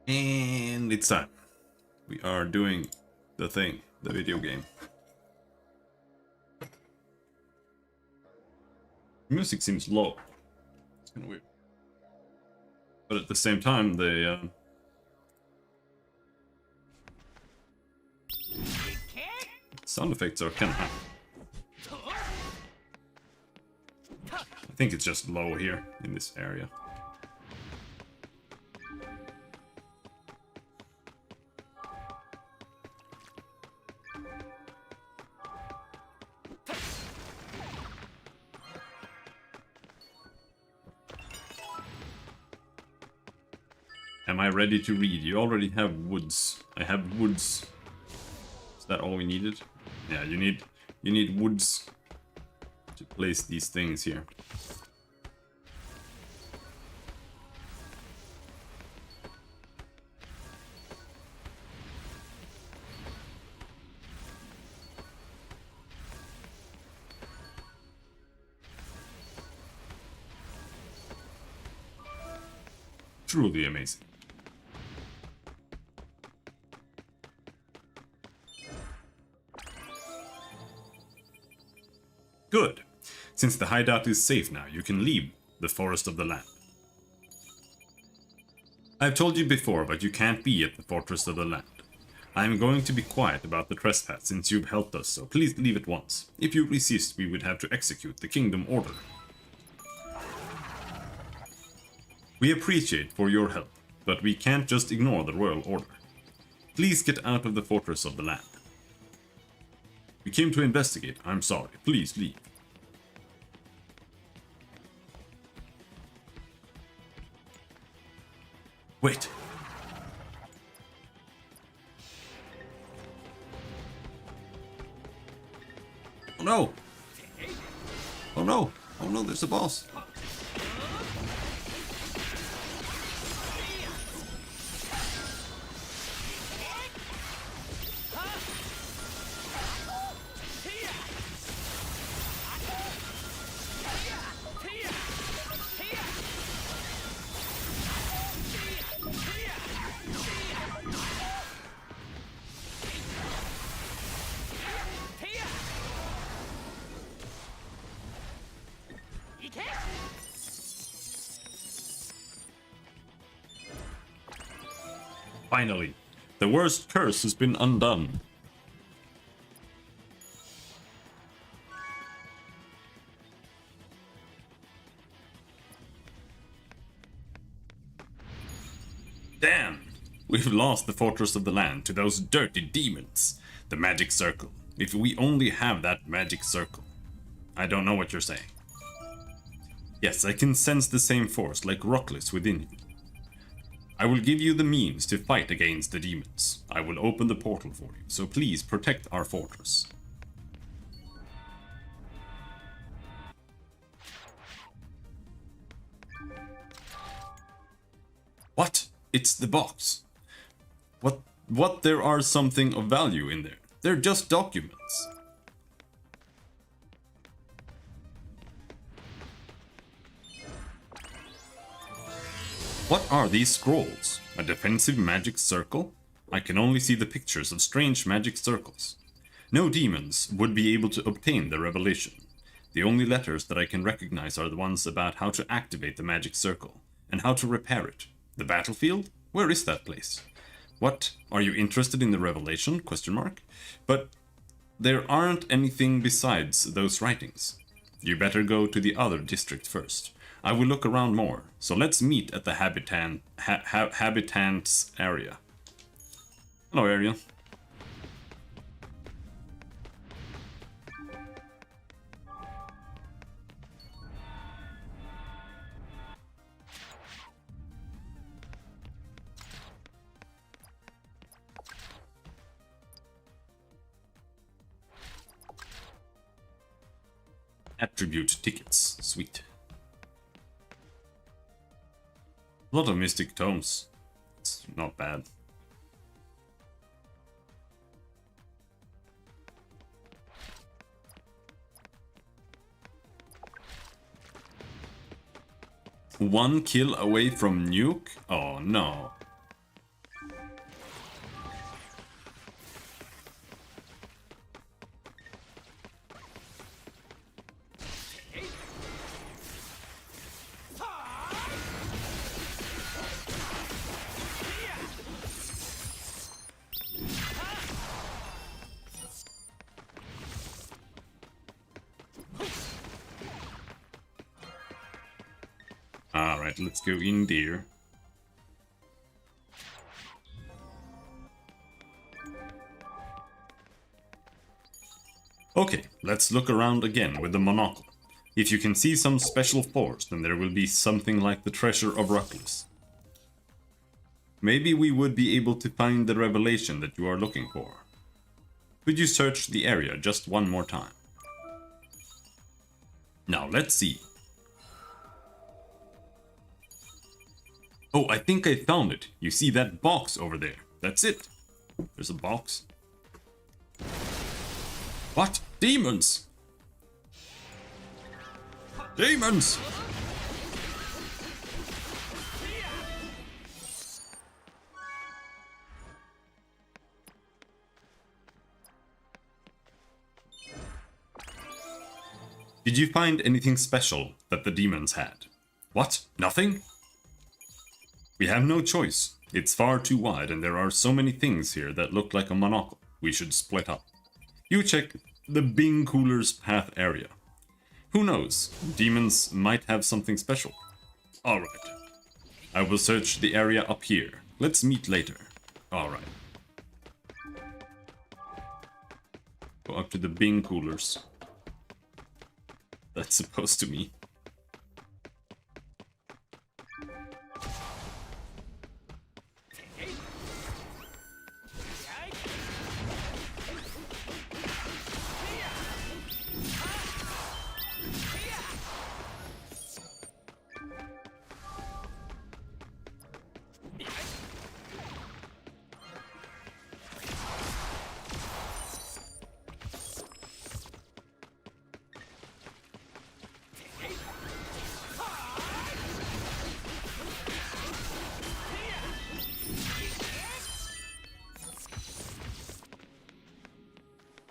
And it's time. We are doing the thing, the video game. Music seems low. It's kind of weird. But at the same time, the sound effects are kind of high. I think it's just low here in this area. Am I ready to read? You already have woods. I have woods. Is that all we needed? Yeah, you need woods to place these things here. Truly amazing. Good. Since the hideout is safe now, you can leave the Forest of the Land. I've told you before, but you can't be at the Fortress of the Land. I am going to be quiet about the trespass since you've helped us, so please leave at once. If you resist, we would have to execute the Kingdom Order. We appreciate for your help, but we can't just ignore the Royal Order. Please get out of the Fortress of the Land. We came to investigate. I'm sorry. Please leave. Wait. Oh no! Oh no! Oh no, there's a boss. Finally, the worst curse has been undone. Damn! We've lost the Fortress of the Land to those dirty demons. The magic circle. If we only have that magic circle. I don't know what you're saying. Yes, I can sense the same force like Rocklis within you. I will give you the means to fight against the demons. I will open the portal for you, so please protect our fortress. What? It's the box. What? There are something of value in there. They're just documents. What are these scrolls? A defensive magic circle? I can only see the pictures of strange magic circles. No demons would be able to obtain the revelation. The only letters that I can recognize are the ones about how to activate the magic circle, and how to repair it. The battlefield? Where is that place? What? Are you interested in the revelation? Question mark. But there aren't anything besides those writings. You better go to the other district first. I will look around more, so let's meet at the habitants area. Hello, area. Attribute tickets. Sweet. A lot of mystic tomes. It's not bad. One kill away from nuke? Oh no. Alright, let's go in there. Okay, let's look around again with the monocle. If you can see some special force, then there will be something like the treasure of Ruckless. Maybe we would be able to find the revelation that you are looking for. Could you search the area just one more time? Now, let's see. Oh, I think I found it. You see that box over there? That's it. There's a box. What? Demons! Demons! Did you find anything special that the demons had? What? Nothing? We have no choice. It's far too wide and there are so many things here that look like a monocle. We should split up. You check the Bing Cooler's path area. Who knows? Demons might have something special. Alright. I will search the area up here. Let's meet later. Alright. Go up to the Bing Coolers. That's supposed to mean.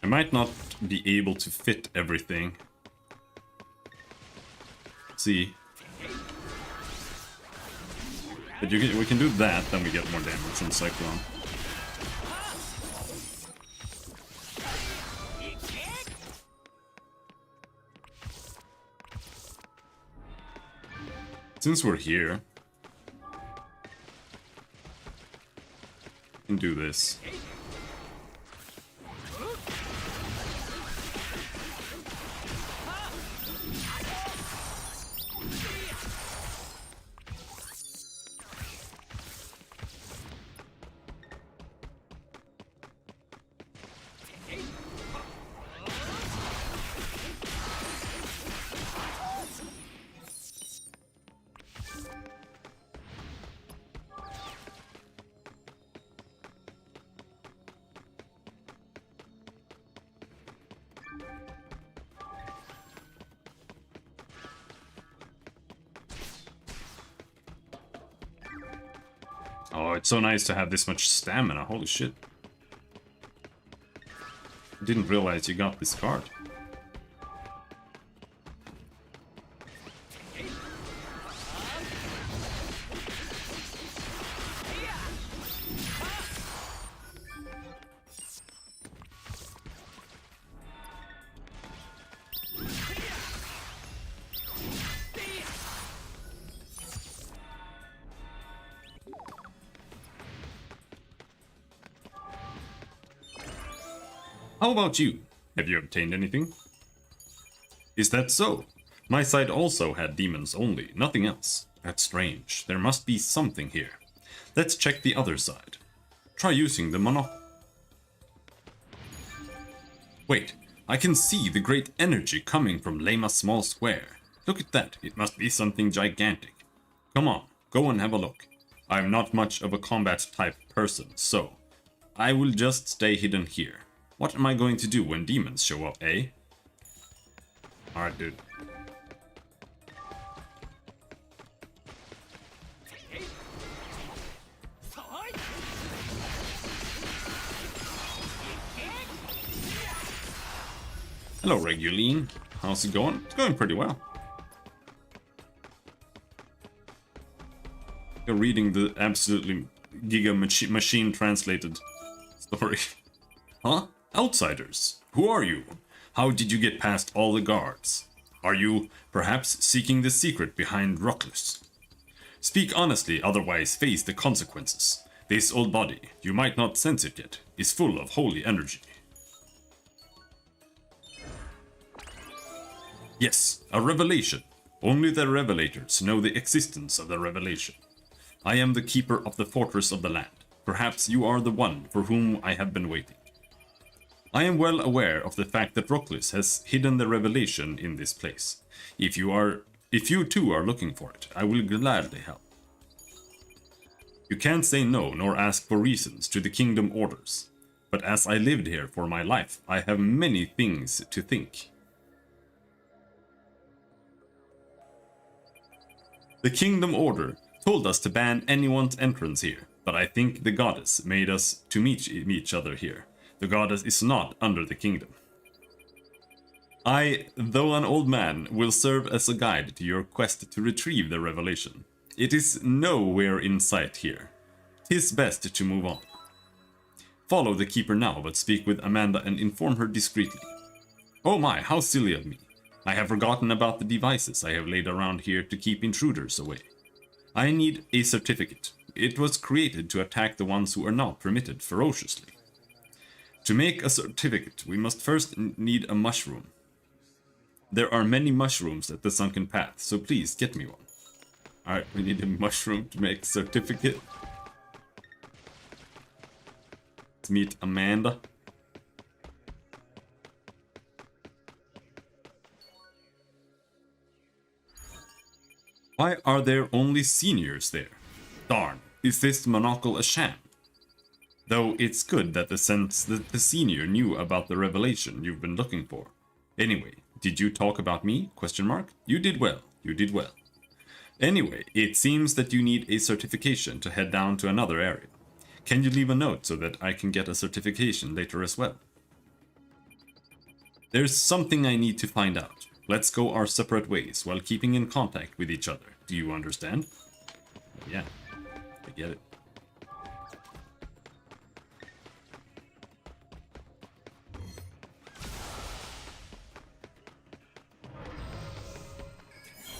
I might not be able to fit everything. Let's see. But we can do that, then we get more damage from Cyclone. Since we're here, we can do this. Oh, it's so nice to have this much stamina, holy shit. Didn't realize you got this card. How about you? Have you obtained anything? Is that so? My side also had demons only, nothing else. That's strange. There must be something here. Let's check the other side. Try using the monocle. Wait, I can see the great energy coming from Lema's small square. Look at that, it must be something gigantic. Come on, go and have a look. I'm not much of a combat type person, so I will just stay hidden here. What am I going to do when demons show up, eh? Alright, dude. Hello, Reguline. How's it going? It's going pretty well. You're reading the absolutely machine translated story. Huh? Outsiders, who are you? How did you get past all the guards? Are you, perhaps, seeking the secret behind Ruckless? Speak honestly, otherwise face the consequences. This old body, you might not sense it yet, is full of holy energy. Yes, a revelation. Only the revelators know the existence of the revelation. I am the keeper of the fortress of the land. Perhaps you are the one for whom I have been waiting. I am well aware of the fact that Roklis has hidden the revelation in this place. If you too are looking for it, I will gladly help. You can't say no nor ask for reasons to the kingdom orders. But as I lived here for my life, I have many things to think. The kingdom order told us to ban anyone's entrance here, but I think the goddess made us to meet each other here. The goddess is not under the kingdom. I, though an old man, will serve as a guide to your quest to retrieve the revelation. It is nowhere in sight here. 'Tis best to move on. Follow the keeper now, but speak with Amanda and inform her discreetly. Oh my, how silly of me. I have forgotten about the devices I have laid around here to keep intruders away. I need a certificate. It was created to attack the ones who are not permitted ferociously. To make a certificate, we must first need a mushroom. There are many mushrooms at the sunken path, so please get me one. Alright, we need a mushroom to make a certificate. Let's meet Amanda. Why are there only seniors there? Darn, is this monocle a sham? Though it's good that the senior knew about the revelation you've been looking for. Anyway, did you talk about me? Question mark. You did well. You did well. Anyway, it seems that you need a certification to head down to another area. Can you leave a note so that I can get a certification later as well? There's something I need to find out. Let's go our separate ways while keeping in contact with each other. Do you understand? Yeah, I get it.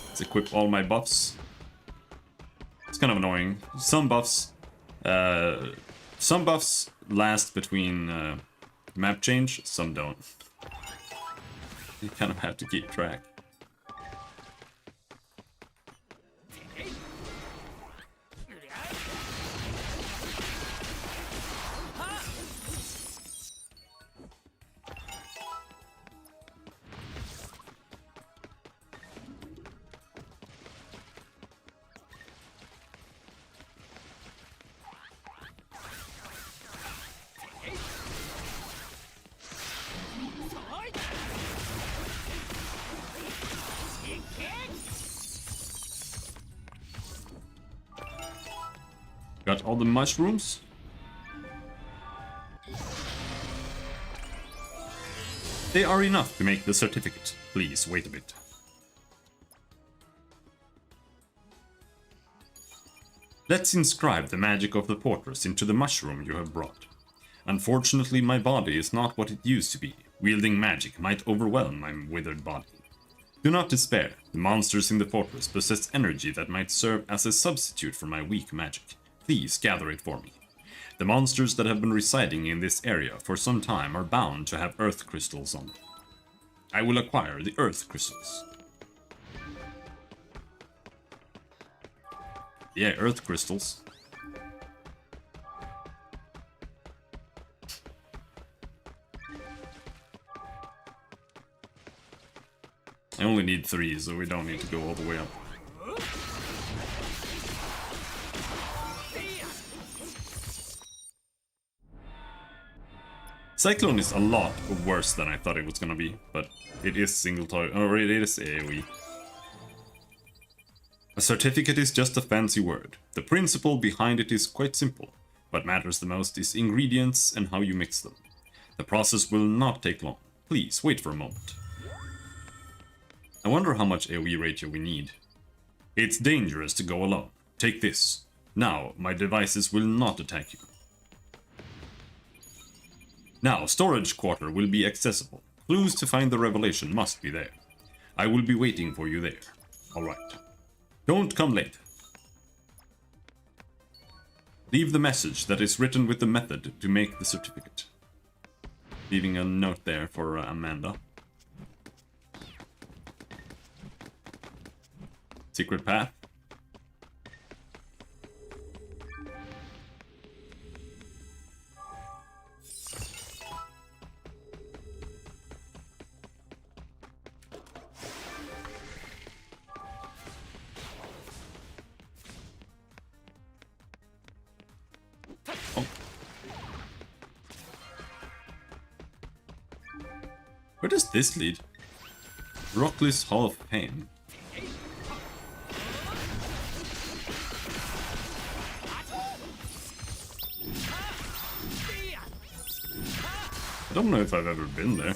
Let's equip all my buffs. It's kind of annoying. Some buffs last between map change, some don't. You kind of have to keep track. Got all the mushrooms. They are enough to make the certificate. Please wait a bit. Let's inscribe the magic of the fortress into the mushroom you have brought. Unfortunately, my body is not what it used to be. Wielding magic might overwhelm my withered body. Do not despair. The monsters in the fortress possess energy that might serve as a substitute for my weak magic. Please gather it for me. The monsters that have been residing in this area for some time are bound to have earth crystals on them. I will acquire the earth crystals. Yeah, earth crystals. I only need 3, so we don't need to go all the way up. Cyclone is a lot worse than I thought it was gonna be, but it is single target, or it is AoE. A certificate is just a fancy word. The principle behind it is quite simple. What matters the most is ingredients and how you mix them. The process will not take long. Please wait for a moment. I wonder how much AoE ratio we need. It's dangerous to go alone. Take this. Now, my devices will not attack you. Now, storage quarter will be accessible. Clues to find the revelation must be there. I will be waiting for you there. Alright. Don't come late. Leave the message that is written with the method to make the certificate. Leaving a note there for Amanda. Secret path. Oh. Where does this lead? Rockley's Hall of Fame. I don't know if I've ever been there.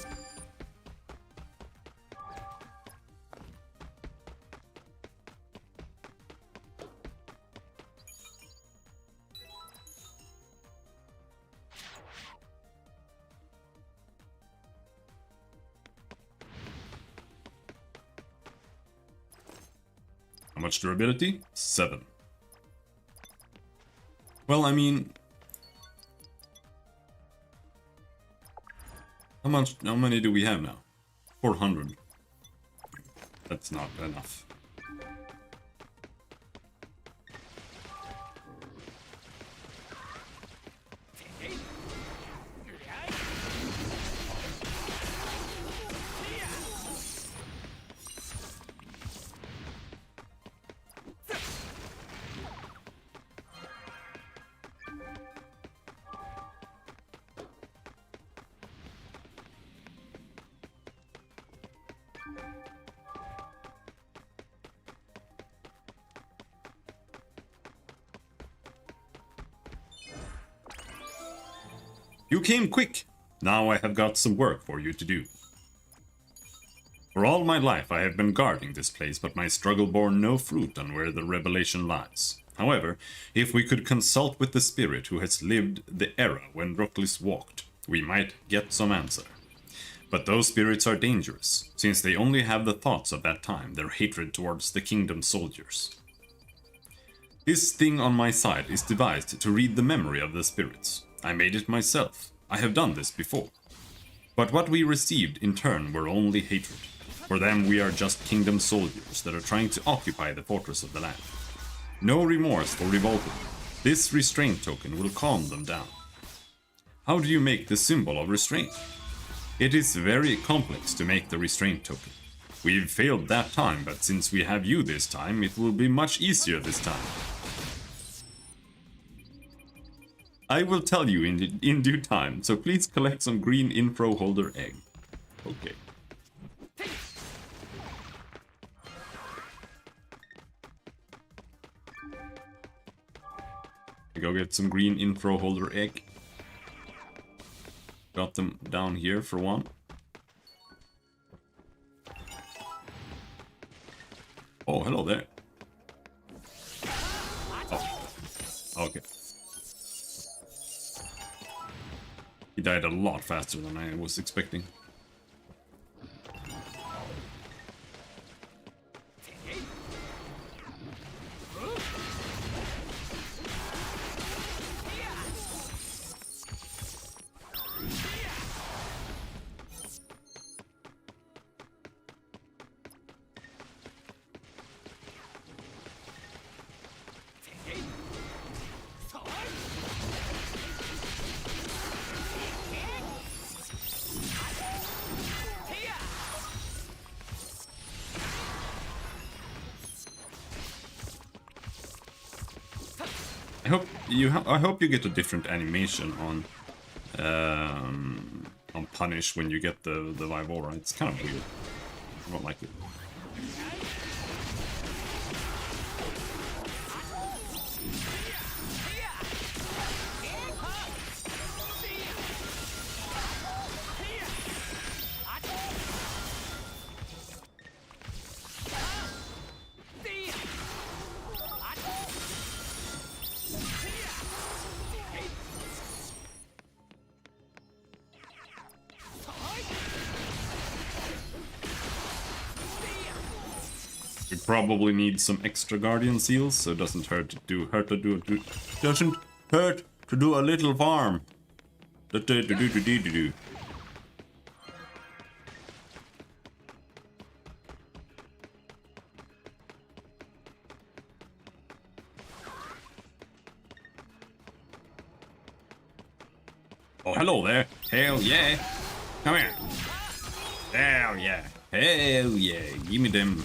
How much durability? 7. Well, I mean... How many do we have now? 400. That's not enough. You came quick! Now I have got some work for you to do. For all my life I have been guarding this place, but my struggle bore no fruit on where the revelation lies. However, if we could consult with the spirit who has lived the era when Rocklys walked, we might get some answer. But those spirits are dangerous, since they only have the thoughts of that time, their hatred towards the kingdom's soldiers. This thing on my side is devised to read the memory of the spirits. I made it myself. I have done this before. But what we received in turn were only hatred. For them we are just kingdom soldiers that are trying to occupy the fortress of the land. No remorse for revolting. This restraint token will calm them down. How do you make the symbol of restraint? It is very complex to make the restraint token. We've failed that time, but since we have you this time, it will be much easier this time. I will tell you in due time, so please collect some green info holder egg. Okay. Go get some green info holder egg. Got them down here for one. Oh, hello there. Oh. Okay. He died a lot faster than I was expecting. I hope you get a different animation on punish when you get the Vivora. It's kind of weird. I don't like it. We probably need some extra guardian seals, so it doesn't hurt to do hurt to do a little farm. Do. Oh, hello there. Hell yeah. Come here. Hell yeah. Hell yeah. Give me them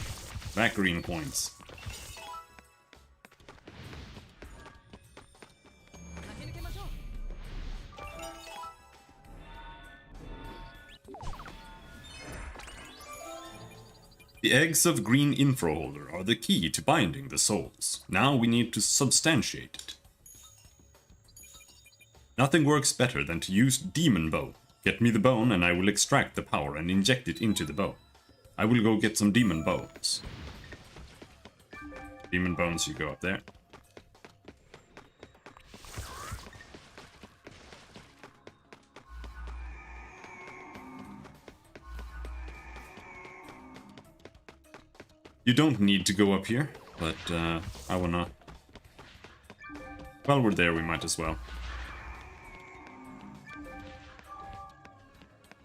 Vacarine points. The eggs of Green Infro Holder are the key to binding the souls. Now we need to substantiate it. Nothing works better than to use Demon Bow. Get me the bone and I will extract the power and inject it into the bow. I will go get some Demon Bones. Demon Bones, you go up there. You don't need to go up here, but I wanna... While we're there, we might as well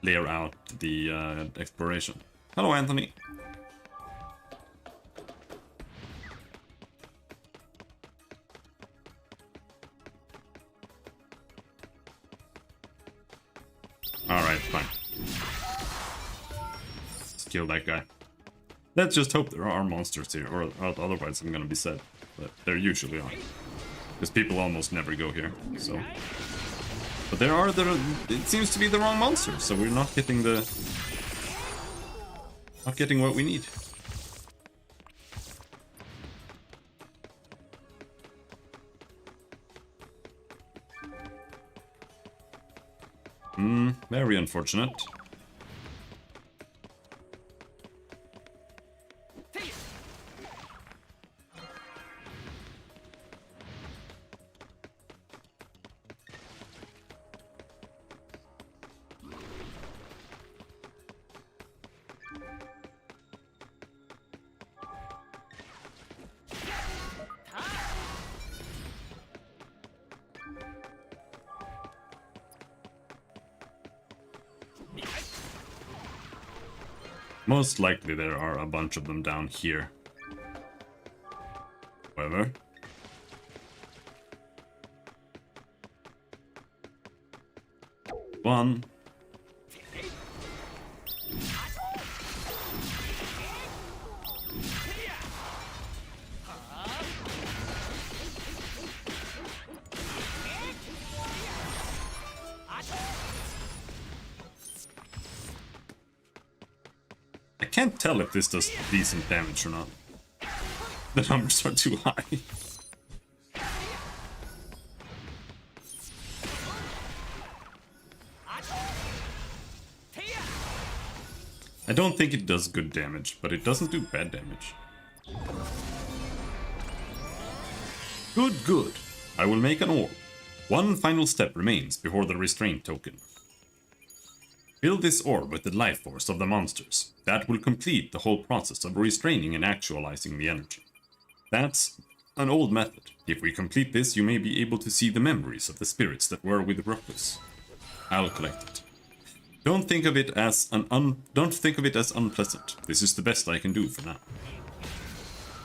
clear out the exploration. Hello, Anthony. Alright, fine. Let's kill that guy. Let's just hope there are monsters here, or otherwise I'm gonna be sad. But there usually are. Because people almost never go here, so... But there are it seems to be the wrong monsters, so we're not getting not getting what we need. Very unfortunate. Most likely there are a bunch of them down here. However. One. I can't tell if this does decent damage or not. The numbers are too high. I don't think it does good damage, but it doesn't do bad damage. Good, good. I will make an orb. One final step remains before the restraint token. Fill this orb with the life force of the monsters. That will complete the whole process of restraining and actualizing the energy. That's an old method. If we complete this, you may be able to see the memories of the spirits that were with Ruckus. I'll collect it. Don't think of it as unpleasant. This is the best I can do for now.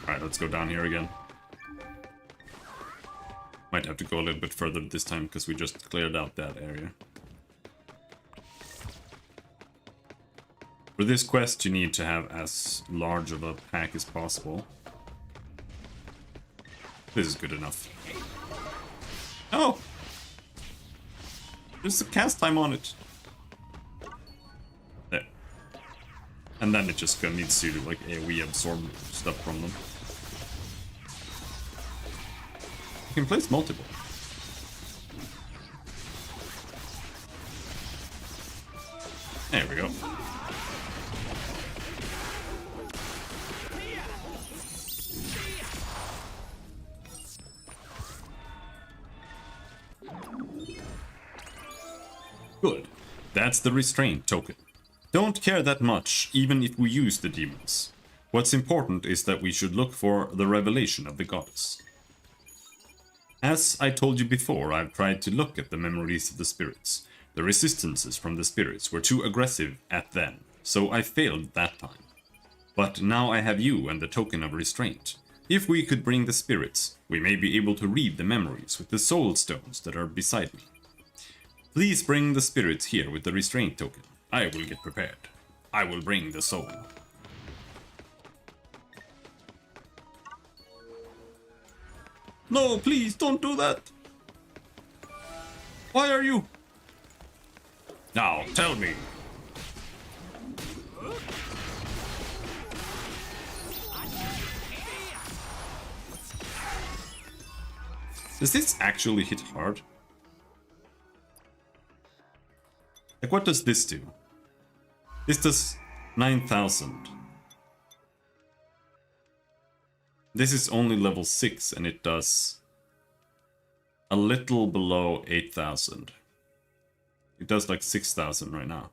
Alright, let's go down here again. Might have to go a little bit further this time because we just cleared out that area. For this quest, you need to have as large of a pack as possible. This is good enough. Oh! There's a cast time on it. There. And then it just needs to, like, AoE absorb stuff from them. You can place multiple. There we go. Good. That's the restraint token. Don't care that much, even if we use the demons. What's important is that we should look for the revelation of the goddess. As I told you before, I've tried to look at the memories of the spirits. The resistances from the spirits were too aggressive at then, so I failed that time. But now I have you and the token of restraint. If we could bring the spirits, we may be able to read the memories with the soul stones that are beside me. Please bring the spirits here with the restraint token. I will get prepared. I will bring the soul. No, please don't do that. Why are you? Now, tell me. Does this actually hit hard? Like, what does this do? This does 9,000. This is only level 6 and it does a little below 8,000. It does like 6,000 right now.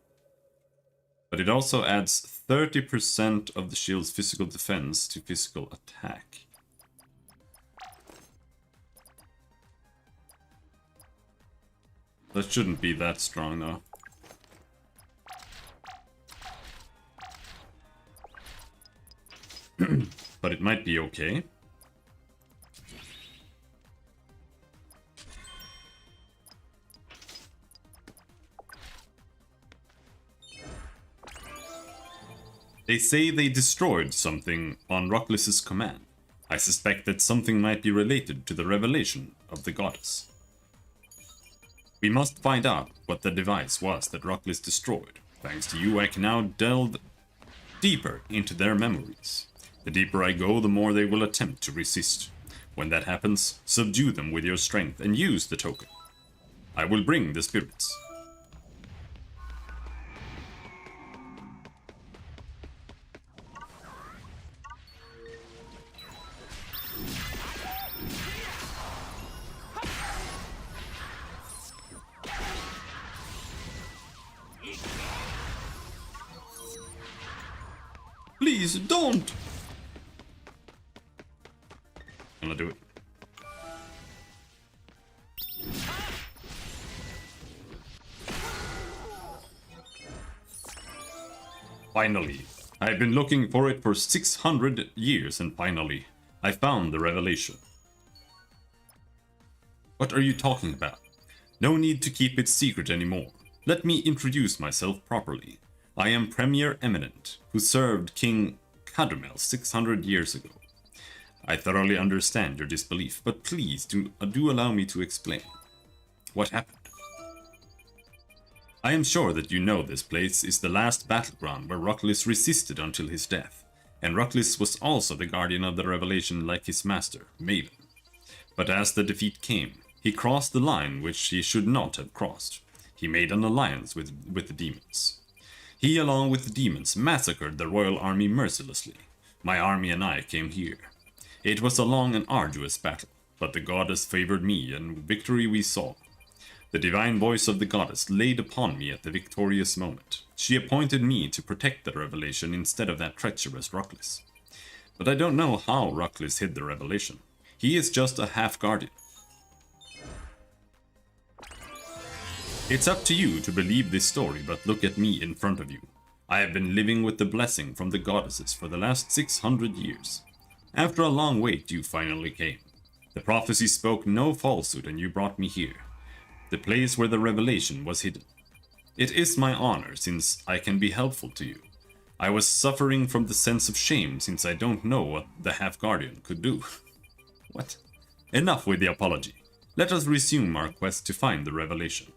But it also adds 30% of the shield's physical defense to physical attack. That shouldn't be that strong though. But it might be okay. They say they destroyed something on Rockless's command. I suspect that something might be related to the revelation of the goddess. We must find out what the device was that Rockless destroyed. Thanks to you, I can now delve deeper into their memories. The deeper I go, the more they will attempt to resist. When that happens, subdue them with your strength and use the token. I will bring the spirits. Please don't! I'm gonna do it. Finally. I've been looking for it for 600 years and finally, I found the revelation. What are you talking about? No need to keep it secret anymore. Let me introduce myself properly. I am Premier Eminent, who served King Cadumel 600 years ago. I thoroughly understand your disbelief, but please do allow me to explain. What happened? I am sure that you know this place is the last battleground where Rockless resisted until his death, and Rockless was also the guardian of the revelation like his master, Maven. But as the defeat came, he crossed the line which he should not have crossed. He made an alliance with the demons. He, along with the demons, massacred the royal army mercilessly. My army and I came here. It was a long and arduous battle, but the goddess favored me, and victory we saw. The divine voice of the goddess laid upon me at the victorious moment. She appointed me to protect the revelation instead of that treacherous Rockless. But I don't know how Rockless hid the revelation. He is just a half-guardian. It's up to you to believe this story, but look at me in front of you. I have been living with the blessing from the goddesses for the last 600 years. After a long wait, you finally came. The prophecy spoke no falsehood and you brought me here. The place where the revelation was hidden. It is my honor since I can be helpful to you. I was suffering from the sense of shame since I don't know what the half-guardian could do. What? Enough with the apology. Let us resume our quest to find the revelation.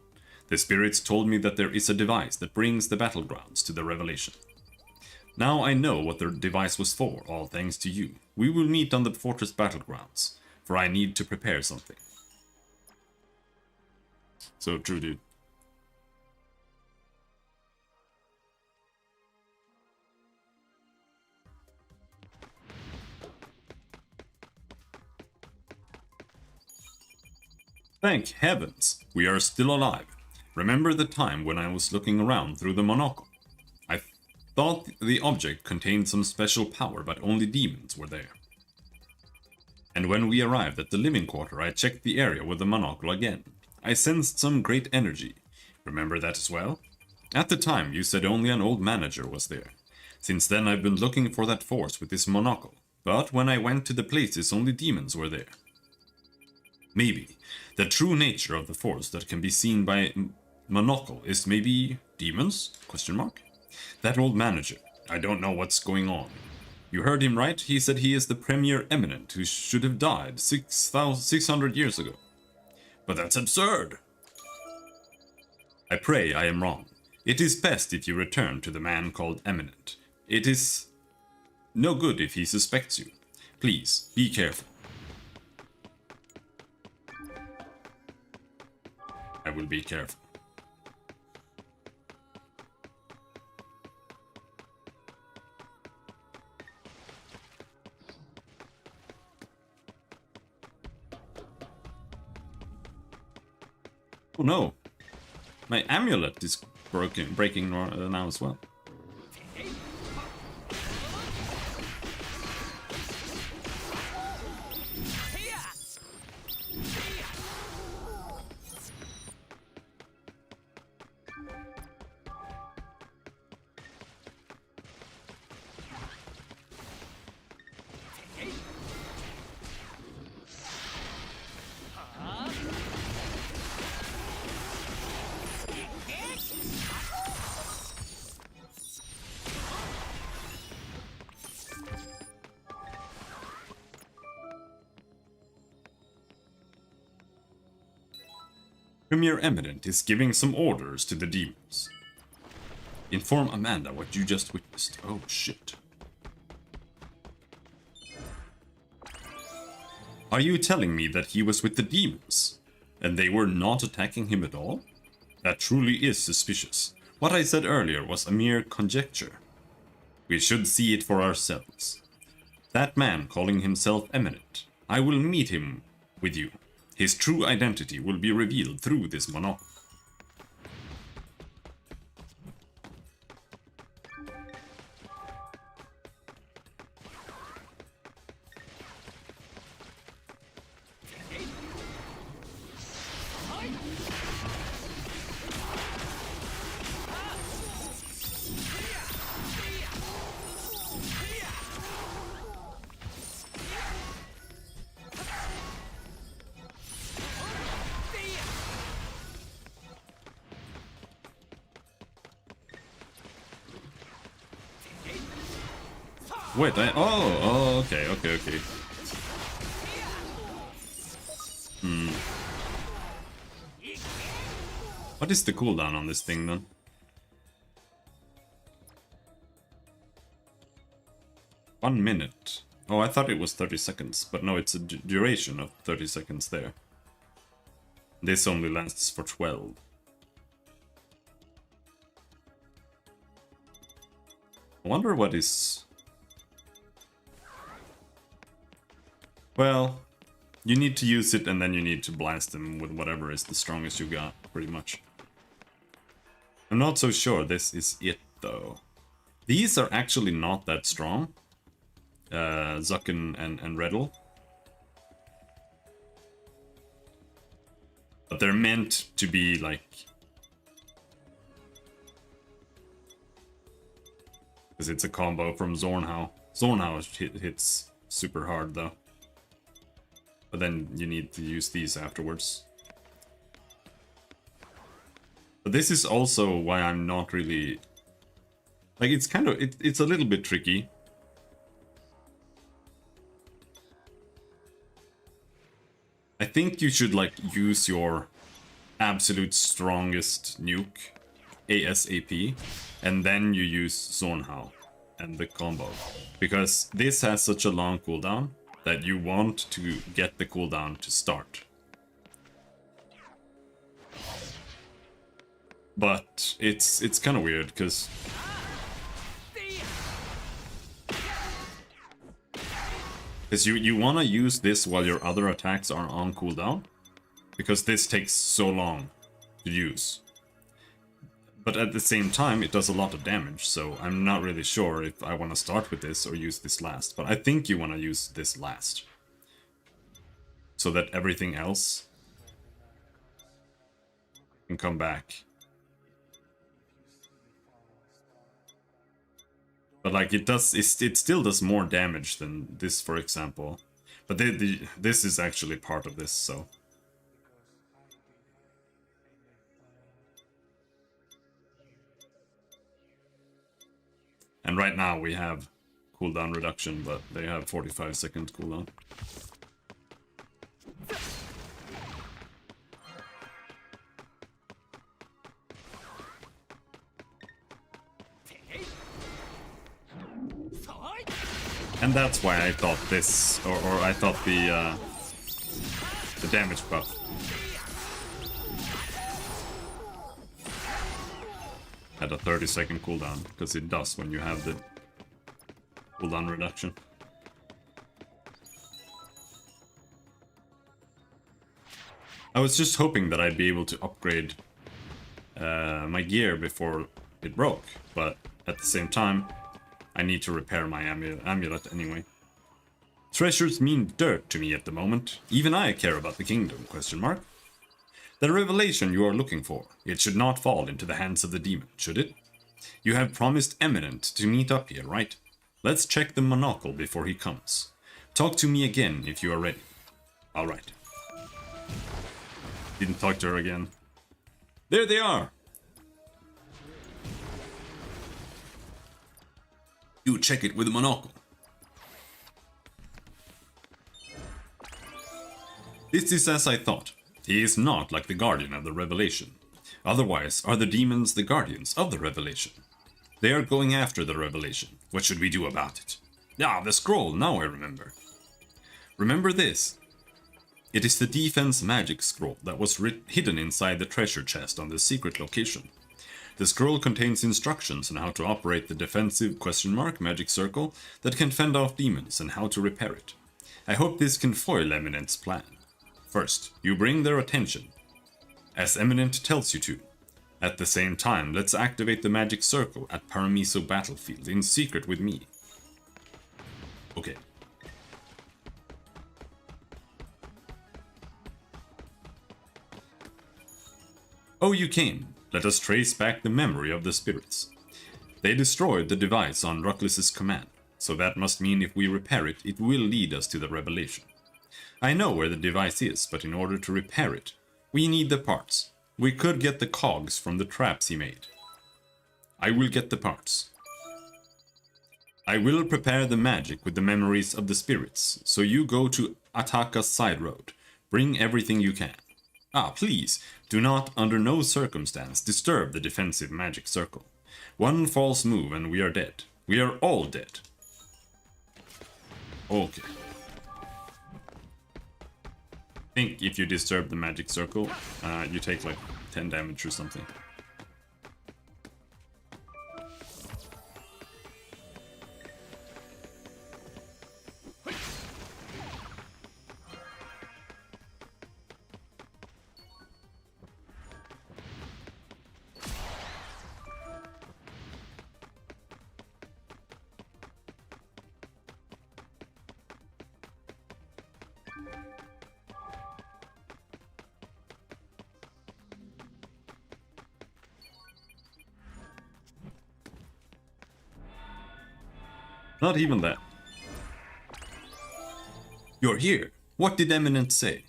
The spirits told me that there is a device that brings the battlegrounds to the revelation. Now I know what the device was for, all thanks to you. We will meet on the fortress battlegrounds, for I need to prepare something. So true, dude. Thank heavens, we are still alive. Remember the time when I was looking around through the monocle? I thought the object contained some special power, but only demons were there. And when we arrived at the living quarter, I checked the area with the monocle again. I sensed some great energy. Remember that as well? At the time, you said only an old manager was there. Since then, I've been looking for that force with this monocle. But when I went to the places, only demons were there. Maybe the true nature of the force that can be seen by monocle is maybe demons? Question mark. That old manager. I don't know what's going on. You heard him right. He said he is the premier eminent who should have died 600 years ago. But that's absurd. I pray I am wrong. It is best if you return to the man called Eminent. It is no good if he suspects you. Please, be careful. I will be careful. Oh no! My amulet is breaking now as well. Premier Eminent is giving some orders to the demons. Inform Amanda what you just witnessed. Oh shit. Are you telling me that he was with the demons? And they were not attacking him at all? That truly is suspicious. What I said earlier was a mere conjecture. We should see it for ourselves. That man calling himself Eminent. I will meet him with you. His true identity will be revealed through this monocle. Wait, okay. What is the cooldown on this thing then? One minute. Oh, I thought it was 30 seconds, but no, it's a duration of 30 seconds there. This only lasts for 12. I wonder what is... Well, you need to use it and then you need to blast them with whatever is the strongest you got, pretty much. I'm not so sure this is it, though. These are actually not that strong. Zuck and Riddle. But they're meant to be, like... Because it's a combo from Zornhau. Zornhau hits super hard, though. But then you need to use these afterwards. But this is also why I'm not really... Like, it's kind of... It's a little bit tricky. I think you should, like, use your absolute strongest nuke ASAP. And then you use Zornhau and the combo. Because this has such a long cooldown that you want to get the cooldown to start. But it's kind of weird, because... Because you want to use this while your other attacks are on cooldown. Because this takes so long to use. But at the same time, it does a lot of damage, so I'm not really sure if I want to start with this or use this last. But I think you want to use this last. so that everything else can come back. But like it still does more damage than this, for example. But this is actually part of this, so. And right now we have cooldown reduction, but they have 45-second cooldown. And that's why I thought this, or I thought the damage buff. Had a 30-second cooldown, because it does when you have the cooldown reduction. I was just hoping that I'd be able to upgrade my gear before it broke, but at the same time, I need to repair my amulet anyway. Treasures mean dirt to me at the moment. Even I care about the kingdom, question mark. The revelation you are looking for, it should not fall into the hands of the demon, should it? You have promised Eminent to meet up here, right? Let's check the monocle before he comes. Talk to me again if you are ready. Alright. Didn't talk to her again. There they are! You check it with the monocle. This is as I thought. He is not like the guardian of the revelation. Otherwise, are the demons the guardians of the revelation? They are going after the revelation. What should we do about it? Ah, the scroll, now I remember. Remember this. It is the defense magic scroll that was hidden inside the treasure chest on the secret location. The scroll contains instructions on how to operate the defensive magic circle that can fend off demons and how to repair it. I hope this can foil Eminent's plan. First, you bring their attention, as Eminent tells you to. At the same time, let's activate the magic circle at Paramiso Battlefield in secret with me. Okay. Oh, you came. Let us trace back the memory of the spirits. They destroyed the device on Rucklis's command, so that must mean if we repair it, it will lead us to the revelation. I know where the device is, but in order to repair it, we need the parts. We could get the cogs from the traps he made. I will get the parts. I will prepare the magic with the memories of the spirits, so you go to Ataka's side road. Bring everything you can. Ah, please, do not, under no circumstance, disturb the defensive magic circle. One false move and we are dead. We are all dead. Okay. I think if you disturb the magic circle, you take like 10 damage or something. Not even that. You're here. What did Eminent say?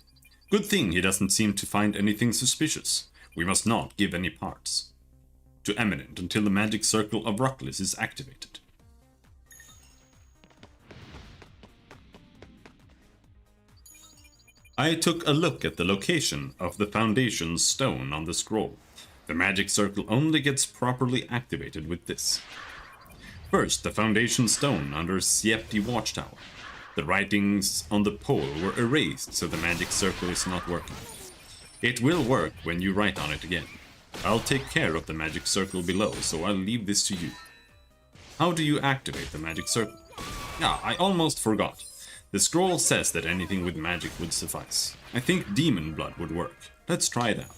Good thing he doesn't seem to find anything suspicious. We must not give any parts to Eminent until the magic circle of Rucklis is activated. I took a look at the location of the foundation stone on the scroll. The magic circle only gets properly activated with this. First, the foundation stone under Siepti Watchtower. The writings on the pole were erased, so the magic circle is not working. It will work when you write on it again. I'll take care of the magic circle below, so I'll leave this to you. How do you activate the magic circle? Ah, I almost forgot. The scroll says that anything with magic would suffice. I think demon blood would work. Let's try it out.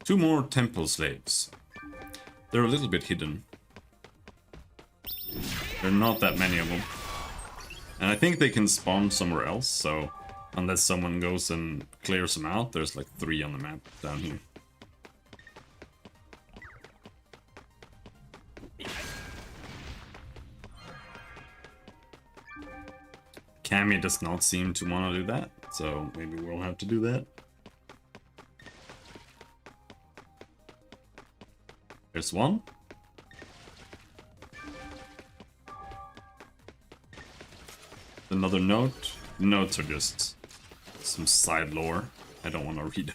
2 more temple slaves. They're a little bit hidden. There are not that many of them. And I think they can spawn somewhere else, so unless someone goes and clears them out, there's like 3 on the map down here. Cammy does not seem to want to do that, so maybe we'll have to do that. There's one. Another note. The notes are just some side lore. I don't want to read it.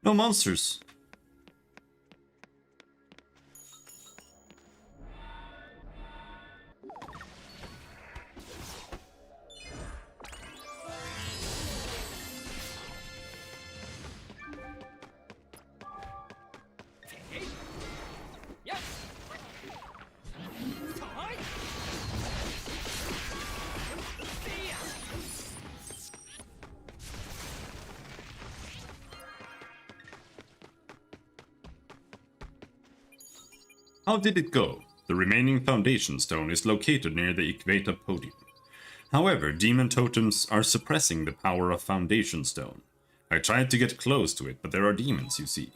No monsters. How did it go? The remaining foundation stone is located near the Ikveta podium. However, demon totems are suppressing the power of foundation stone. I tried to get close to it, but there are demons, you see.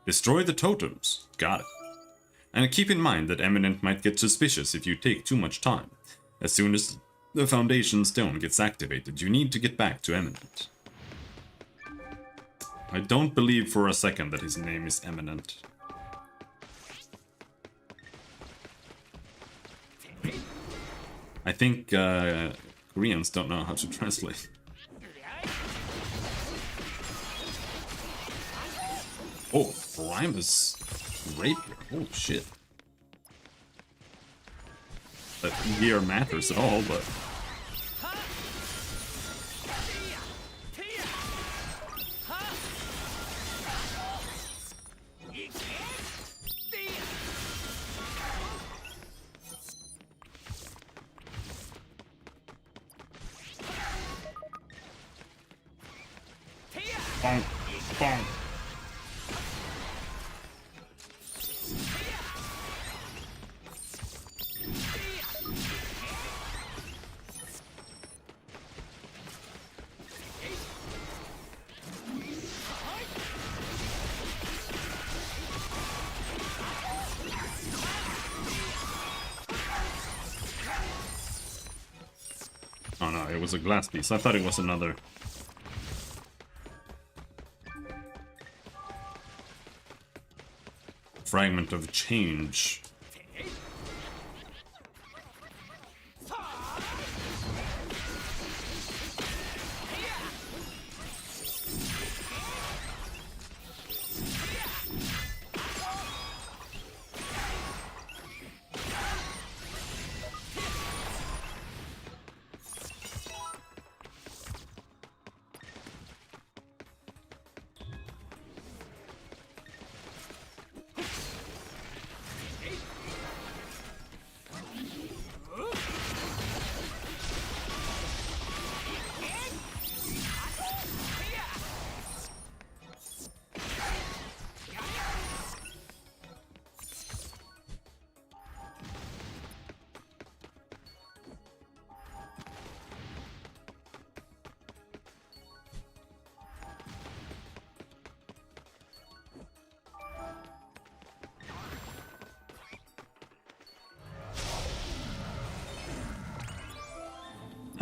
Destroy the totems. Got it. And keep in mind that Eminent might get suspicious if you take too much time. As soon as the foundation stone gets activated, you need to get back to Eminent. I don't believe for a second that his name is Eminent. I think Koreans don't know how to translate. Oh, Primus Rapier. Holy shit. That gear matters at all, but... Bonk, bonk. Oh no, it was a glass piece. I thought it was another. Fragment of change.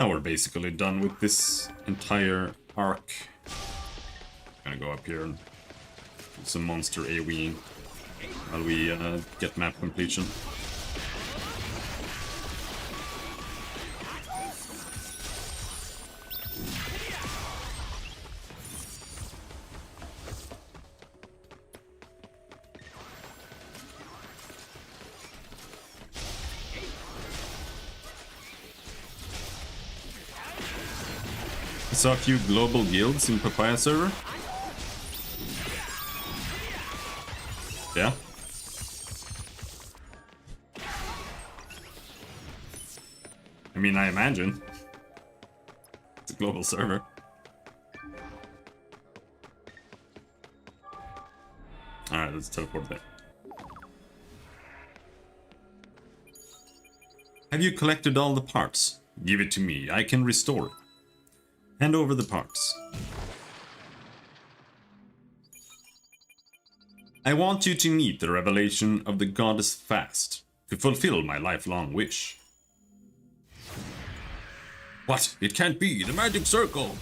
Now we're basically done with this entire arc. Gonna go up here and do some monster AoEing while we get map completion. I saw a few global guilds in Papaya server. Yeah. I mean, I imagine. It's a global server. Alright, let's teleport there. Have you collected all the parts? Give it to me, I can restore it. Hand over the parts. I want you to meet the revelation of the goddess fast, to fulfill my lifelong wish. What? It can't be! The magic circle!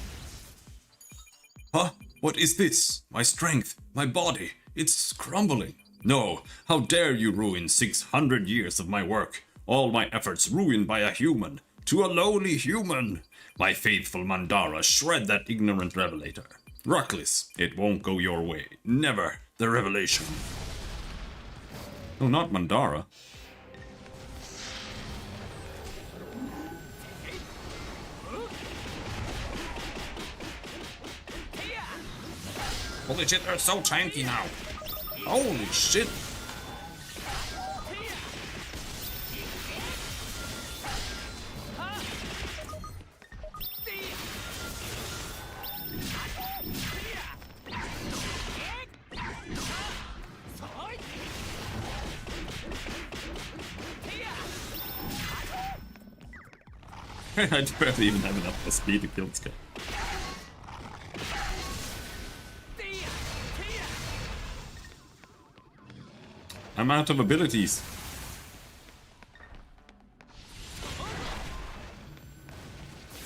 Huh? What is this? My strength, my body, it's crumbling. No, how dare you ruin 600 years of my work, all my efforts ruined by a human, to a lowly human! My faithful Mandara, shred that ignorant revelator. Ruckless, it won't go your way. Never the revelation. No, not Mandara. Holy shit, they're so tanky now. Holy shit. I barely even have enough speed to kill this guy. I'm out of abilities.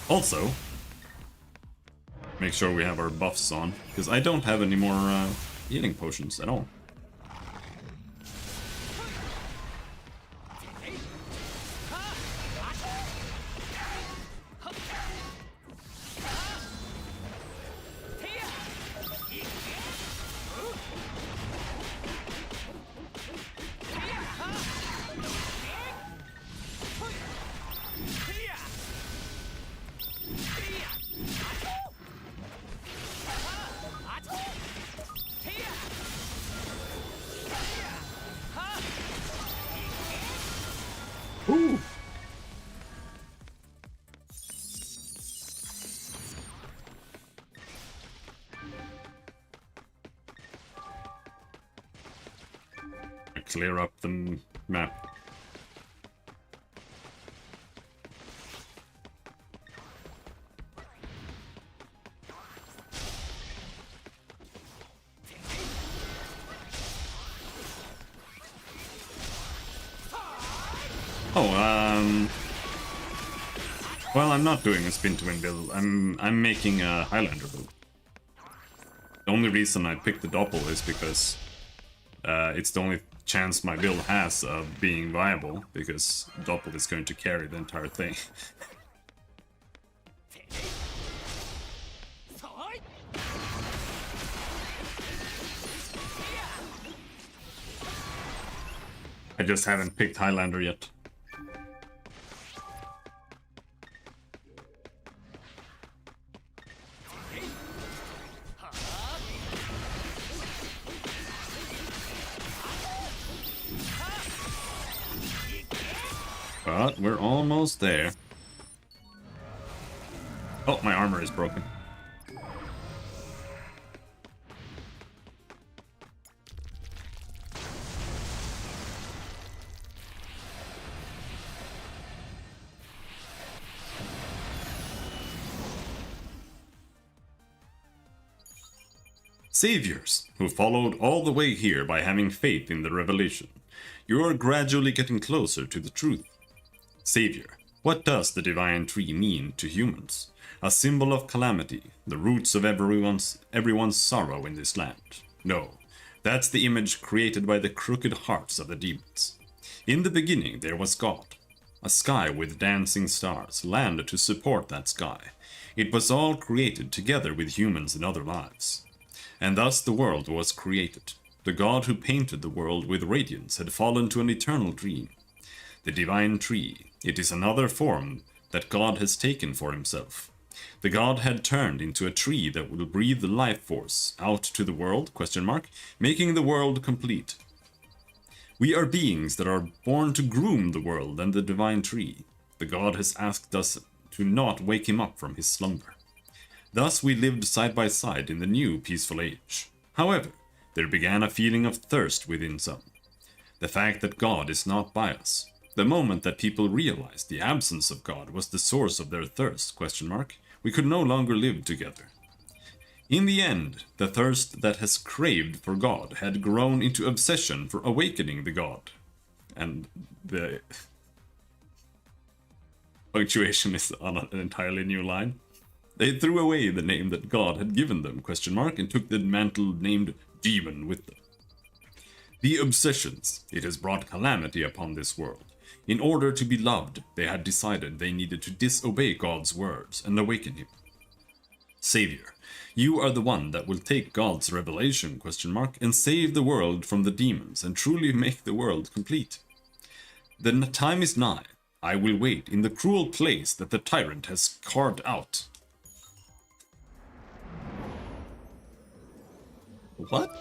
Also, make sure we have our buffs on, because I don't have any more healing potions at all. Ooh. Clear up the map. Well, I'm not doing a spin to win build. I'm making a Highlander build. The only reason I picked the Doppel is because it's the only chance my build has of being viable, because Doppel is going to carry the entire thing. I just haven't picked Highlander yet. But we're almost there. Oh, my armor is broken. Saviors, who followed all the way here by having faith in the revelation, you are gradually getting closer to the truth. Savior, What does the divine tree mean to humans? A symbol of calamity, the roots of everyone's sorrow in this land. No, that's the image created by the crooked hearts of the demons. In the beginning there was God. A sky with dancing stars, land to support that sky. It was all created together with humans in other lives. And thus the world was created. The God who painted the world with radiance had fallen to an eternal dream. The divine tree, it is another form that God has taken for himself. The God had turned into a tree that will breathe the life force out to the world, making the world complete. We are beings that are born to groom the world and the divine tree. The God has asked us to not wake him up from his slumber. Thus we lived side by side in the new peaceful age. However, there began a feeling of thirst within some. The fact that God is not by us. The moment that people realized the absence of God was the source of their thirst, we could no longer live together. In the end, the thirst that has craved for God had grown into obsession for awakening the God. And the punctuation is on an entirely new line. They threw away the name that God had given them, and took the mantle named Demon with them. The obsessions, it has brought calamity upon this world. In order to be loved, they had decided they needed to disobey God's words and awaken him. Savior, you are the one that will take God's revelation, and save the world from the demons and truly make the world complete. The time is nigh. I will wait in the cruel place that the tyrant has carved out. What?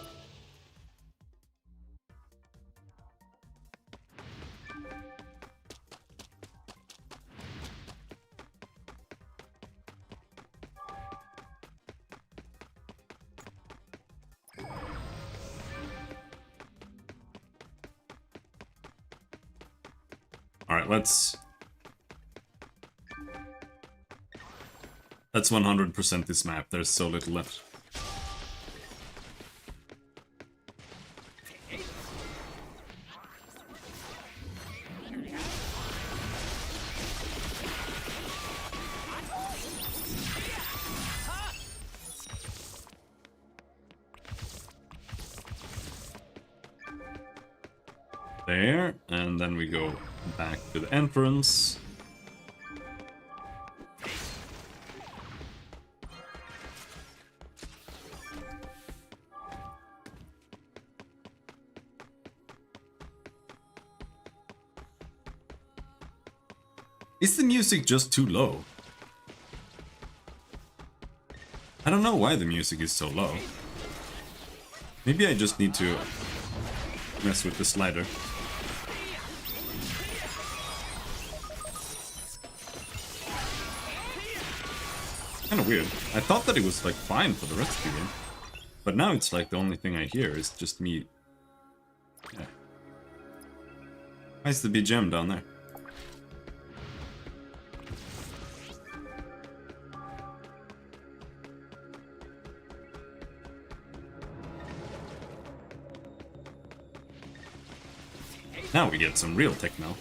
Alright, let's 100% this map. There's so little left. There, and then we go back to the entrance. Is the music just too low? I don't know why the music is so low. Maybe I just need to mess with the slider. Kinda weird. I thought that it was like fine for the rest of the game. But now it's like the only thing I hear is just me. Yeah. Why's the BGM down there? Now we get some real techno.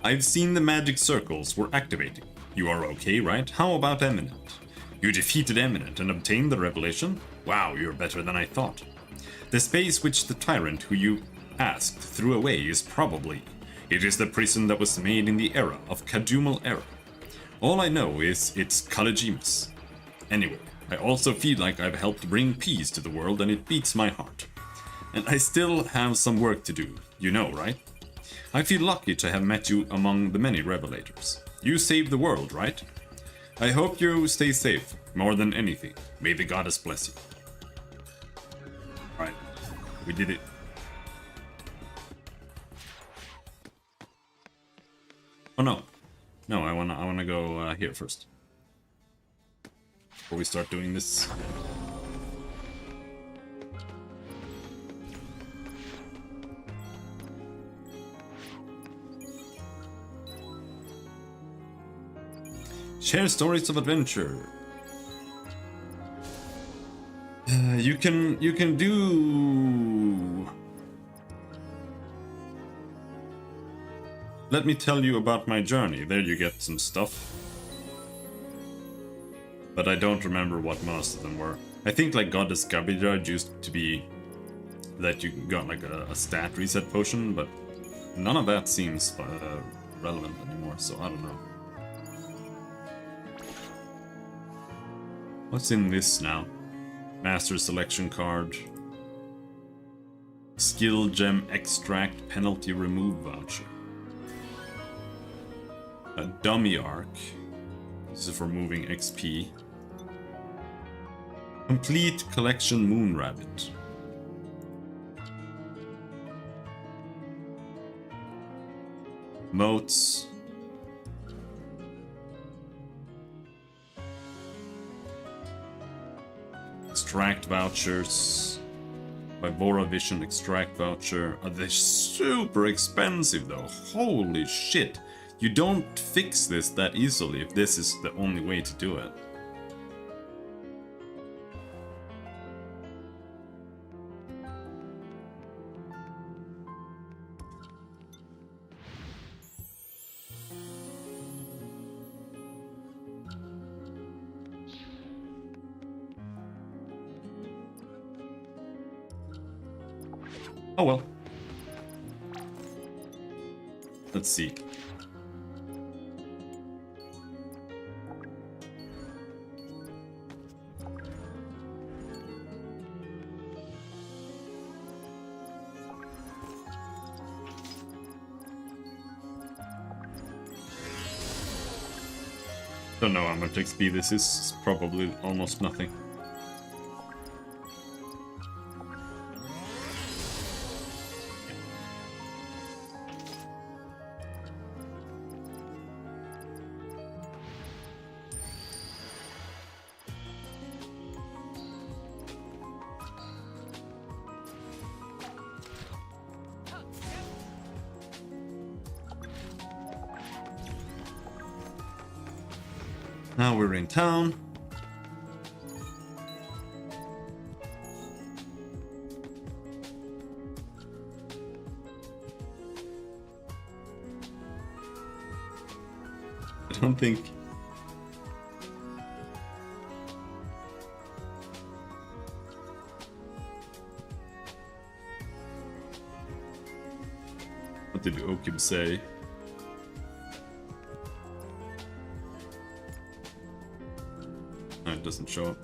I've seen the magic circles were activating. You are okay, right? How about Eminent? You defeated Eminent and obtained the revelation? Wow, you're better than I thought. The space which the tyrant who you asked threw away is probably. It is the prison that was made in the era of Kadumal era. All I know is it's Kalajimus. Anyway, I also feel like I've helped bring peace to the world and it beats my heart. And I still have some work to do, you know, right? I feel lucky to have met you among the many revelators. You saved the world, right? I hope you stay safe, more than anything. May the goddess bless you. Alright, we did it. Oh no. No, I wanna go here first. Before we start doing this. Share stories of adventure. You can do. Let me tell you about my journey. There you get some stuff. But I don't remember what most of them were. I think like Goddess Garbage used to be that you got like a stat reset potion, but none of that seems relevant anymore, so I don't know. What's in this now? Master selection card. Skill gem extract penalty remove voucher. A dummy arc. This is for moving XP. Complete collection moon rabbit. Motes. Extract vouchers. Vibora Vision extract voucher. They're super expensive though. Holy shit. You don't fix this that easily if this is the only way to do it. Oh well. Let's see. Don't know how much XP this is, probably almost nothing. Now we're in town. I don't think... What did Okib say? No, it doesn't show up.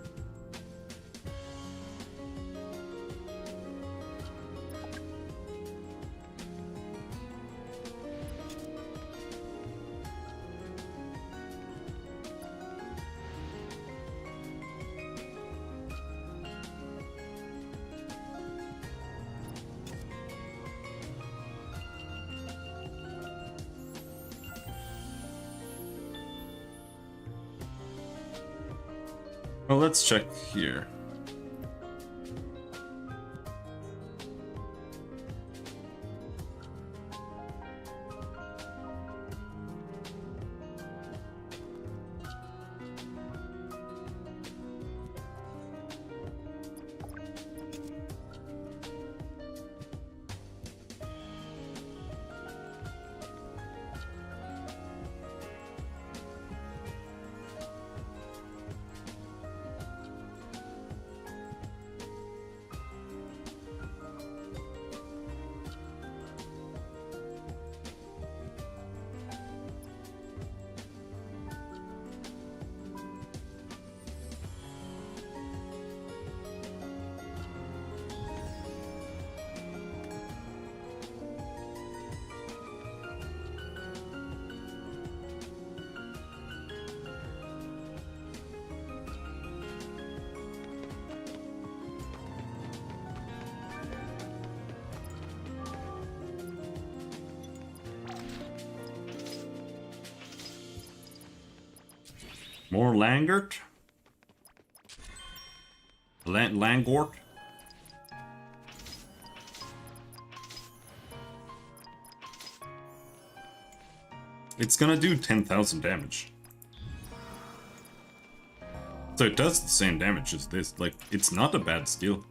Well, let's check here. More Langort? Langort? It's gonna do 10,000 damage. So it does the same damage as this. Like, it's not a bad skill.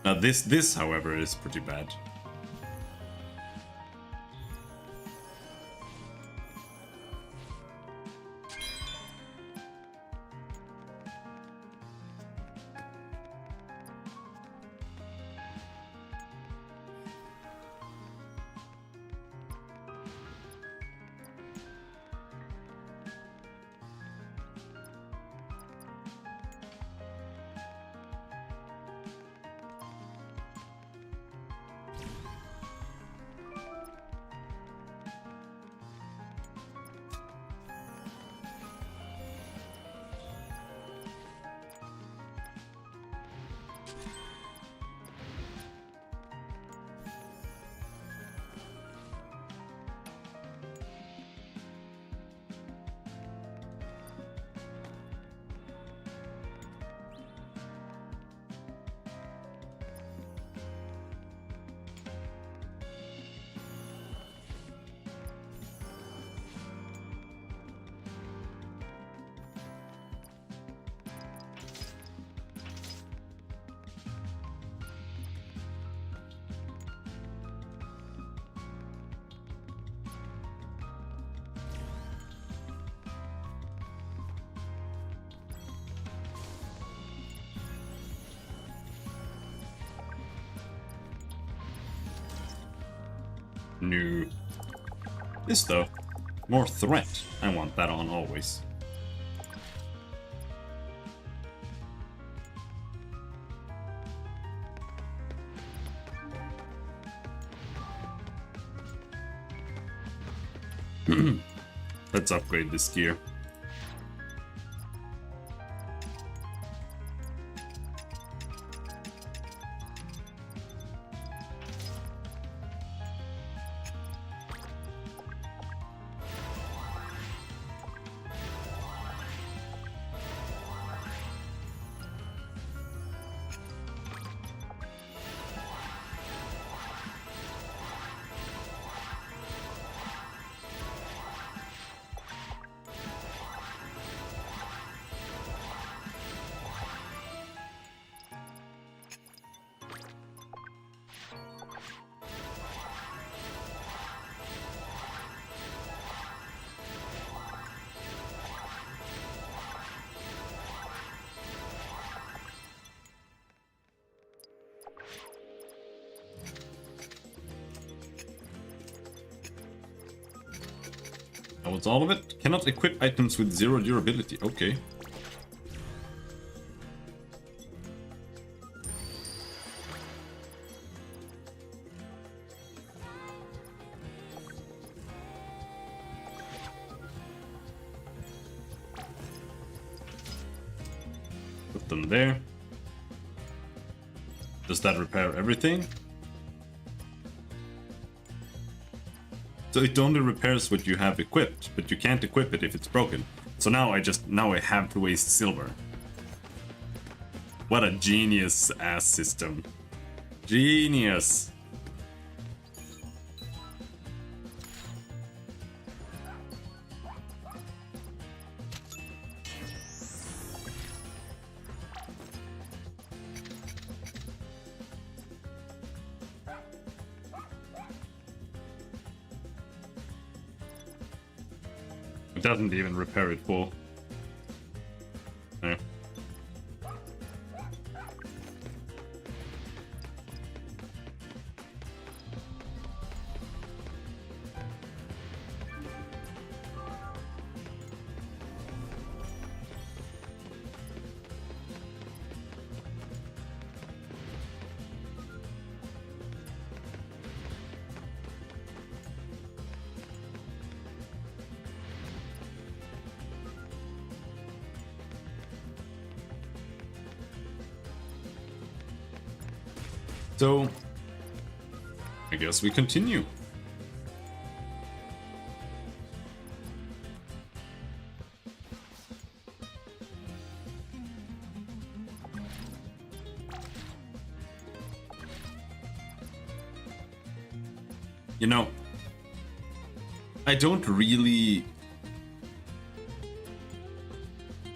Now this, however, is pretty bad. No. This though, more threat. I want that on always. Let's upgrade this gear. That was all of it? Cannot equip items with 0 durability. Okay. Put them there. Does that repair everything? So it only repairs what you have equipped, but you can't equip it if it's broken. So now I have to waste silver. What a genius ass system. Genius. It doesn't even repair it full. Yeah. So, I guess we continue. You know, I don't really...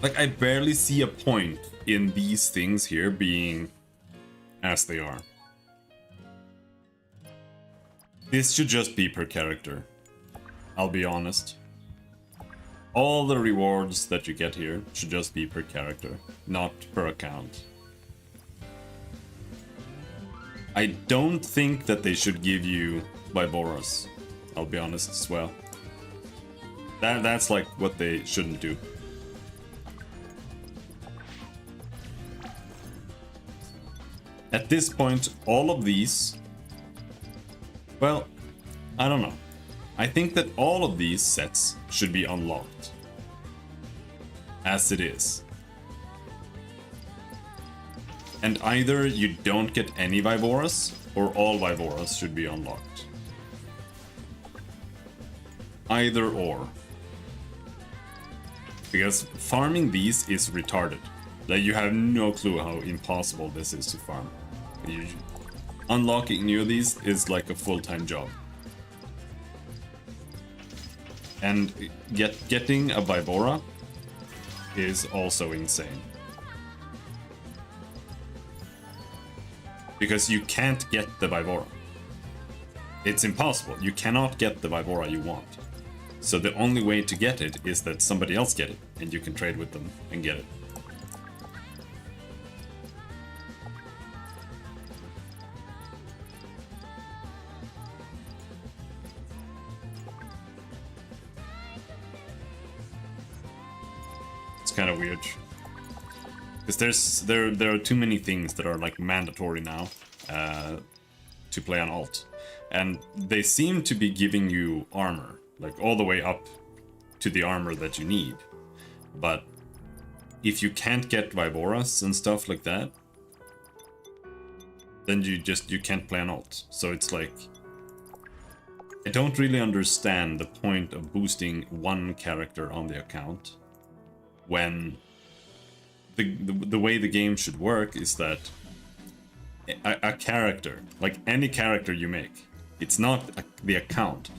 Like, I barely see a point in these things here being as they are. This should just be per character. I'll be honest. All the rewards that you get here should just be per character, not per account. I don't think that they should give you Viboras. I'll be honest as well. That's like what they shouldn't do. At this point, all of these... Well, I don't know. I think that all of these sets should be unlocked. As it is. And either you don't get any Viboras, or all Viboras should be unlocked. Either or. Because farming these is retarded. Like, you have no clue how impossible this is to farm. Unlocking new of these is like a full-time job. And getting a Vibora is also insane. Because you can't get the Vibora. It's impossible. You cannot get the Vibora you want. So the only way to get it is that somebody else get it, and you can trade with them and get it. It's kind of weird. Because there are too many things that are like mandatory now to play on alt. And they seem to be giving you armor, like all the way up to the armor that you need. But if you can't get Viboras and stuff like that, then you can't play on alt. So it's like, I don't really understand the point of boosting one character on the account when the way the game should work is that a character, like any character you make, it's not the account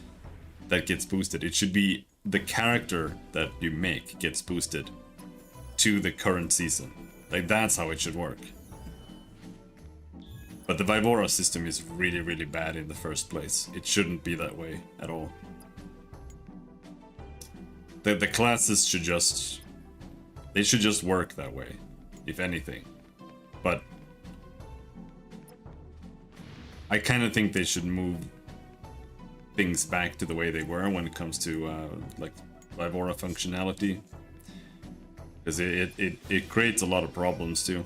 that gets boosted. It should be the character that you make gets boosted to the current season. Like, that's how it should work. But the Vibora system is really, really bad in the first place. It shouldn't be that way at all. The classes should just... They should just work that way, if anything. But I kind of think they should move things back to the way they were when it comes to like Vibora functionality, because it creates a lot of problems too.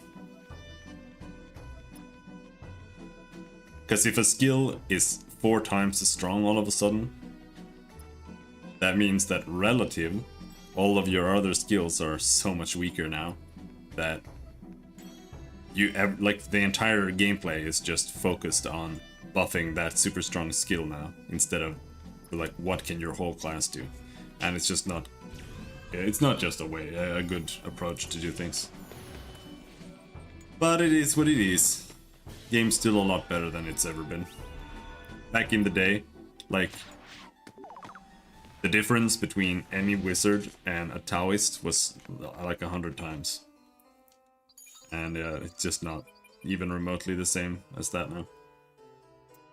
Because if a skill is 4 times as strong all of a sudden, that means that relative, all of your other skills are so much weaker now that like the entire gameplay is just focused on buffing that super strong skill now instead of like what can your whole class do, and it's just not. It's not just a good approach to do things. But it is what it is. Game's still a lot better than it's ever been. Back in the day, like, the difference between any wizard and a Taoist was like 100 times. And it's just not even remotely the same as that now.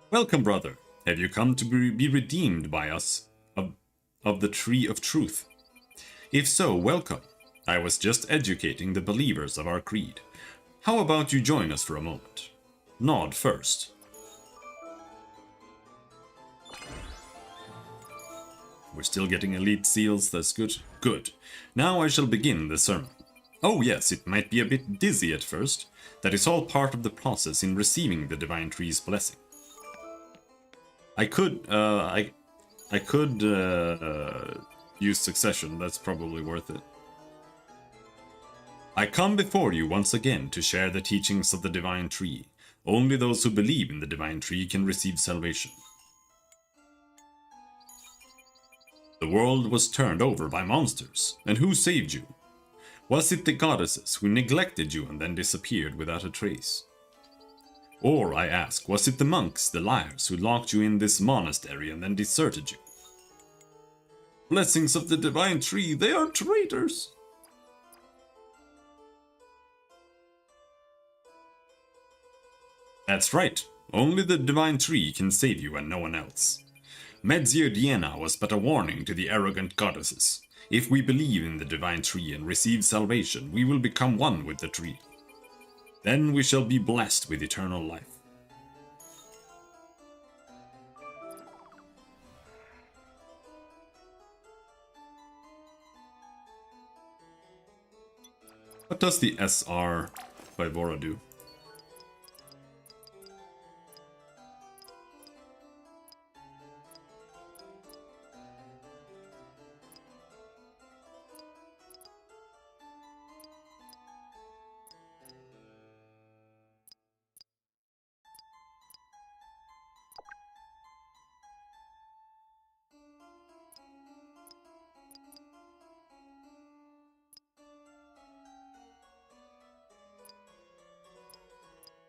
Welcome, brother. Have you come to be redeemed by us of the Tree of Truth? If so, welcome. I was just educating the believers of our creed. How about you join us for a moment? Nod first. We're still getting elite seals, that's good. Good. Now I shall begin the sermon. Oh yes, it might be a bit dizzy at first. That is all part of the process in receiving the Divine Tree's blessing. I could use succession, that's probably worth it. I come before you once again to share the teachings of the Divine Tree. Only those who believe in the Divine Tree can receive salvation. The world was turned over by monsters, and who saved you? Was it the goddesses who neglected you and then disappeared without a trace? Or, I ask, was it the monks, the liars, who locked you in this monastery and then deserted you? Blessings of the Divine Tree, they are traitors! That's right. Only the Divine Tree can save you and no one else. Medzir Diena was but a warning to the arrogant goddesses. If we believe in the Divine Tree and receive salvation, we will become one with the tree. Then we shall be blessed with eternal life. What does the SR by Vora do?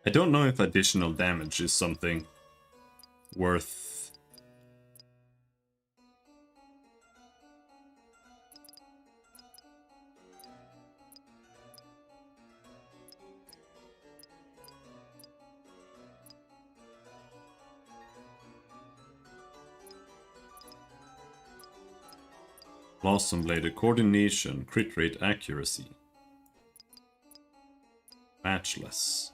I don't know if additional damage is something worth... Blossom Blade, coordination, crit rate, accuracy. Matchless.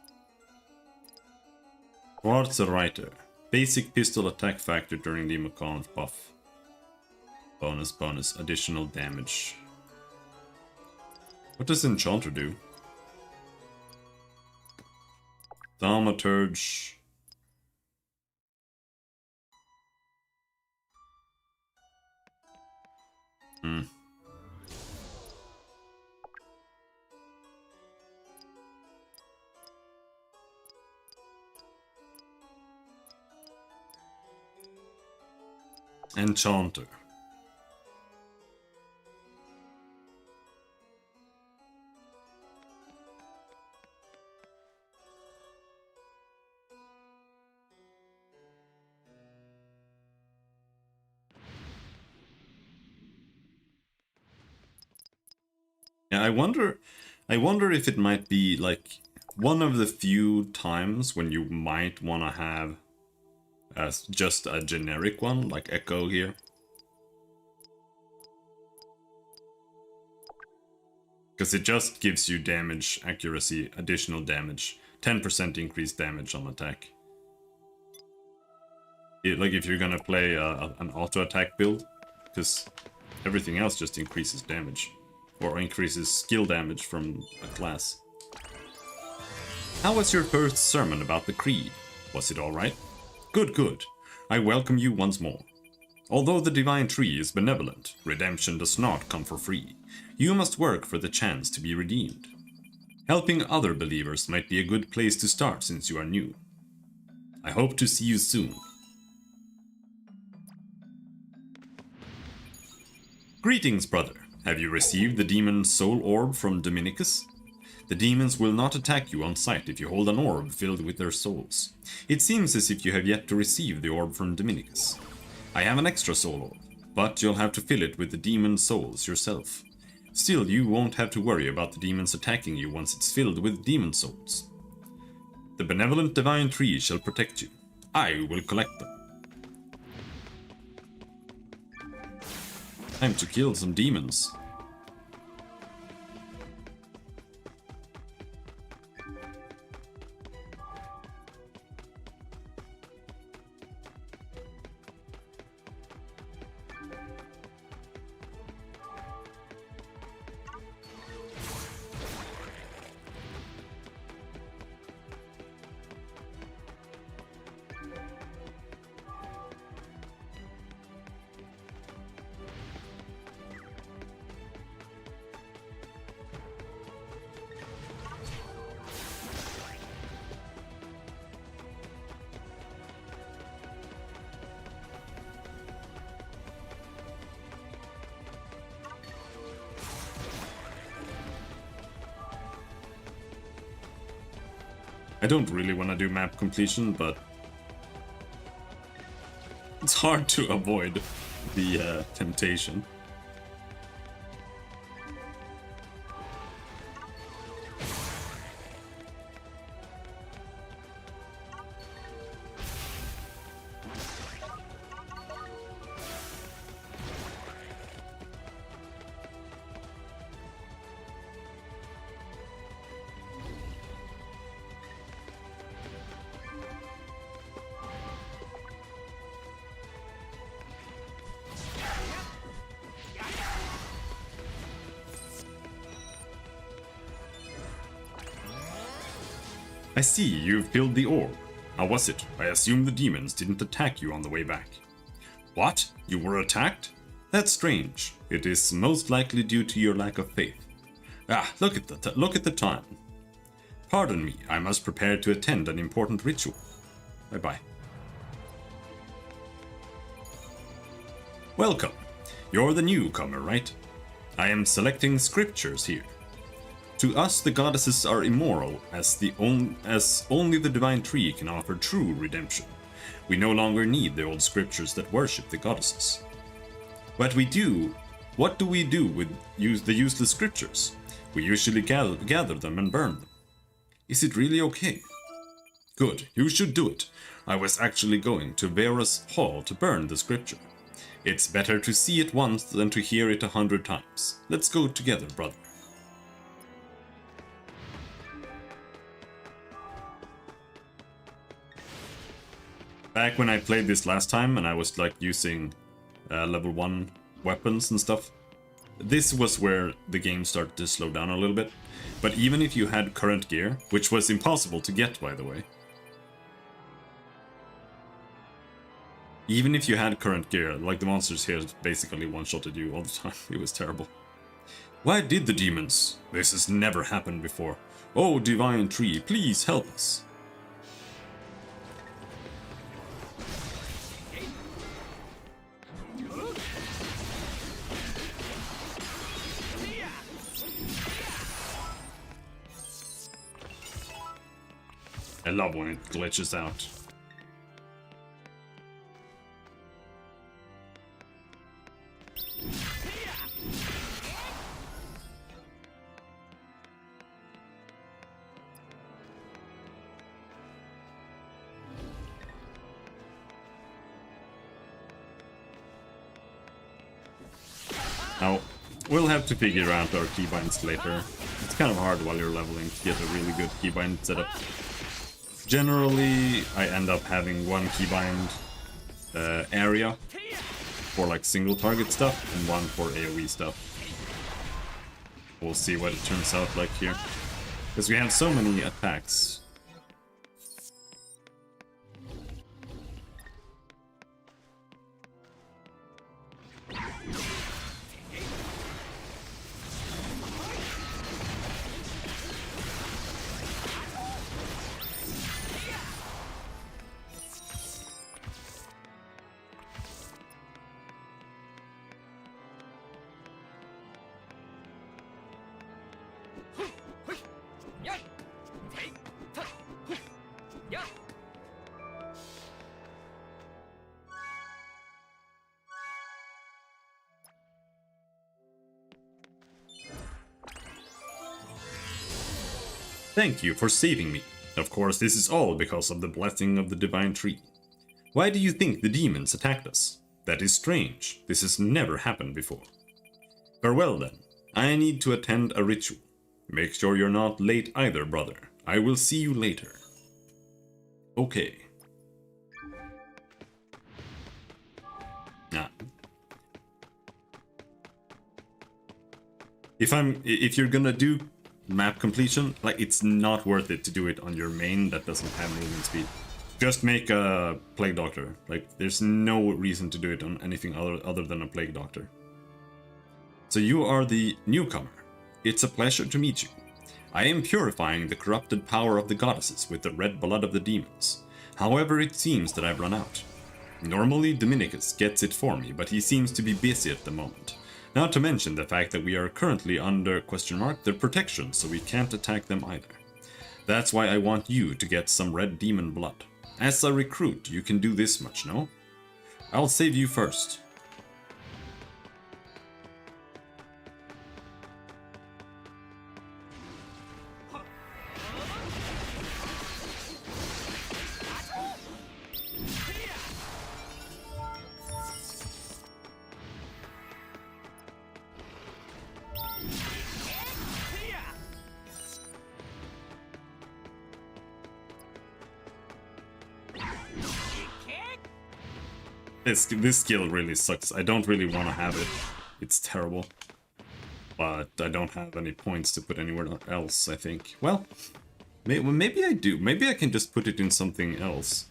Quartz Writer. Basic pistol attack factor during the Macan's buff. Bonus, additional damage. What does Enchanter do? Thaumaturge. Enchanter. Yeah, I wonder if it might be like one of the few times when you might want to have as just a generic one, like Echo here. Because it just gives you damage, accuracy, additional damage, 10% increased damage on attack. Like if you're gonna play an auto-attack build, because everything else just increases damage. Or increases skill damage from a class. How was your first sermon about the Creed? Was it alright? Good, good. I welcome you once more. Although the Divine Tree is benevolent, redemption does not come for free. You must work for the chance to be redeemed. Helping other believers might be a good place to start since you are new. I hope to see you soon. Greetings, brother. Have you received the demon's soul orb from Dominicus? The demons will not attack you on sight if you hold an orb filled with their souls. It seems as if you have yet to receive the orb from Dominicus. I have an extra soul orb, but you'll have to fill it with the demon's souls yourself. Still, you won't have to worry about the demons attacking you once it's filled with demon souls. The benevolent Divine Tree shall protect you. I will collect them. Time to kill some demons. I don't really want to do map completion, but it's hard to avoid the temptation. I see you've filled the orb. How was it? I assume the demons didn't attack you on the way back. What? You were attacked? That's strange. It is most likely due to your lack of faith. Ah, look at the time. Pardon me, I must prepare to attend an important ritual. Bye-bye. Welcome. You're the newcomer, right? I am selecting scriptures here. To us, the goddesses are immoral, as only the divine tree can offer true redemption. We no longer need the old scriptures that worship the goddesses. But we do. What do we do with the useless scriptures? We usually gather them and burn them. Is it really okay? Good, you should do it. I was actually going to Vera's hall to burn the scripture. It's better to see it once than to hear it 100 times. Let's go together, brother. Back when I played this last time and I was like using level 1 weapons and stuff, this was where the game started to slow down a little bit. But even if you had current gear, which was impossible to get, by the way, even if you had current gear, like the monsters here basically one-shotted you all the time. It was terrible. Why did the demons? This has never happened before. Oh, divine tree, please help us. I love when it glitches out. Now, we'll have to figure out our keybinds later. It's kind of hard while you're leveling to get a really good keybind setup. Generally, I end up having one keybind area for like single target stuff and one for AoE stuff. We'll see what it turns out like here. Because we have so many attacks. Thank you for saving me. Of course, this is all because of the blessing of the divine tree. Why do you think the demons attacked us? That is strange. This has never happened before. Farewell then. I need to attend a ritual. Make sure you're not late either, brother. I will see you later. Okay. Nah. If you're gonna do map completion, like, it's not worth it to do it on your main that doesn't have movement speed. Just make a Plague Doctor. Like, there's no reason to do it on anything other than a Plague Doctor. So you are the newcomer. It's a pleasure to meet you. I am purifying the corrupted power of the goddesses with the red blood of the demons. However, it seems that I've run out. Normally Dominicus gets it for me, but he seems to be busy at the moment. Not to mention the fact that we are currently under their protection, so we can't attack them either. That's why I want you to get some red demon blood. As a recruit, you can do this much, no? I'll save you first. This skill really sucks. I don't really want to have it. It's terrible. But I don't have any points to put anywhere else, I think. Well, Maybe I do. Maybe I can just put it in something else.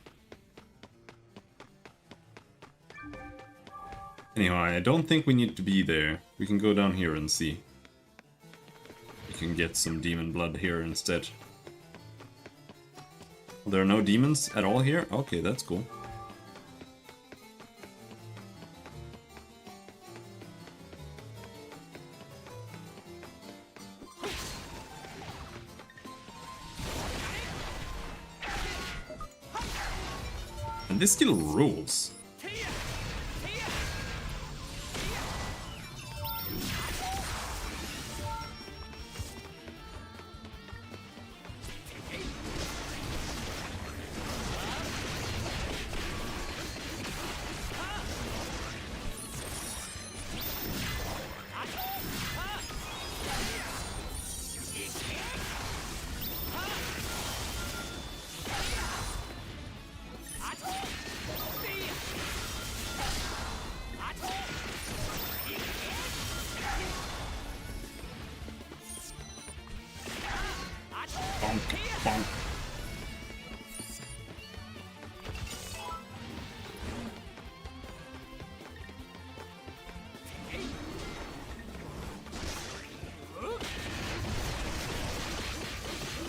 Anyhow, I don't think we need to be there. We can go down here and see. We can get some demon blood here instead. There are no demons at all here? Okay, that's cool. And this skill rules. Bonk.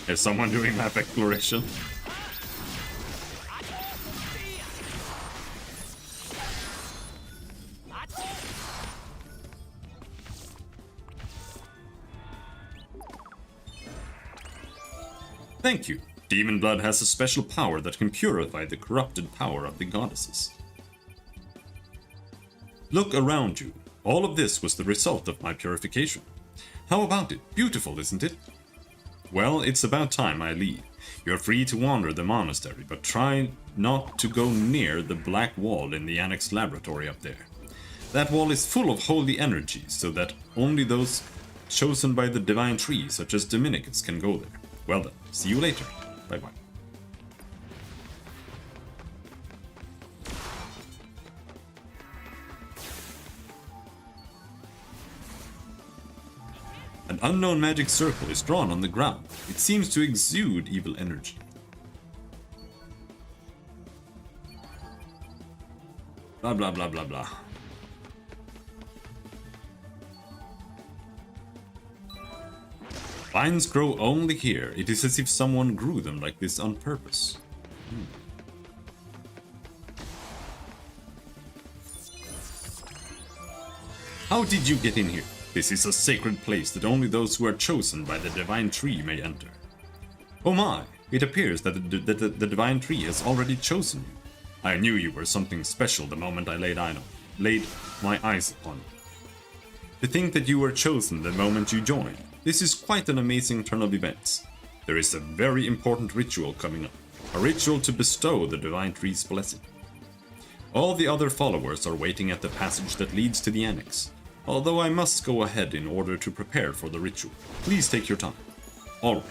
Is someone doing map exploration? Thank you. Demon blood has a special power that can purify the corrupted power of the goddesses. Look around you. All of this was the result of my purification. How about it? Beautiful, isn't it? Well, it's about time I leave. You're free to wander the monastery, but try not to go near the black wall in the annex laboratory up there. That wall is full of holy energy, so that only those chosen by the divine tree, such as Dominicus, can go there. Well then, see you later. Bye-bye. An unknown magic circle is drawn on the ground. It seems to exude evil energy. Blah blah blah blah blah. Vines grow only here. It is as if someone grew them like this on purpose. How did you get in here? This is a sacred place that only those who are chosen by the divine tree may enter. Oh my, it appears that the divine tree has already chosen you. I knew you were something special the moment I laid my eyes upon you. To think that you were chosen the moment you joined. This is quite an amazing turn of events. There is a very important ritual coming up. A ritual to bestow the divine tree's blessing. All the other followers are waiting at the passage that leads to the annex. Although I must go ahead in order to prepare for the ritual. Please take your time. Alright.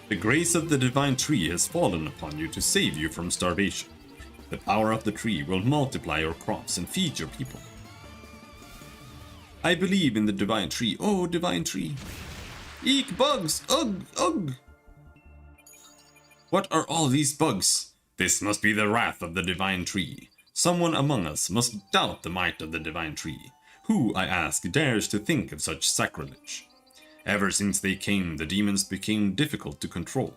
The grace of the divine tree has fallen upon you to save you from starvation. The power of the tree will multiply your crops and feed your people. I believe in the divine tree. Oh, divine tree. Eek, bugs! Ugh, ugh! What are all these bugs? This must be the wrath of the divine tree. Someone among us must doubt the might of the divine tree. Who, I ask, dares to think of such sacrilege? Ever since they came, the demons became difficult to control.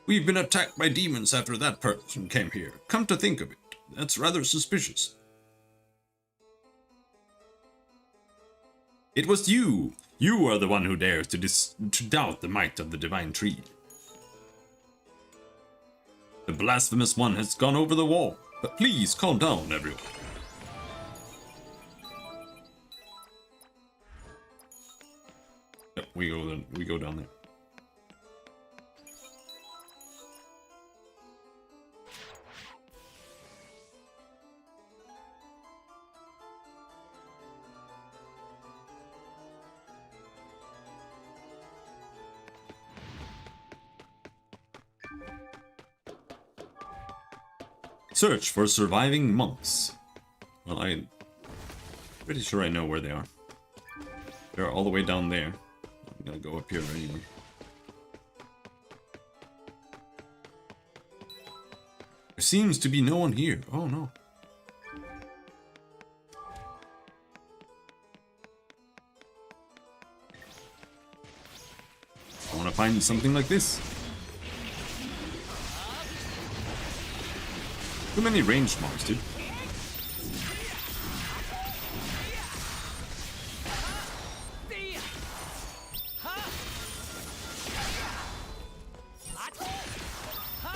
We've been attacked by demons after that person came here. Come to think of it, that's rather suspicious. It was you! You are the one who dares to doubt the might of the divine tree. The blasphemous one has gone over the wall, but please calm down, everyone. Yep, we go down there. Search for surviving monks. Well, I'm pretty sure I know where they are. They're all the way down there. I'm gonna go up here anyway. There seems to be no one here. Oh no. I want to find something like this. Too many ranged mobs, dude.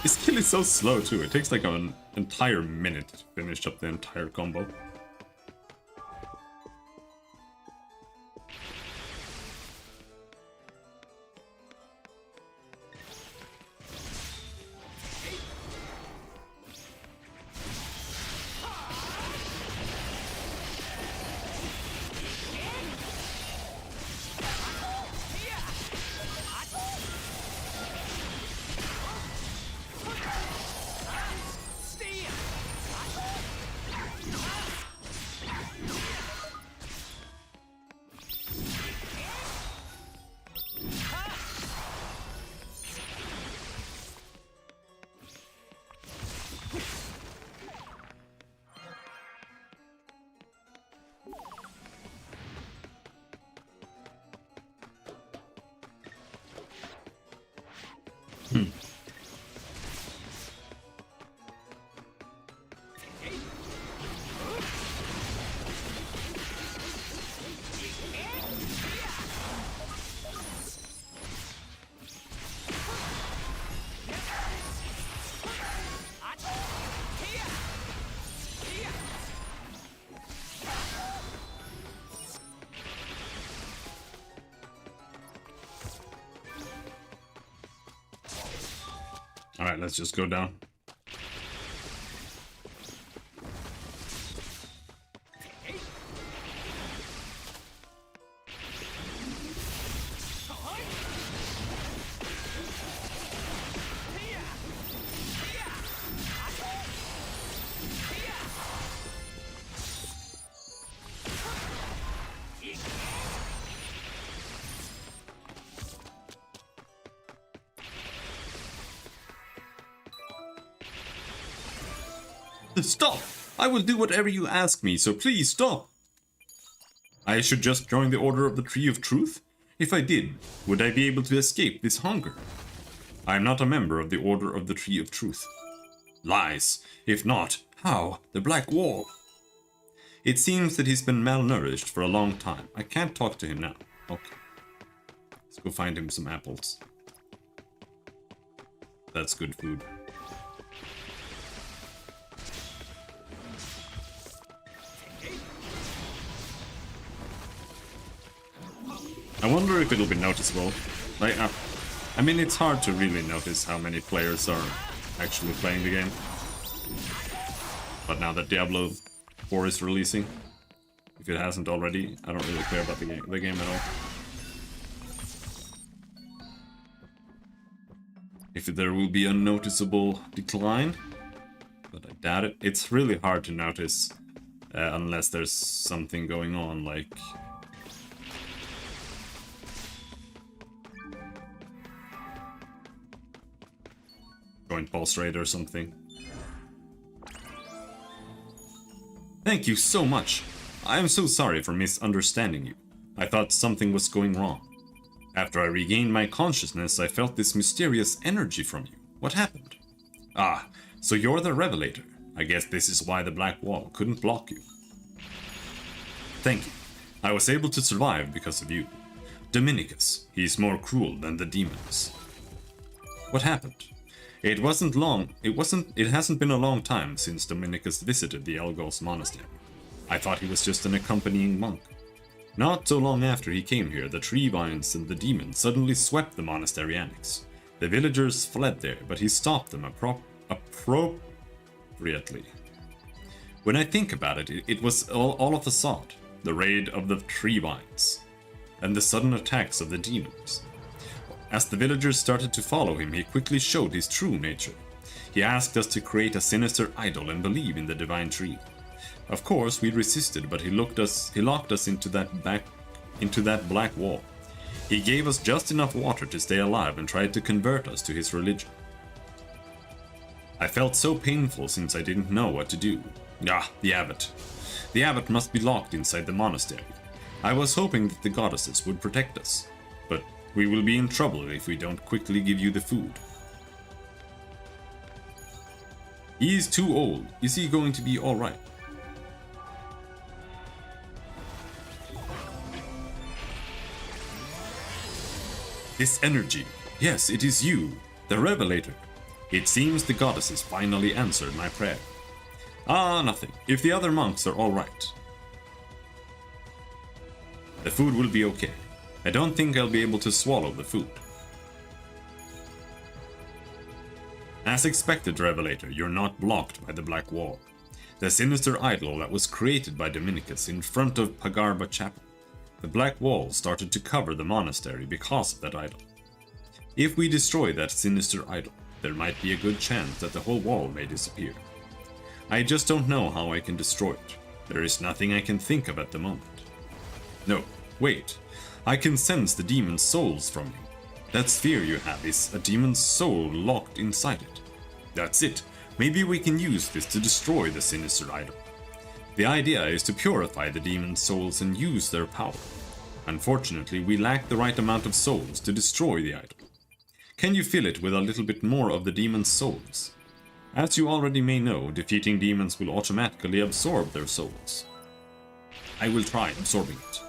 His kill is so slow too. It takes like an entire minute to finish up the entire combo. Alright, let's just go down. Stop! I will do whatever you ask me, so please stop! I should just join the Order of the Tree of Truth? If I did, would I be able to escape this hunger? I am not a member of the Order of the Tree of Truth. Lies! If not, how? The Black Wall! It seems that he's been malnourished for a long time. I can't talk to him now. Okay. Let's go find him some apples. That's good food. I wonder if it'll be noticeable. Like, I mean, it's hard to really notice how many players are actually playing the game. But now that Diablo 4 is releasing, if it hasn't already, I don't really care about the game at all. If there will be a noticeable decline, but I doubt it. It's really hard to notice unless there's something going on, like... joint pulse rate or something. Thank you so much. I am so sorry for misunderstanding you. I thought something was going wrong. After I regained my consciousness, I felt this mysterious energy from you. What happened? Ah, so you're the Revelator. I guess this is why the Black Wall couldn't block you. Thank you. I was able to survive because of you. Dominicus, he's more cruel than the demons. What happened? It hasn't been a long time since Dominicus visited the Elgos monastery. I thought he was just an accompanying monk. Not so long after he came here, the tree vines and the demons suddenly swept the monastery annex. The villagers fled there, but he stopped them appropriately. When I think about it, it was all a facade. The raid of the tree vines, and the sudden attacks of the demons. As the villagers started to follow him, he quickly showed his true nature. He asked us to create a sinister idol and believe in the divine tree. Of course, we resisted, but he locked us into that black wall. He gave us just enough water to stay alive and tried to convert us to his religion. I felt so painful since I didn't know what to do. Ah, the abbot. The abbot must be locked inside the monastery. I was hoping that the goddesses would protect us, but we will be in trouble if we don't quickly give you the food. He is too old. Is he going to be alright? This energy. Yes, it is you, the Revelator. It seems the goddesses finally answered my prayer. Ah, nothing. If the other monks are alright. The food will be okay. I don't think I'll be able to swallow the food. As expected, Revelator, you're not blocked by the Black Wall. The sinister idol that was created by Dominicus in front of Pagarba Chapel. The Black Wall started to cover the monastery because of that idol. If we destroy that sinister idol, there might be a good chance that the whole wall may disappear. I just don't know how I can destroy it. There is nothing I can think of at the moment. No, wait. I can sense the demon's souls from you. That sphere you have is a demon's soul locked inside it. That's it. Maybe we can use this to destroy the sinister idol. The idea is to purify the demon's souls and use their power. Unfortunately, we lack the right amount of souls to destroy the idol. Can you fill it with a little bit more of the demon's souls? As you already may know, defeating demons will automatically absorb their souls. I will try absorbing it.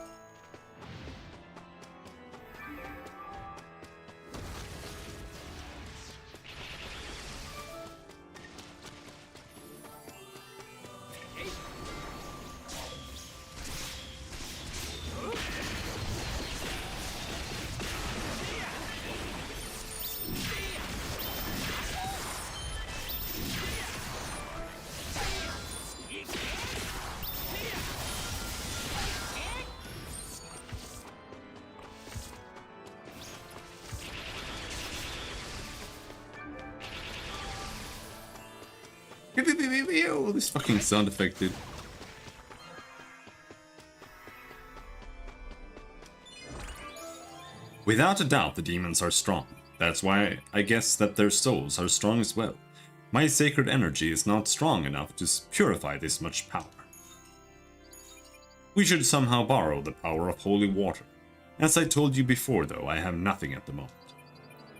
Oh, this fucking sound effect, dude. Without a doubt, the demons are strong. That's why I guess that their souls are strong as well. My sacred energy is not strong enough to purify this much power. We should somehow borrow the power of holy water. As I told you before, though, I have nothing at the moment.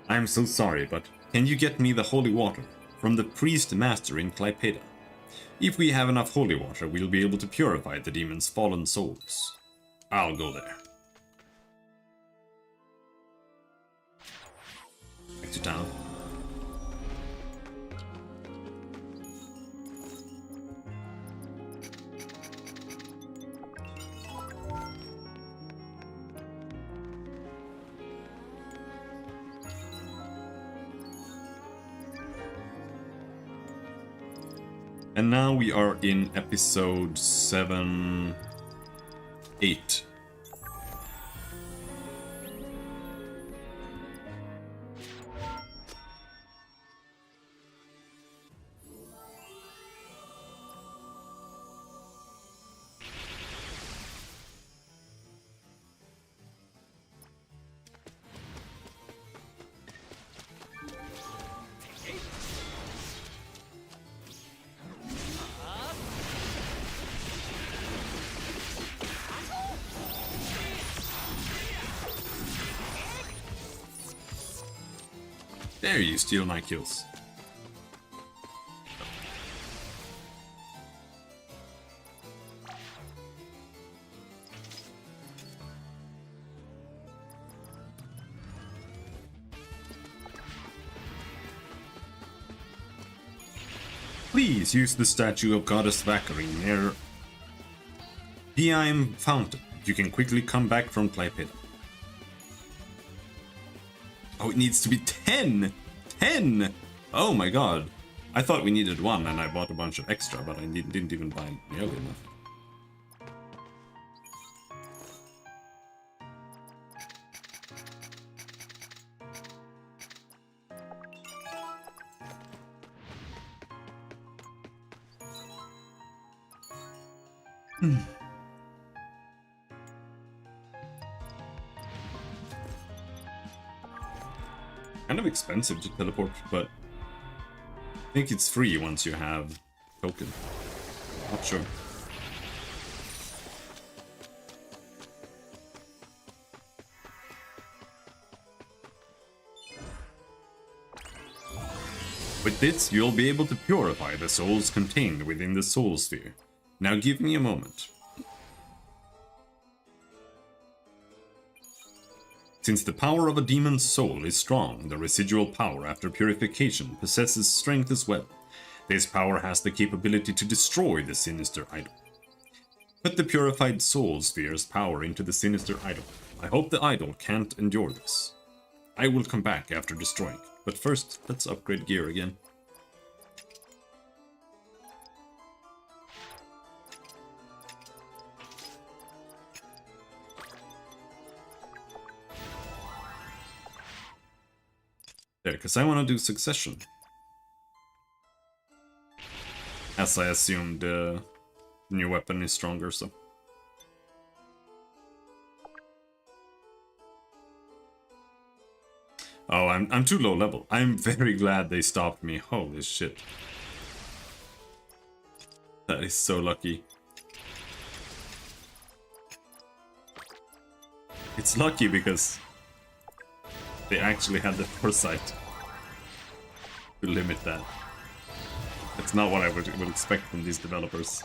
I am so sorry, but can you get me the holy water from the priest master in Klaipeda? If we have enough holy water, we'll be able to purify the demon's fallen souls. I'll go there. Back to town. And now we are in episode 7, 8. There you steal my kills. Please use the statue of Goddess Valkyrie near Piime Fountain. You can quickly come back from Klaipeda. Oh, it needs to be 10! 10! Oh my god. I thought we needed 1 and I bought a bunch of extra, but I didn't even buy nearly enough. Kind of expensive to teleport, but I think it's free once you have token. Not sure. With this, you'll be able to purify the souls contained within the soul sphere. Now give me a moment. Since the power of a demon's soul is strong, the residual power after purification possesses strength as well. This power has the capability to destroy the sinister idol. Put the purified soul sphere's power into the sinister idol. I hope the idol can't endure this. I will come back after destroying it, but first, let's upgrade gear again. There, because I want to do succession. As I assumed the new weapon is stronger, so... Oh, I'm too low level. I'm very glad they stopped me. Holy shit. That is so lucky. It's lucky because they actually had the foresight to limit that. That's not what I would expect from these developers.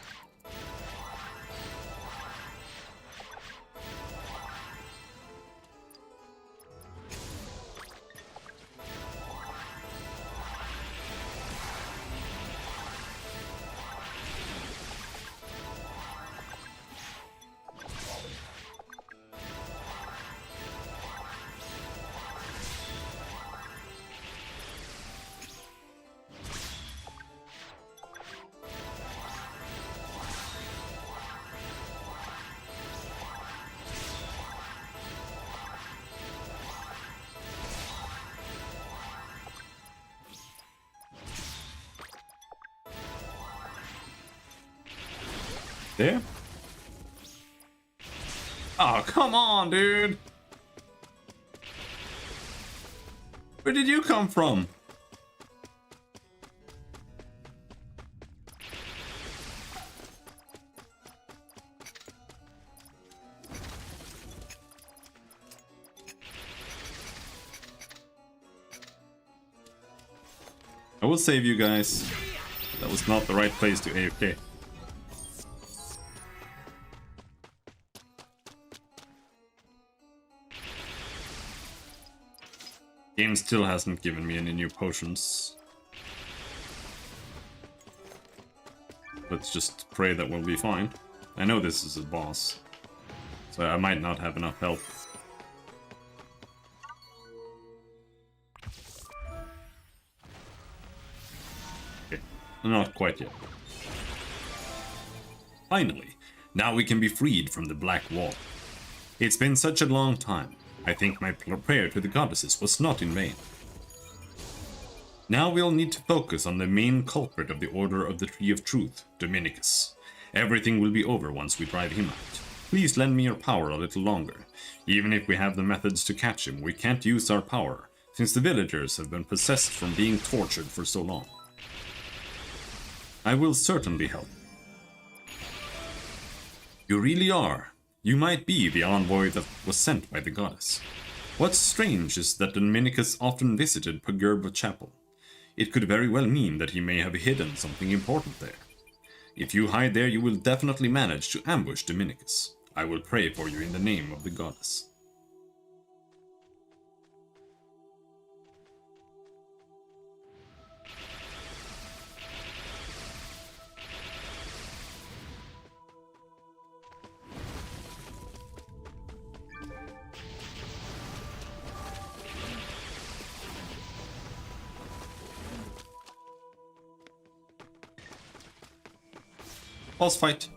There? Oh, come on, dude! Where did you come from? I will save you guys. That was not the right place to AFK. Game still hasn't given me any new potions. Let's just pray that we'll be fine. I know this is a boss, so I might not have enough health. Okay, not quite yet. Finally, now we can be freed from the Black Wall. It's been such a long time. I think my prayer to the goddesses was not in vain. Now we'll need to focus on the main culprit of the Order of the Tree of Truth, Dominicus. Everything will be over once we drive him out. Please lend me your power a little longer. Even if we have the methods to catch him, we can't use our power, since the villagers have been possessed from being tortured for so long. I will certainly help. You really are. You might be the envoy that was sent by the goddess. What's strange is that Dominicus often visited Pagurba Chapel. It could very well mean that he may have hidden something important there. If you hide there, you will definitely manage to ambush Dominicus. I will pray for you in the name of the goddess. Boss fight.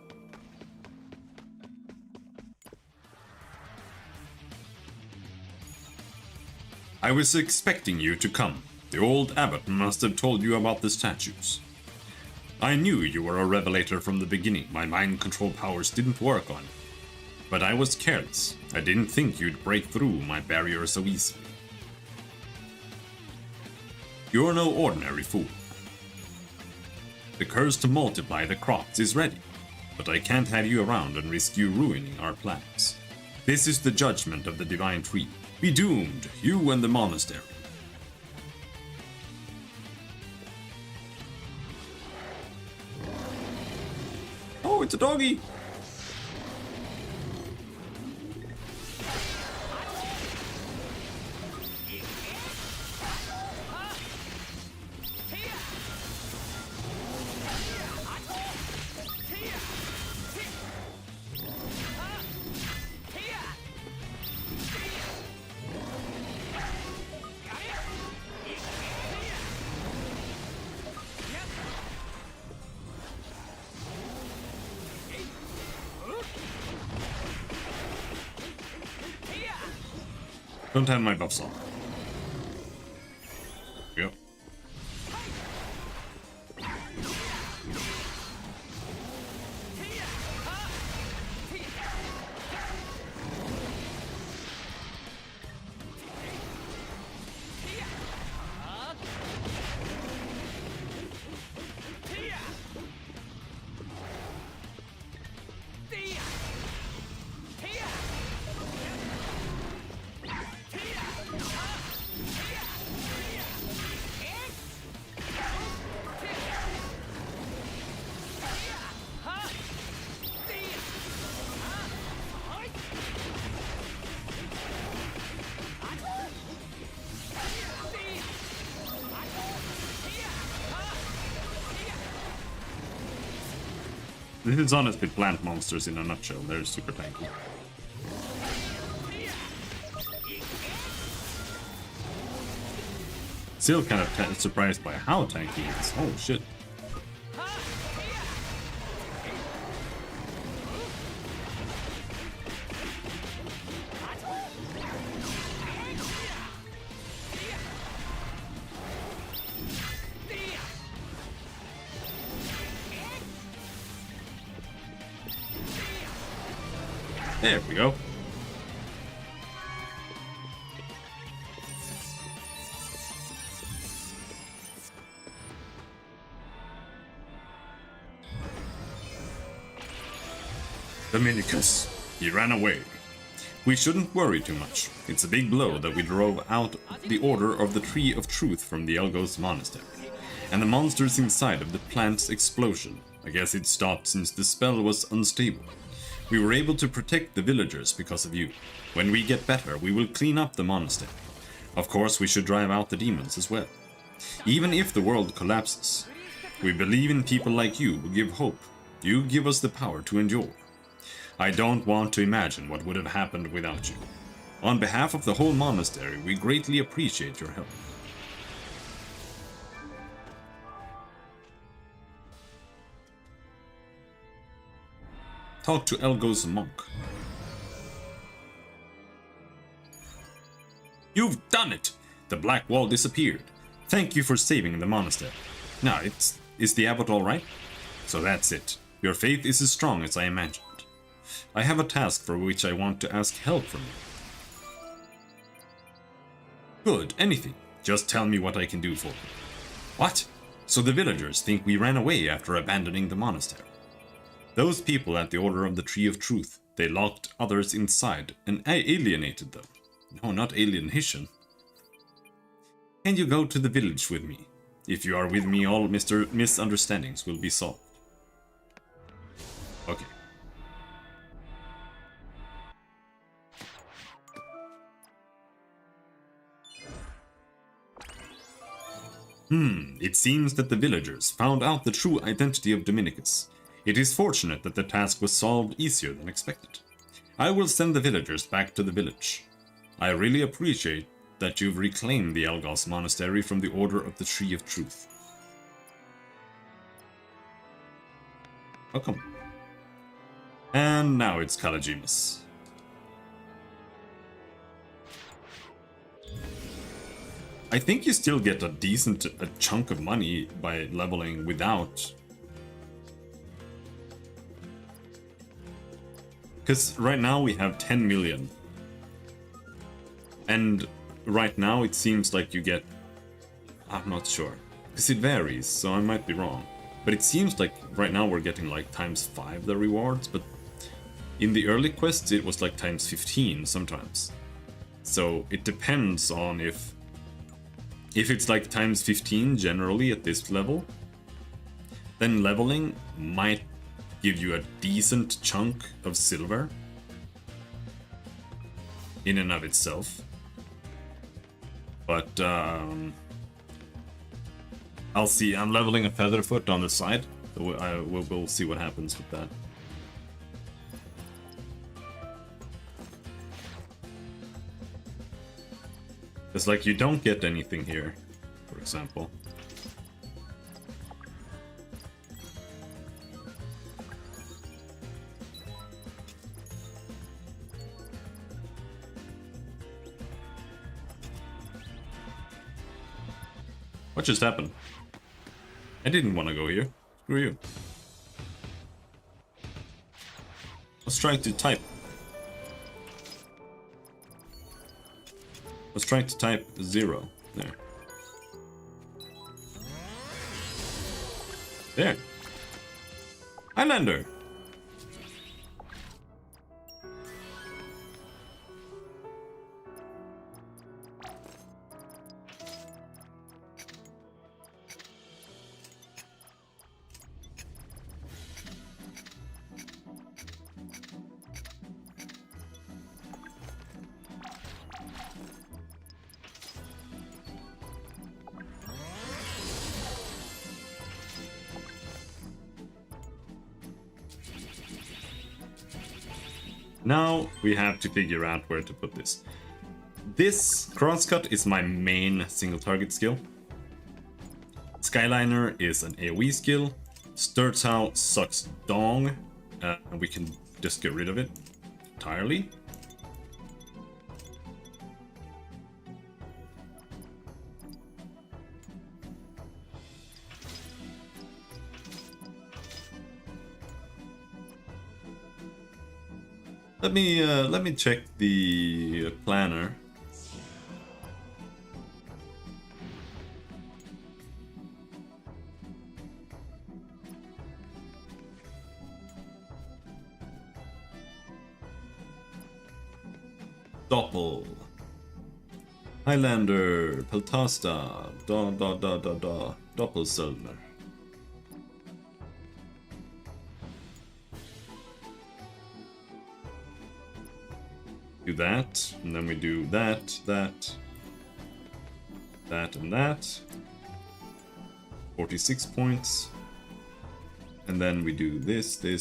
I was expecting you to come. The old abbot must have told you about the statues. I knew you were a revelator from the beginning. My mind control powers didn't work on you. But I was careless. I didn't think you'd break through my barrier so easily. You're no ordinary fool. The curse to multiply the crops is ready, but I can't have you around and risk you ruining our plans. This is the judgment of the Divine Tree. Be doomed, you and the monastery. Oh, it's a doggy! Don't have my buffs on. Yep. This is honestly plant monsters in a nutshell. They're super tanky. Still kind of surprised by how tanky it is. Oh shit. There we go. Dominicus, he ran away. We shouldn't worry too much. It's a big blow that we drove out the Order of the Tree of Truth from the Elgos Monastery, and the monsters inside of the plant's explosion. I guess it stopped since the spell was unstable. We were able to protect the villagers because of you. When we get better, we will clean up the monastery. Of course, we should drive out the demons as well. Even if the world collapses, we believe in people like you who give hope. You give us the power to endure. I don't want to imagine what would have happened without you. On behalf of the whole monastery, we greatly appreciate your help. Talk to Elgos monk. You've done it! The black wall disappeared. Thank you for saving the monastery. Now, is the abbot alright? So that's it. Your faith is as strong as I imagined. I have a task for which I want to ask help from you. Good, anything. Just tell me what I can do for you. What? So the villagers think we ran away after abandoning the monastery. Those people at the Order of the Tree of Truth, they locked others inside and alienated them. No, not alienation. Can you go to the village with me? If you are with me, all misunderstandings will be solved. Okay. It seems that the villagers found out the true identity of Dominicus. It is fortunate that the task was solved easier than expected. I will send the villagers back to the village. I really appreciate that you've reclaimed the Elgos Monastery from the Order of the Tree of Truth. Welcome. And now it's Kalajimus. I think you still get a decent chunk of money by leveling without Because right now we have 10 million. And right now it seems like you get... I'm not sure. Because it varies, so I might be wrong. But it seems like right now we're getting like ×5 the rewards, but in the early quests it was like ×15 sometimes. So it depends on if it's like ×15 generally at this level, then leveling might give you a decent chunk of silver in and of itself. But I'll see. I'm leveling a Featherfoot on the side, so we'll see what happens with that. It's like you don't get anything here, for example. What just happened? I didn't want to go here. Screw you. I was trying to type. I was trying to type 0. There. There. Highlander! Now we have to figure out where to put this. This crosscut is my main single target skill. Skyliner is an AoE skill. Sturtsow sucks dong. We can just get rid of it entirely. Let me check the planner. Doppel. Highlander. Peltasta. Doppelsöldner. Do that, and then we do that, and that. 46 points. And then we do this, and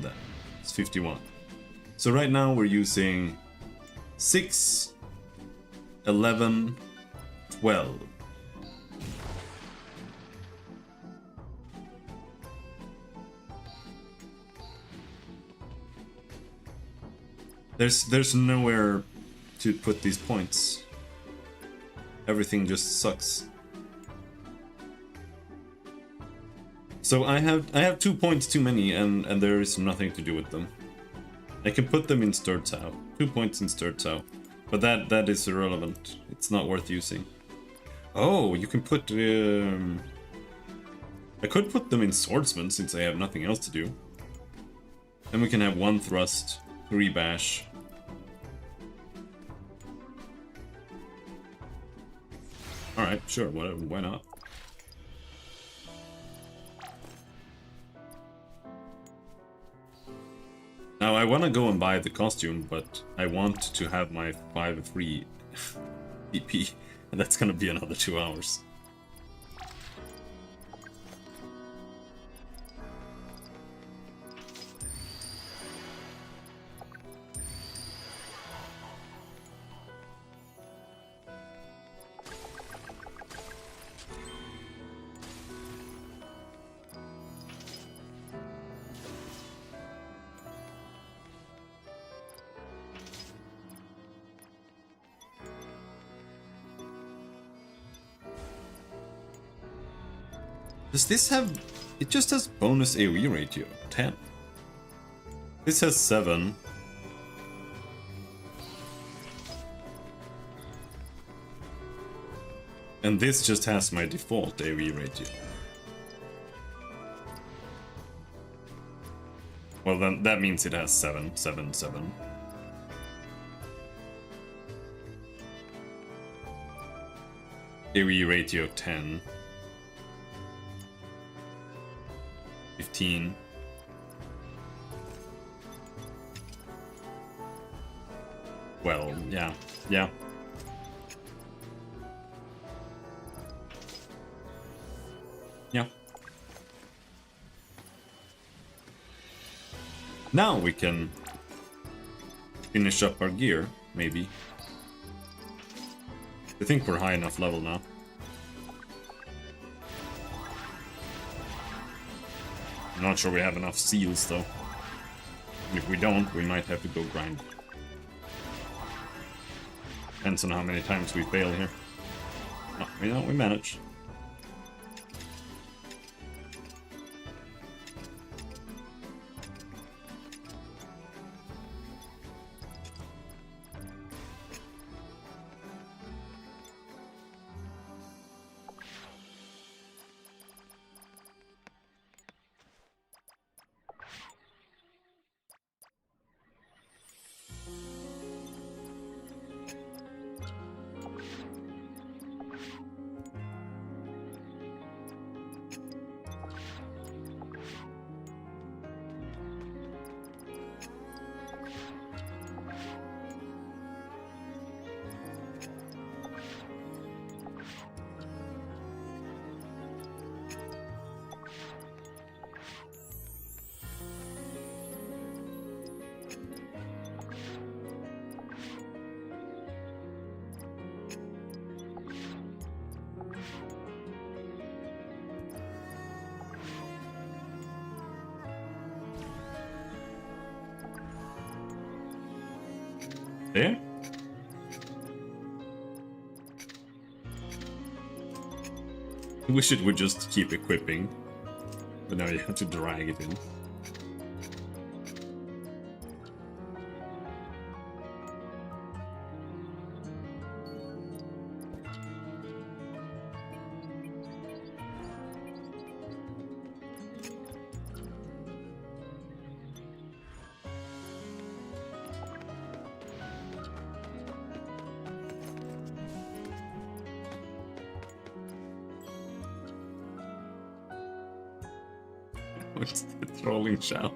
that. It's 51. So right now we're using 6, 11, 12. There's nowhere to put these points. Everything just sucks. So I have 2 points too many, and there is nothing to do with them. I can put them in Sturtsow. 2 points in Sturtsow. But that is irrelevant. It's not worth using. Oh, you can put... I could put them in Swordsman, since I have nothing else to do. Then we can have 1 thrust, 3 bash. Alright, sure, whatever, why not? Now, I want to go and buy the costume, but I want to have my 5 free EP, and that's gonna be another 2 hours. Does this have... It just has bonus AoE ratio, 10. This has 7. And this just has my default AoE ratio. Well, then that means it has 7, 7, 7. AoE ratio 10. 15. Well, yeah. Yeah. Yeah. Now we can finish up our gear, maybe. I think we're high enough level now. I'm not sure we have enough seals though. And if we don't, we might have to go grind. Depends on how many times we fail here. Oh, we managed. There? I wish it would just keep equipping, but now you have to drag it in. What's the trolling shout?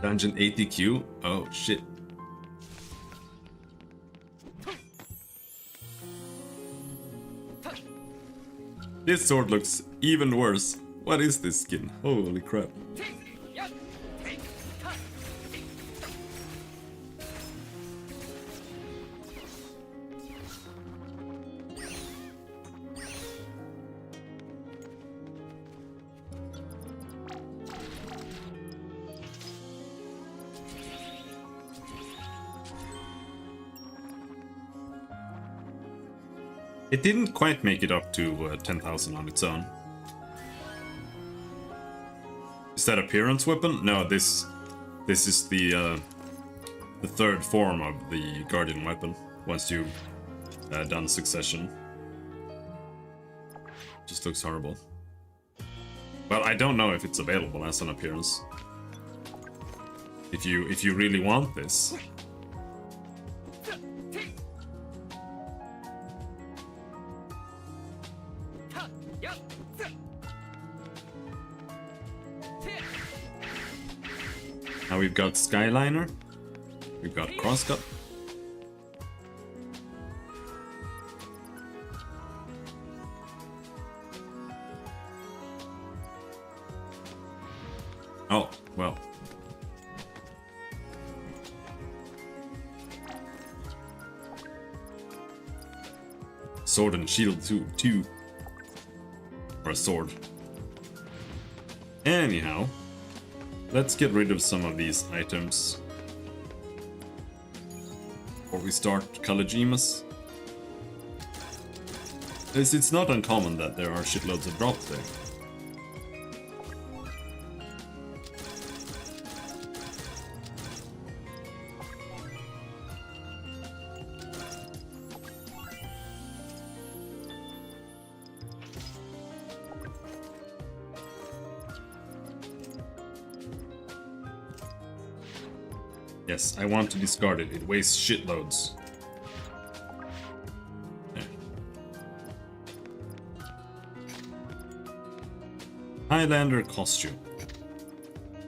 Dungeon 80Q? Oh shit. This sword looks even worse. What is this skin? Holy crap. It didn't quite make it up to 10,000 on its own. Is that appearance weapon? No, this is the third form of the guardian weapon once you've done succession. Just looks horrible. Well, I don't know if it's available as an appearance. If you really want this. Now we've got Skyliner, we've got Crosscut. Oh, well. Sword and shield too. Or a sword. Anyhow. Let's get rid of some of these items before we start Kalajimas. It's not uncommon that there are shitloads of drops there. Yes, I want to discard it. It weighs shitloads. Yeah. Highlander costume.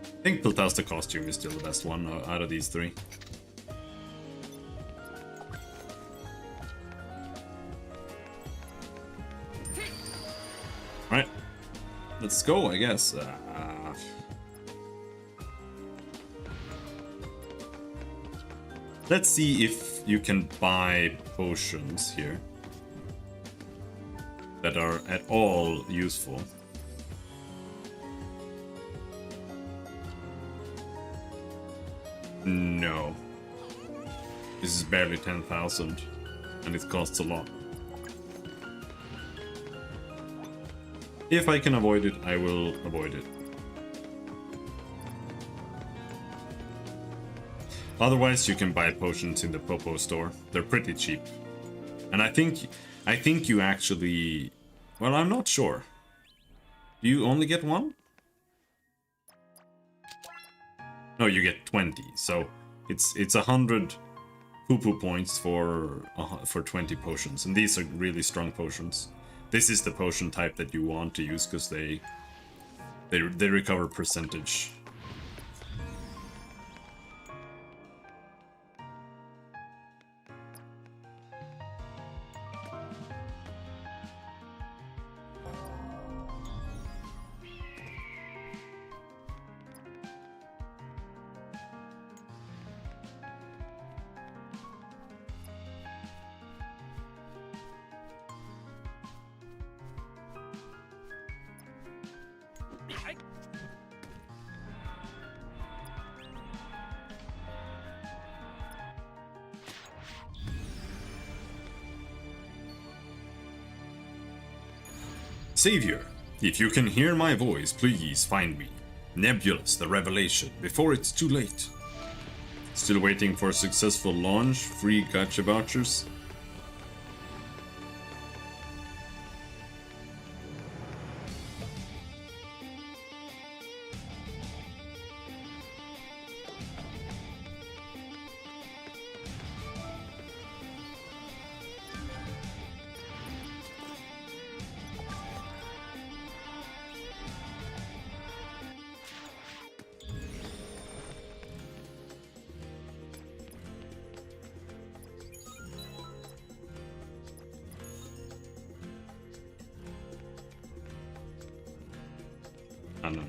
I think Piltasta costume is still the best one out of these three. Alright. Let's go, I guess. Let's see if you can buy potions here that are at all useful. No. This is barely 10,000 and it costs a lot. If I can avoid it, I will avoid it. Otherwise, you can buy potions in the Popo store. They're pretty cheap. And I think you actually... Well, I'm not sure. Do you only get one? No, you get 20. So it's 100 poo-poo points for 20 potions. And these are really strong potions. This is the potion type that you want to use because they recover percentage. Savior, if you can hear my voice, please find me. Nebulous, the revelation, before it's too late. Still waiting for a successful launch, free gacha vouchers? No.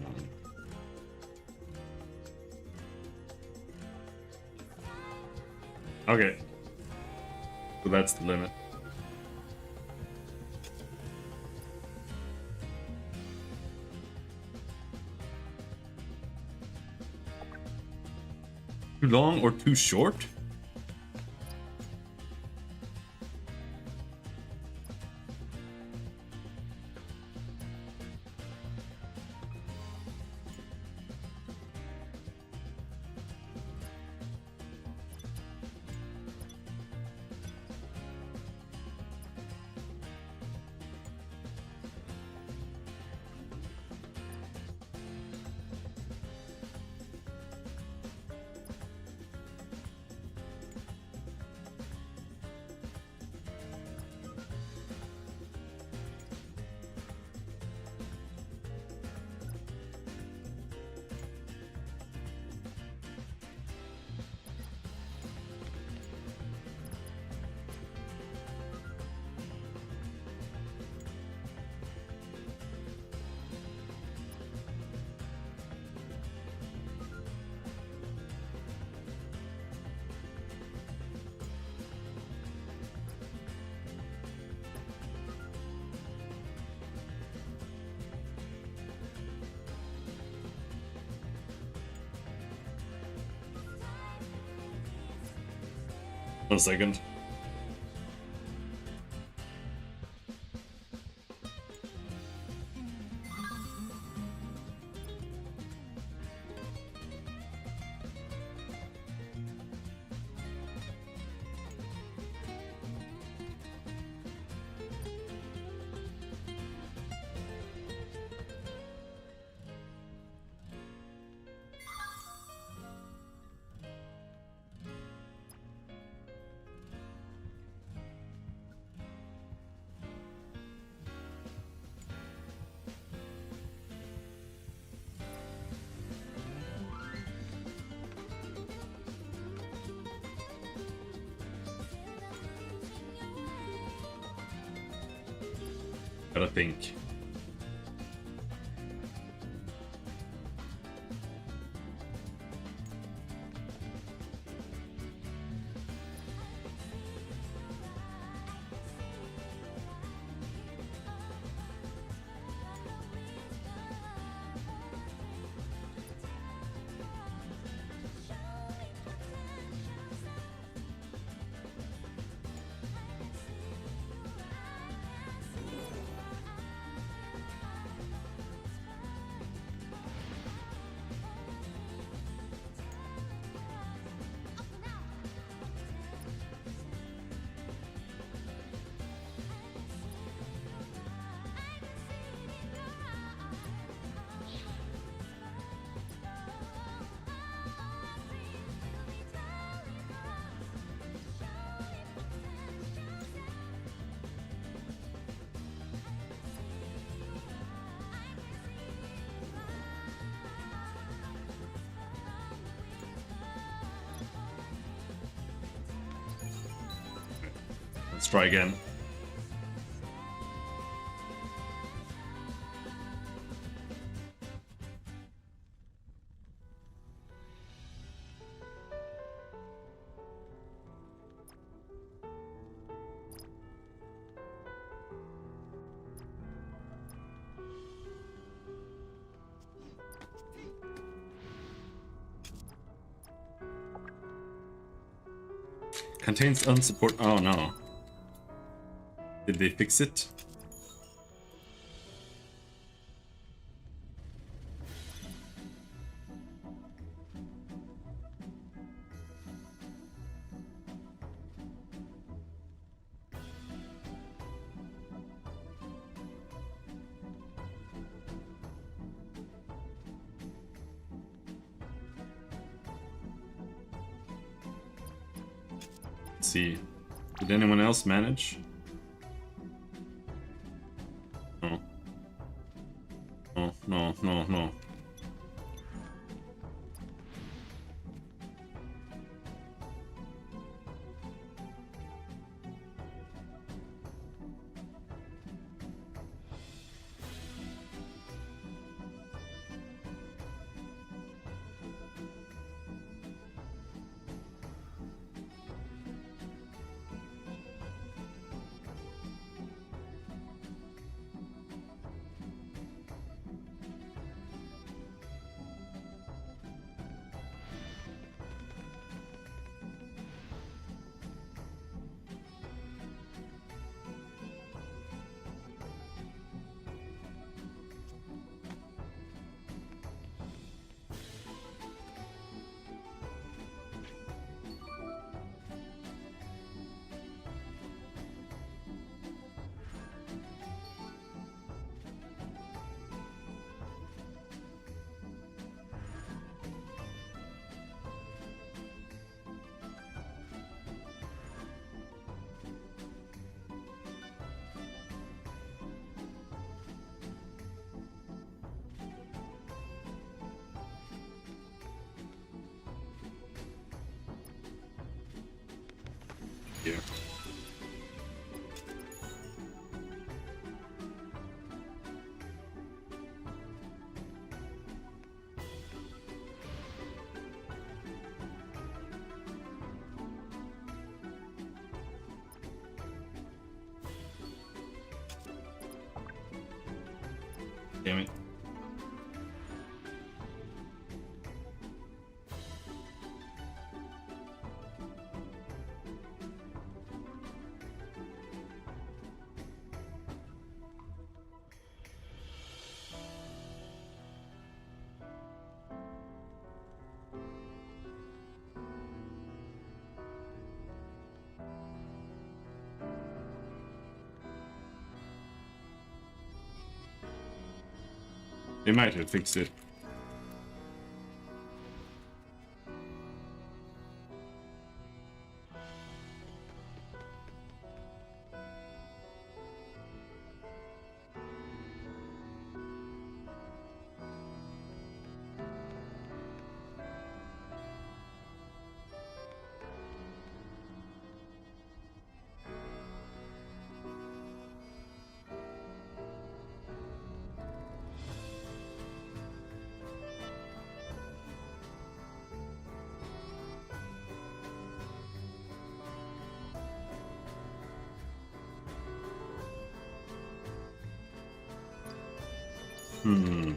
Okay. So that's the limit. Too long or too short? A second. Gotta think. Let's try again. Contains unsupport. Oh no. Did they fix it? Let's see. Did anyone else manage? No. No. Here. Damn it. They might have fixed it. Hmm.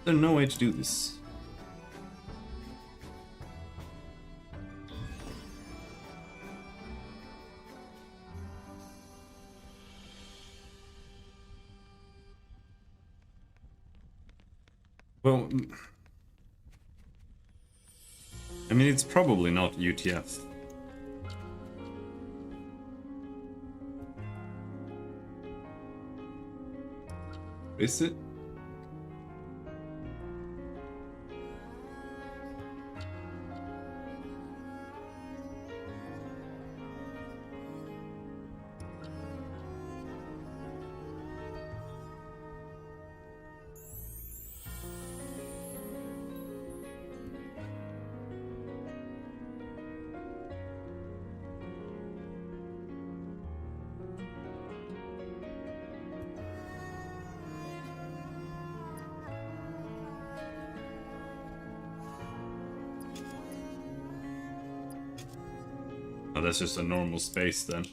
There's no way to do this. Well, I mean, it's probably not UTF. Is it? Oh, that's just a normal space then.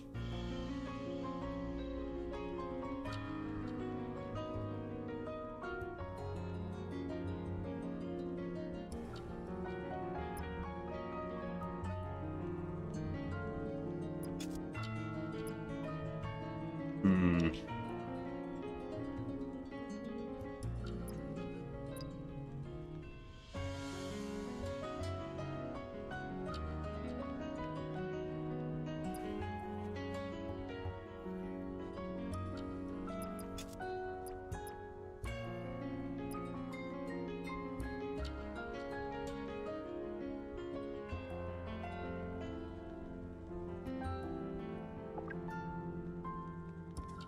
Hmm.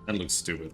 That looks stupid.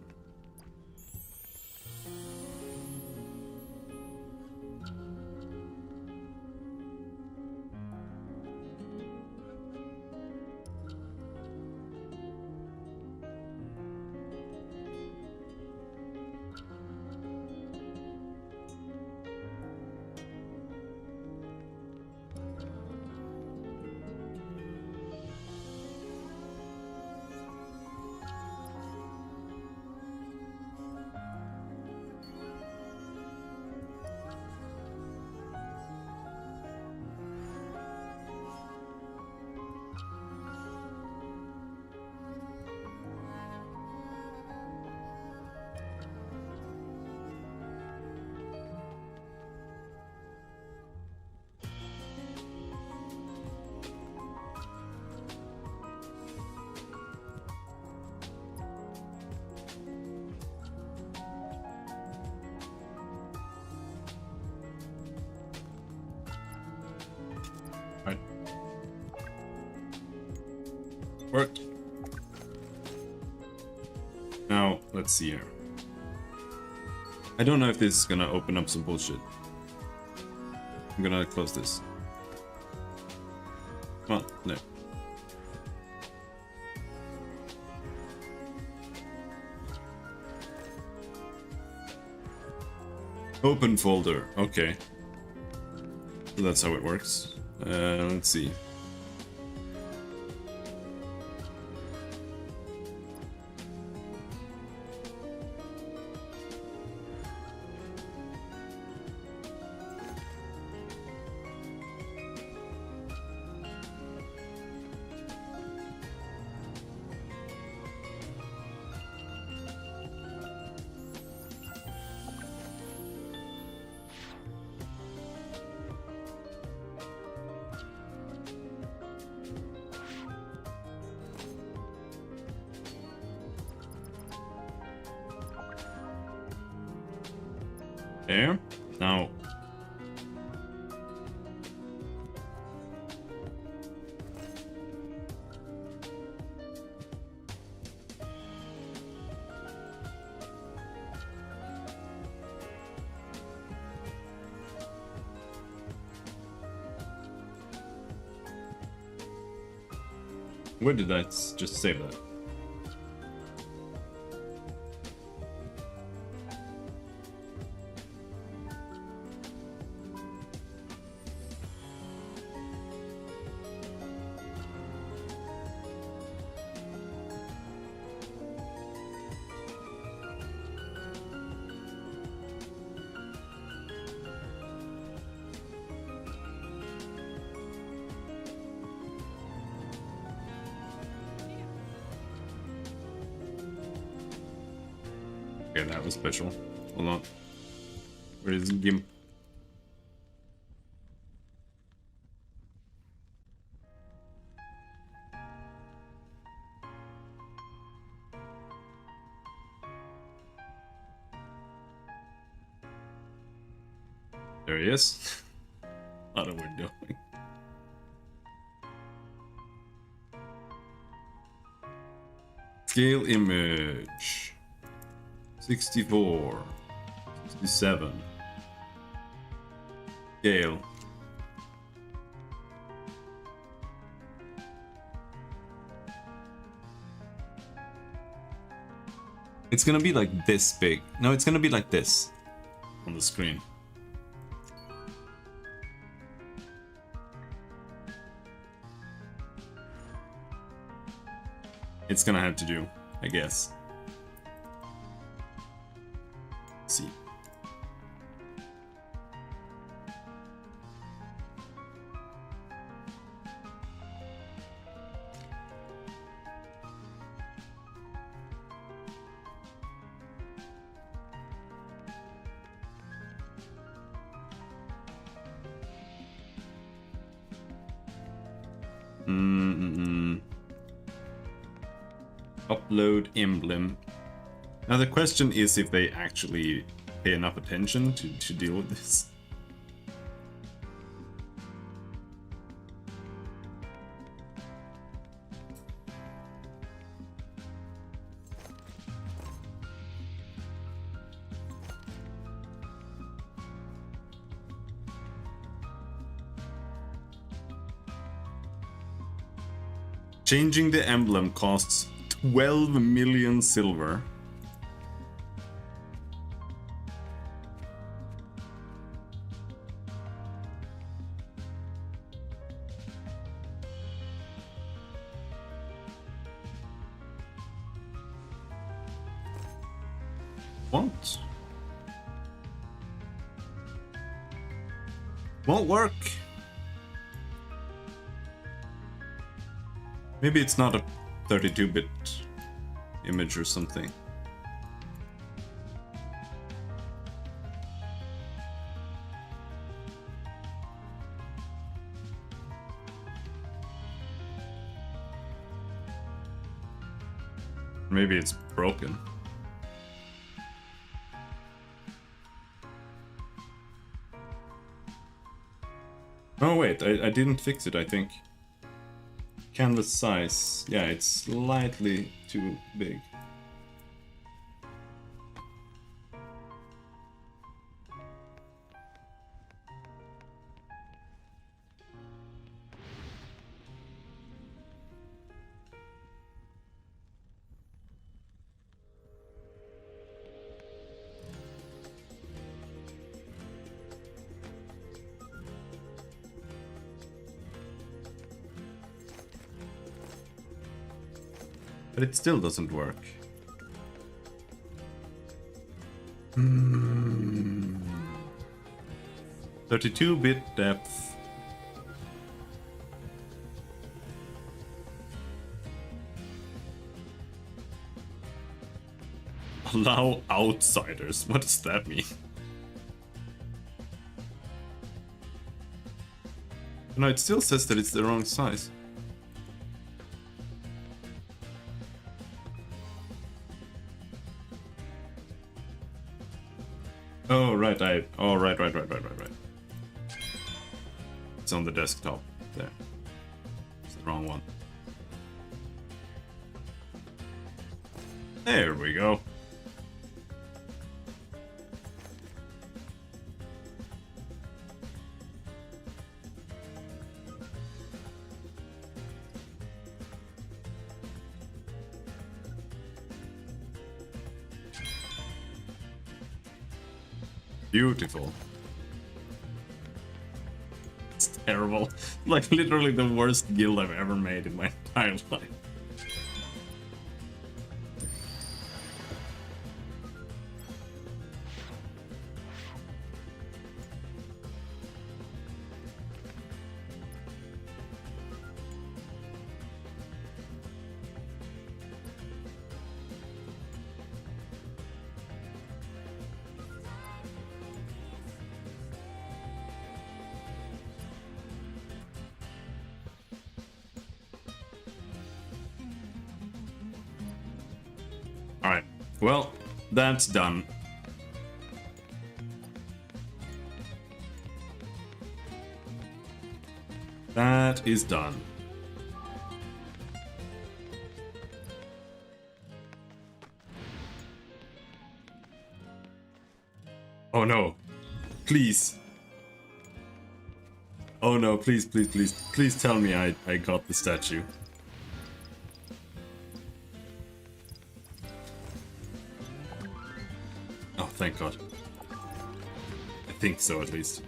Right. Worked. Now, let's see here. I don't know if this is gonna open up some bullshit. I'm gonna close this. Come on, no. Open folder, okay. So that's how it works. Let's see. There. Now. Where did I just save that? Okay, that was special. Hold on. Where is Gimp? There he is. What are we doing? Scale image. 64. 67. Scale. It's gonna be like this big. No, it's gonna be like this on the screen. It's gonna have to do, I guess. Let's see. Upload emblem. Now the question is if they actually pay enough attention to deal with this. Changing the emblem costs 12 million silver. What? Won't work. Maybe it's not a 32-bit image or something. Maybe it's broken. Oh wait, I didn't fix it, I think. Canvas size, yeah, it's slightly too big. But it still doesn't work. 32-bit depth. Allow outsiders. What does that mean? No, it still says that it's the wrong size. Oh, right, oh, right. It's on the desktop. There. It's the wrong one. There we go. Beautiful. It's terrible. Like literally the worst guild I've ever made in my entire life. Alright, well, that's done. That is done. Oh no. Please. Oh no, please, please, please. Please tell me I got the statue. Oh, thank God. I think so, at least.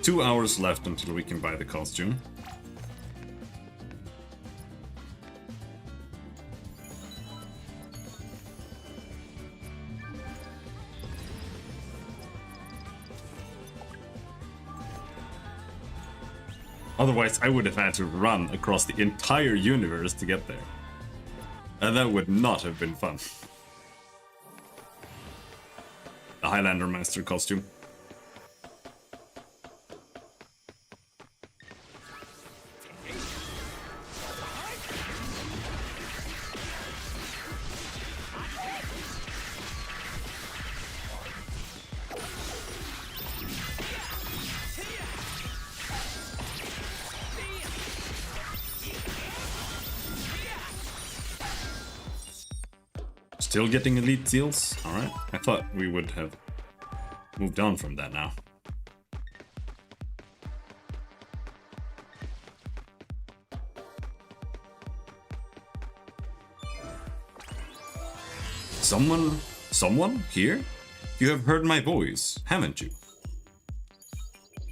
2 hours left until we can buy the costume. Otherwise, I would have had to run across the entire universe to get there. And that would not have been fun. The Highlander Master costume. Still getting elite seals? Alright. I thought we would have moved on from that now. Someone here? You have heard my voice, haven't you?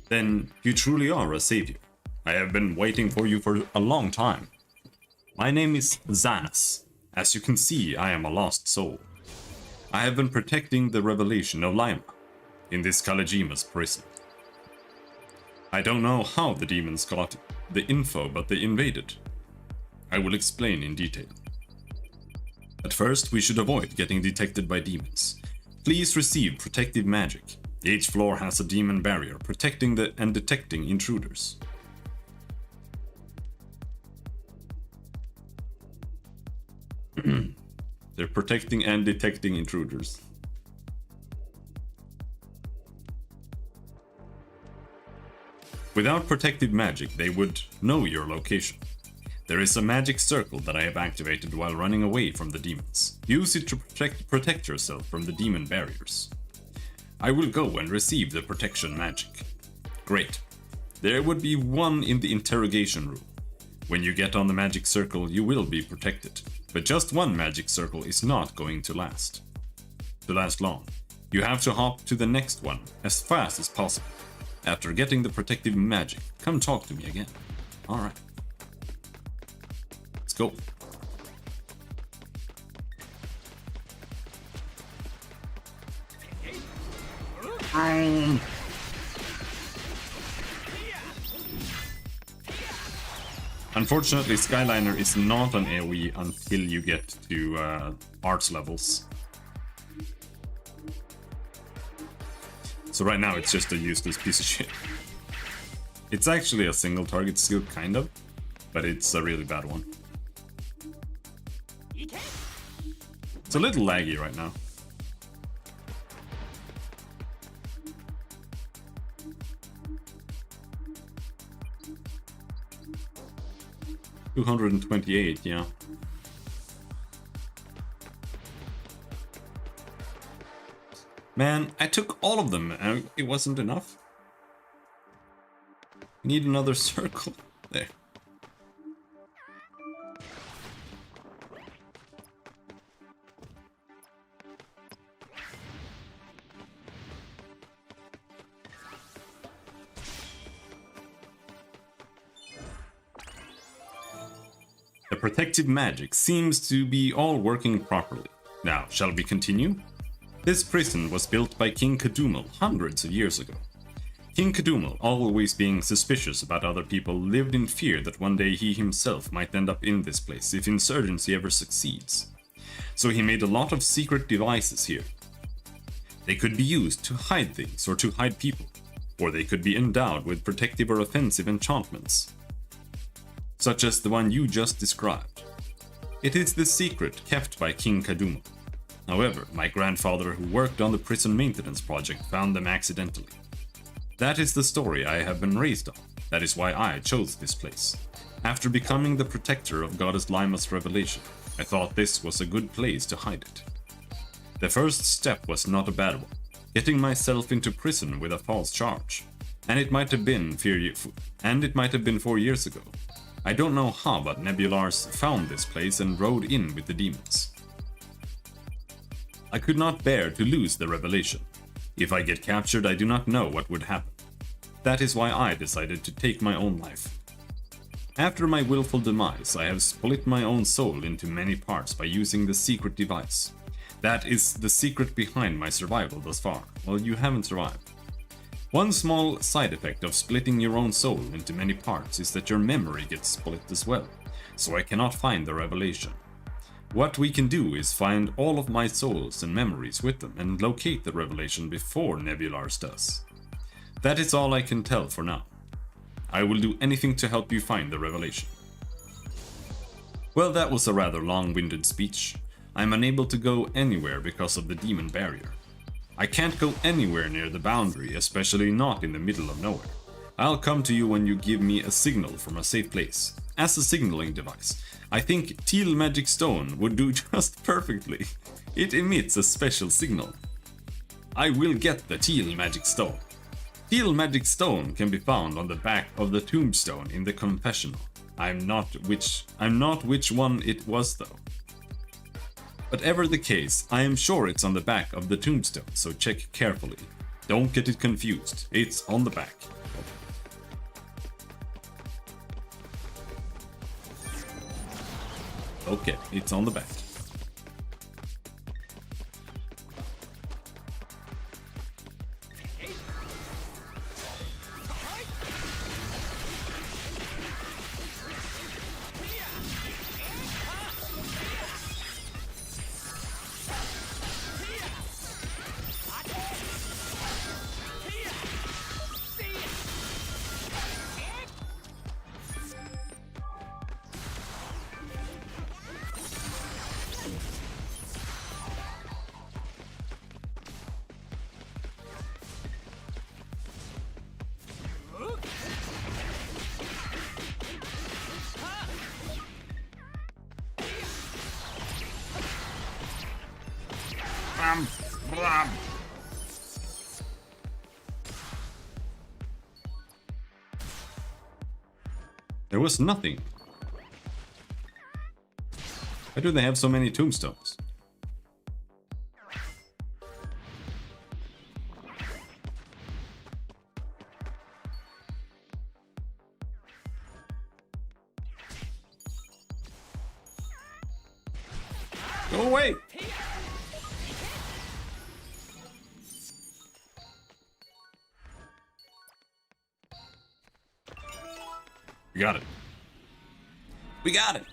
Then you truly are a savior. I have been waiting for you for a long time. My name is Xanas. As you can see, I am a lost soul. I have been protecting the revelation of Lima in this Kalajima's prison. I don't know how the demons got the info, but they invaded. I will explain in detail. At first, we should avoid getting detected by demons. Please receive protective magic. Each floor has a demon barrier protecting and detecting intruders. They're protecting and detecting intruders. Without protective magic, they would know your location. There is a magic circle that I have activated while running away from the demons. Use it to protect yourself from the demon barriers. I will go and receive the protection magic. Great. There would be one in the interrogation room. When you get on the magic circle, you will be protected. But just one magic circle is not going to last long. You have to hop to the next one as fast as possible. After getting the protective magic, come talk to me again. Alright. Let's go. Unfortunately, Skyliner is not an AoE until you get to arts levels. So right now it's just a useless piece of shit. It's actually a single target skill, kind of, but it's a really bad one. It's a little laggy right now. $228, yeah. Man, I took all of them and it wasn't enough. Need another circle. There. The protective magic seems to be all working properly. Now, shall we continue? This prison was built by King Kadumel hundreds of years ago. King Kadumel, always being suspicious about other people, lived in fear that one day he himself might end up in this place if insurgency ever succeeds. So he made a lot of secret devices here. They could be used to hide things or to hide people, or they could be endowed with protective or offensive enchantments, such as the one you just described. It is the secret kept by King Kadumel. However, my grandfather who worked on the prison maintenance project found them accidentally. That is the story I have been raised on. That is why I chose this place. After becoming the protector of Goddess Lima's revelation, I thought this was a good place to hide it. The first step was not a bad one, getting myself into prison with a false charge. And it might have been 4 years ago. I don't know how, but Nebulars found this place and rode in with the demons. I could not bear to lose the revelation. If I get captured, I do not know what would happen. That is why I decided to take my own life. After my willful demise, I have split my own soul into many parts by using the secret device. That is the secret behind my survival thus far. Well, you haven't survived. One small side effect of splitting your own soul into many parts is that your memory gets split as well, so I cannot find the revelation. What we can do is find all of my souls and memories with them and locate the revelation before Nebulars does. That is all I can tell for now. I will do anything to help you find the revelation. Well, that was a rather long-winded speech. I am unable to go anywhere because of the demon barrier. I can't go anywhere near the boundary, especially not in the middle of nowhere. I'll come to you when you give me a signal from a safe place. As a signaling device, I think Teal Magic Stone would do just perfectly. It emits a special signal. I will get the Teal Magic Stone. Teal Magic Stone can be found on the back of the tombstone in the confessional. I'm not which one it was though. Whatever the case, I am sure it's on the back of the tombstone, so check carefully. Don't get it confused, it's on the back. Okay, it's on the back. There was nothing. Why do they have so many tombstones? Go away! We got it. We got it!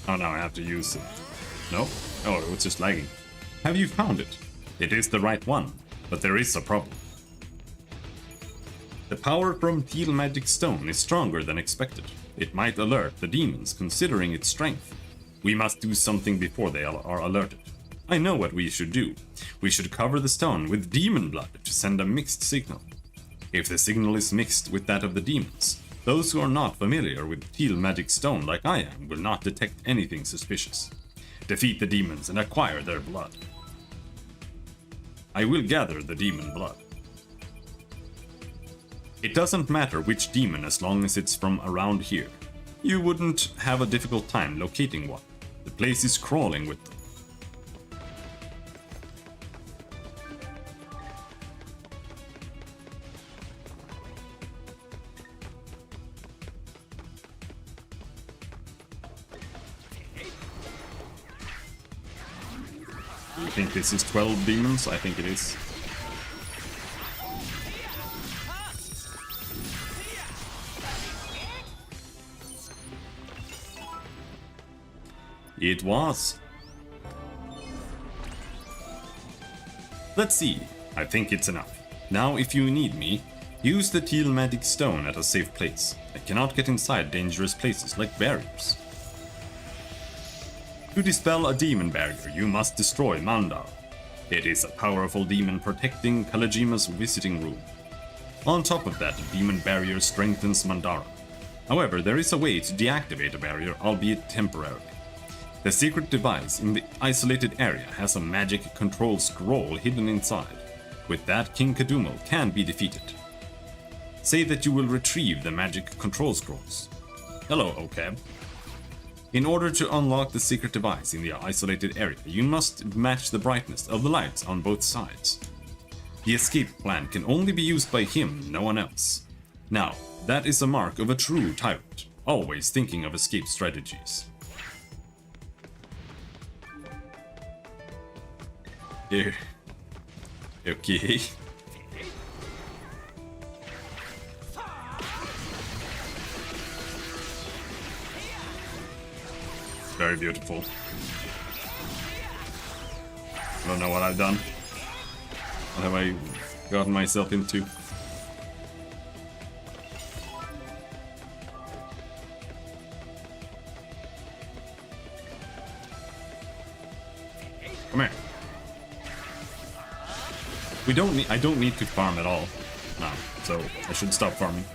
Oh, now I have to use it. No? Oh, it was just lagging. Have you found it? It is the right one, but there is a problem. The power from Teal Magic Stone is stronger than expected. It might alert the demons, considering its strength. We must do something before they are alerted. I know what we should do. We should cover the stone with demon blood to send a mixed signal. If the signal is mixed with that of the demons, those who are not familiar with Teal Magic Stone like I am will not detect anything suspicious. Defeat the demons and acquire their blood. I will gather the demon blood. It doesn't matter which demon as long as it's from around here. You wouldn't have a difficult time locating one. The place is crawling with them. Do you think this is 12 demons? I think it is. It was. Let's see. I think it's enough. Now, if you need me, use the Teal Magic Stone at a safe place. I cannot get inside dangerous places like barriers. To dispel a demon barrier, you must destroy Mandar. It is a powerful demon protecting Kalajima's visiting room. On top of that, a demon barrier strengthens Mandara. However, there is a way to deactivate a barrier, albeit temporarily. The secret device in the isolated area has a magic control scroll hidden inside. With that, King Kadumo can be defeated. Say that you will retrieve the magic control scrolls. Hello, Okab. In order to unlock the secret device in the isolated area, you must match the brightness of the lights on both sides. The escape plan can only be used by him, no one else. Now, that is a mark of a true tyrant, always thinking of escape strategies. Here. Okay. Very beautiful. I don't know what I've done. What have I gotten myself into? Come here. I don't need to farm at all now, so I should stop farming.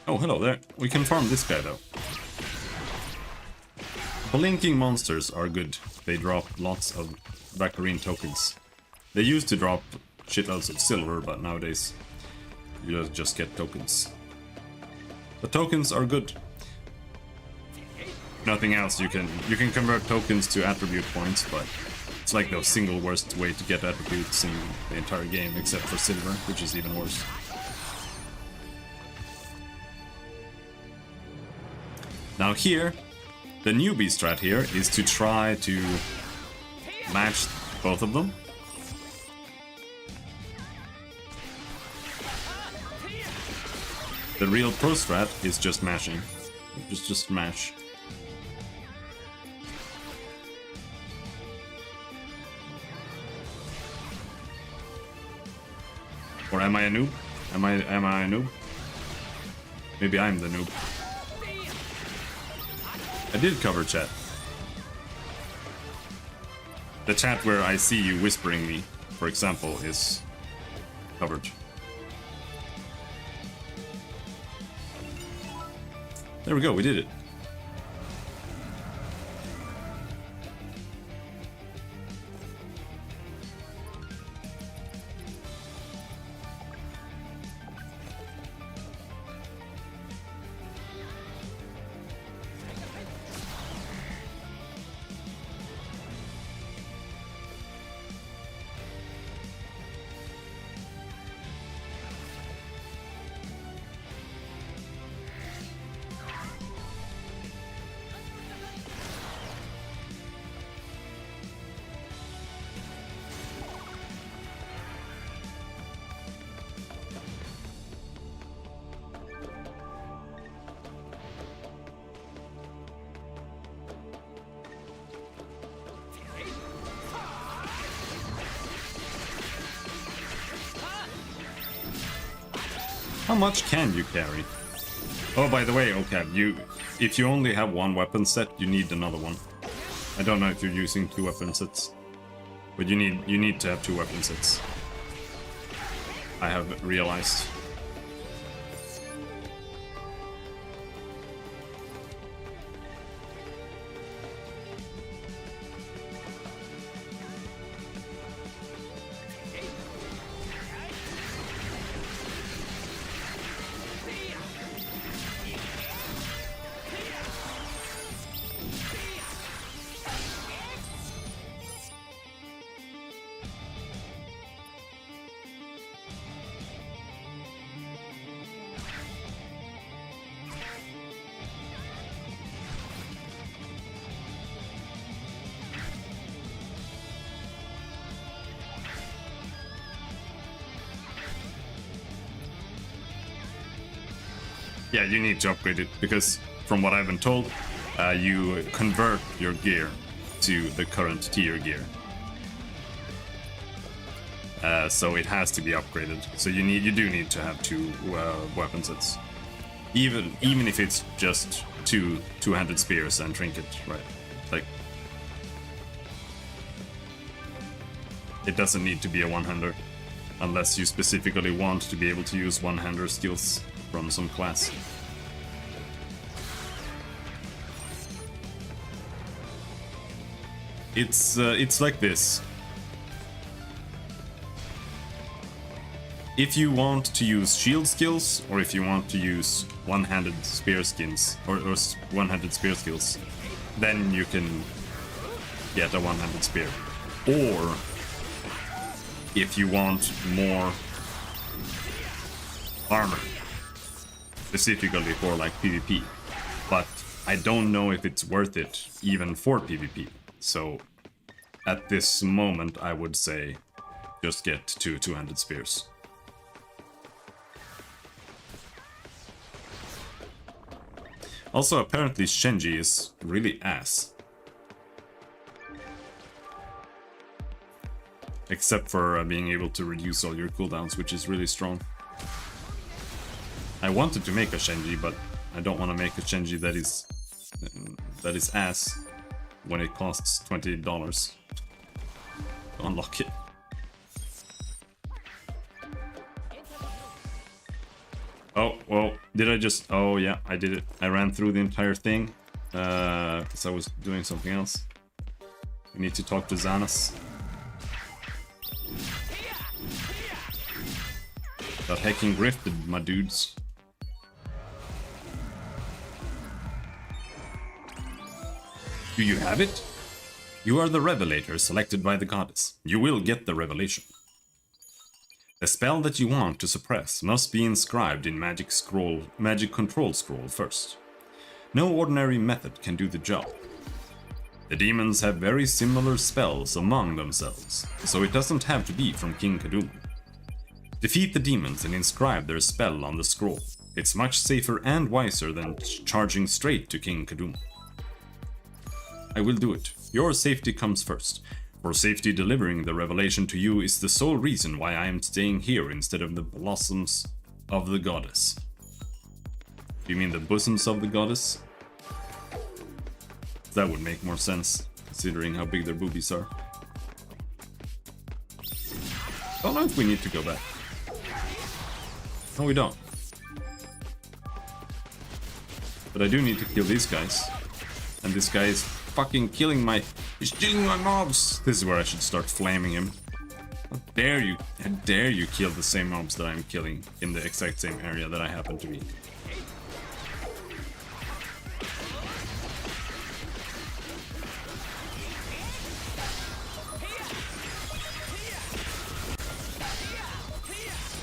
Oh, hello there. We can farm this guy though. Blinking monsters are good. They drop lots of Baccarine tokens. They used to drop shitloads of silver, but nowadays you just get tokens. The tokens are good. Nothing else, you can convert tokens to attribute points, but it's like the single worst way to get attributes in the entire game, except for silver, which is even worse. Now here, the newbie strat here is to try to match both of them. The real pro strat is just mashing. Just mash. Or am I a noob? Am I a noob? Maybe I'm the noob. I did cover chat. The chat where I see you whispering me, for example, is covered. There we go, we did it. How much can you carry? Oh, by the way, okay, if you only have one weapon set, you need another one. I don't know if you're using 2 weapon sets, but you need to have 2 weapon sets. I have realized. Yeah, you need to upgrade it, because from what I've been told, you convert your gear to the current tier gear. So it has to be upgraded. So you do need to have 2 weapon sets. Even if it's just 2 two-handed spears and trinket, right? Like, it doesn't need to be a one-hander, unless you specifically want to be able to use one-hander skills from some class. It's like this. If you want to use shield skills, or if you want to use one-handed spear skins, or one-handed spear skills, then you can get a one-handed spear. Or if you want more armor, specifically for like PvP, but I don't know if it's worth it even for PvP. So at this moment I would say just get 2 two-handed spears. Also, apparently Shenji is really ass. Except for being able to reduce all your cooldowns, which is really strong. I wanted to make a Shenji, but I don't want to make a Shenji that is ass when it costs $20 to unlock it. Oh, well, did I just... Oh, yeah, I did it. I ran through the entire thing, because I was doing something else. We need to talk to Xanas. Got hecking grifted, my dudes. Do you have it? You are the Revelator selected by the goddess. You will get the revelation. The spell that you want to suppress must be inscribed in magic control scroll first. No ordinary method can do the job. The demons have very similar spells among themselves, so it doesn't have to be from King Kaduma. Defeat the demons and inscribe their spell on the scroll. It's much safer and wiser than charging straight to King Kaduma. I will do it. Your safety comes first. For safety, delivering the revelation to you is the sole reason why I am staying here instead of the blossoms of the goddess. Do you mean the bosoms of the goddess? That would make more sense, considering how big their boobies are. I don't know if we need to go back. No, we don't. But I do need to kill these guys. And this guy is fucking killing my... He's killing my mobs! This is where I should start flaming him. How dare you kill the same mobs that I'm killing in the exact same area that I happen to be.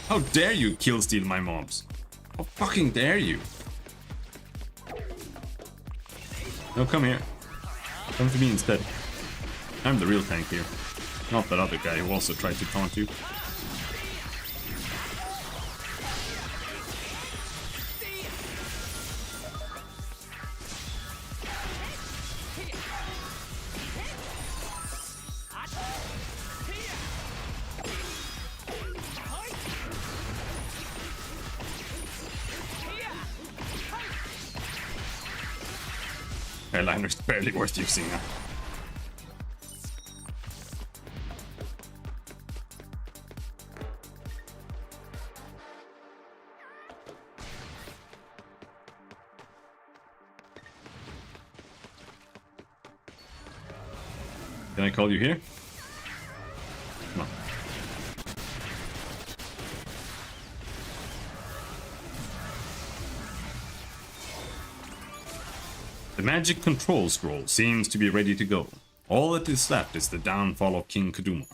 How dare you kill steal my mobs? How fucking dare you? No, come here. Come to me instead. I'm the real tank here. Not that other guy who also tried to taunt you. Airliner is barely worth using now. Can I call you here? No. The magic control scroll seems to be ready to go. All that is left is the downfall of King Kadumel.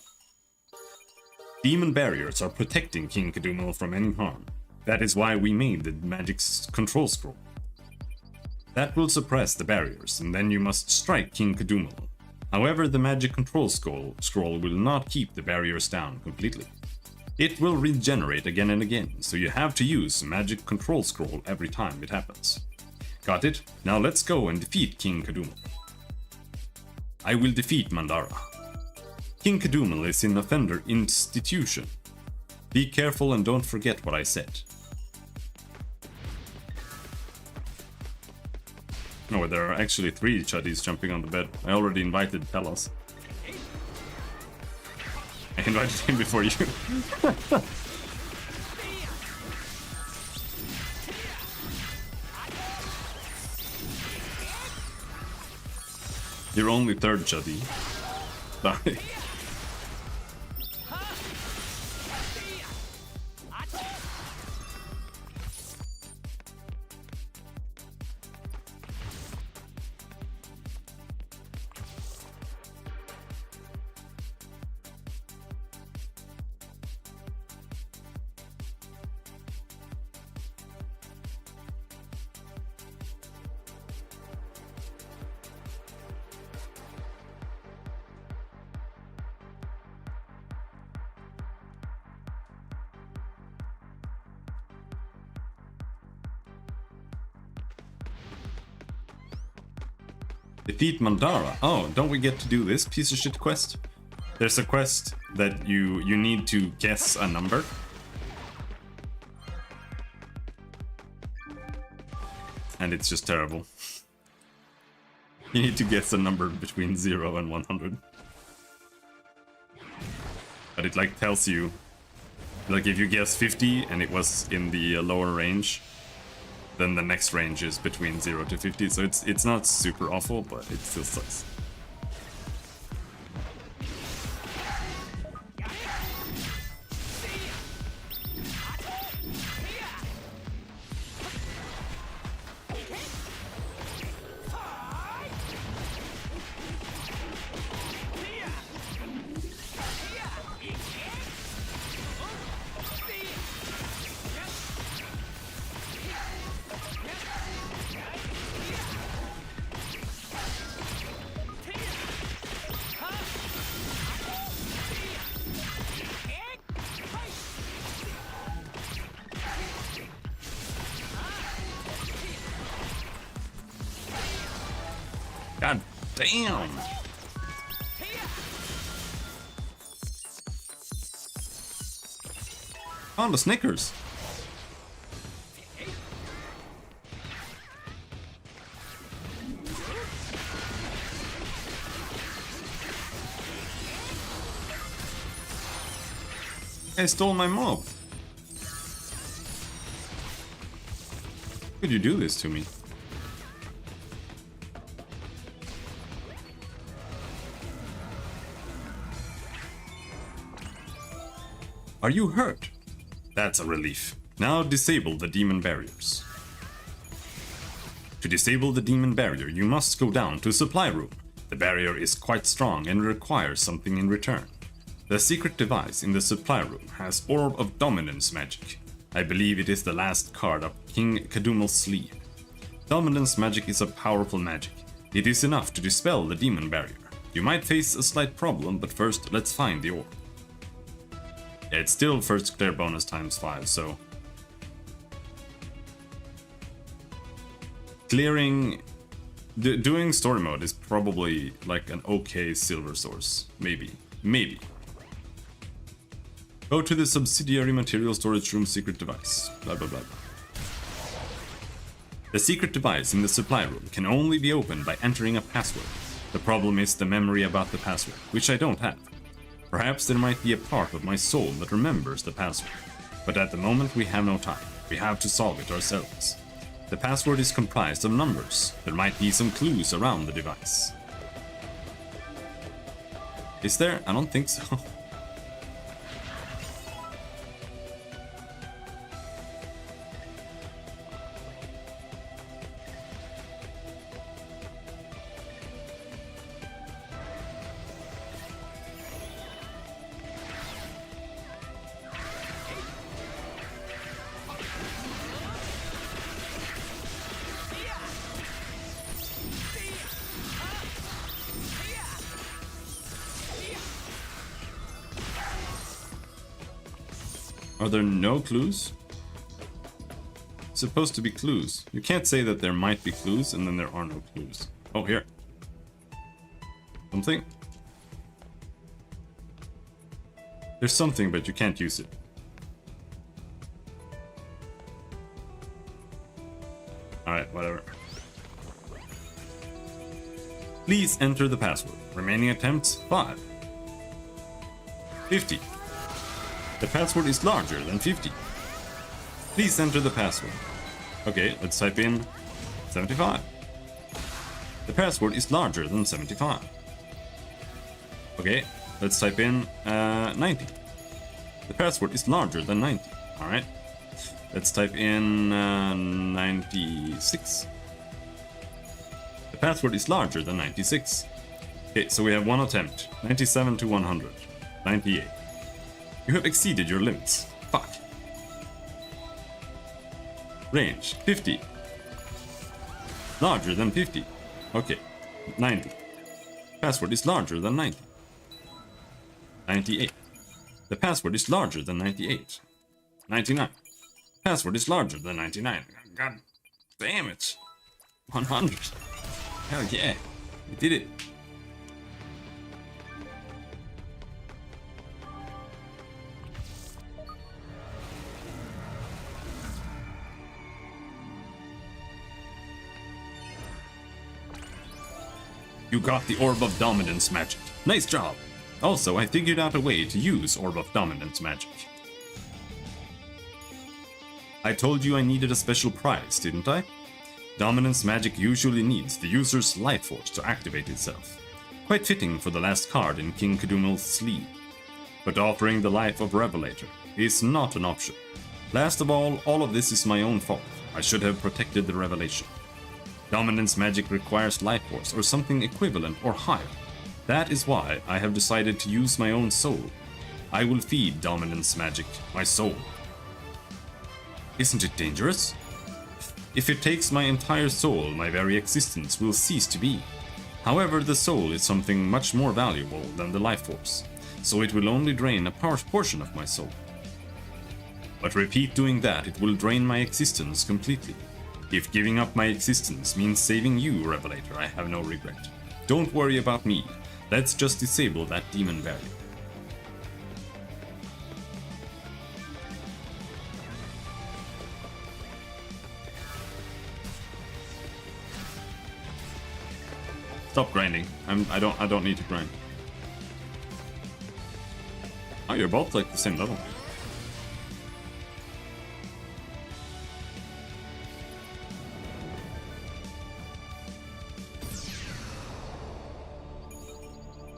Demon barriers are protecting King Kadumel from any harm. That is why we made the magic control scroll. That will suppress the barriers, and then you must strike King Kadumel. However, the magic control scroll will not keep the barriers down completely. It will regenerate again and again, so you have to use magic control scroll every time it happens. Got it? Now let's go and defeat King Kadumel. I will defeat Mandara. King Kadumel is an offender institution. Be careful and don't forget what I said. No, there are actually 3 chuddies jumping on the bed. I already invited Pelas. I invited him before you. You're only 3rd chuddy. Die. Defeat Mandara. Oh, don't we get to do this piece of shit quest? There's a quest that you need to guess a number. And it's just terrible. You need to guess a number between 0 and 100. But it like tells you, like if you guess 50 and it was in the lower range, then the next range is between 0 to 50, so it's not super awful, but it still sucks. God damn! Oh, the Snickers! I stole my mob! Could you do this to me? Are you hurt? That's a relief. Now disable the demon barriers. To disable the demon barrier, you must go down to supply room. The barrier is quite strong and requires something in return. The secret device in the supply room has Orb of Dominance magic. I believe it is the last card up King Kadumel's sleeve. Dominance magic is a powerful magic. It is enough to dispel the demon barrier. You might face a slight problem, but first let's find the orb. Yeah, it's still first clear bonus times 5, so... Clearing... doing story mode is probably like an okay silver source. Maybe. Maybe. Go to the subsidiary material storage room secret device. Blah blah blah. The secret device in the supply room can only be opened by entering a password. The problem is the memory about the password, which I don't have. Perhaps there might be a part of my soul that remembers the password, but at the moment we have no time. We have to solve it ourselves. The password is comprised of numbers. There might be some clues around the device. Is there? I don't think so. Are there no clues? It's supposed to be clues. You can't say that there might be clues and then there are no clues. Oh, here. Something? There's something, but you can't use it. Alright, whatever. Please enter the password. Remaining attempts, 5. 50. The password is larger than 50. Please enter the password. Okay, let's type in 75. The password is larger than 75. Okay, let's type in 90. The password is larger than 90. Alright. Let's type in 96. The password is larger than 96. Okay, so we have one attempt. 97 to 100. 98. You have exceeded your limits. Fuck. Range 50. Larger than 50. Okay. 90. Password is larger than 90. 98. The password is larger than 98. 99. Password is larger than 99. God damn it. 100. Hell yeah. We did it. You got the Orb of Dominance magic. Nice job! Also, I figured out a way to use Orb of Dominance magic. I told you I needed a special prize, didn't I? Dominance magic usually needs the user's life force to activate itself. Quite fitting for the last card in King Kadumel's sleeve. But offering the life of Revelator is not an option. Last of all of this is my own fault. I should have protected the revelation. Dominance magic requires life force or something equivalent or higher. That is why I have decided to use my own soul. I will feed dominance magic my soul. Isn't it dangerous? If it takes my entire soul, my very existence will cease to be. However, the soul is something much more valuable than the life force, so it will only drain a portion of my soul. But repeat doing that, it will drain my existence completely. If giving up my existence means saving you, Revelator, I have no regret. Don't worry about me. Let's just disable that demon barrier. Stop grinding. I don't need to grind. Oh, you're both like the same level.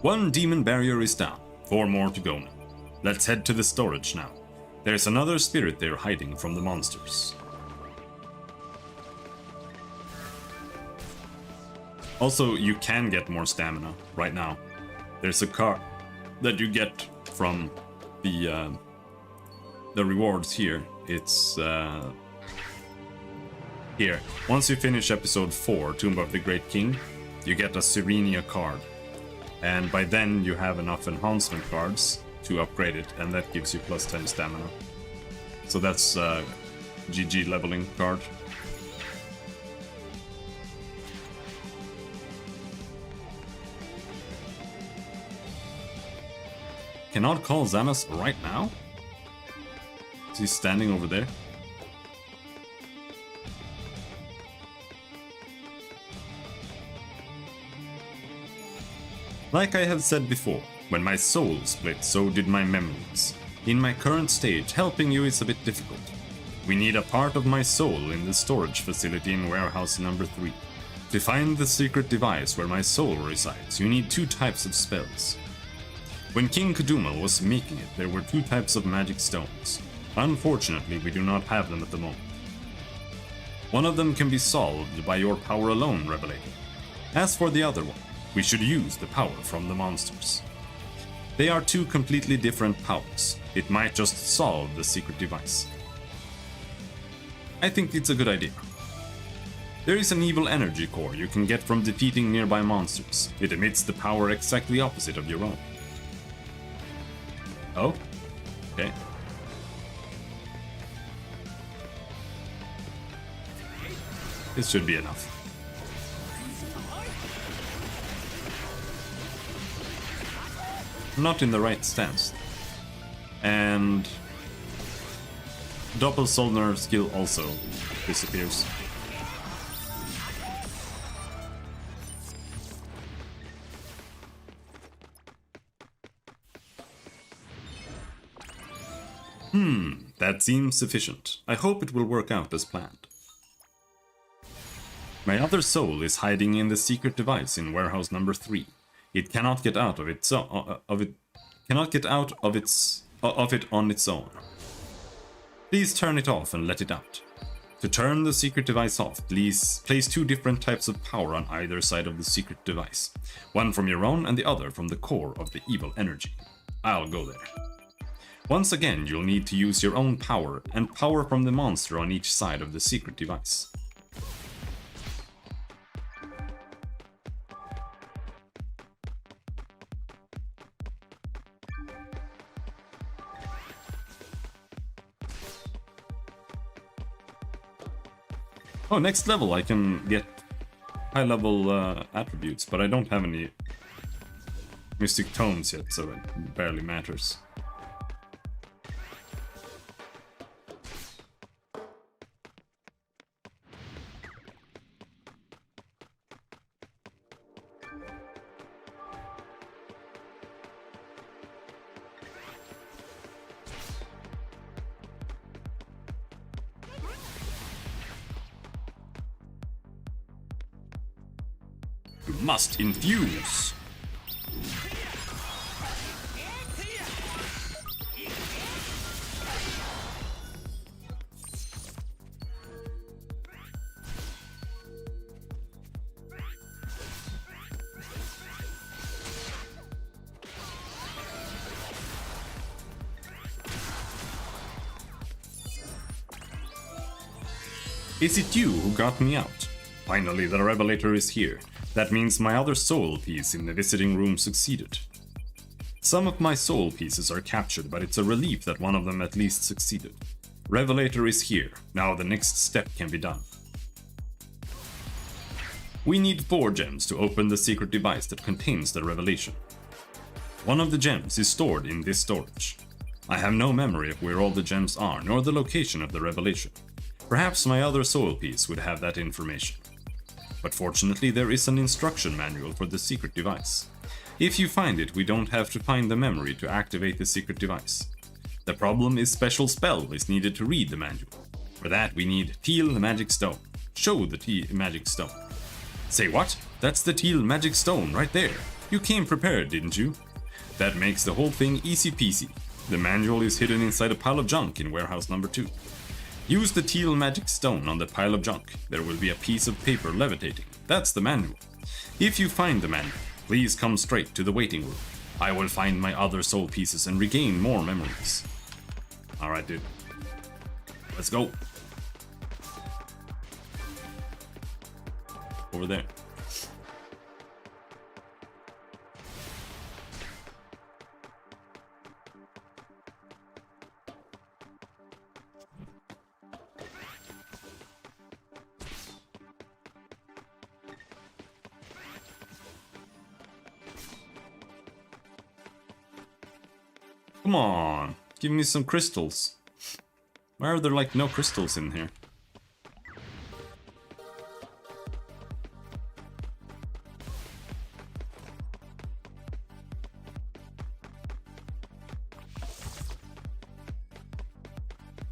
One demon barrier is down. 4 more to go now. Let's head to the storage now. There's another spirit there hiding from the monsters. Also, you can get more stamina right now. There's a card that you get from the rewards here. It's here. Once you finish episode 4, Tomb of the Great King, you get a Serenia card. And by then you have enough enhancement cards to upgrade it, and that gives you plus 10 stamina. So that's GG leveling card. Cannot call Xanas right now? Is he standing over there? Like I have said before, when my soul split, so did my memories. In my current stage, helping you is a bit difficult. We need a part of my soul in the storage facility in warehouse number 3. To find the secret device where my soul resides, you need 2 types of spells. When King Kuduma was making it, there were 2 types of magic stones. Unfortunately, we do not have them at the moment. One of them can be solved by your power alone, Revelator. As for the other one, we should use the power from the monsters. They are 2 completely different powers. It might just solve the secret device. I think it's a good idea. There is an evil energy core you can get from defeating nearby monsters. It emits the power exactly opposite of your own. Oh? Okay. This should be enough. Not in the right stance. And Doppelsoldner skill also disappears. That seems sufficient. I hope it will work out as planned. My other soul is hiding in the secret device in warehouse number 3. It cannot get out of it on its own. Please turn it off and let it out. To turn the secret device off, please place 2 different types of power on either side of the secret device. One from your own and the other from the core of the evil energy. I'll go there. Once again, you'll need to use your own power and power from the monster on each side of the secret device. Oh, next level I can get high level attributes, but I don't have any mystic tomes yet, so it barely matters. Must infuse. Is it you who got me out? Finally, the Revelator is here. That means my other soul piece in the visiting room succeeded. Some of my soul pieces are captured, but it's a relief that one of them at least succeeded. Revelator is here. Now the next step can be done. We need 4 gems to open the secret device that contains the revelation. One of the gems is stored in this storage. I have no memory of where all the gems are, nor the location of the revelation. Perhaps my other soul piece would have that information. But fortunately, there is an instruction manual for the secret device. If you find it, we don't have to find the memory to activate the secret device. The problem is special spell is needed to read the manual. For that, we need Teal Magic Stone. Show the Teal Magic Stone. Say what? That's the Teal Magic Stone right there. You came prepared, didn't you? That makes the whole thing easy peasy. The manual is hidden inside a pile of junk in warehouse number 2. Use the Teal Magic Stone on the pile of junk. There will be a piece of paper levitating. That's the manual. If you find the manual, please come straight to the waiting room. I will find my other soul pieces and regain more memories. Alright, dude. Let's go. Over there. Come on, give me some crystals. Why are there like no crystals in here?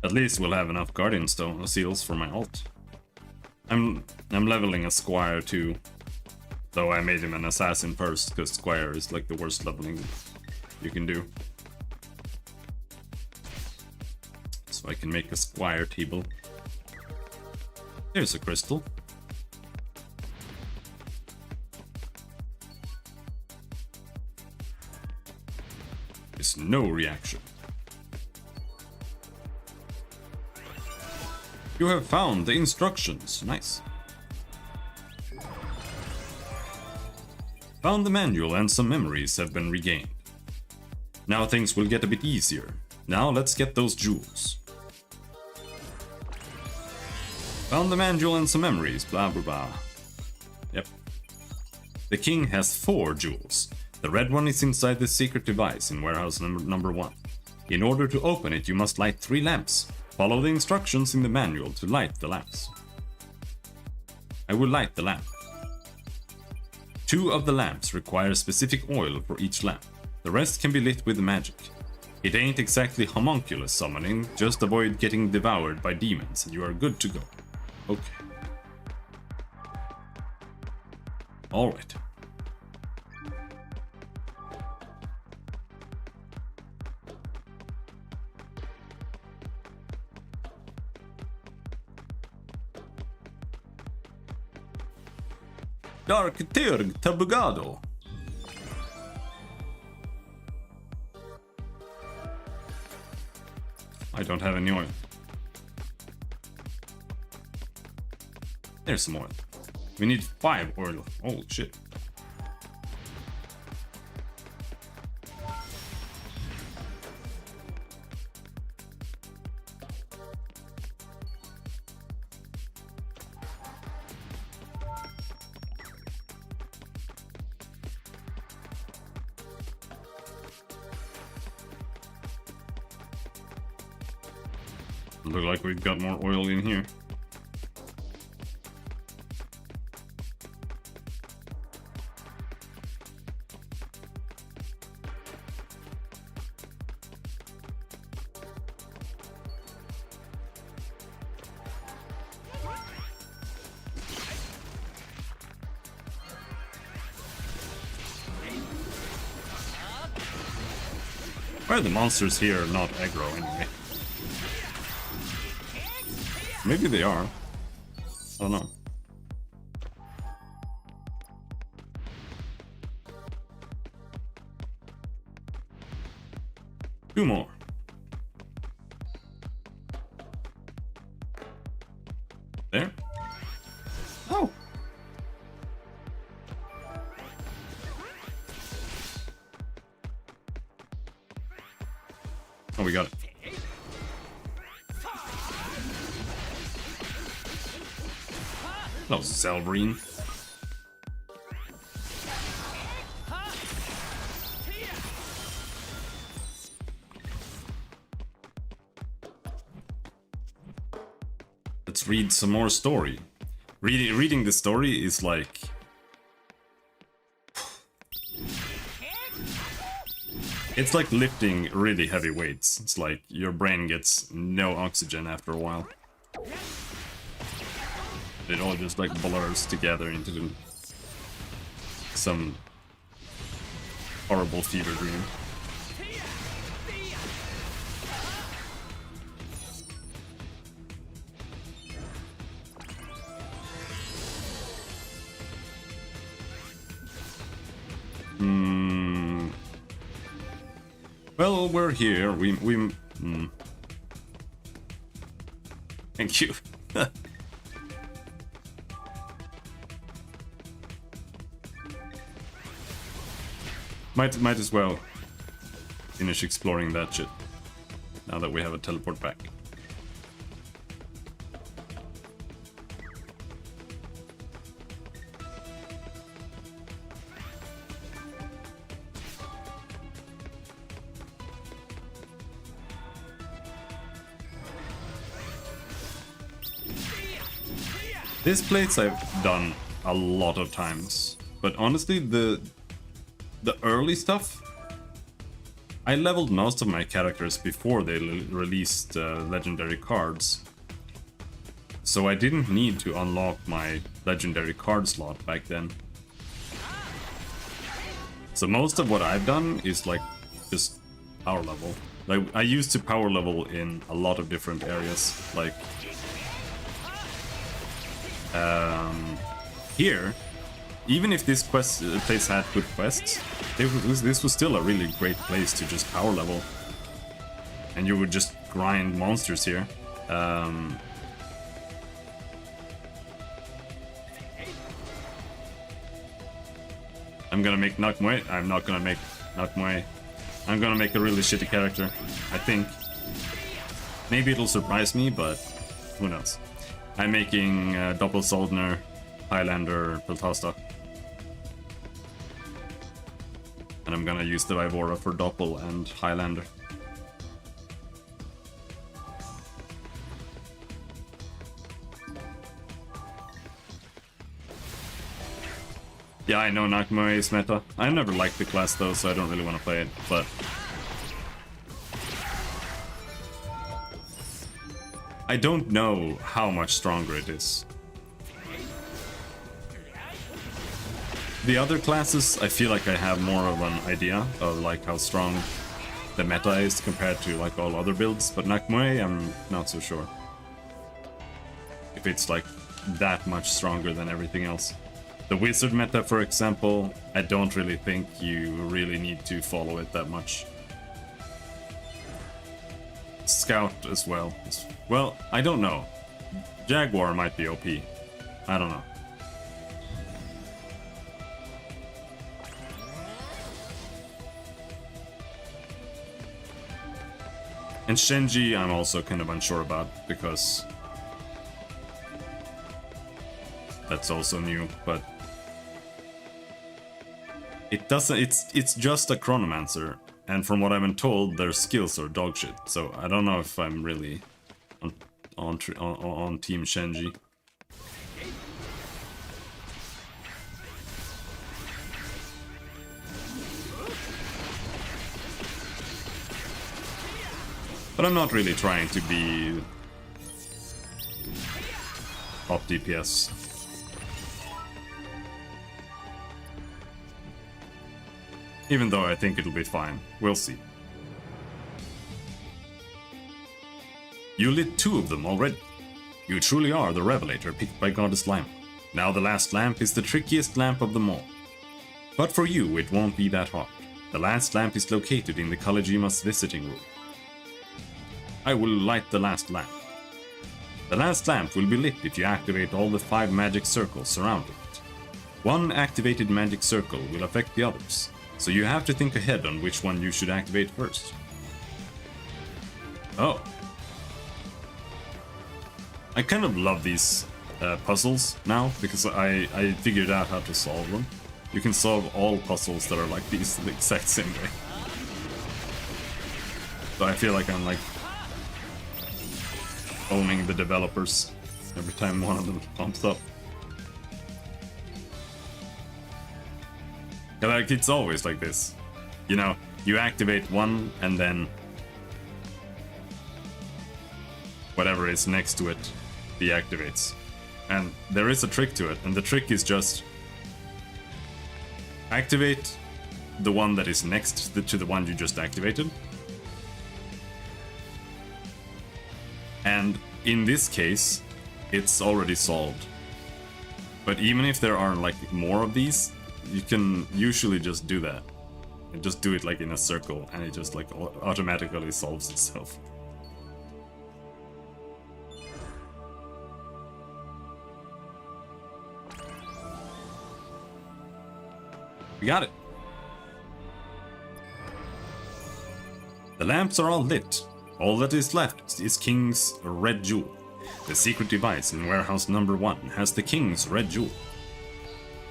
At least we'll have enough Guardian Stone seals for my ult. I'm leveling a Squire too. Though I made him an assassin first, because Squire is like the worst leveling you can do. So I can make a Squire table. Here's a crystal. There's no reaction. You have found the instructions. Nice. Found the manual and some memories have been regained. Now things will get a bit easier. Now let's get those jewels. Found the manual and some memories, blah blah blah. Yep. The king has 4 jewels. The red one is inside the secret device in warehouse number 1. In order to open it, you must light 3 lamps. Follow the instructions in the manual to light the lamps. I will light the lamp. 2 of the lamps require specific oil for each lamp. The rest can be lit with magic. It ain't exactly homunculus summoning, just avoid getting devoured by demons and you are good to go. Okay. Alright. Dark Tirg Tabugado. I don't have any oil. There's some oil. We need 5 oil. Oh shit. Look like we've got more oil in here. Why are the monsters here not aggro anyway? Maybe they are. I don't know. Two more. There. Oh. Oh, we got it. Hello, Selbrine. Let's read some more story. Reading the story is like... It's like lifting really heavy weights. It's like your brain gets no oxygen after a while. It all just like blurs together into some horrible fever dream. Well, we're here. Thank you. Might as well finish exploring that shit now that we have a teleport back. This place I've done a lot of times, but honestly the early stuff I leveled most of my characters before they released legendary cards. So I didn't need to unlock my legendary card slot back then. So most of what I've done is like just power level. Like I used to power level in a lot of different areas. Like here, even if this place had good quests, this was still a really great place to just power level. And you would just grind monsters here. I'm gonna make Nakmue. I'm not gonna make Nakmue. I'm gonna make a really shitty character, I think. Maybe it'll surprise me, but who knows. I'm making Doppelsoldner, Highlander, Piltasta. And I'm gonna use the Vivora for Doppel and Highlander. Yeah, I know Nakmue is meta. I never liked the class though, so I don't really want to play it, but... I don't know how much stronger it is. The other classes, I feel like I have more of an idea of like how strong the meta is compared to like all other builds, but Nakmue, I'm not so sure. If it's like that much stronger than everything else. The wizard meta, for example, I don't really think you really need to follow it that much. Scout as well. Well, I don't know. Jaguar might be OP. I don't know. And Shenji I'm also kind of unsure about, because that's also new, but it doesn't, it's just a Chronomancer, and from what I've been told, their skills are dogshit, so I don't know if I'm really on Team Shenji. But I'm not really trying to be top DPS. Even though I think it'll be fine. We'll see. You lit 2 of them already. You truly are the Revelator picked by Goddess Lima. Now the last lamp is the trickiest lamp of them all. But for you it won't be that hard. The last lamp is located in the Kalejima's visiting room. I will light the last lamp. The last lamp will be lit if you activate all the 5 magic circles surrounding it. One activated magic circle will affect the others, so you have to think ahead on which one you should activate first. Oh. I kind of love these puzzles now, because I figured out how to solve them. You can solve all puzzles that are like these the exact same way. So I feel like I'm like owning the developers every time one of them pumps up. Yeah, like it's always like this. You know, you activate one and then whatever is next to it deactivates. And there is a trick to it, and the trick is just activate the one that is next to the one you just activated. And in this case, it's already solved. But even if there are like more of these, you can usually just do that. And just do it like in a circle, and it just like automatically solves itself. We got it. The lamps are all lit. All that is left is King's Red Jewel. The secret device in warehouse number 1 has the King's Red Jewel.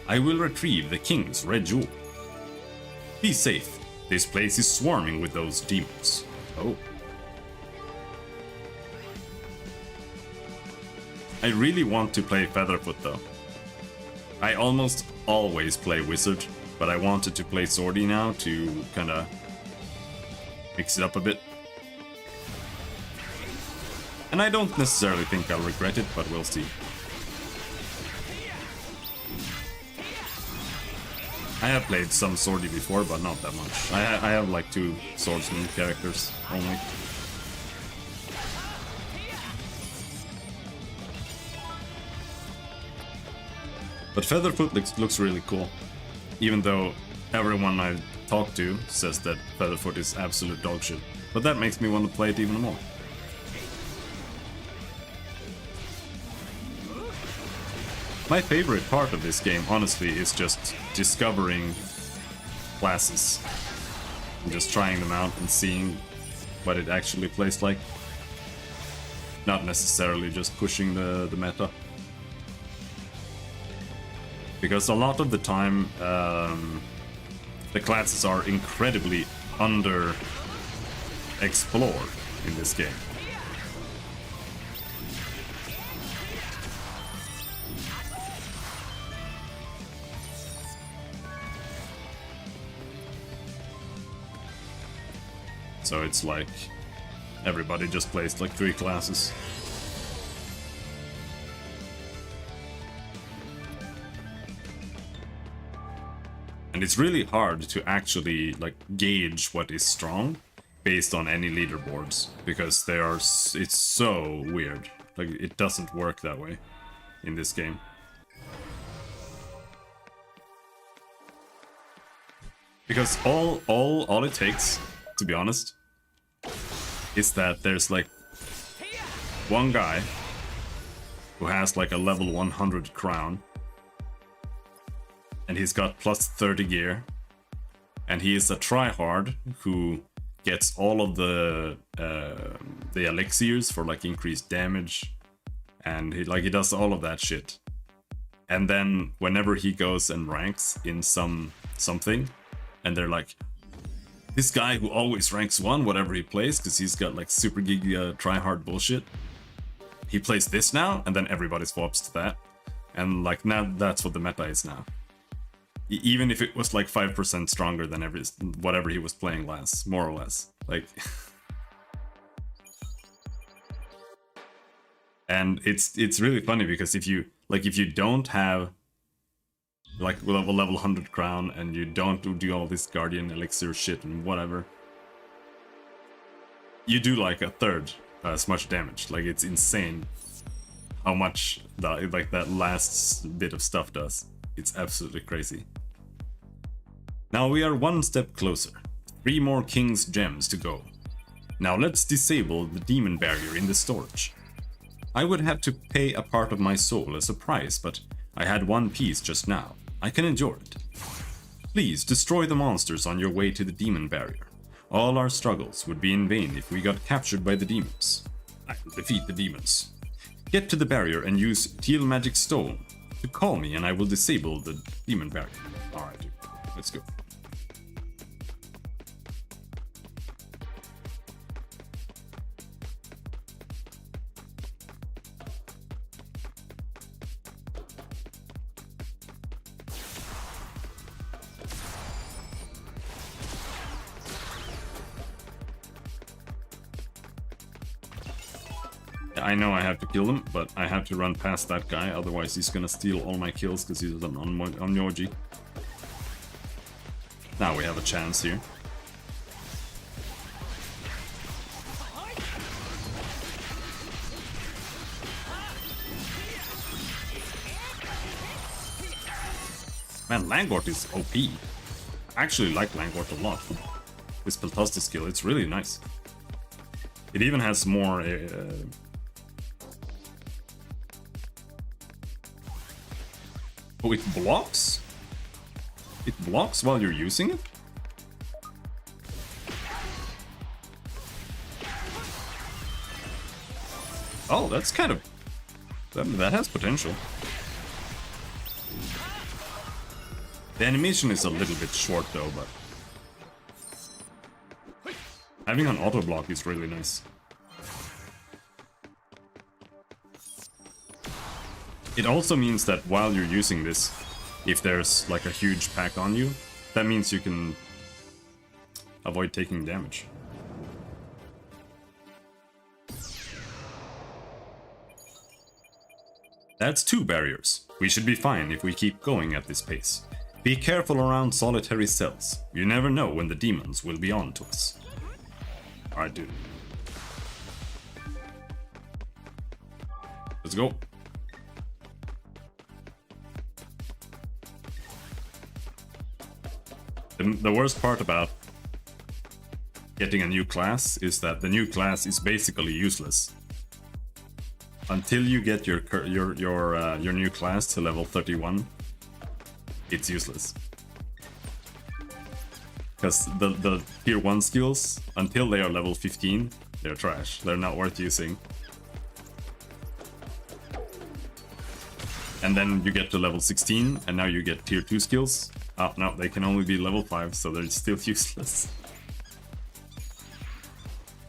I will retrieve the King's Red Jewel. Be safe. This place is swarming with those demons. Oh. I really want to play Featherfoot though. I almost always play Wizard, but I wanted to play Swordy now to kinda Mix it up a bit. And I don't necessarily think I'll regret it, but we'll see. I have played some Swordy before, but not that much. I have like 2 Swordsman characters only. But Featherfoot looks really cool. Even though everyone I've talked to says that Featherfoot is absolute dog shit. But that makes me want to play it even more. My favorite part of this game, honestly, is just discovering classes. And just trying them out and seeing what it actually plays like. Not necessarily just pushing the meta. Because a lot of the time, the classes are incredibly under-explored in this game. So it's like everybody just plays like 3 classes. And it's really hard to actually like gauge what is strong based on any leaderboards, because it's so weird. Like it doesn't work that way in this game. Because all it takes, to be honest, is that there's like one guy who has like a level 100 crown, and he's got plus 30 gear, and he is a tryhard who gets all of the elixirs for like increased damage, and he does all of that shit. And then whenever he goes and ranks in something, and they're like, this guy who always ranks 1 whatever he plays because he's got like super giga tryhard bullshit, he plays this now, and then everybody swaps to that, and like now that's what the meta is now. Even if it was like 5% stronger than whatever he was playing last, more or less. Like, and it's really funny because if you don't have like level 100 crown and you don't do all this guardian elixir shit and whatever, you do like 1/3 as much damage. Like it's insane how much that last bit of stuff does. It's absolutely crazy. Now we are 1 step closer. 3 more King's Gems to go. Now let's disable the demon barrier in the storage. I would have to pay a part of my soul as a price, but I had 1 piece just now. I can endure it. Please destroy the monsters on your way to the demon barrier. All our struggles would be in vain if we got captured by the demons. I will defeat the demons. Get to the barrier and use Teal Magic Stone to call me, and I will disable the demon barrier. Alright, dude. Let's go. I know I have to kill him, but I have to run past that guy, otherwise he's gonna steal all my kills because he's on Onyoji. Now we have a chance here. Man, Langort is OP. I actually like Langort a lot. This Peltusti skill, it's really nice. It even has more... Oh, it blocks? It blocks while you're using it? Oh, that's kind of... That has potential. The animation is a little bit short though, but... having an auto block is really nice. It also means that while you're using this, if there's like a huge pack on you, that means you can avoid taking damage. That's 2 barriers. We should be fine if we keep going at this pace. Be careful around solitary cells. You never know when the demons will be on to us. Alright, dude. Let's go. The worst part about getting a new class is that the new class is basically useless until you get your new class to level 31. It's useless because the tier 1 skills until they are level 15, they're trash. They're not worth using. And then you get to level 16 and now you get tier 2 skills. Oh no, they can only be level 5, so they're still useless.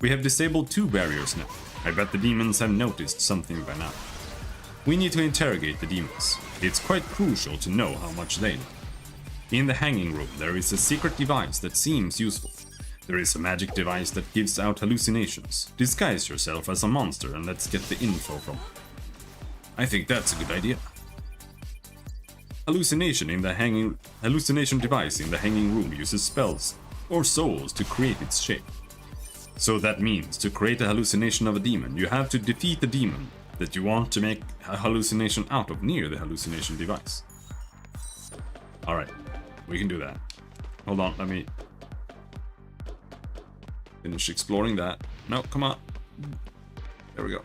We have disabled 2 barriers now. I bet the demons have noticed something by now. We need to interrogate the demons. It's quite crucial to know how much they know. In the hanging room there is a secret device that seems useful. There is a magic device that gives out hallucinations. Disguise yourself as a monster and let's get the info from it. I think that's a good idea. Hallucination device in the hanging room uses spells or souls to create its shape. So that means to create a hallucination of a demon, you have to defeat the demon that you want to make a hallucination out of near the hallucination device. Alright, we can do that. Hold on, let me finish exploring that. No, come on. There we go.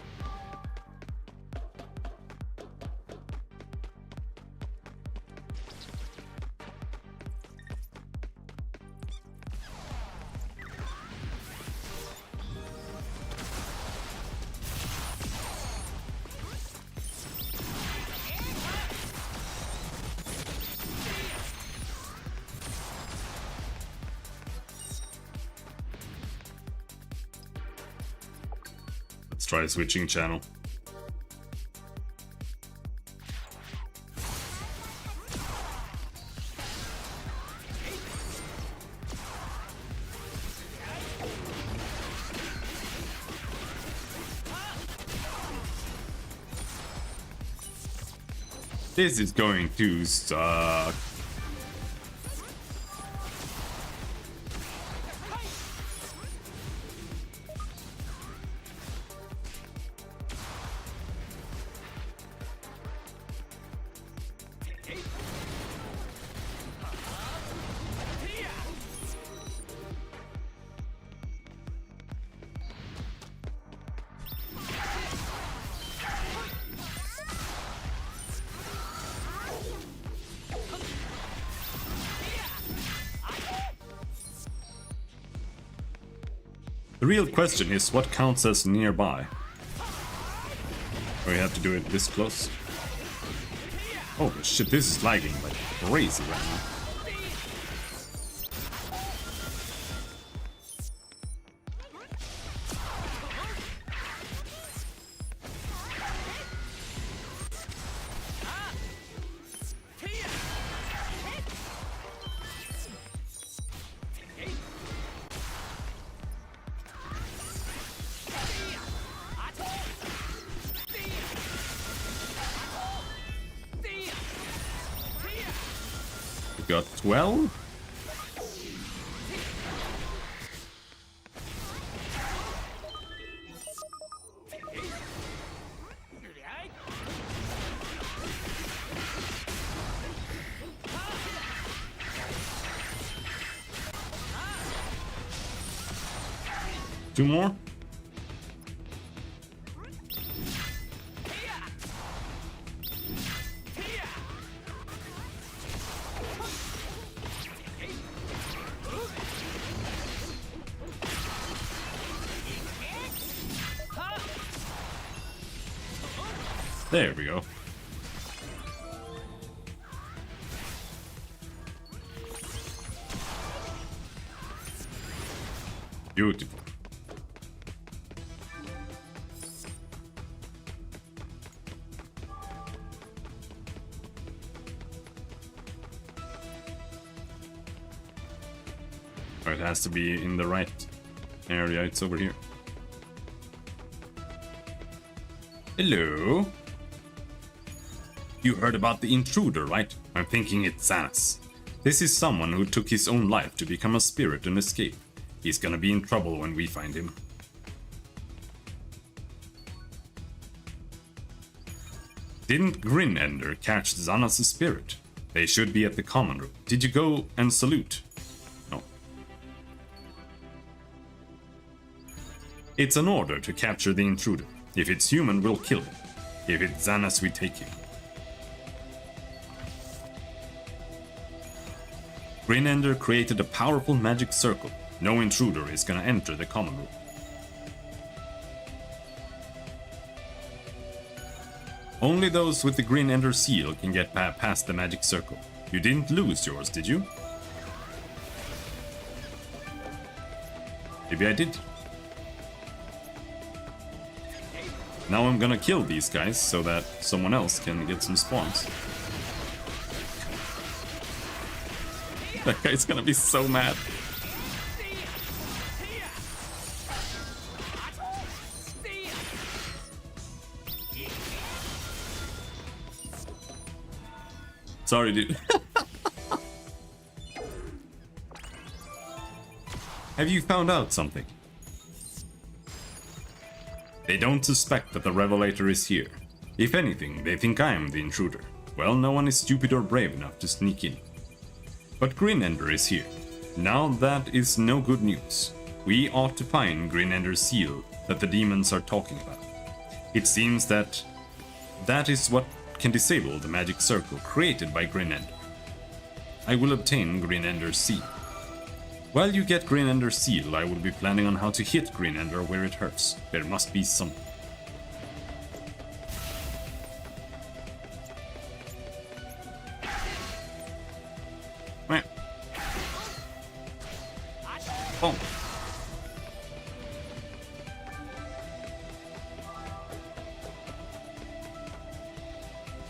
Let's try switching channel. This is going to suck. The real question is what counts as nearby? Or you have to do it this close? Oh shit, this is lagging like crazy right now. Got 12? Two more? There we go. Beautiful. Or it has to be in the right area. It's over here. You heard about the intruder, right? I'm thinking it's Xanas. This is someone who took his own life to become a spirit and escape. He's gonna be in trouble when we find him. Didn't Grinender catch Xanas' spirit? They should be at the common room. Did you go and salute? No. It's an order to capture the intruder. If it's human, we'll kill him. If it's Xanas, we take him. Grinender created a powerful magic circle. No intruder is gonna enter the common room. Only those with the Grinender seal can get past the magic circle. You didn't lose yours, did you? Maybe I did. Now I'm gonna kill these guys so that someone else can get some spawns. That guy's gonna be so mad. Sorry, dude. Have you found out something? They don't suspect that the Revelator is here. If anything, they think I am the intruder. Well, no one is stupid or brave enough to sneak in. But Grinender is here. Now that is no good news. We ought to find Grinender's seal that the demons are talking about. It seems that is what can disable the magic circle created by Grinender. I will obtain Grinender's seal. While you get Grinender's seal, I will be planning on how to hit Grinender where it hurts. There must be something. Boom.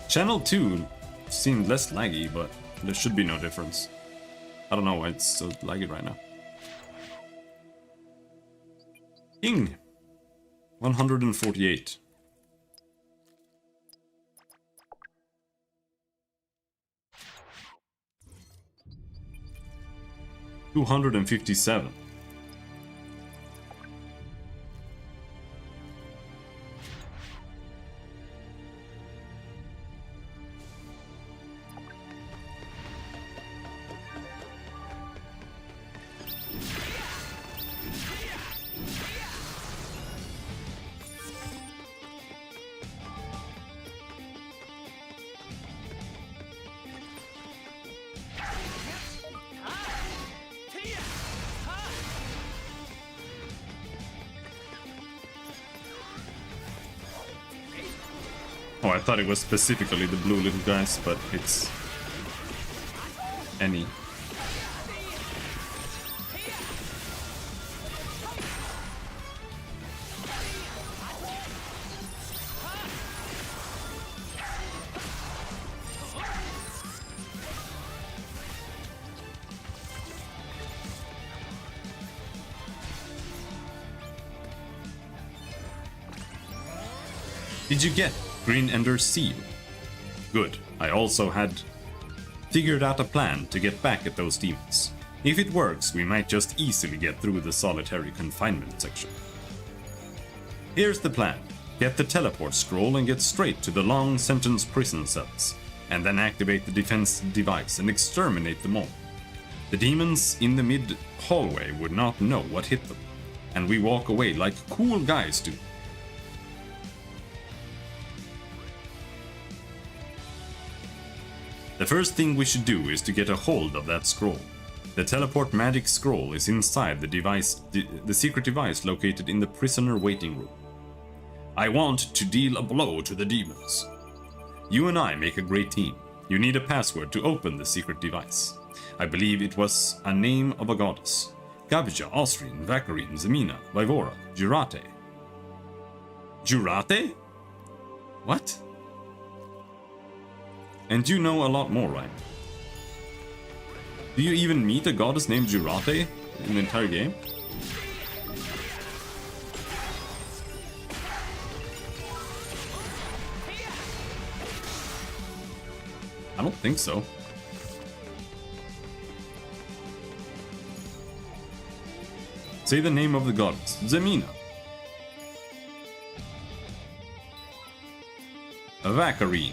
Channel 2 seemed less laggy, but there should be no difference. I don't know why it's so laggy right now. Ing 148. $257. Oh, I thought it was specifically the blue little guys, but it's any. Did you get Grinender's seal? Good. I also had figured out a plan to get back at those demons. If it works, we might just easily get through the solitary confinement section. Here's the plan. Get the teleport scroll and get straight to the long sentence prison cells, and then activate the defense device and exterminate them all. The demons in the mid-hallway would not know what hit them, and we walk away like cool guys do. The first thing we should do is to get a hold of that scroll. The teleport magic scroll is inside the device, the secret device located in the prisoner waiting room. I want to deal a blow to the demons. You and I make a great team. You need a password to open the secret device. I believe it was a name of a goddess. Gavija, Osrin, Vakarin, Zemina, Vivora, Jurate. Jurate? What? And you know a lot more, right? Do you even meet a goddess named Jurate in the entire game? don't think so. Say the name of the goddess. Zemina. Vakarine.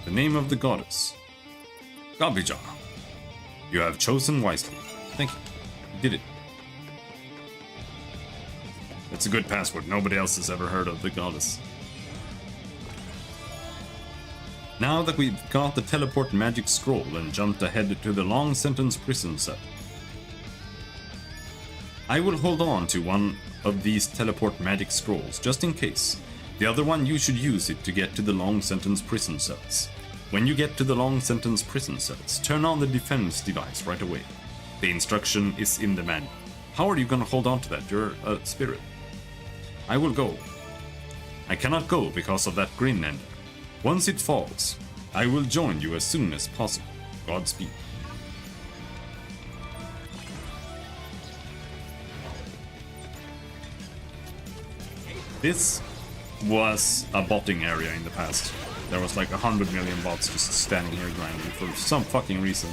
The name of the goddess. Gabija. You have chosen wisely. Thank you. You did it. That's a good password. Nobody else has ever heard of the goddess. Now that we've got the teleport magic scroll and jumped ahead to the long sentence prison cell, I will hold on to one of these teleport magic scrolls just in case. The other one you should use it to get to the long sentence prison cells. When you get to the long sentence prison cells, turn on the defense device right away. The instruction is in the manual. How are you gonna hold on to that? You're a spirit. I will go. I cannot go because of that grin ender. Once it falls, I will join you as soon as possible. Godspeed. This was a botting area in the past. There was like 100 million bots just standing here grinding for some fucking reason.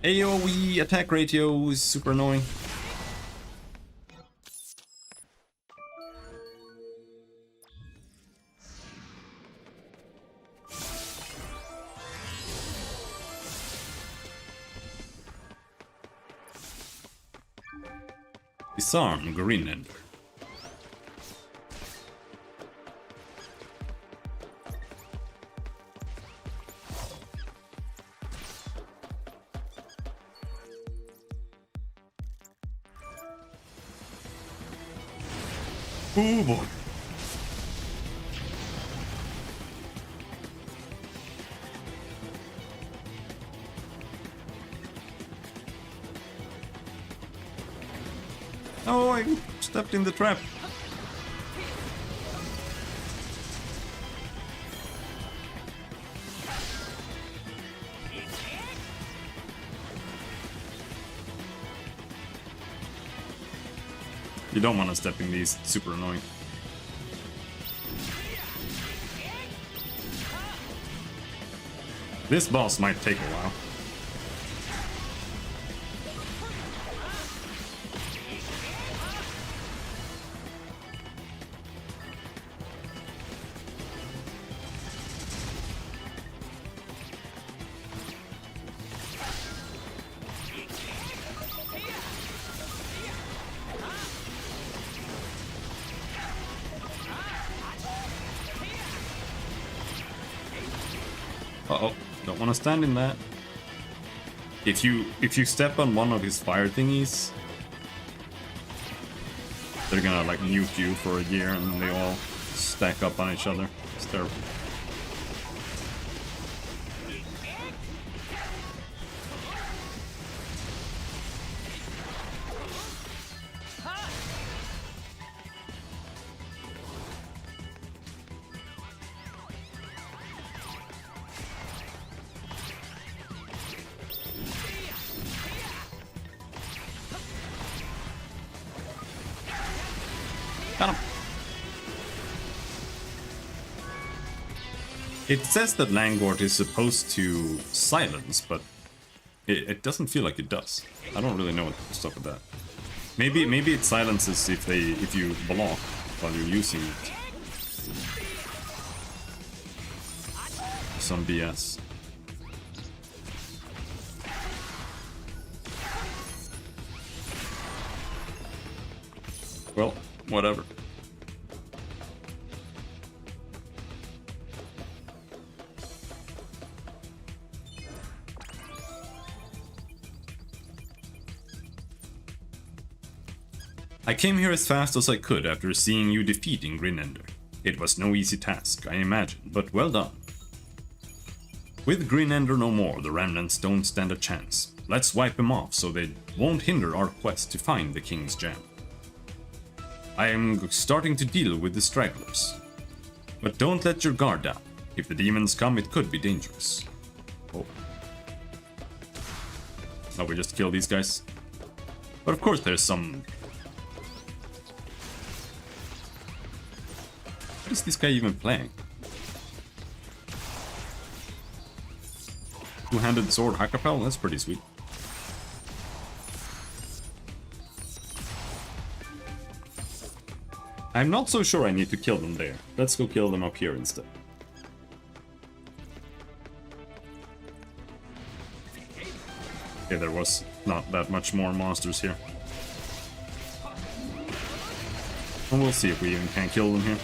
AoE attack ratio is super annoying. Disarm Green Ender. Oh boy. Oh, I stepped in the trap. You don't want to step in these, it's super annoying. This boss might take a while. Uh-oh, don't want to stand in that. If you step on one of his fire thingies, they're gonna like nuke you for a year and then they all stack up on each other. It's terrible. Got him. It says that Langort is supposed to silence, but it doesn't feel like it does. I don't really know what to stop with that. Maybe it silences if you block while you're using it. Some BS. Well, whatever. I came here as fast as I could after seeing you defeating Grinender. It was no easy task, I imagine, but well done. With Grinender no more, the remnants don't stand a chance. Let's wipe them off so they won't hinder our quest to find the King's Gem. I am starting to deal with the stragglers. But don't let your guard down. If the demons come, it could be dangerous. Oh. Oh, we just kill these guys. But of course there's some... What is this guy even playing? Two-handed sword hackapel? That's pretty sweet. I'm not so sure I need to kill them there. Let's go kill them up here instead. Okay, there was not that much more monsters here. And we'll see if we even can kill them here.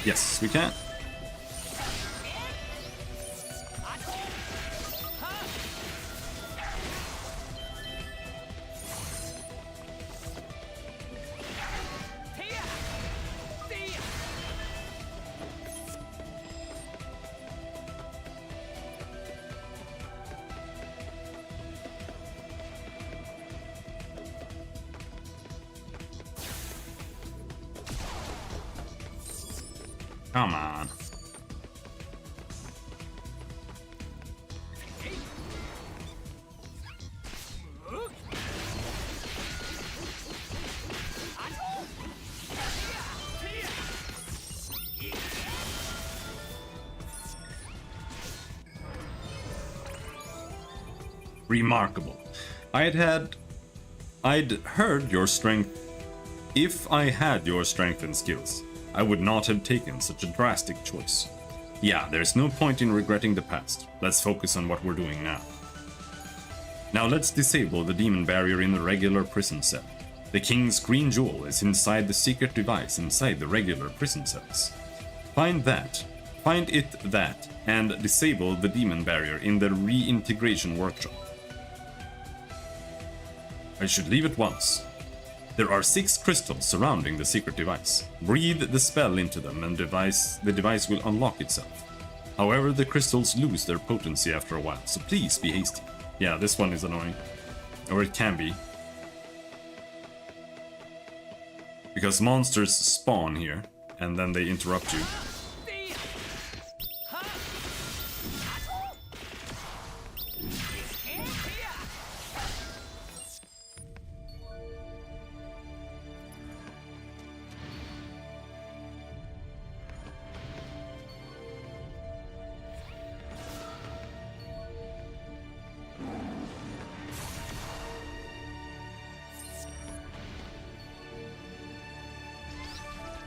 Yes, we can. Come on. Remarkable. I'd heard your strength. If I had your strength and skills, I would not have taken such a drastic choice. Yeah, there's no point in regretting the past. Let's focus on what we're doing now. Now let's disable the demon barrier in the regular prison cell. The king's green jewel is inside the secret device inside the regular prison cells. Find it that, and disable the demon barrier in the reintegration workshop. I should leave at once. There are 6 crystals surrounding the secret device. Breathe the spell into them and the device will unlock itself. However, the crystals lose their potency after a while, so please be hasty. Yeah, this one is annoying. Or it can be. Because monsters spawn here, and then they interrupt you.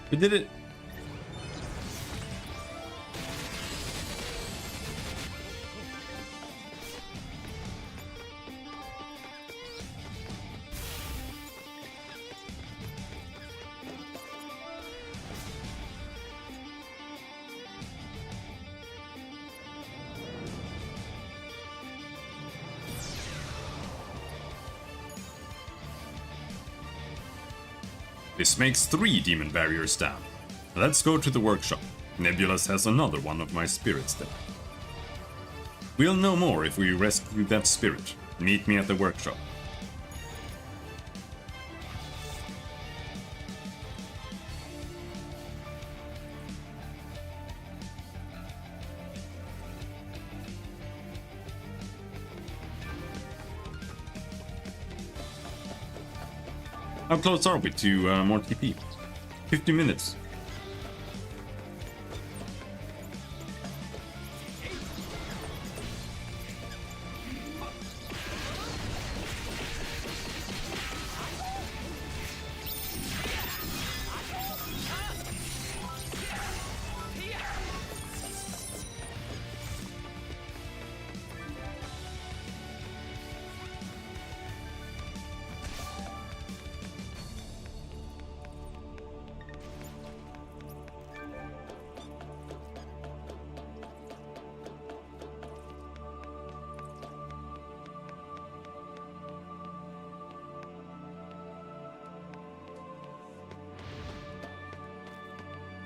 We did it. This makes 3 demon barriers down. Let's go to the workshop. Nebulous has another one of my spirits there. We'll know more if we rescue that spirit. Meet me at the workshop. How close are we to more TP? 50 minutes.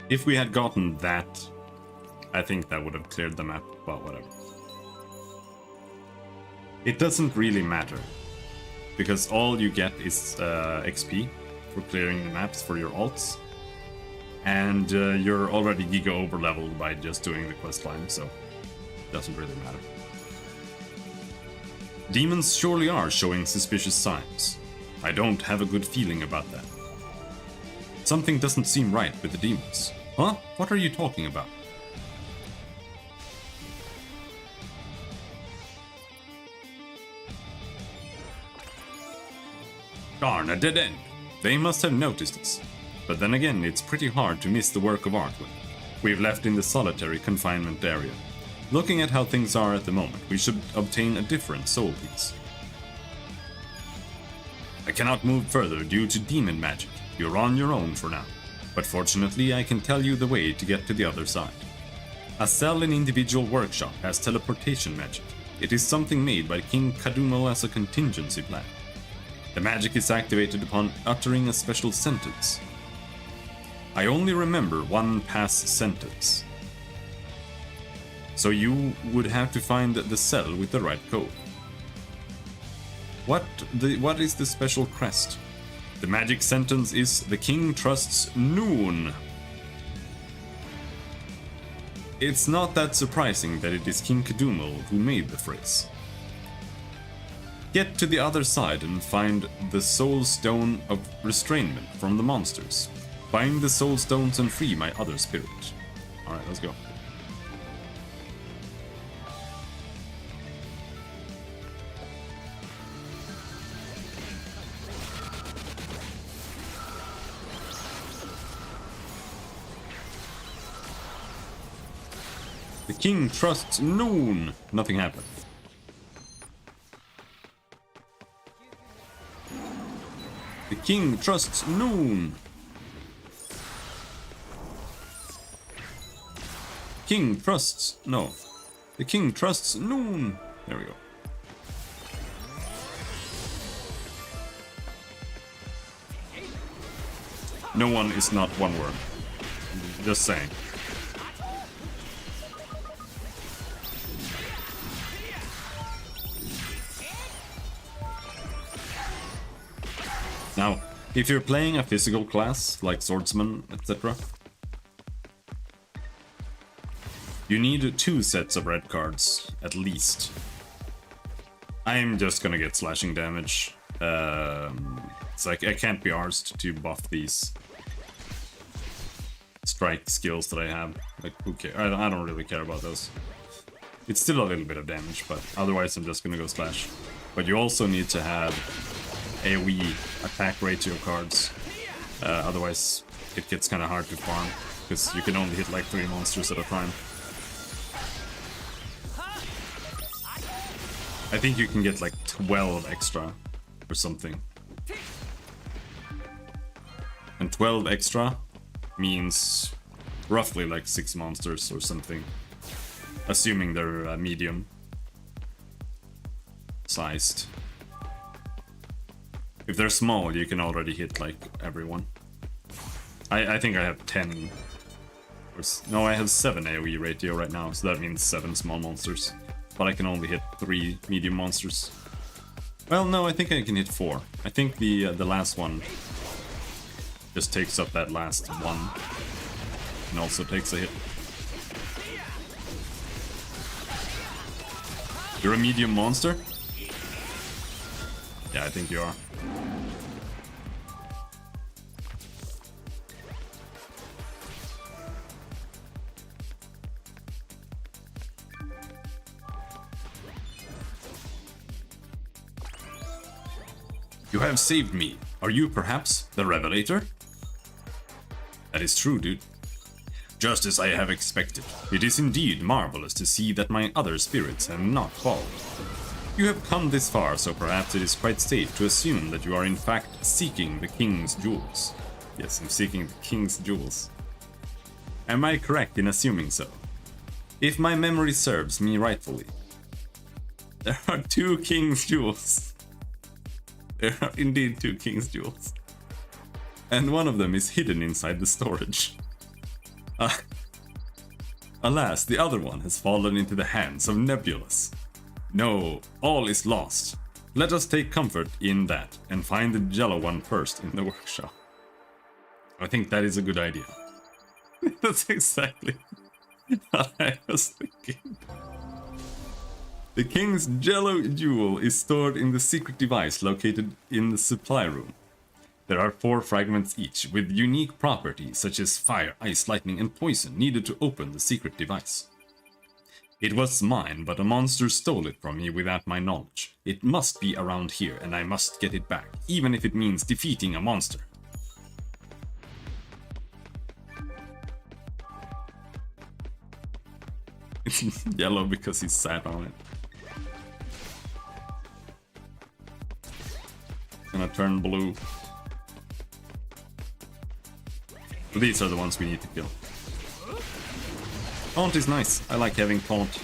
If we had gotten that, I think that would have cleared the map, but whatever. It doesn't really matter, because all you get is XP for clearing the maps for your alts. And you're already giga overleveled by just doing the questline, so it doesn't really matter. Demons surely are showing suspicious signs. I don't have a good feeling about that. Something doesn't seem right with the demons. Huh? What are you talking about? Darn, a dead end. They must have noticed us. But then again, it's pretty hard to miss the work of art we've left in the solitary confinement area. Looking at how things are at the moment, we should obtain a different soul piece. I cannot move further due to demon magic. You're on your own for now. But fortunately, I can tell you the way to get to the other side. A cell in Individual Workshop has teleportation magic. It is something made by King Kadumo as a contingency plan. The magic is activated upon uttering a special sentence. I only remember one past sentence. So you would have to find the cell with the right code. What is the special crest? The magic sentence is "The king trusts noon." It's not that surprising that it is King Kadumo who made the phrase. Get to the other side and find the Soul Stone of Restrainment from the monsters. Find the Soul Stones and free my other spirit. Alright, let's go. The king trusts noon. Nothing happened. The king trusts noon. King trusts... no. The king trusts noon. There we go. No one is not one word. Just saying. Now, if you're playing a physical class, like Swordsman, etc., you need 2 sets of red cards, at least. I'm just gonna get slashing damage. It's like, I can't be arsed to buff these strike skills that I have. Like, who cares? I don't really care about those. It's still a little bit of damage, but otherwise I'm just gonna go slash. But you also need to have AoE attack ratio cards. Otherwise it gets kind of hard to farm, because you can only hit like 3 monsters at a time. I think you can get like 12 extra or something. And 12 extra means roughly like 6 monsters or something. Assuming they're medium sized. If they're small, you can already hit like everyone. I think I have 10. No, I have 7 AoE ratio right now, so that means 7 small monsters. But I can only hit 3 medium monsters. Well, no, I think I can hit 4. I think the last one just takes up that last one, and also takes a hit. You're a medium monster? Yeah, I think you are. You have saved me. Are you perhaps the Revelator? That is true, dude. Just as I have expected. It is indeed marvelous to see that my other spirits have not fallen. You have come this far, so perhaps it is quite safe to assume that you are in fact seeking the King's jewels. Yes, I'm seeking the King's jewels. Am I correct in assuming so? If my memory serves me rightfully, there are 2 King's jewels. There are indeed 2 King's jewels. And one of them is hidden inside the storage. Alas, the other one has fallen into the hands of Nebulous. No, all is lost. Let us take comfort in that and find the yellow one first in the workshop. I think that is a good idea. That's exactly what I was thinking. The king's jello jewel is stored in the secret device located in the supply room. There are 4 fragments each, with unique properties such as fire, ice, lightning, and poison needed to open the secret device. It was mine, but a monster stole it from me without my knowledge. It must be around here, and I must get it back, even if it means defeating a monster. It's yellow because he sat on it. Gonna turn blue. These are the ones we need to kill. Taunt is nice. I like having taunt.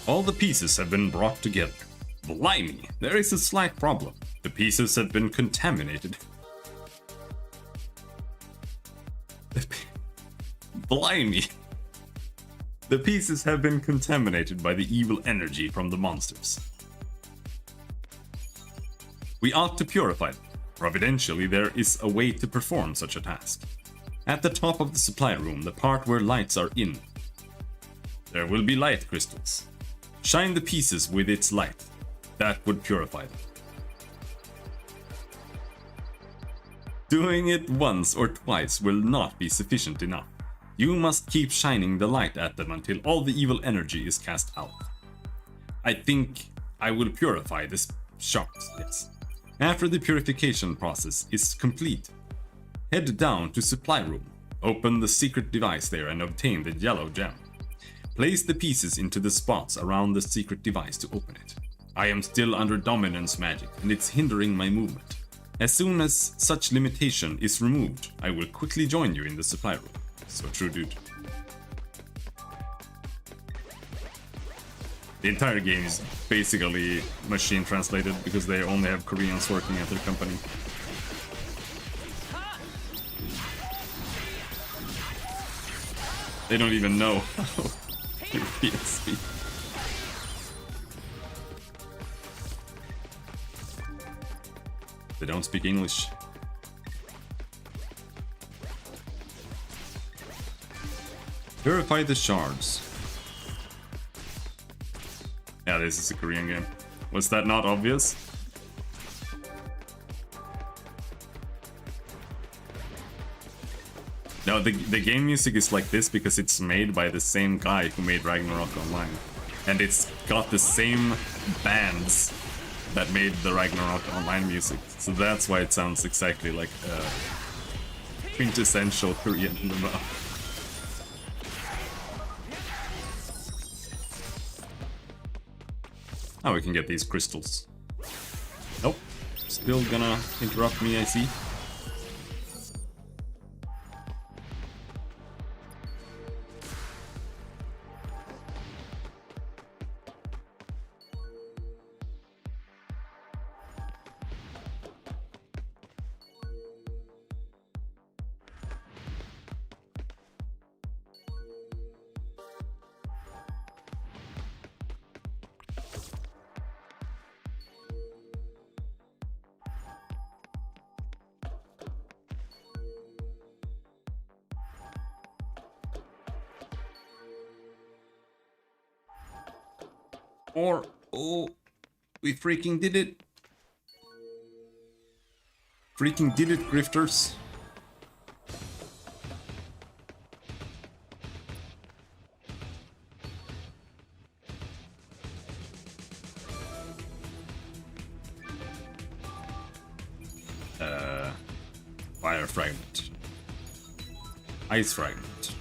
All the pieces have been brought together. Blimey, there is a slight problem. The pieces have been contaminated. Blimey. The pieces have been contaminated by the evil energy from the monsters. We ought to purify them. Providentially, there is a way to perform such a task. At the top of the supply room, the part where lights are in, there will be light crystals. Shine the pieces with its light. That would purify them. Doing it once or twice will not be sufficient enough. You must keep shining the light at them until all the evil energy is cast out. I think I will purify this shards, yes. After the purification process is complete, head down to supply room, open the secret device there and obtain the yellow gem. Place the pieces into the spots around the secret device to open it. I am still under dominance magic and it's hindering my movement. As soon as such limitation is removed, I will quickly join you in the supply room. So true, dude. The entire game is basically machine translated because they only have Koreans working at their company. They don't even know how Europeans speak. They don't speak English. Purify the shards. Yeah, this is a Korean game. Was that not obvious? No, the game music is like this because it's made by the same guy who made Ragnarok Online. And it's got the same bands that made the Ragnarok Online music. So that's why it sounds exactly like a quintessential Korean MMO. Now we can get these crystals. Nope. Still gonna interrupt me, I see. Or, oh, we freaking did it. Freaking did it, grifters. Fire fragment. Ice fragment.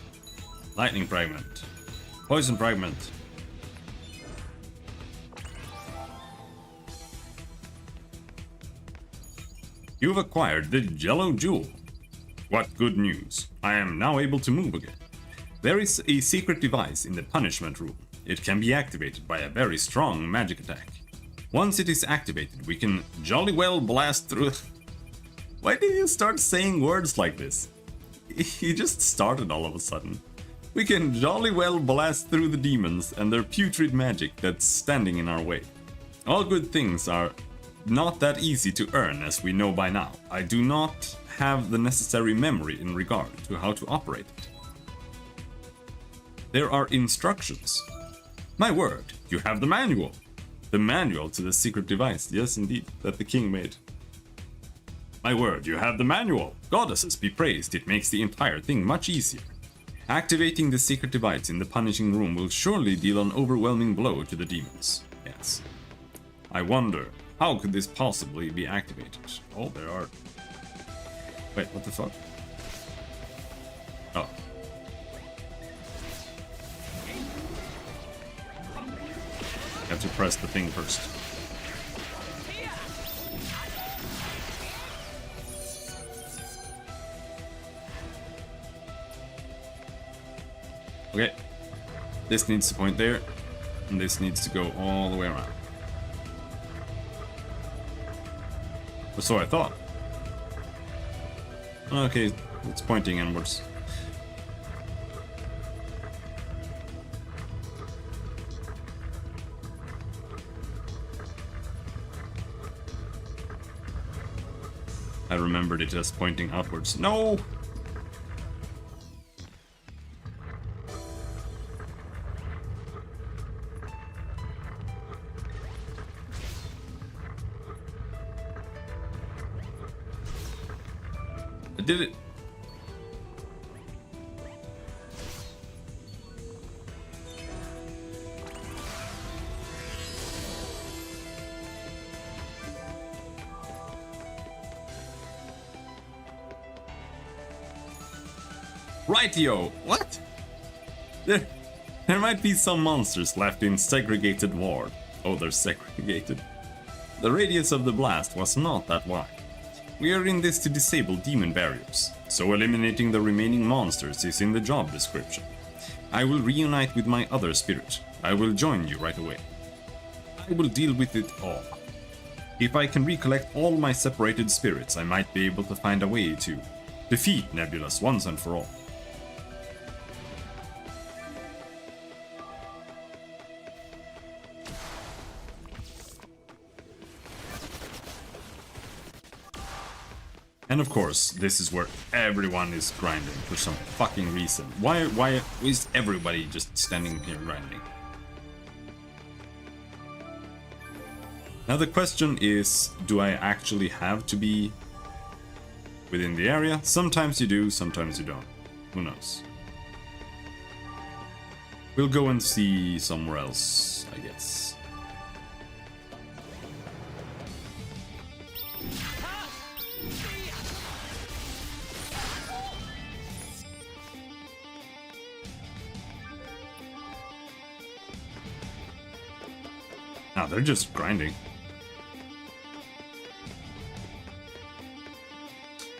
Lightning fragment. Poison fragment. You've acquired the yellow jewel. What good news. I am now able to move again. There is a secret device in the punishment room. It can be activated by a very strong magic attack. Once it is activated, we can jolly well blast through... Why did you start saying words like this? He just started all of a sudden. We can jolly well blast through the demons and their putrid magic that's standing in our way. All good things are not that easy to earn, as we know by now. I do not have the necessary memory in regard to how to operate it. There are instructions. My word, you have the manual. The manual to the secret device, yes indeed, that the king made. My word, you have the manual. Goddesses be praised, it makes the entire thing much easier. Activating the secret device in the punishing room will surely deal an overwhelming blow to the demons. Yes. I wonder, how could this possibly be activated? Oh, there are... Wait, what the fuck? Oh. I have to press the thing first. Okay, this needs to point there, and this needs to go all the way around. Or so I thought. Okay, it's pointing inwards. I remembered it as pointing upwards. No! I did it. Rightio! What? There might be some monsters left in segregated ward. Oh, they're segregated. The radius of the blast was not that wide. We are in this to disable demon barriers, so eliminating the remaining monsters is in the job description. I will reunite with my other spirit. I will join you right away. I will deal with it all. If I can recollect all my separated spirits, I might be able to find a way to defeat Nebulous once and for all. And of course, this is where everyone is grinding for some fucking reason. Why is everybody just standing here grinding? Now the question is, do I actually have to be within the area? Sometimes you do, sometimes you don't. Who knows? We'll go and see somewhere else, I guess. Ah, they're just grinding.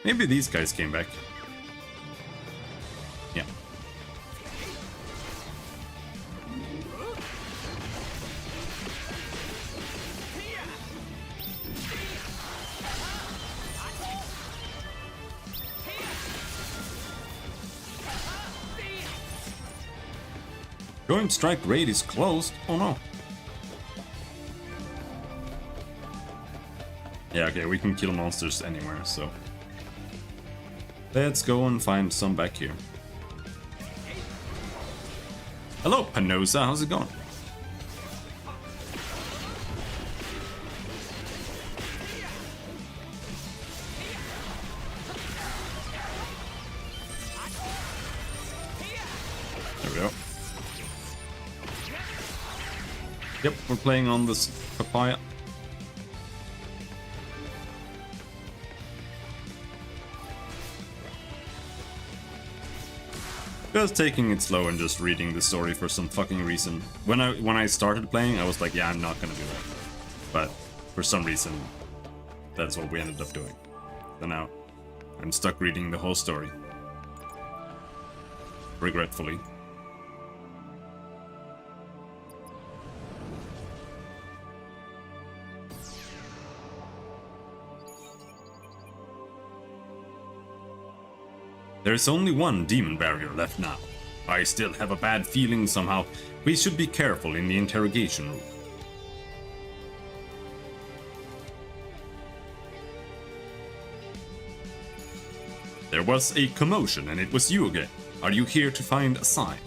Maybe these guys came back. Yeah. Joint strike raid is closed. Oh no. Yeah, okay, we can kill monsters anywhere, so... Let's go and find some back here. Hello, Panosa, how's it going? There we go. Yep, we're playing on this papaya. Just taking it slow and just reading the story for some fucking reason. When I started playing, I was like, yeah, I'm not gonna do that. But for some reason, that's what we ended up doing. So now, I'm stuck reading the whole story. Regretfully. There's only one demon barrier left now. I still have a bad feeling somehow. We should be careful in the interrogation room. There was a commotion and it was you again. Are you here to find a sign?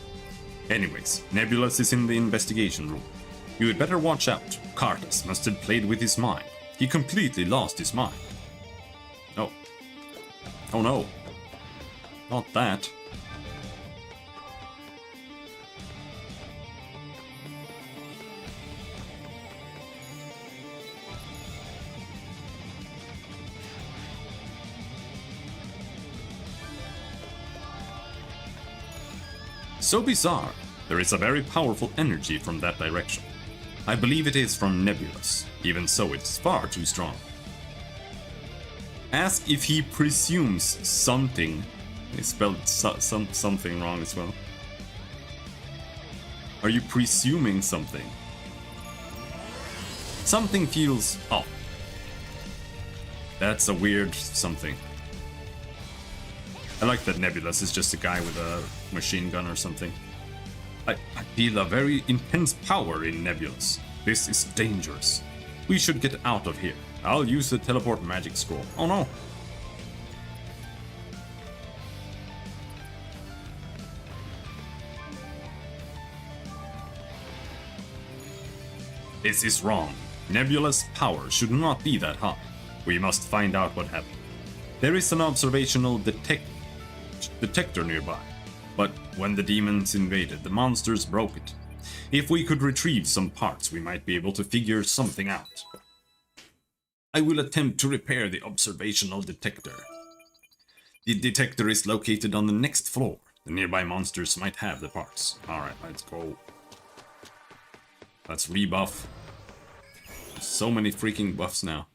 Anyways, Nebulous is in the investigation room. You had better watch out. Cartus must have played with his mind. He completely lost his mind. Oh. Oh no. Not that. So bizarre. There is a very powerful energy from that direction. I believe it is from Nebulous. Even so, it's far too strong. Ask if he presumes something. They spelled something wrong as well. Are you presuming something? Something feels off. That's a weird something. I like that Nebulous is just a guy with a machine gun or something. I feel a very intense power in Nebulous. This is dangerous. We should get out of here. I'll use the teleport magic scroll. Oh no! This is wrong. Nebulous power should not be that high. We must find out what happened. There is an observational detector nearby, but when the demons invaded, the monsters broke it. If we could retrieve some parts, we might be able to figure something out. I will attempt to repair the observational detector. The detector is located on the next floor. The nearby monsters might have the parts. Alright, let's go. Let's rebuff. So many freaking buffs now.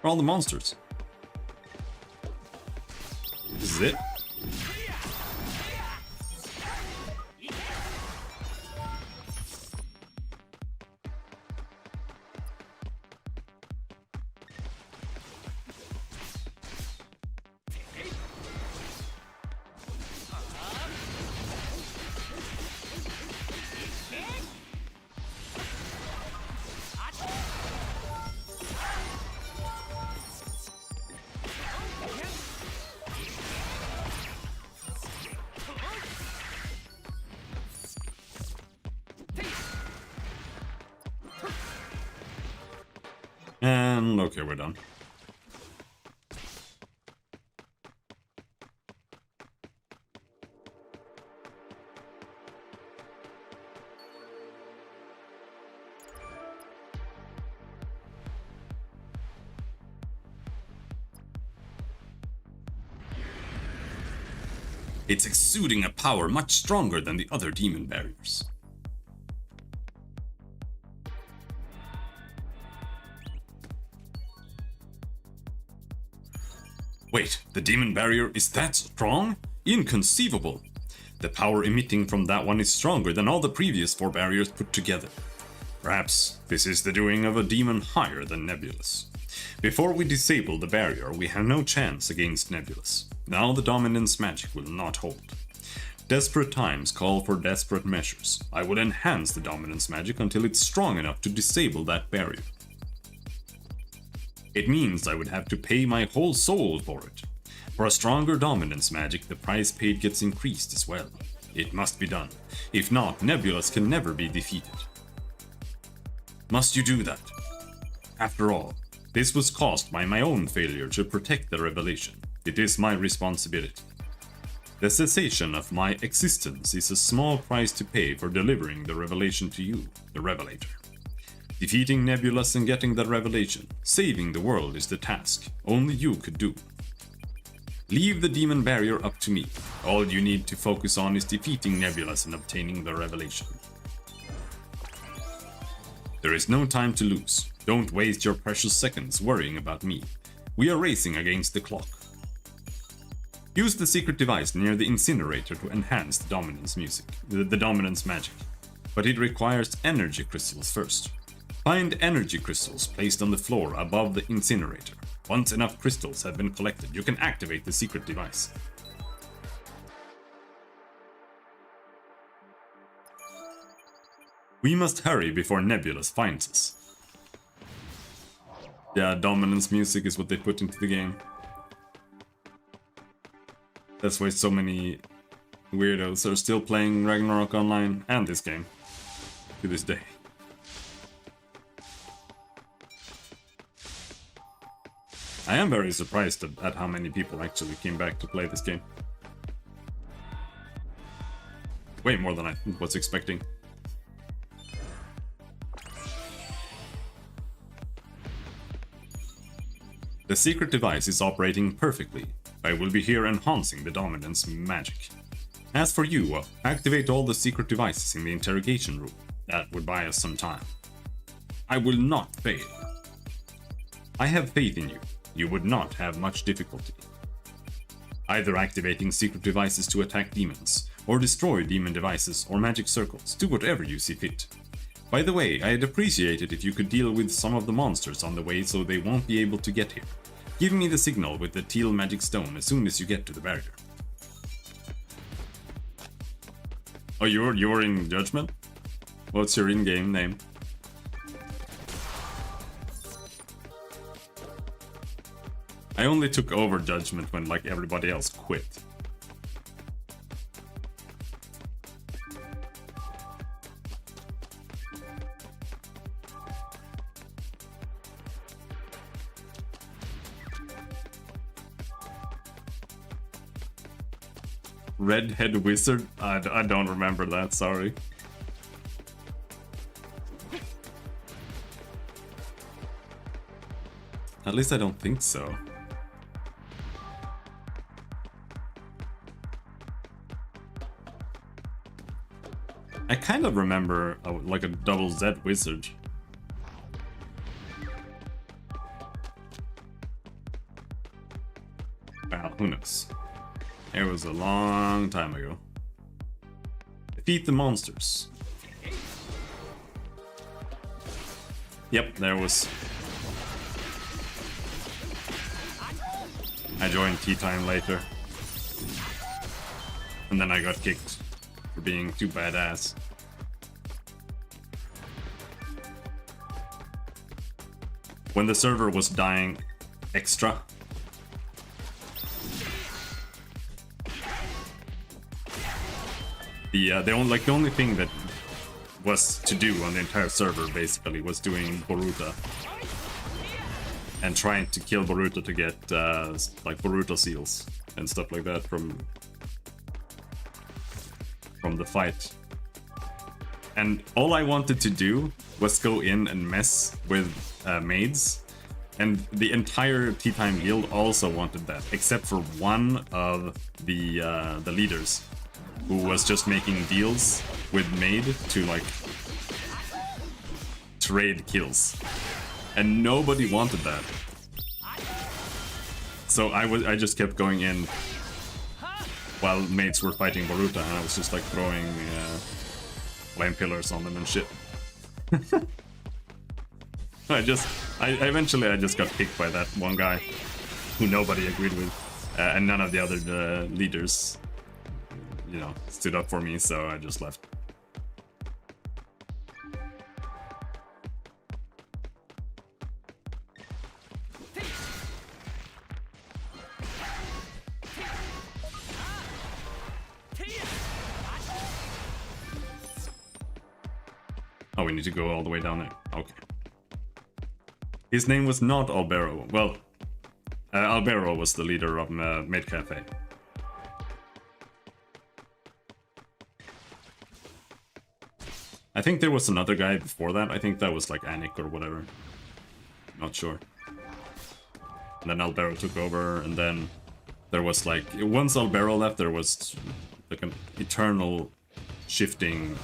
Where are all the monsters? This is it? And okay, we're done. It's exuding a power much stronger than the other demon barriers. Wait, the demon barrier is that strong? Inconceivable! The power emitting from that one is stronger than all the previous 4 barriers put together. Perhaps this is the doing of a demon higher than Nebulous. Before we disable the barrier, we have no chance against Nebulous. Now the dominance magic will not hold. Desperate times call for desperate measures. I will enhance the dominance magic until it's strong enough to disable that barrier. It means I would have to pay my whole soul for it. For a stronger dominance magic, the price paid gets increased as well. It must be done. If not, Nebulous can never be defeated. Must you do that? After all, this was caused by my own failure to protect the revelation. It is my responsibility. The cessation of my existence is a small price to pay for delivering the revelation to you, the Revelator. Defeating Nebulous and getting the revelation, saving the world is the task only you could do. Leave the demon barrier up to me. All you need to focus on is defeating Nebulous and obtaining the revelation. There is no time to lose. Don't waste your precious seconds worrying about me. We are racing against the clock. Use the secret device near the incinerator to enhance the dominance magic. But it requires energy crystals first. Find energy crystals placed on the floor above the incinerator. Once enough crystals have been collected, you can activate the secret device. We must hurry before Nebulous finds us. Yeah, dominance music is what they put into the game. That's why so many weirdos are still playing Ragnarok Online and this game to this day. I am very surprised at how many people actually came back to play this game. Way more than I was expecting. The secret device is operating perfectly. I will be here enhancing the dominance magic. As for you, activate all the secret devices in the interrogation room. That would buy us some time. I will not fail. I have faith in you. You would not have much difficulty. Either activating secret devices to attack demons, or destroy demon devices or magic circles, do whatever you see fit. By the way, I'd appreciate it if you could deal with some of the monsters on the way so they won't be able to get here. Give me the signal with the teal magic stone as soon as you get to the barrier. Oh, you're in Judgment? What's your in-game name? I only took over Judgment when like everybody else quit. Redhead Wizard? I don't remember that, sorry. At least I don't think so. I kind of remember like a double Z wizard. Well, who knows? It was a long time ago. Defeat the monsters. Yep, there was. I joined tea time later. And then I got kicked for being too badass. When the server was dying extra. The only thing that was to do on the entire server basically was doing Boruto. And trying to kill Boruto to get like Boruto seals and stuff like that from the fight. And all I wanted to do was go in and mess with maids, and the entire Tea Time guild also wanted that, except for one of the leaders, who was just making deals with maid to like trade kills, and nobody wanted that. So I just kept going in while mates were fighting Boruto, and I was just like throwing flame pillars on them and shit. I eventually just got kicked by that one guy who nobody agreed with, and none of the other leaders, you know, stood up for me, so I just left. Oh, we need to go all the way down there. Okay. His name was not Albero. Well, Albero was the leader of Maid Cafe. I think there was another guy before that. I think that was like Anik or whatever. Not sure. And then Albero took over, and then there was like... Once Albero left, there was like an eternal shifting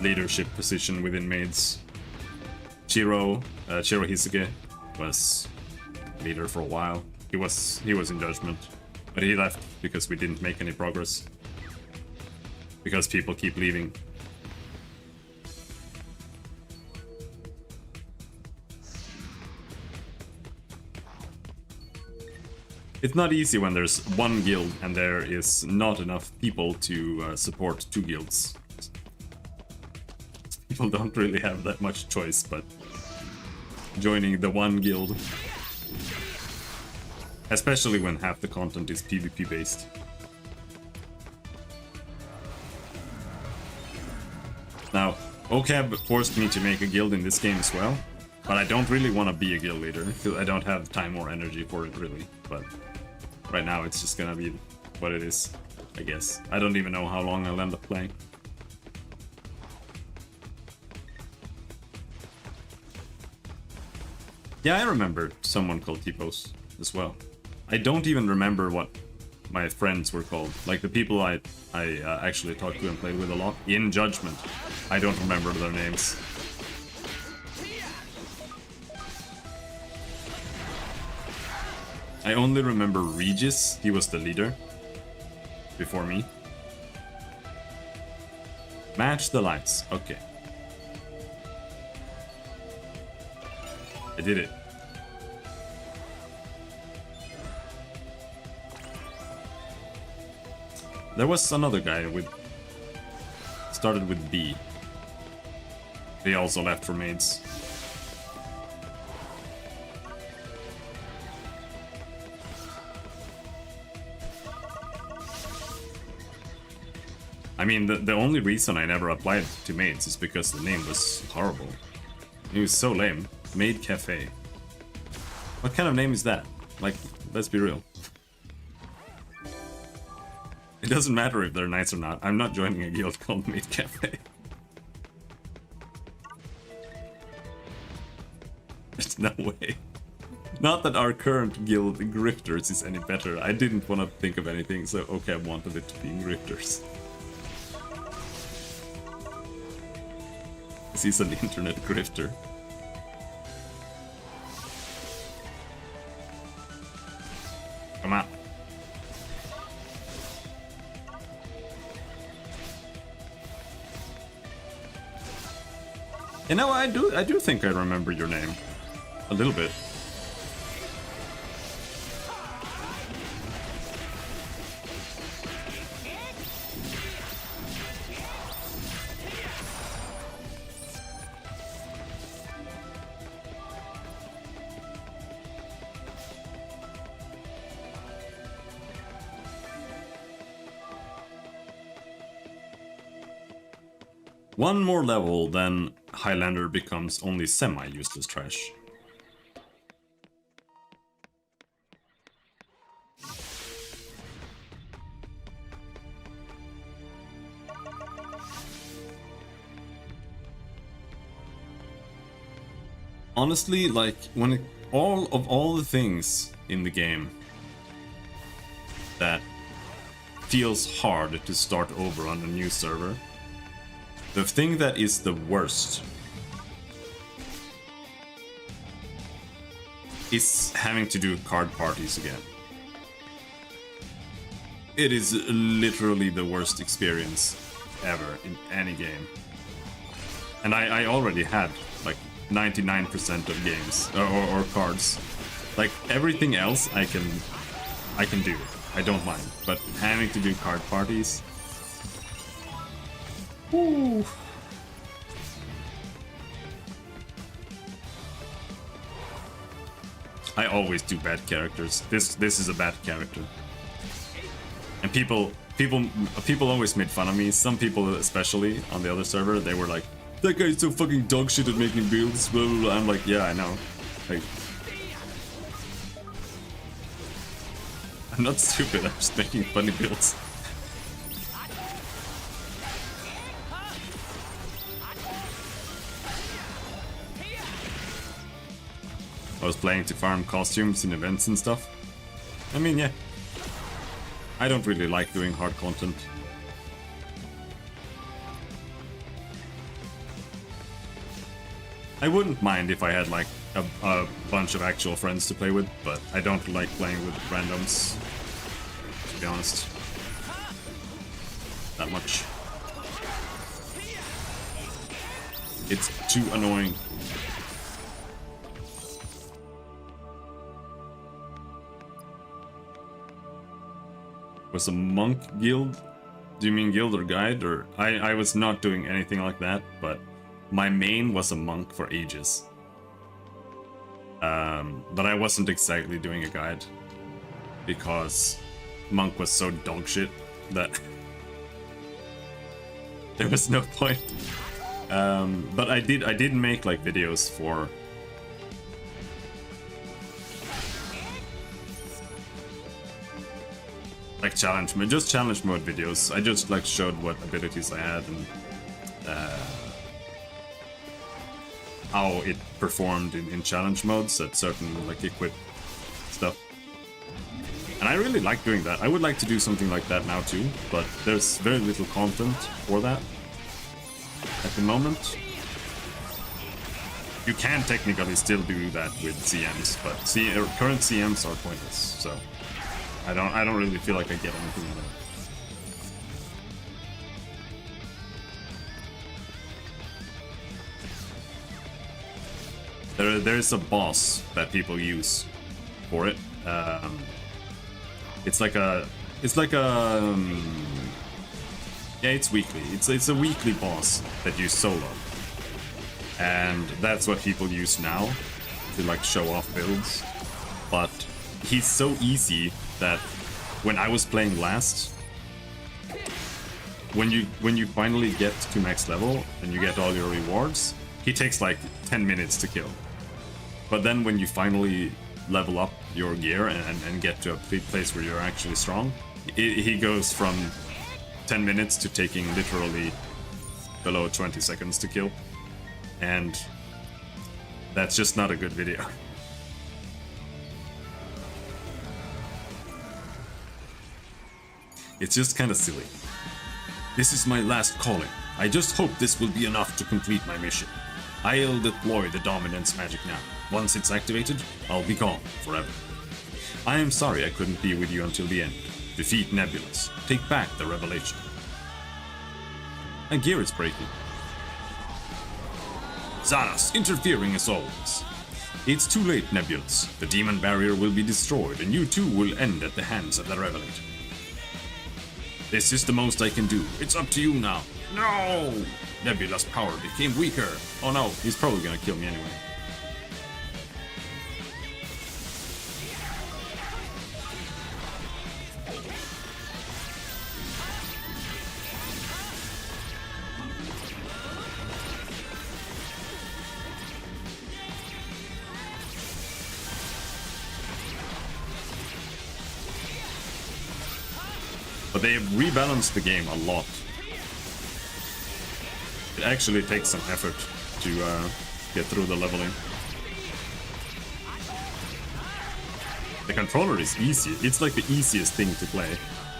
leadership position within Maids. Chiro Hisuke was leader for a while. He was in Judgment, but he left because we didn't make any progress. Because people keep leaving. It's not easy when there's one guild and there is not enough people to support two guilds. People don't really have that much choice, but joining the one guild. Especially when half the content is PvP based. Now, OCAB forced me to make a guild in this game as well, but I don't really want to be a guild leader, because I don't have time or energy for it really, but right now it's just gonna be what it is, I guess. I don't even know how long I'll end up playing. Yeah, I remember someone called T-Pose as well. I don't even remember what my friends were called. Like the people I actually talked to and played with a lot. In Judgment. I don't remember their names. I only remember Regis. He was the leader. Before me. Match the lights. Okay. I did it. There was another guy with... started with B. They also left for maids. I mean, the only reason I never applied to maids is because the name was horrible. It was so lame. Maid Cafe. What kind of name is that? Like, let's be real. It doesn't matter if they're nice or not. I'm not joining a guild called Maid Cafe. There's no way. Not that our current guild, Grifters, is any better. I didn't want to think of anything, so okay, I wanted it to be Grifters. This is an internet grifter. Come on. You know, I do think I remember your name. A little bit. One more level, then Highlander becomes only semi-useless trash. Honestly, like, when all the things in the game that feels hard to start over on a new server, the thing that is the worst is having to do card parties again. It is literally the worst experience ever in any game. And I already had like 99% of games or cards. Like everything else I can do. I don't mind. But having to do card parties, ooh. I always do bad characters. This is a bad character. And people always made fun of me. Some people, especially on the other server, they were like, "That guy's so fucking dog shit at making builds." Blah, blah, blah. I'm like, yeah, I know. Like, I'm not stupid. I'm just making funny builds. I was playing to farm costumes in events and stuff. I mean, yeah. I don't really like doing hard content. I wouldn't mind if I had like a bunch of actual friends to play with, but I don't like playing with randoms, to be honest. That much. It's too annoying. Was a monk guild? Do you mean guild or guide? Or I was not doing anything like that, but my main was a monk for ages. But I wasn't exactly doing a guide because monk was so dog shit that there was no point. But I did make like videos for like challenge mode, just challenge mode videos. I just like showed what abilities I had and how it performed in challenge modes at certain like equip stuff. And I really like doing that. I would like to do something like that now too, but there's very little content for that at the moment. You can technically still do that with CMs, but current CMs are pointless, so I don't really feel like I get anything out of it. There is a boss that people use for it. It's like a yeah, it's weekly. It's a weekly boss that you solo, and that's what people use now to like show off builds. But he's so easy that when I was playing last, when you finally get to max level and you get all your rewards, he takes like 10 minutes to kill. But then when you finally level up your gear and get to a place where you're actually strong, he goes from 10 minutes to taking literally below 20 seconds to kill. And that's just not a good video. It's just kind of silly. This is my last calling. I just hope this will be enough to complete my mission. I'll deploy the dominance magic now. Once it's activated, I'll be gone forever. I am sorry I couldn't be with you until the end. Defeat Nebulous. Take back the revelation. My gear is breaking. Zaras, interfering as always. It's too late, Nebulous. The demon barrier will be destroyed, and you too will end at the hands of the Revelator. This is the most I can do. It's up to you now. No! Nebula's power became weaker. Oh no, he's probably gonna kill me anyway. But they have rebalanced the game a lot. It actually takes some effort to get through the leveling. The controller is easy. It's like the easiest thing to play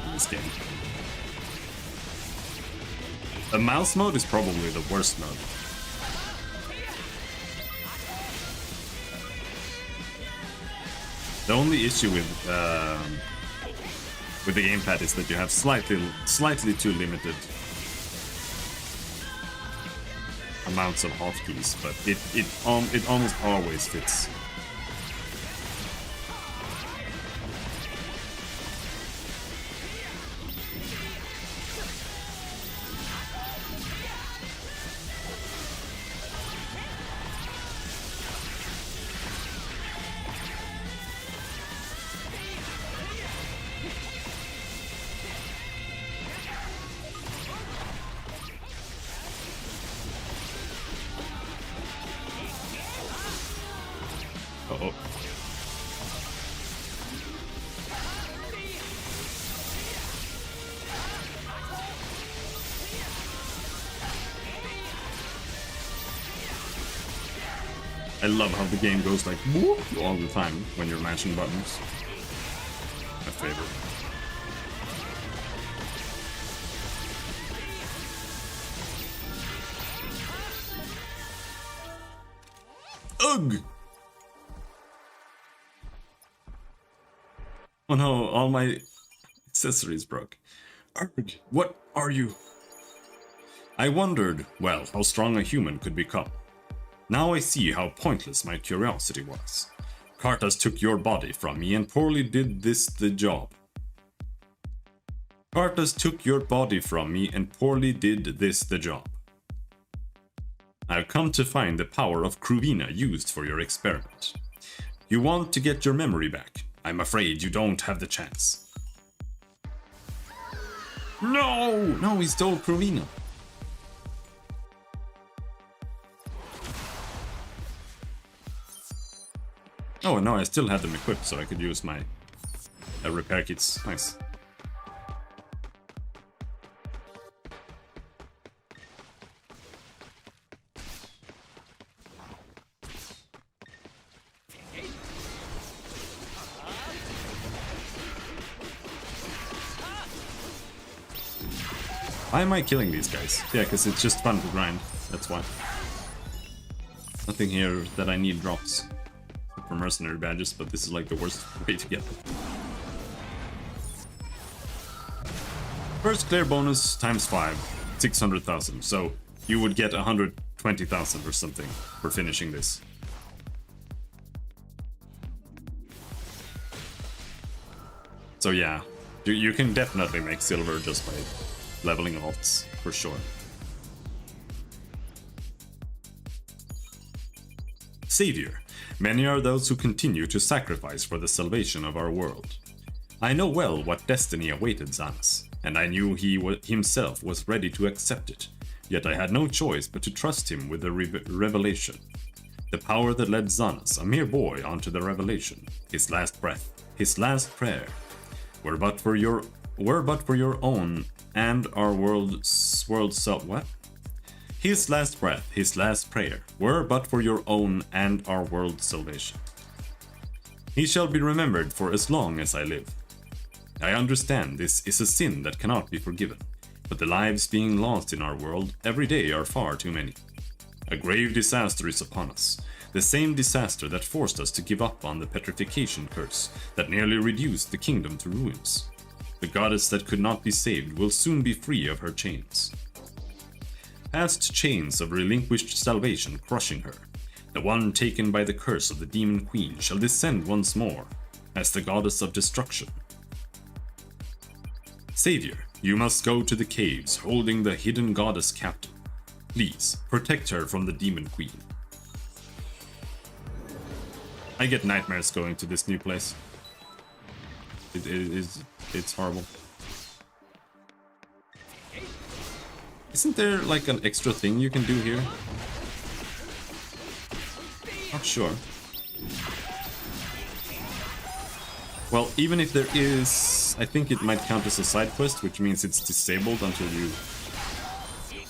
in this game. The mouse mode is probably the worst mode. The only issue with the gamepad is that you have slightly too limited amounts of hotkeys, but it almost always fits. Uh-oh. I love how the game goes like whoop all the time when you're mashing buttons. My favorite. Ugh! Oh no, all my accessories broke. Arg, what are you? I wondered, well, how strong a human could become. Now I see how pointless my curiosity was. Kartas took your body from me and poorly did the job. Arthas took your body from me and poorly did this the job. I've come to find the power of Kruvina used for your experiment. You want to get your memory back. I'm afraid you don't have the chance. No! No, he stole Kruvina. Oh, no, I still had them equipped, so I could use my repair kits. Nice. Why am I killing these guys? Yeah, because it's just fun to grind. That's why. Nothing here that I need drops. Except for mercenary badges, but this is like the worst way to get them. First clear bonus times 5, 600,000. So you would get 120,000 or something for finishing this. So yeah, you can definitely make silver just by leveling alts, for sure. Savior. Many are those who continue to sacrifice for the salvation of our world. I know well what destiny awaited Xanas, and I knew he himself was ready to accept it, yet I had no choice but to trust him with the revelation. The power that led Xanas, a mere boy, onto the revelation, his last breath, his last prayer, were but for your own and our world's what? His last breath, his last prayer, were but for your own and our world's salvation. He shall be remembered for as long as I live. I understand this is a sin that cannot be forgiven, but the lives being lost in our world every day are far too many. A grave disaster is upon us, the same disaster that forced us to give up on the petrification curse that nearly reduced the kingdom to ruins. The goddess that could not be saved will soon be free of her chains. Past chains of relinquished salvation crushing her, the one taken by the curse of the demon queen shall descend once more, as the goddess of destruction. Savior, you must go to the caves holding the hidden goddess captive. Please, protect her from the demon queen. I get nightmares going to this new place. It's horrible. Isn't there like an extra thing you can do here? Not sure. Well, even if there is, I think it might count as a side quest, which means it's disabled until you...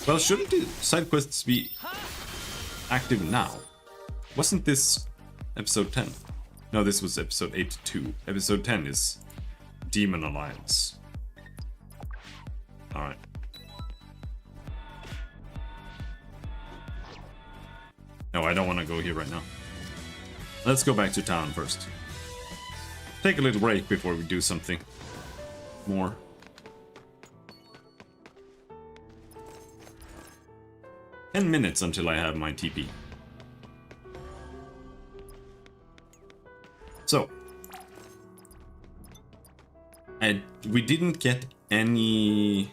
Well, shouldn't the side quests be active now? Wasn't this episode 10? No, this was episode 82. Episode 10 is Demon Alliance. Alright. No, I don't want to go here right now. Let's go back to town first. Take a little break before we do something more. 10 minutes until I have my TP. So, we didn't get any...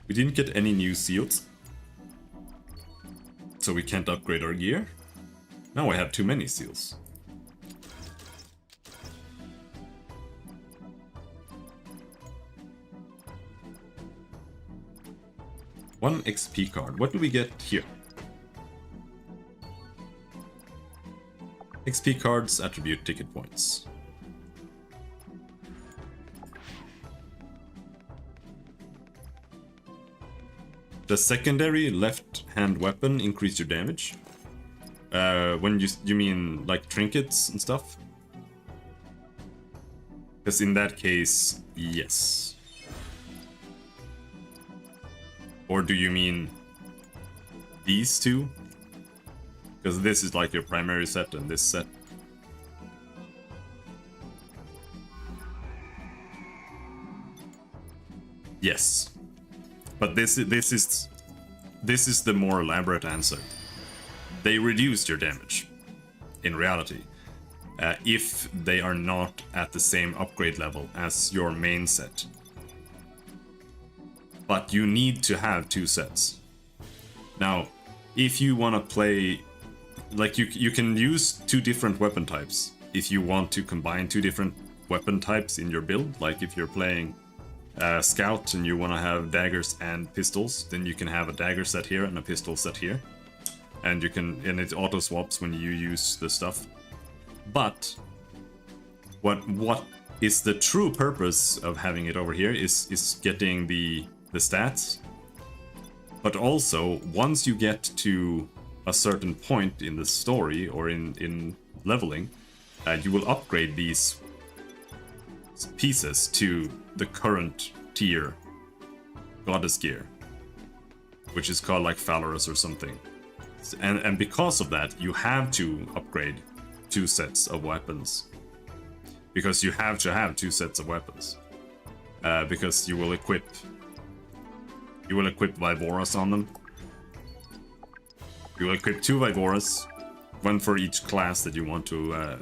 We didn't get any new seals. So we can't upgrade our gear. Now I have too many seals. One XP card. What do we get here? XP cards, attribute ticket points. The secondary left-hand weapon increase your damage? When you mean like trinkets and stuff? Because in that case, yes. Or do you mean these two? Because this is like your primary set and this set. Yes. But this is the more elaborate answer. They reduce your damage. in reality, if they are not at the same upgrade level as your main set. But you need to have 2 sets. Now, if you want to play, like you can use 2 different weapon types if you want to combine 2 different weapon types in your build. Like if you're playing Scout and you want to have daggers and pistols, then you can have a dagger set here and a pistol set here. And you can, and it auto swaps when you use the stuff. But what is the true purpose of having it over here is getting the stats. But also, once you get to a certain point in the story or in leveling, you will upgrade these pieces to the current tier goddess gear, which is called like Valorous or something. And because of that, you have to upgrade 2 sets of weapons. Because you have to have 2 sets of weapons. Because you will equip Vivoras on them. You will equip 2 Vivoras, 1 for each class that you want to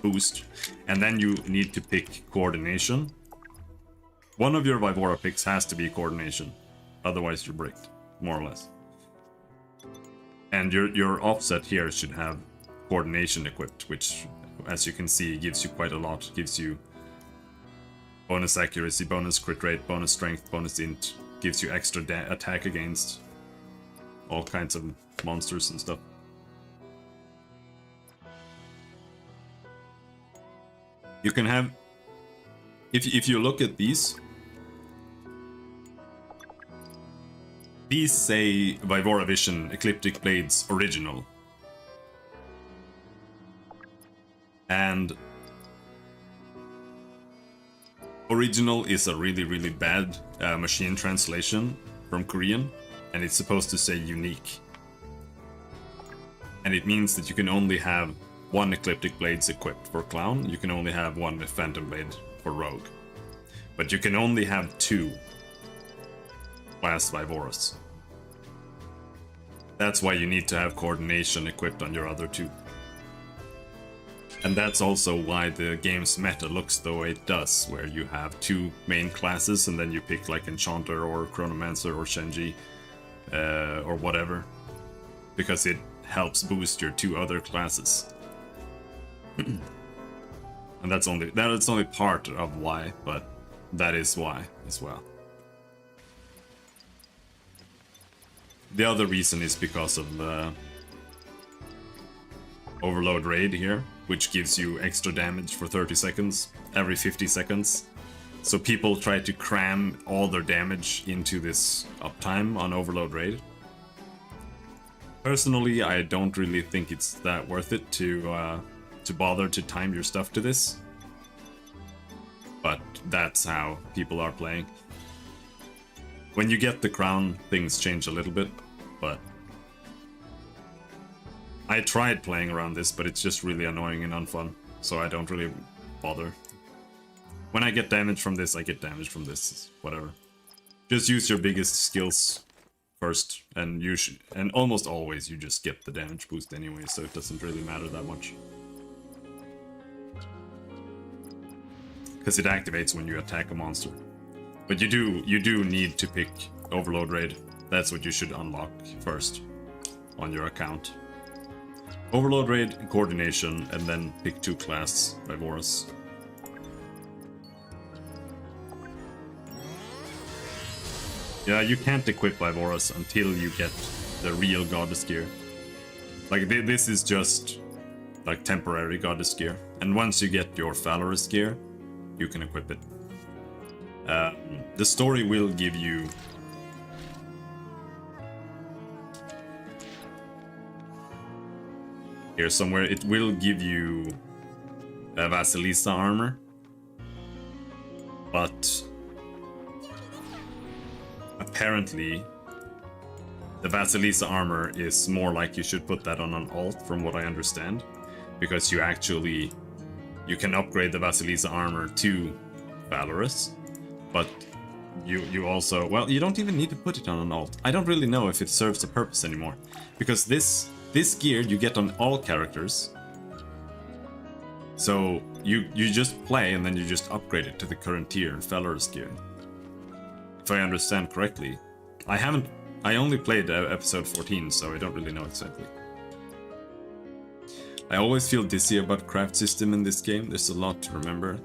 boost. And then you need to pick coordination. One of your Vivora picks has to be coordination. Otherwise you're bricked, more or less. And your offset here should have coordination equipped, which, as you can see, gives you quite a lot. Gives you bonus accuracy, bonus crit rate, bonus strength, bonus int. Gives you extra attack against all kinds of monsters and stuff. You can have, if you look at these say Vivora Vision Ecliptic Blades Original. And Original is a really bad machine translation from Korean, and it's supposed to say unique. And it means that you can only have 1 Ecliptic Blades equipped for Clown, you can only have 1 Phantom Blade for Rogue. But you can only have 2 class Vivoras. That's why you need to have coordination equipped on your other 2. And that's also why the game's meta looks the way it does, where you have 2 main classes and then you pick like Enchanter or Chronomancer or Shenji or whatever, because it helps boost your 2 other classes. And that's only part of why, but that is why as well. The other reason is because of Overload Raid here, which gives you extra damage for 30 seconds, every 50 seconds. So people try to cram all their damage into this uptime on Overload Raid. Personally, I don't really think it's that worth it to bother to time your stuff to this. But that's how people are playing. When you get the crown, things change a little bit, but I tried playing around this, but it's just really annoying and unfun, so I don't really bother. When I get damage from this, I get damage from this, whatever. Just use your biggest skills first, and and almost always you just get the damage boost anyway, so it doesn't really matter that much. Because it activates when you attack a monster. But you do need to pick Overload Raid. That's what you should unlock first on your account. Overload Raid, Coordination, and then pick 2 class Vivoras. Yeah, you can't equip Vivoras until you get the real Goddess gear. Like, this is just like temporary Goddess gear. And once you get your Valorous gear, you can equip it. The story will give you here somewhere, it will give you a Vasilisa armor, but apparently the Vasilisa armor is more like you should put that on an alt, from what I understand, because you can upgrade the Vasilisa armor to Valorous, but you also, well, you don't even need to put it on an alt. I don't really know if it serves a purpose anymore, because this gear you get on all characters, So you just play and then you just upgrade it to the current tier, Feller's gear. If I understand correctly. I only played episode 14, so I don't really know exactly. I always feel dizzy about craft system in this game. There's a lot to remember.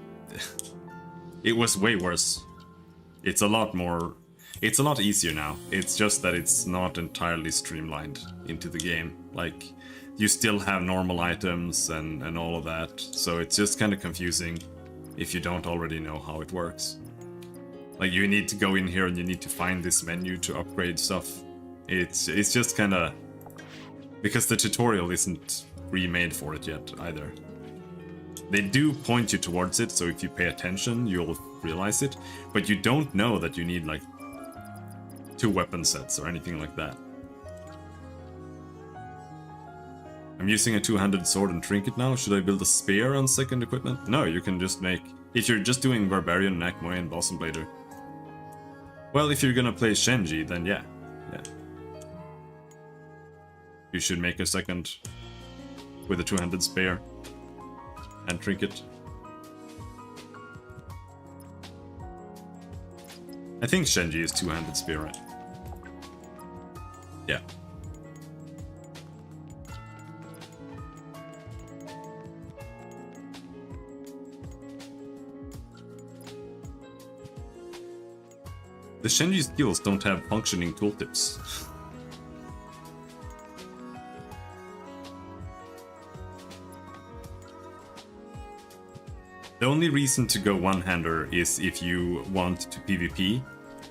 It was way worse. It's a lot easier now. It's just that it's not entirely streamlined into the game. Like, you still have normal items and all of that. So it's just kind of confusing if you don't already know how it works. Like, you need to go in here and you need to find this menu to upgrade stuff. It's just kind of... Because the tutorial isn't remade for it yet, either. They do point you towards it, so if you pay attention, you'll realize it. But you don't know that you need, like, 2 weapon sets or anything like that. I'm using a 2-handed sword and trinket now. Should I build a spear on second equipment? No, you can just make... If you're just doing Barbarian, Nakmoy, and Bosom Blader. Well, if you're gonna play Shenji, then yeah. You should make a second with a 2-handed spear and trinket. I think Shenji is 2-handed spear, right? Yeah. The Shenji skills don't have functioning tooltips. The only reason to go one-hander is if you want to PvP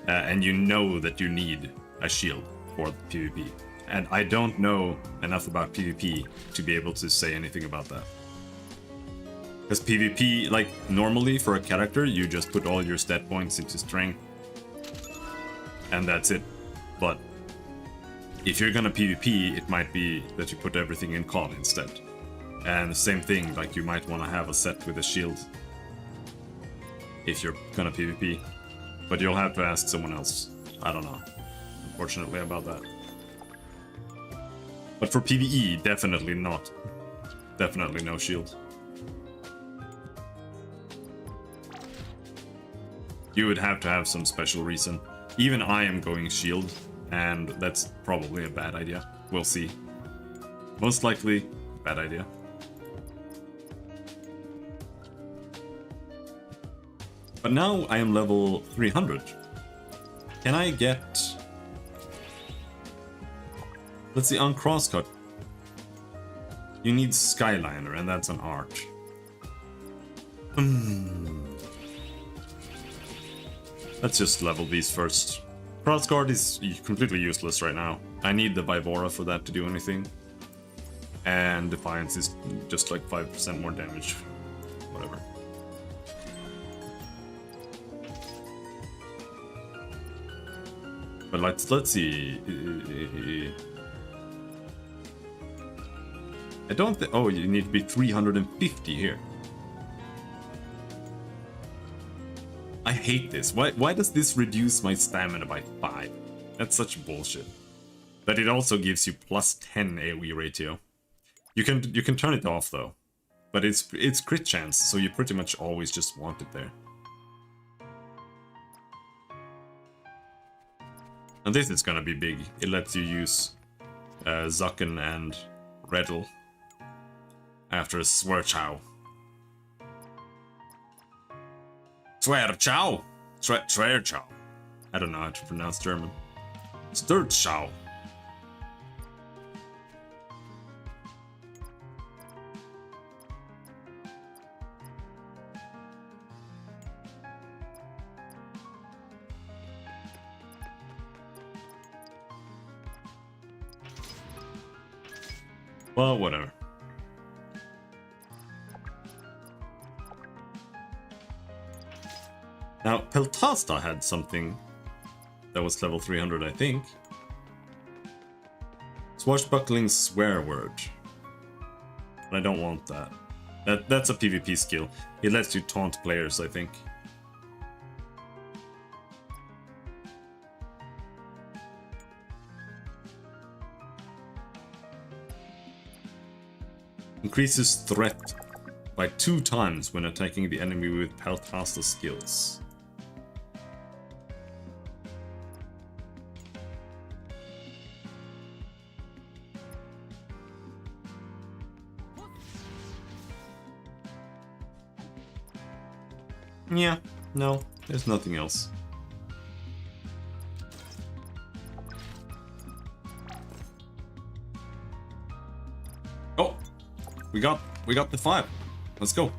and you know that you need a shield for PvP. And I don't know enough about PvP to be able to say anything about that. Because PvP, like, normally for a character, you just put all your stat points into strength. And that's it. But if you're gonna PvP, it might be that you put everything in con instead. And the same thing, like, you might want to have a set with a shield if you're gonna PvP. But you'll have to ask someone else. I don't know, unfortunately, about that. But for PvE, definitely not. Definitely no shield. You would have to have some special reason. Even I am going shield, and that's probably a bad idea. We'll see. Most likely, bad idea. But now I am level 300. Can I get... Let's see, on crosscut, you need Skyliner, and that's an art. Let's just level these first. Crossguard is completely useless right now. I need the Vibora for that to do anything. And Defiance is just like 5% more damage. Whatever. But let's see. I don't think... Oh, you need to be 350 here. I hate this. Why does this reduce my stamina by 5? That's such bullshit. But it also gives you plus 10 AoE ratio. You can turn it off though. But it's crit chance, so you pretty much always just want it there. And this is gonna be big. It lets you use Zucken and Redl after a Swerchow. Swerchow? Swerchow. I don't know how to pronounce German. Sturchow. Well, whatever. Now, Peltasta had something that was level 300, I think. Swashbuckling swear word. But I don't want that. That's a PvP skill. It lets you taunt players, I think. Increases threat by 2 times when attacking the enemy with Peltaster skills. Yeah, no, there's nothing else. Oh, we got the 5. Let's go.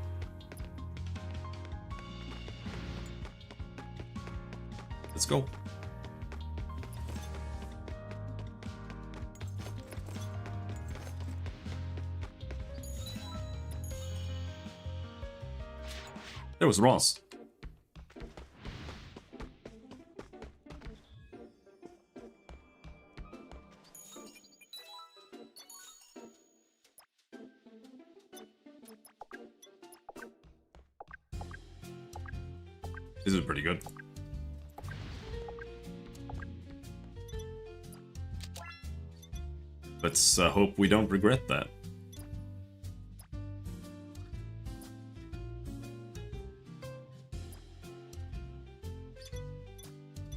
Let's go. There was Ross. This is pretty good. Let's hope we don't regret that.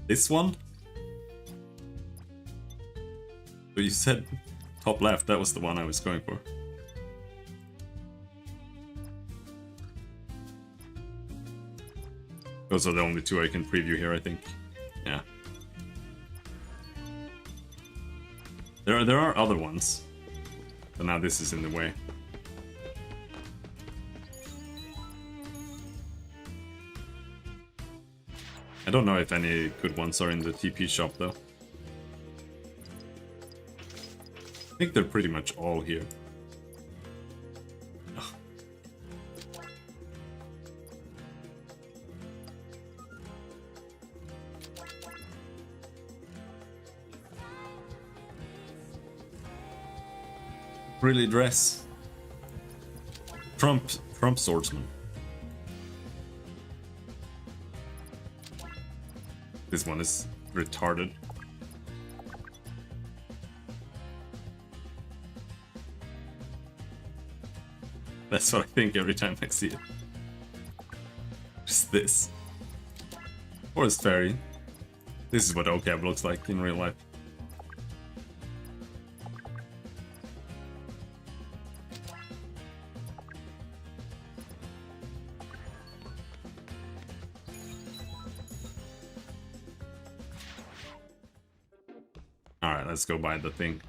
This one? So you said top left, that was the one I was going for. Those are the only 2 I can preview here, I think. Yeah. There are other ones. But now this is in the way. I don't know if any good ones are in the TP shop though. I think they're pretty much all here. Really dress. Trump Swordsman. This one is retarded. That's what I think every time I see it. Just this. Forest Fairy. This is what OCAB looks like in real life. Alright, let's go buy the thing.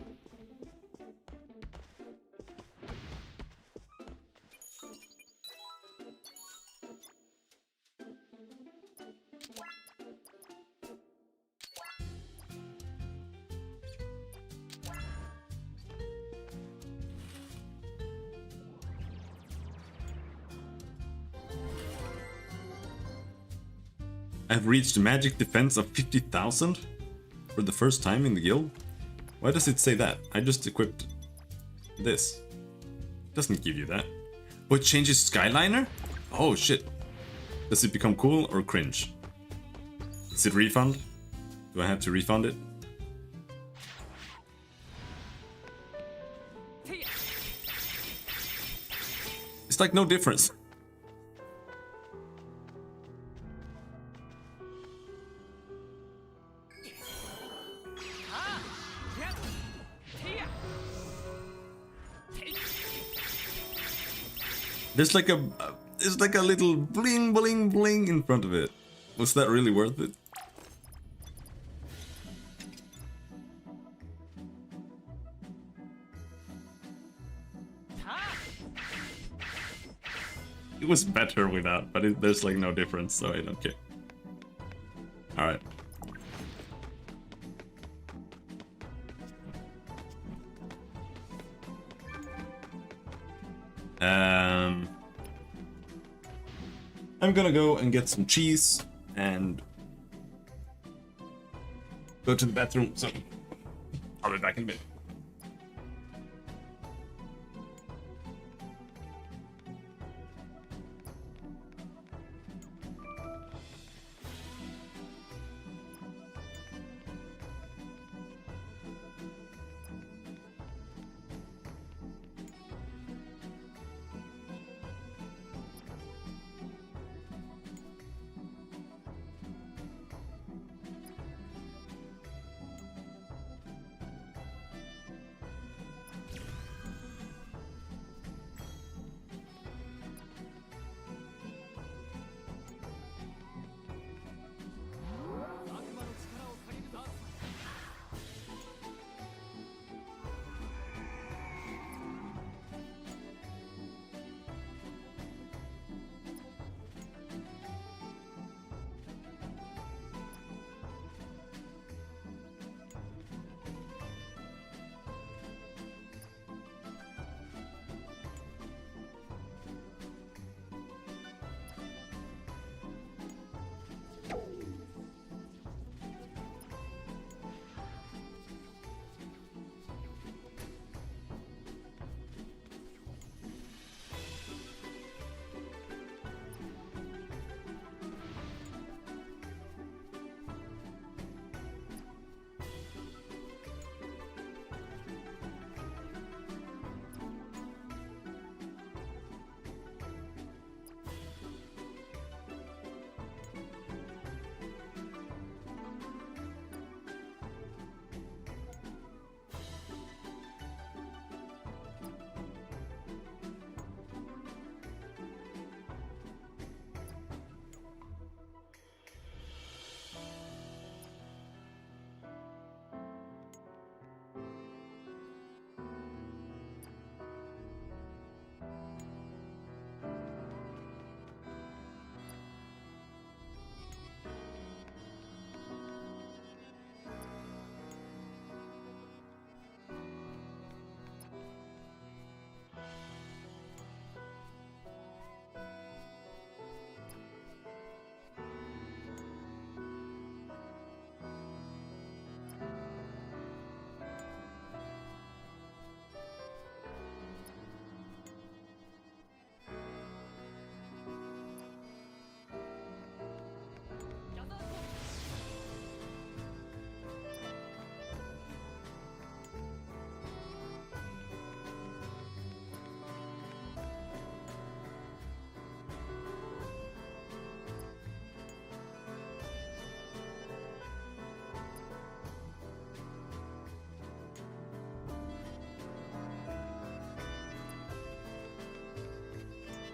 I've reached a magic defense of 50,000 for the first time in the guild. Why does it say that? I just equipped this. It doesn't give you that. Oh, it changes Skyliner? Oh shit. Does it become cool or cringe? Is it refund? Do I have to refund it? It's like no difference. There's like a little bling bling bling in front of it. Was that really worth it? It was better without, but there's like no difference, so I don't care. Alright. I'm gonna go and get some cheese and go to the bathroom, so I'll be back in a bit.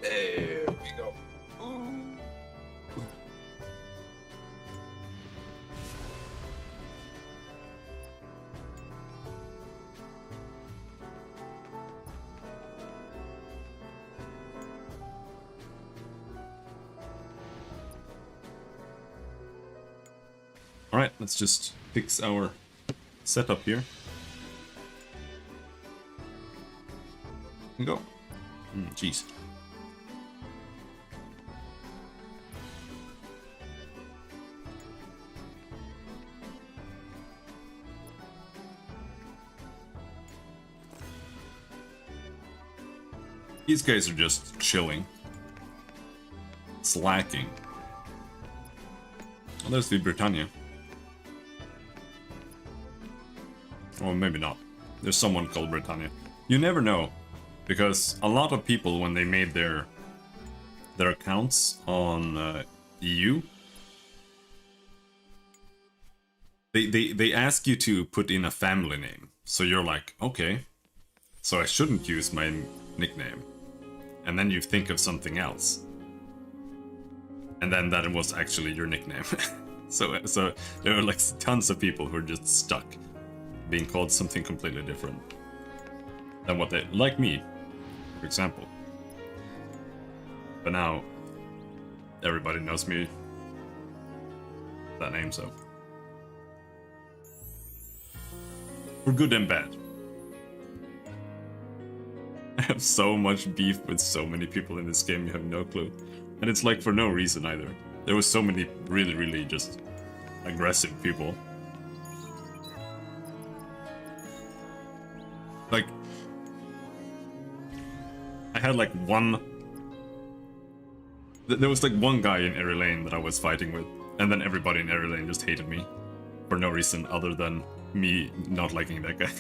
There we go. Alright, let's just fix our setup here. And go. Jeez. These guys are just chilling. Slacking. Oh, there's the Britannia. Or maybe not. There's someone called Britannia. You never know, because a lot of people, when they made their accounts on EU, they ask you to put in a family name. So you're like, okay, so I shouldn't use my nickname. And then you think of something else. And then that was actually your nickname. So there were like tons of people who are just stuck being called something completely different than what they, like me, for example. But now everybody knows me that name, so for good and bad. I have so much beef with so many people in this game, you have no clue. And it's like for no reason either. There was so many really just aggressive people. Like, I had like one... There was like one guy in Eri Lane that I was fighting with, and then everybody in Eri Lane just hated me. For no reason other than me not liking that guy.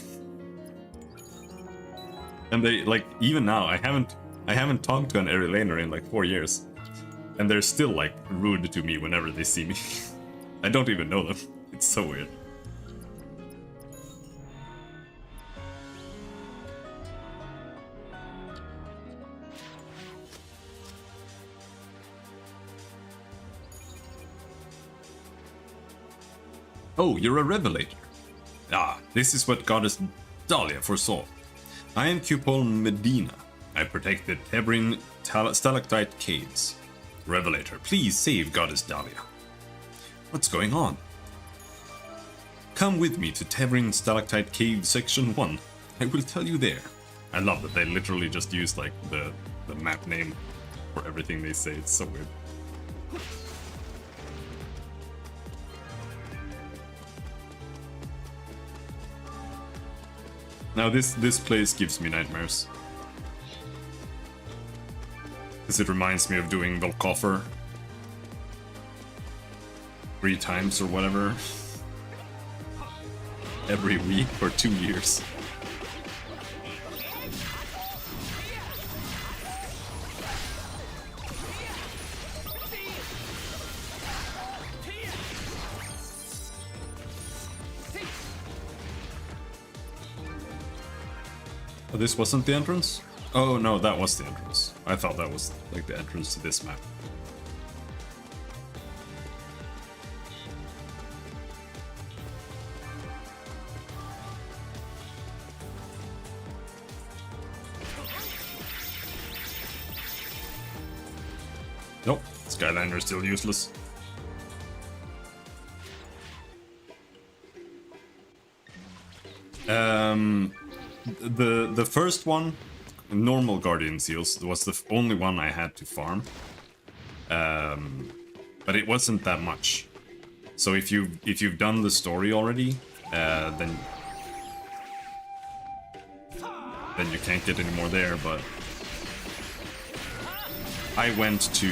And they, like, even now, I haven't talked to an Eri Laner in like 4 years. And they're still like rude to me whenever they see me. I don't even know them. It's so weird. Oh, you're a revelator. Ah, this is what Goddess Dahlia foresaw. I am Cupol Medina. I protect the Tebrin stalactite caves. Revelator, please save Goddess Dahlia. What's going on? Come with me to Tebrin Stalactite Cave Section 1. I will tell you there. I love that they literally just use like the map name for everything they say. It's so weird. Now this place gives me nightmares. Because it reminds me of doing Volkoffer 3 times or whatever. Every week for 2 years. Oh, this wasn't the entrance? Oh no, that was the entrance. I thought that was like the entrance to this map. Nope, Skylander is still useless. The first one, normal Guardian Seals, was the only one I had to farm. But it wasn't that much. So if you've done the story already, then you can't get any more there. But I went to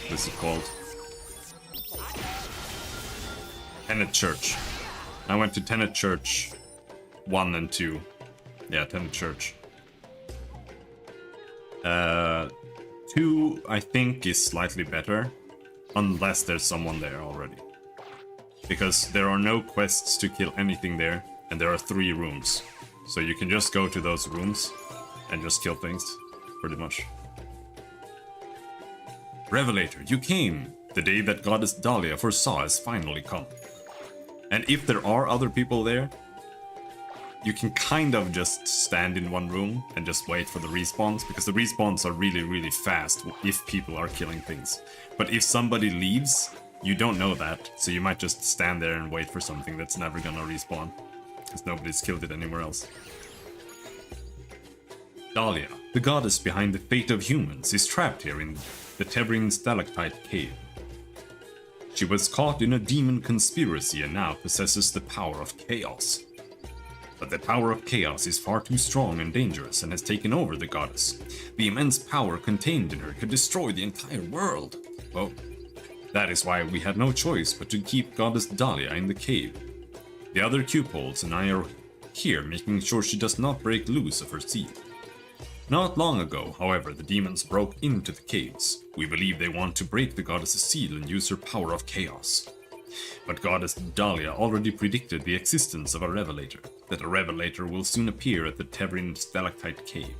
what's it called? Tenet Church. I went to Tenet Church 1 and 2. Yeah, Tenet Church. 2, I think, is slightly better. Unless there's someone there already. Because there are no quests to kill anything there. And there are 3 rooms. So you can just go to those rooms and just kill things, pretty much. Revelator, you came! The day that Goddess Dahlia foresaw has finally come. And if there are other people there, you can kind of just stand in one room and just wait for the respawns, because the respawns are really, really fast if people are killing things. But if somebody leaves, you don't know that, so you might just stand there and wait for something that's never gonna respawn, because nobody's killed it anywhere else. Dahlia, the goddess behind the fate of humans, is trapped here in the Tebrin Stalactite Cave. She was caught in a demon conspiracy and now possesses the power of chaos. But the power of chaos is far too strong and dangerous and has taken over the goddess. The immense power contained in her could destroy the entire world. Well, that is why we had no choice but to keep Goddess Dahlia in the cave. The other cupoles and I are here making sure she does not break loose of her seal. Not long ago, however, the demons broke into the caves. We believe they want to break the goddess's seal and use her power of chaos. But Goddess Dahlia already predicted the existence of a Revelator, that a Revelator will soon appear at the Tebrin Stalactite Cave.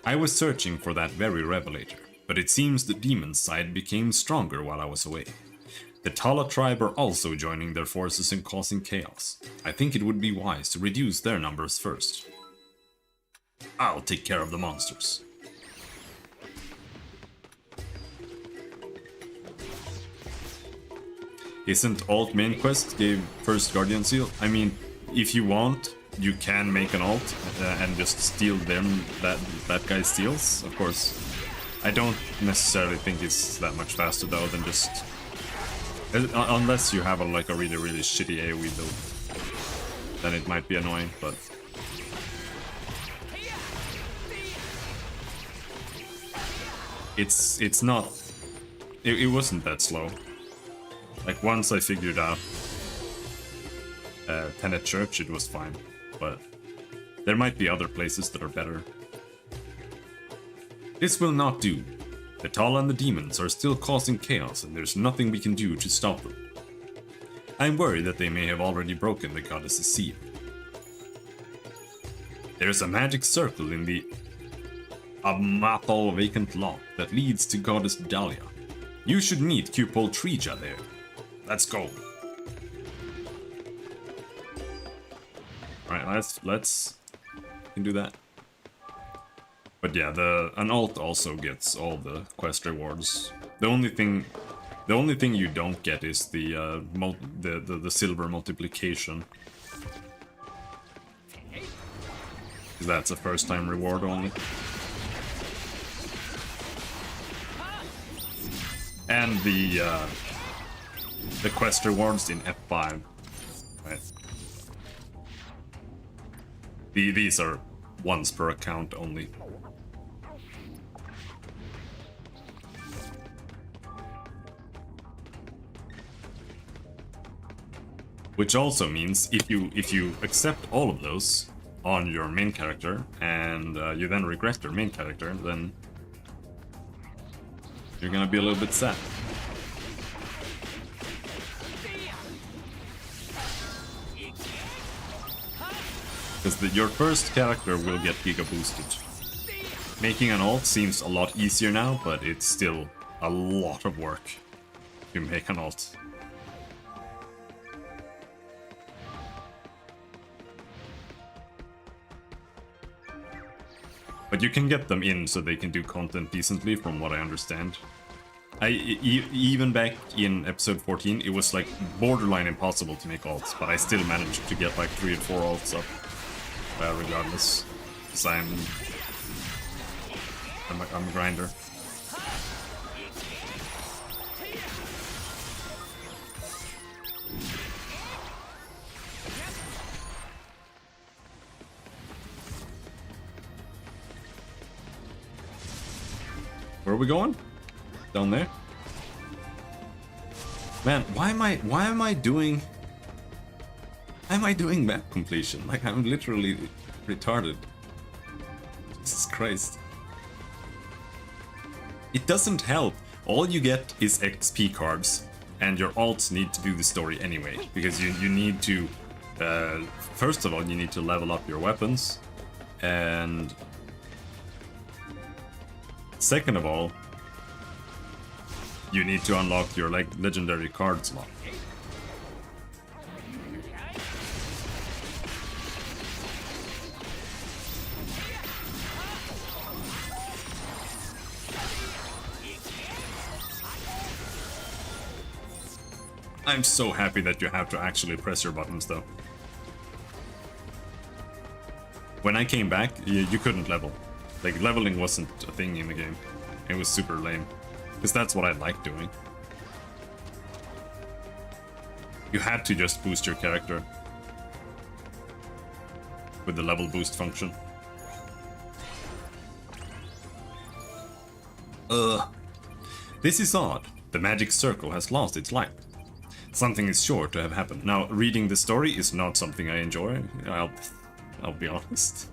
I was searching for that very Revelator, but it seems the demon's side became stronger while I was away. The Tala tribe are also joining their forces and causing chaos. I think it would be wise to reduce their numbers first. I'll take care of the monsters. Isn't alt main quest gave first Guardian Seal? I mean, if you want, you can make an alt and just steal them that guy steals, of course. I don't necessarily think it's that much faster though than just... Unless you have like a really, really shitty AoE build. Then it might be annoying, but... It's not... It wasn't that slow. Like, once I figured out Tenet Church, it was fine. But there might be other places that are better. This will not do. The Tala and the demons are still causing chaos, and there's nothing we can do to stop them. I'm worried that they may have already broken the goddess's seal. There's a magic circle in the Abmathal vacant lock that leads to Goddess Dahlia. You should meet Cupol Trija there. Let's go. Alright, let's can do that. But yeah, an alt also gets all the quest rewards. The only thing you don't get is the silver multiplication. That's a first time reward only. And the quest rewards in F5. Right. These are once per account only. Which also means if you accept all of those on your main character and you then regret your main character, then you're gonna be a little bit sad. Because your first character will get giga boosted. Making an alt seems a lot easier now, but it's still a lot of work to make an alt. But you can get them in so they can do content decently, from what I understand. Even back in episode 14, it was like borderline impossible to make alts, but I still managed to get like 3 or 4 alts up, regardless. Because I'm a grinder. Where are we going? Down there? Man, why am I doing map completion? Like, I'm literally retarded. Jesus Christ. It doesn't help. All you get is XP cards, and your alts need to do the story anyway, because you need to First of all, you need to level up your weapons, and second of all, you need to unlock your legendary card slot. I'm so happy that you have to actually press your buttons, though. When I came back, you couldn't level. Like, leveling wasn't a thing in the game. It was super lame. Because that's what I like doing. You had to just boost your character with the level boost function. This is odd. The magic circle has lost its light. Something is sure to have happened. Now, reading the story is not something I enjoy. I'll be honest.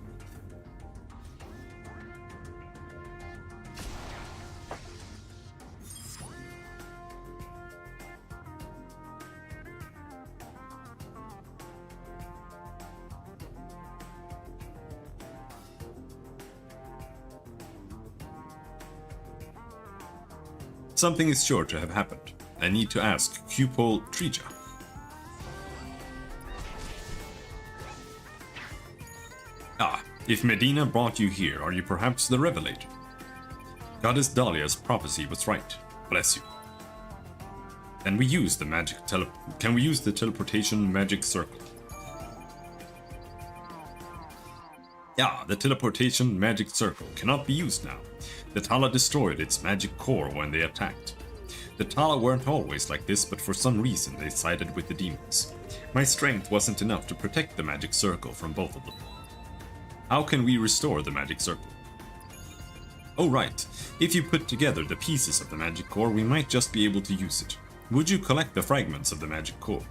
Something is sure to have happened. I need to ask Cupol Trija. Ah, if Medina brought you here, are you perhaps the Revelator? Goddess Dahlia's prophecy was right. Bless you. Can we use the teleportation magic circle? Yeah, the teleportation magic circle cannot be used now. The Tala destroyed its magic core when they attacked. The Tala weren't always like this, but for some reason they sided with the demons. My strength wasn't enough to protect the magic circle from both of them. How can we restore the magic circle? Oh right, if you put together the pieces of the magic core, we might just be able to use it. Would you collect the fragments of the magic core?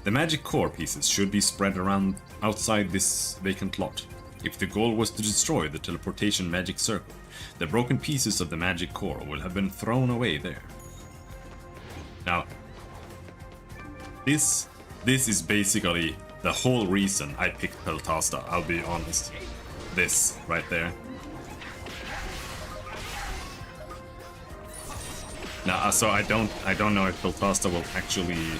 The magic core pieces should be spread around outside this vacant lot. If the goal was to destroy the teleportation magic circle, the broken pieces of the magic core will have been thrown away there. Now, this is basically the whole reason I picked Peltasta, I'll be honest. This right there. Now, so I don't know if Peltasta will actually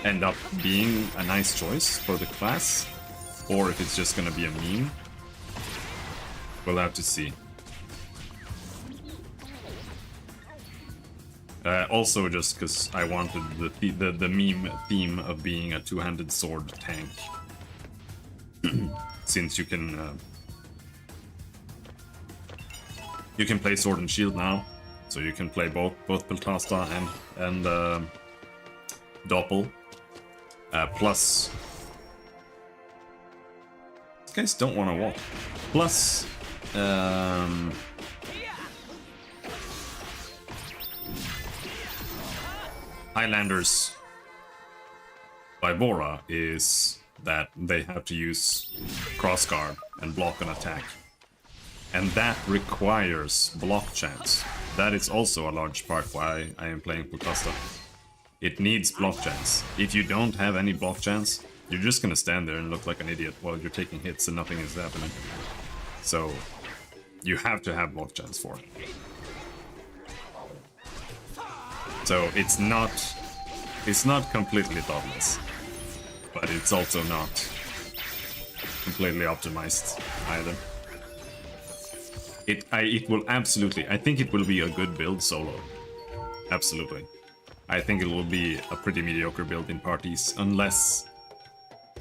end up being a nice choice for the class, or if it's just gonna be a meme. We'll have to see. Also, just because I wanted the meme theme of being a two-handed sword tank, since you can play sword and shield now, so you can play both Peltasta and Doppel. Plus, these guys don't want to walk. Plus, Highlanders by Bora is that they have to use crossguard and block an attack. And that requires block chance. That is also a large part why I am playing Peltasta. It needs block chance. If you don't have any block chance, you're just gonna stand there and look like an idiot while you're taking hits and nothing is happening. So, you have to have block chance for it. So it's not completely thoughtless, but it's also not completely optimized either. It will absolutely, I think it will be a good build solo. Absolutely. I think it will be a pretty mediocre build in parties, unless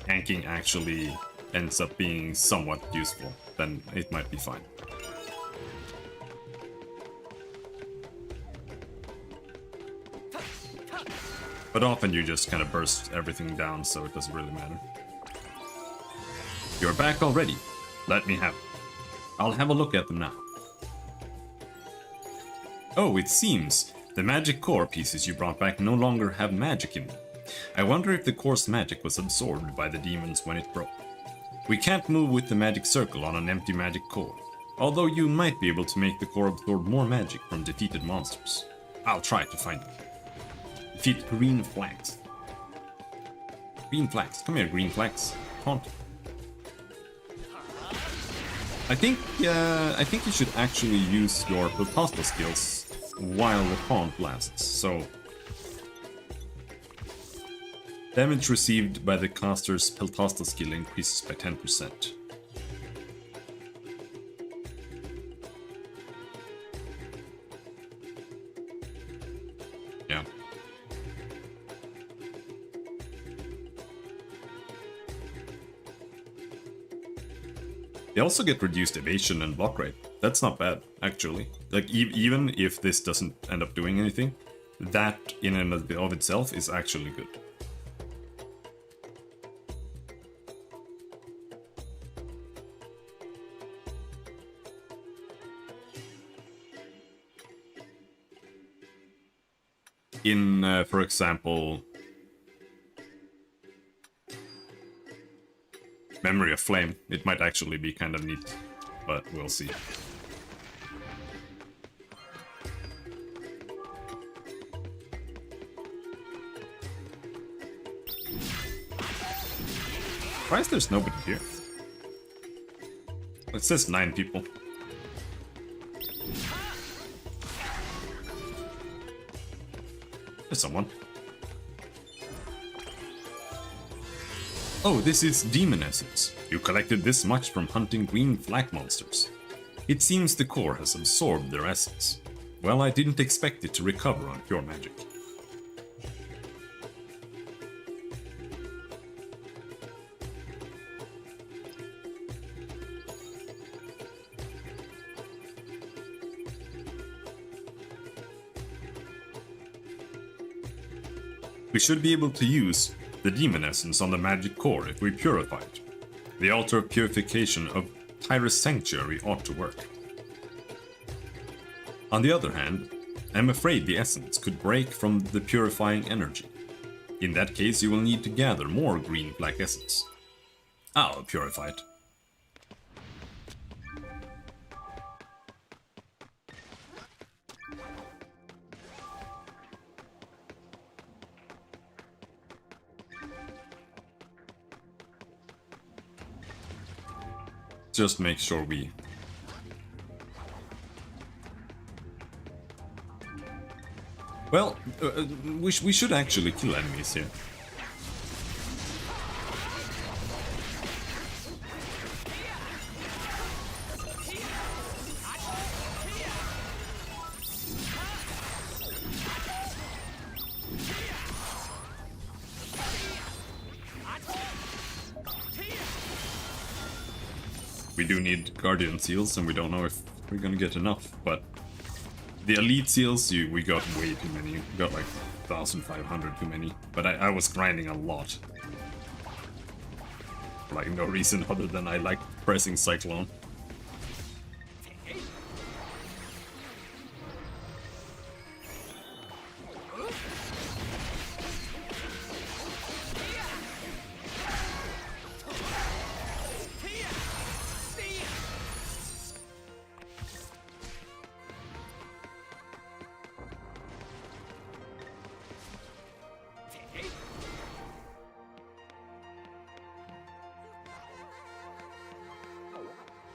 tanking actually ends up being somewhat useful, then it might be fine. But often you just kind of burst everything down, so it doesn't really matter. You're back already. Let me have it. I'll have a look at them now. Oh, it seems the magic core pieces you brought back no longer have magic in them. I wonder if the core's magic was absorbed by the demons when it broke. We can't move with the magic circle on an empty magic core, although you might be able to make the core absorb more magic from defeated monsters. I'll try to find it. Defeat green flags. Green flags. Come here, green flags. Taunt. I think you should actually use your Peltasta skills while the taunt lasts, so... Damage received by the caster's Peltasta skill increases by 10%. Yeah. They also get reduced evasion and block rate. That's not bad, actually. Like, even if this doesn't end up doing anything, that in and of itself is actually good. In, for example, Memory of Flame, it might actually be kind of neat, but we'll see. Why is there's nobody here? It says 9 people. There's someone. Oh, this is Demon Essence. You collected this much from hunting green flak monsters. It seems the core has absorbed their essence. Well, I didn't expect it to recover on pure magic. We should be able to use the Demon Essence on the magic core if we purify it. The Altar of Purification of Tyrus Sanctuary ought to work. On the other hand, I'm afraid the essence could break from the purifying energy. In that case, you will need to gather more green black essence. I'll purify it. Just make sure we... Well, we should actually kill enemies here. We do need Guardian Seals, and we don't know if we're gonna get enough, but the Elite Seals, we got way too many. We got like 1,500 too many, but I was grinding a lot. For like no reason other than I like pressing Cyclone.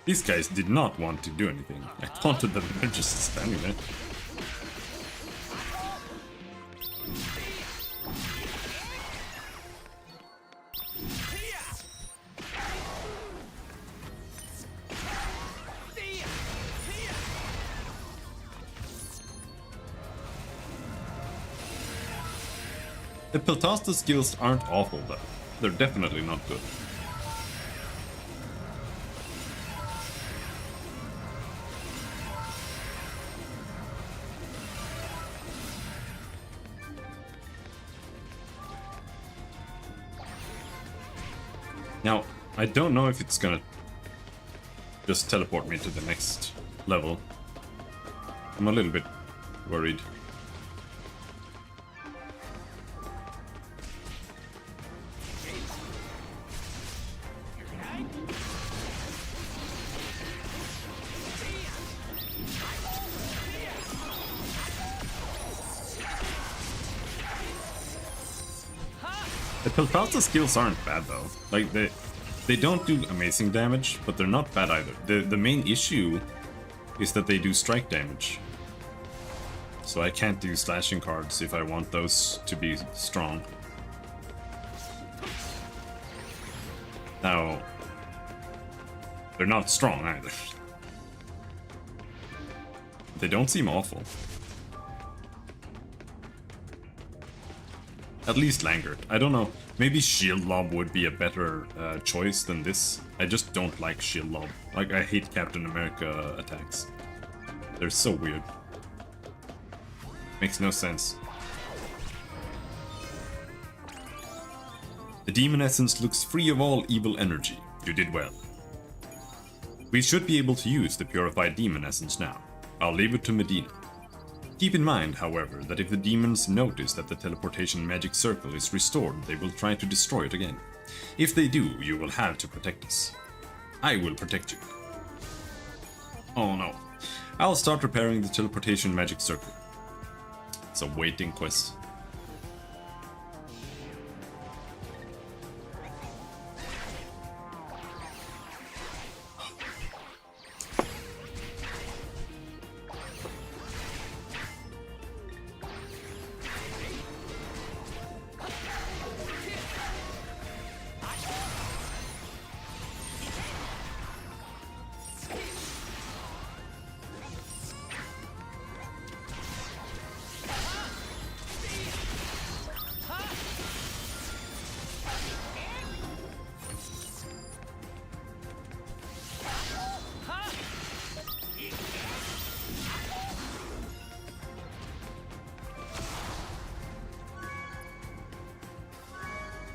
These guys did not want to do anything. I taunted them, they're just standing there. The Peltasta skills aren't awful though. They're definitely not good. Now, I don't know if it's gonna just teleport me to the next level. I'm a little bit worried. The Peltasta skills aren't bad though. Like they don't do amazing damage, but they're not bad either. The main issue is that they do strike damage. So I can't do slashing cards if I want those to be strong. Now, they're not strong either. They don't seem awful. At least Langert. I don't know. Maybe Shield Lob would be a better choice than this. I just don't like Shield Lob. Like, I hate Captain America attacks. They're so weird. Makes no sense. The Demon Essence looks free of all evil energy. You did well. We should be able to use the Purified Demon Essence now. I'll leave it to Medina. Keep in mind, however, that if the demons notice that the teleportation magic circle is restored, they will try to destroy it again. If they do, you will have to protect us. I will protect you. Oh no. I'll start repairing the teleportation magic circle. It's a waiting quest.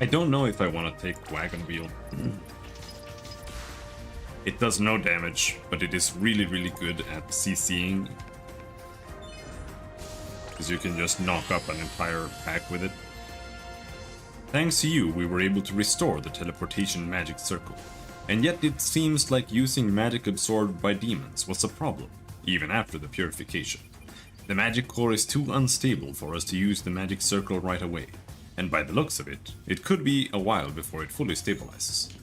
I don't know if I want to take Wagon Wheel. It does no damage, but it is really, really good at CCing. Because you can just knock up an entire pack with it. Thanks to you, we were able to restore the teleportation magic circle. And yet it seems like using magic absorbed by demons was a problem, even after the purification. The magic core is too unstable for us to use the magic circle right away. And by the looks of it, it could be a while before it fully stabilizes.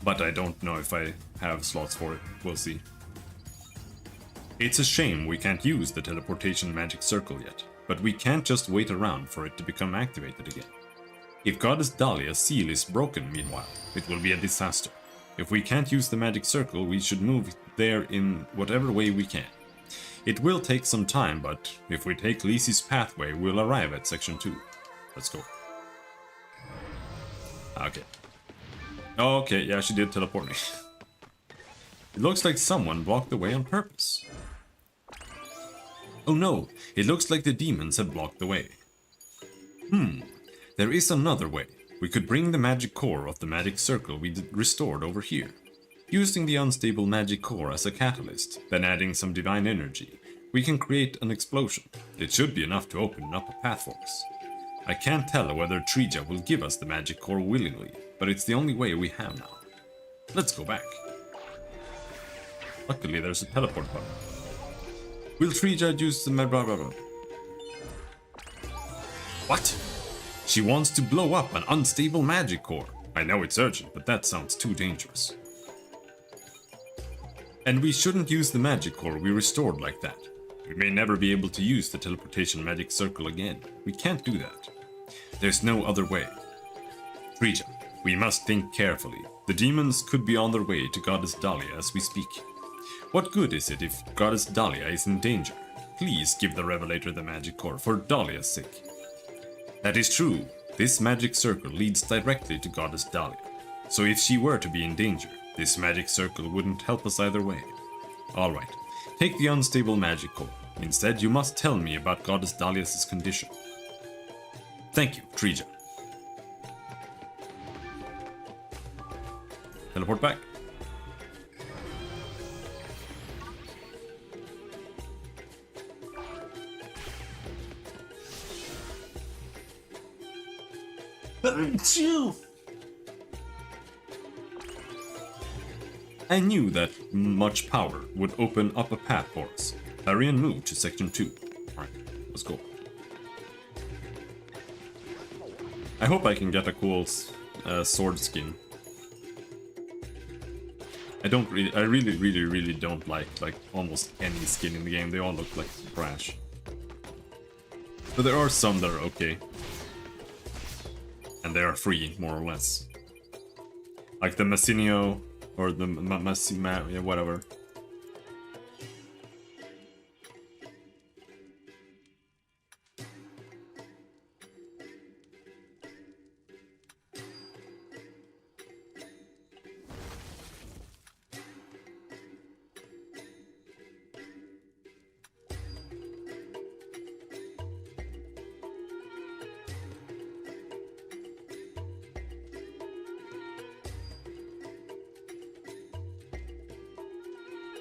But I don't know if I have slots for it, we'll see. It's a shame we can't use the teleportation magic circle yet, but we can't just wait around for it to become activated again. If Goddess Dahlia's seal is broken meanwhile, it will be a disaster. If we can't use the magic circle, we should move there in whatever way we can. It will take some time, but if we take Lisi's pathway, we'll arrive at section 2. Let's go. Okay. Okay, yeah, she did teleport me. It looks like someone blocked the way on purpose. Oh no, it looks like the demons have blocked the way. There is another way. We could bring the magic core of the magic circle we restored over here. Using the unstable magic core as a catalyst, then adding some divine energy, we can create an explosion. It should be enough to open up a path for us. I can't tell whether Trija will give us the magic core willingly, but it's the only way we have now. Let's go back. Luckily there's a teleport button. Will Trija use the blah blah blah? What? She wants to blow up an unstable magic core. I know it's urgent, but that sounds too dangerous. And we shouldn't use the magic core we restored like that. We may never be able to use the teleportation magic circle again. We can't do that. There's no other way. Trija, we must think carefully. The demons could be on their way to Goddess Dahlia as we speak. What good is it if Goddess Dahlia is in danger? Please give the Revelator the magic core for Dahlia's sake. That is true. This magic circle leads directly to Goddess Dahlia. So if she were to be in danger, this magic circle wouldn't help us either way. Alright, take the unstable magic core. Instead, you must tell me about Goddess Dahlia's condition. Thank you, Trija. Teleport back. I knew that much power would open up a path for us. Hurry and move to section 2. Alright, let's go. I hope I can get a cool sword skin. I really don't like almost any skin in the game. They all look like trash. But there are some that are okay. And they are free, more or less. Like the Massinio, or the Massima, yeah, whatever.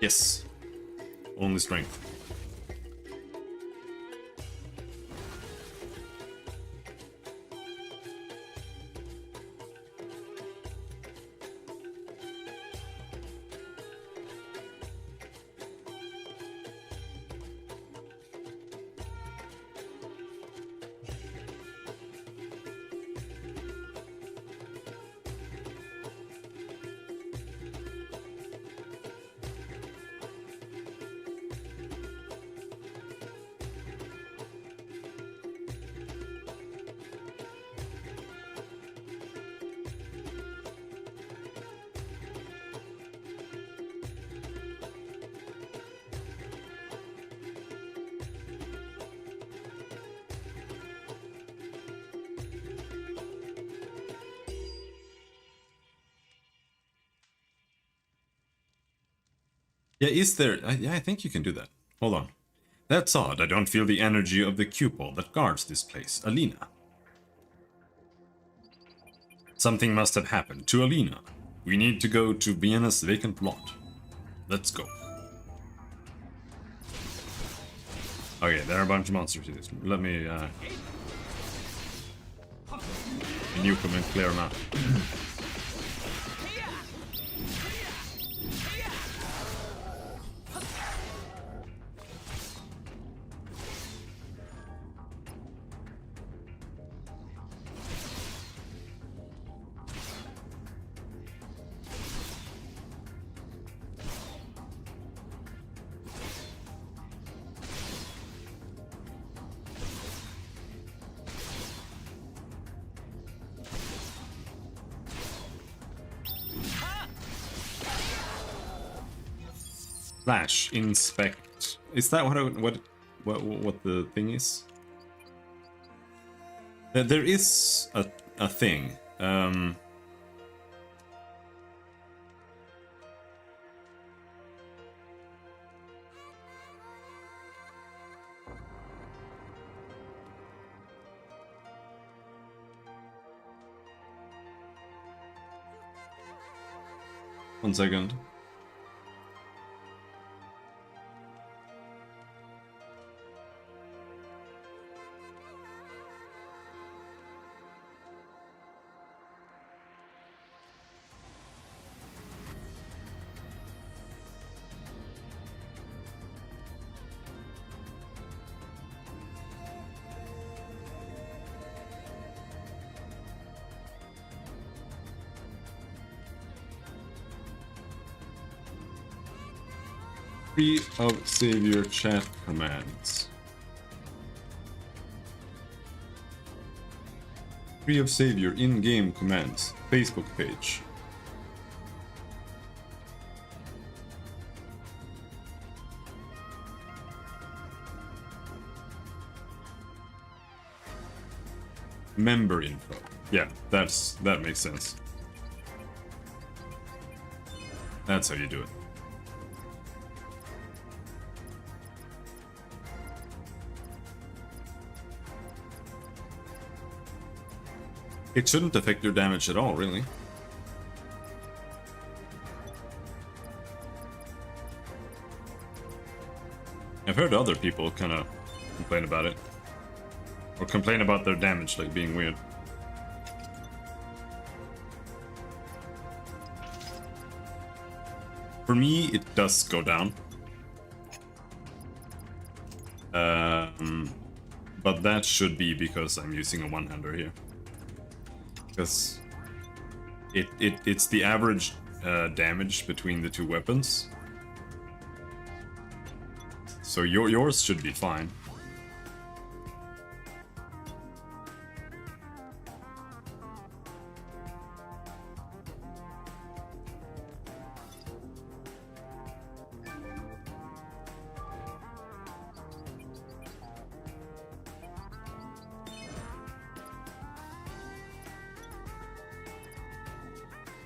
Yes. Only strength. Yeah, is there... yeah, I think you can do that. Hold on. That's odd. I don't feel the energy of the cupole that guards this place. Alina. Something must have happened to Alina. We need to go to Vienna's vacant lot. Let's go. Okay, there are a bunch of monsters in this. Let me nuke them and clear them out. Flash, inspect. Is that what the thing is? There is a thing. One second. Free of Savior chat commands. Free of Savior in-game commands. Facebook page. Member info. Yeah, that makes sense. That's how you do it. It shouldn't affect your damage at all, really. I've heard other people kind of complain about it. Or complain about their damage, like, being weird. For me, it does go down. But that should be because I'm using a one-hander here. Because it's the average damage between the two weapons. So yours should be fine.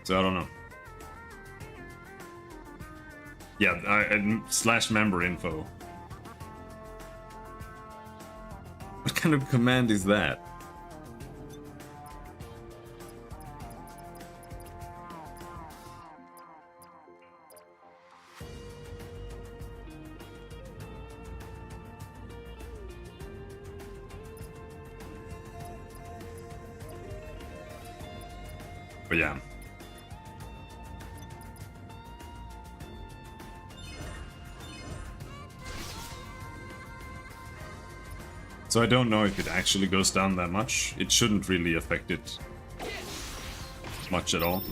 So I don't know. Yeah, slash member info. What kind of command is that? But yeah. So I don't know if it actually goes down that much. It shouldn't really affect it much at all.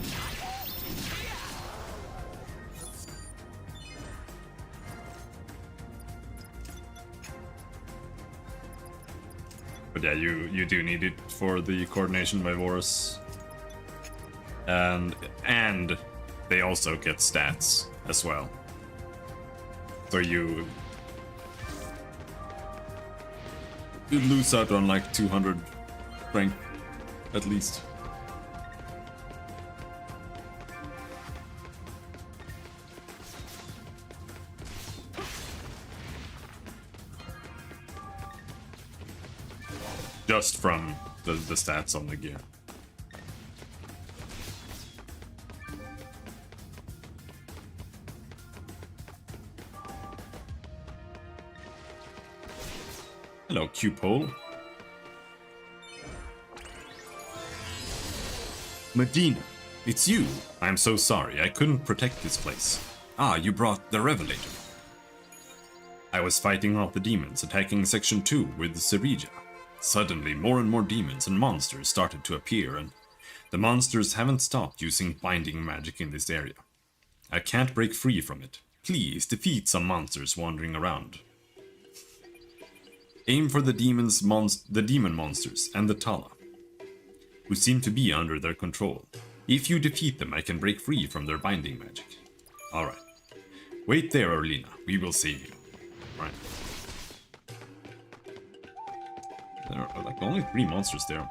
But yeah, you do need it for the coordination by Vorus. And they also get stats as well. So you lose out on like 200 strength, at least. Just from the stats on the gear. Hello, Q-Pole. Medina, it's you. I'm so sorry, I couldn't protect this place. Ah, you brought the Revelator. I was fighting off the demons attacking Section 2 with Serija. Suddenly, more and more demons and monsters started to appear, and the monsters haven't stopped using binding magic in this area. I can't break free from it. Please defeat some monsters wandering around. Aim for the demon monsters and the Tala, who seem to be under their control. If you defeat them, I can break free from their binding magic. Alright. Wait there, Orlina. We will save you. Alright. There are like only 3 monsters there.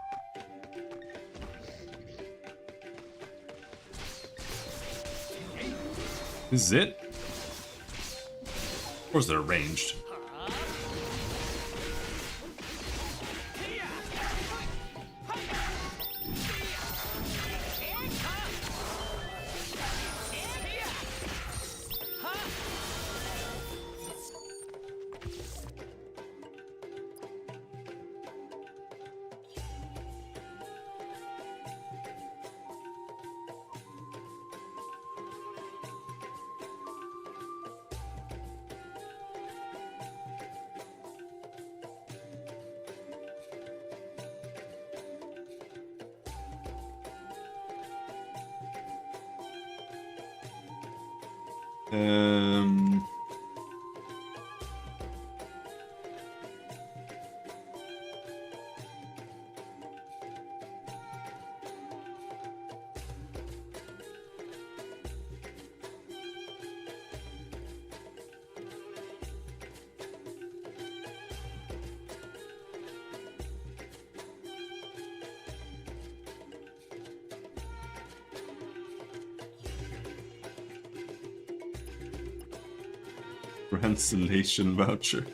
This is it? Of course they're ranged. Cancellation voucher.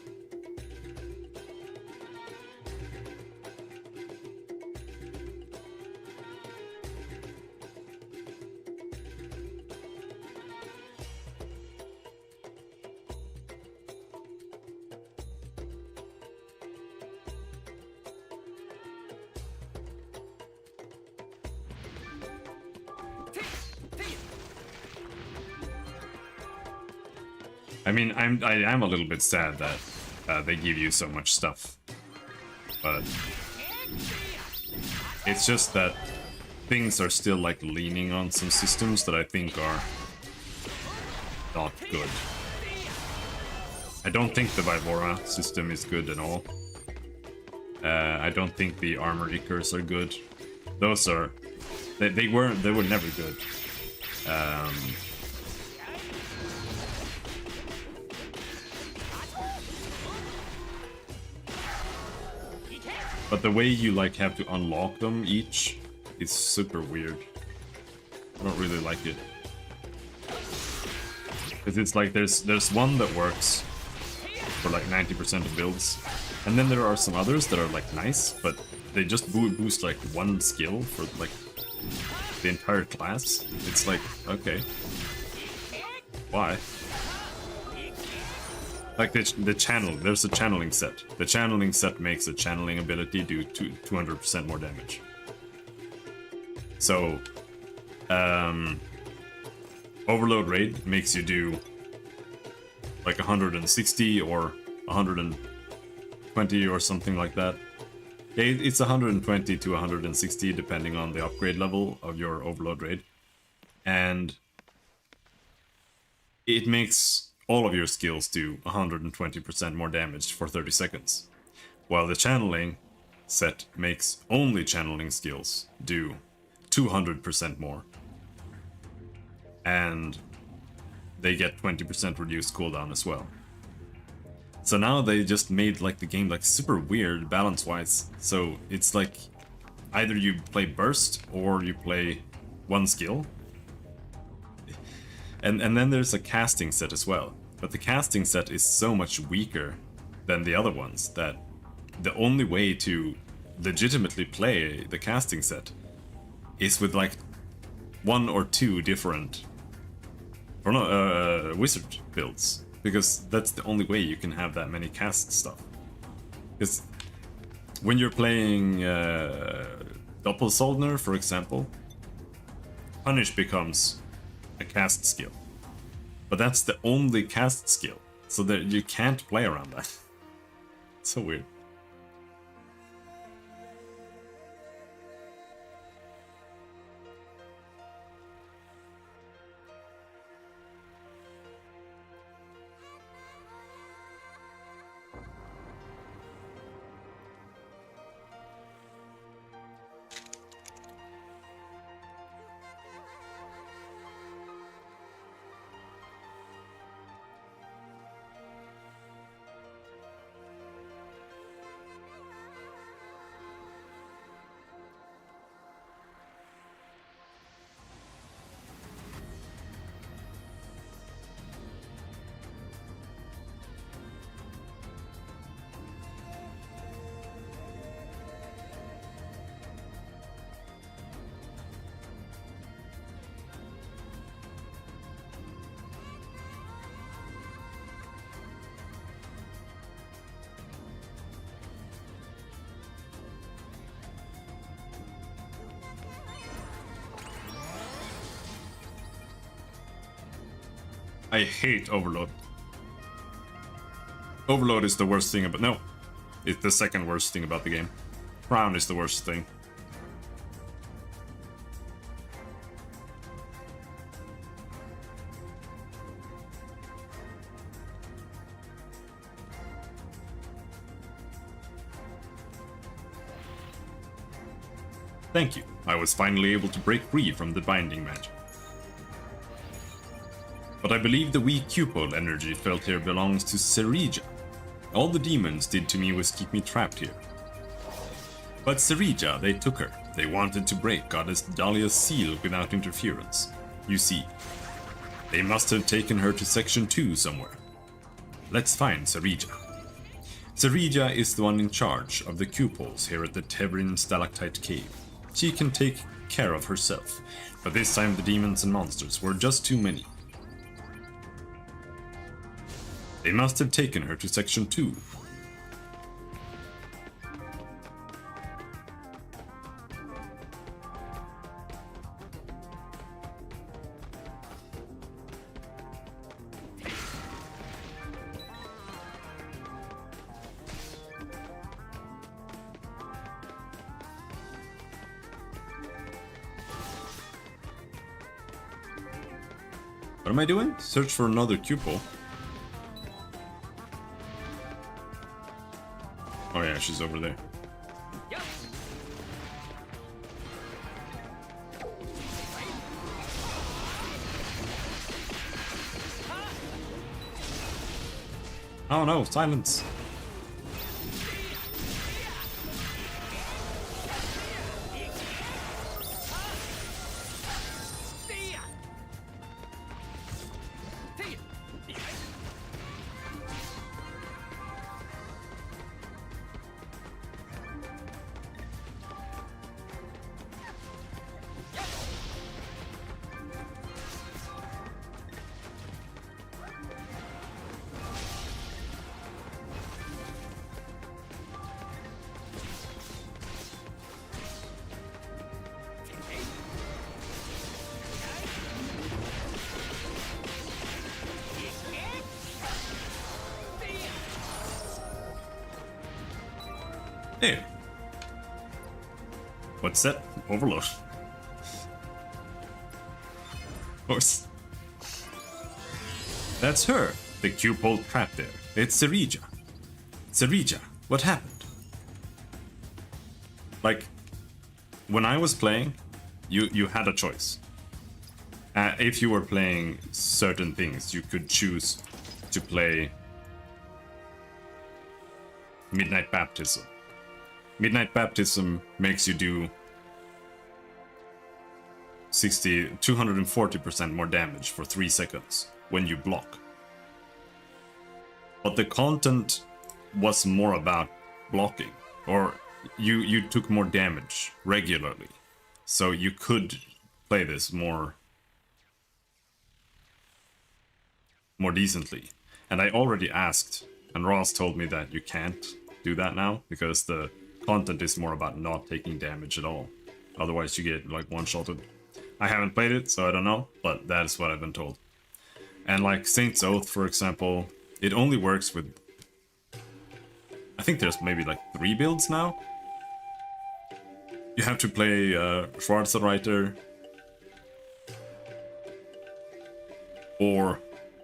I mean, I am a little bit sad that they give you so much stuff, but it's just that things are still like leaning on some systems that I think are not good. I don't think the Vibora system is good at all. I don't think the Armor Ickers are good. Those are... They were never good. But the way you like have to unlock them each is super weird. I don't really like it. Because it's like there's one that works for like 90% of builds. And then there are some others that are like nice, but they just boost like one skill for like the entire class. It's like, okay. Why? Like the channel, there's a channeling set. The channeling set makes a channeling ability do 200% more damage. So, Overload Raid makes you do like 160 or 120 or something like that. It's 120 to 160 depending on the upgrade level of your Overload Raid. And it makes all of your skills do 120% more damage for 30 seconds. While the channeling set makes only channeling skills do 200% more. And they get 20% reduced cooldown as well. So now they just made like the game like super weird balance-wise. So it's like either you play burst or you play one skill. And then there's a casting set as well. But the casting set is so much weaker than the other ones that the only way to legitimately play the casting set is with like one or two different wizard builds. Because that's the only way you can have that many cast stuff. Because when you're playing Doppelsoldner, for example, Punish becomes a cast skill. But that's the only cast skill, so that you can't play around that. It's so weird. I hate Overload. Overload is the worst thing about... No, it's the second worst thing about the game. Crown is the worst thing. Thank you. I was finally able to break free from the binding magic. But I believe the weak cupol energy felt here belongs to Serija. All the demons did to me was keep me trapped here. But Serija, they took her. They wanted to break Goddess Dahlia's seal without interference. You see, they must have taken her to Section 2 somewhere. Let's find Serija. Serija is the one in charge of the cupols here at the Tevrin Stalactite Cave. She can take care of herself, but this time the demons and monsters were just too many. They must have taken her to Section 2. What am I doing? Search for another Cupol. Oh yeah, she's over there. Oh no, silence. Hey. What's that? Overload. Of course. That's her. The Cupol trapped there. It's Serija. Serija, what happened? Like, when I was playing, you had a choice. If you were playing certain things, you could choose to play Midnight Baptism. Midnight Baptism makes you do 240% more damage for 3 seconds when you block. But the content was more about blocking, or you took more damage regularly. So you could play this more decently. And I already asked, and Ross told me that you can't do that now because the content is more about not taking damage at all. Otherwise you get like one-shotted. I haven't played it, so I don't know, but that is what I've been told. And like Saint's Oath, for example, it only works with... I think there's maybe like 3 builds now. You have to play Swordsman or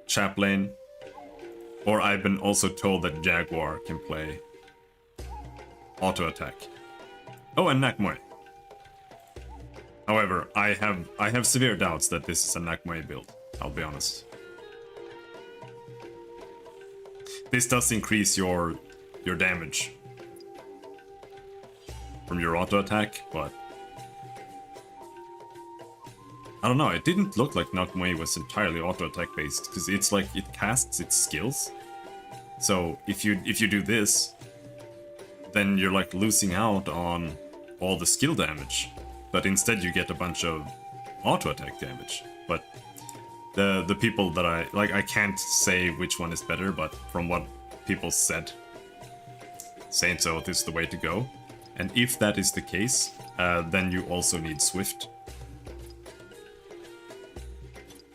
Chaplain, or I've been also told that Jaguar can play auto attack. Oh, and Nakmoy. However, I have severe doubts that this is a Nakmoy build, I'll be honest. This does increase your damage from your auto attack, but I don't know, it didn't look like Nakmoy was entirely auto attack based, because it's like it casts its skills. So if you do this, then you're like losing out on all the skill damage, but instead you get a bunch of auto attack damage. But the people that I can't say which one is better, but from what people said, Saint's Oath is the way to go. And if that is the case, then you also need Swift.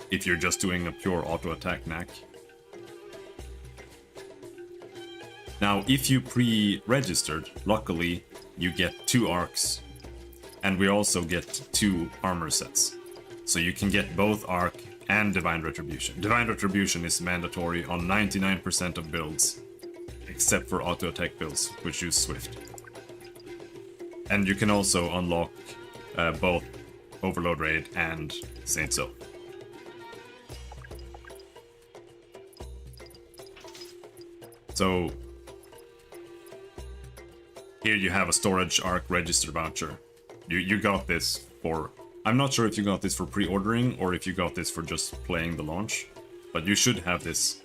If you're just doing a pure auto attack knack. Now, if you pre-registered, luckily you get 2 arcs, and we also get 2 armor sets. So you can get both arc and Divine Retribution. Divine Retribution is mandatory on 99% of builds, except for auto attack builds, which use Swift. And you can also unlock both Overload Raid and Saint's Oath. So here you have a storage arc register voucher. You got this for... I'm not sure if you got this for pre-ordering or if you got this for just playing the launch, but you should have this.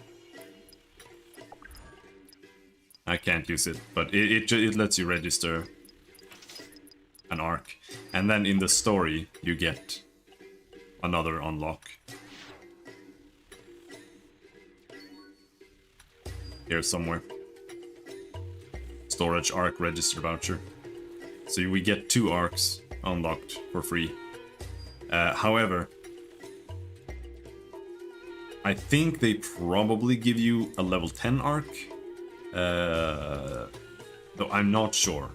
I can't use it, but it lets you register an arc. And then in the story, you get another unlock. Here somewhere. Storage arc register voucher. So we get 2 arcs unlocked for free. However, I think they probably give you a level 10 arc. Though I'm not sure.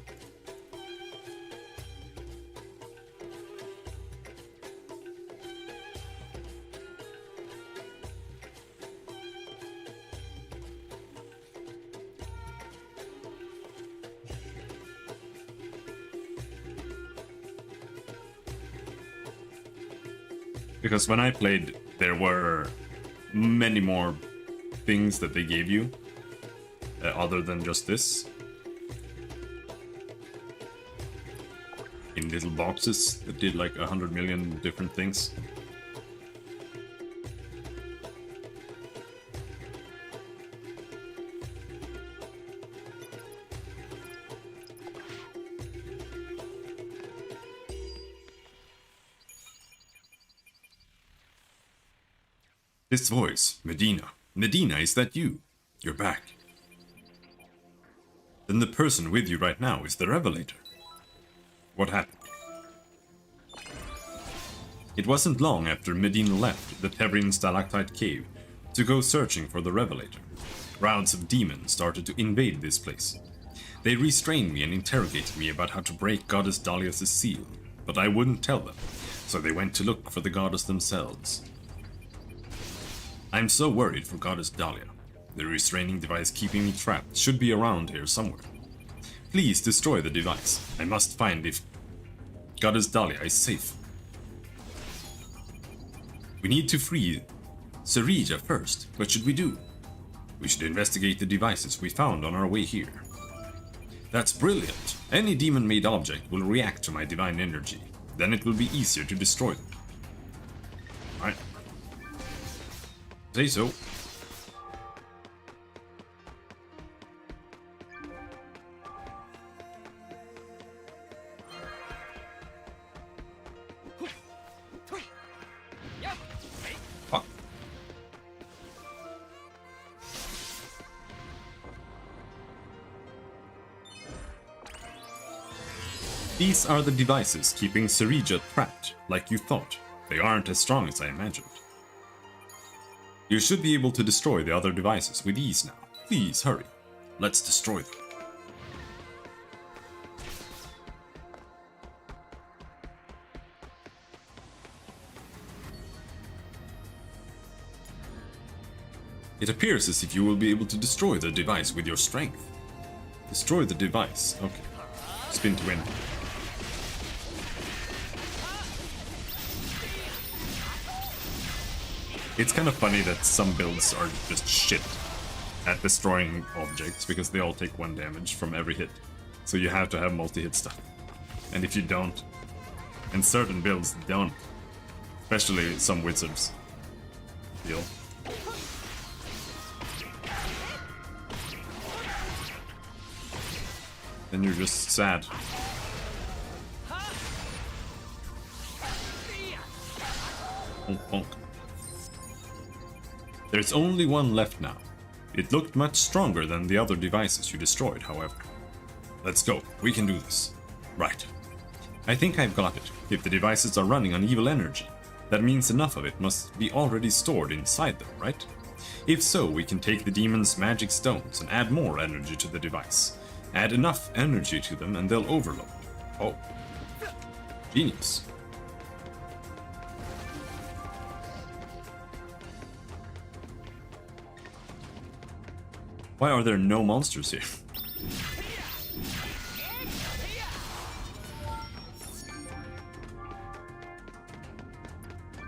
Because when I played, there were many more things that they gave you, other than just this. In little boxes that did like 100 million different things. This voice, Medina. Medina, is that you? You're back. Then the person with you right now is the Revelator. What happened? It wasn't long after Medina left the Tevrin Stalactite Cave to go searching for the Revelator. Crowds of demons started to invade this place. They restrained me and interrogated me about how to break Goddess Dahlia's seal, but I wouldn't tell them, so they went to look for the goddess themselves. I'm so worried for Goddess Dahlia. The restraining device keeping me trapped should be around here somewhere. Please destroy the device. I must find if Goddess Dahlia is safe. We need to free Sarija first. What should we do? We should investigate the devices we found on our way here. That's brilliant. Any demon-made object will react to my divine energy. Then it will be easier to destroy them. Alright. Say so. Fuck. These are the devices keeping Sarija trapped, like you thought. They aren't as strong as I imagined. You should be able to destroy the other devices with ease now. Please, hurry. Let's destroy them. It appears as if you will be able to destroy the device with your strength. Destroy the device. Okay. Spin to win. It's kind of funny that some builds are just shit at destroying objects because they all take 1 damage from every hit. So you have to have multi-hit stuff. And if you don't, and certain builds don't, especially some wizards, deal. Then you're just sad. Honk, honk. There's only one left now. It looked much stronger than the other devices you destroyed, however. Let's go, we can do this. Right. I think I've got it. If the devices are running on evil energy, that means enough of it must be already stored inside them, right? If so, we can take the demon's magic stones and add more energy to the device. Add enough energy to them and they'll overload. Oh. Genius. Why are there no monsters here?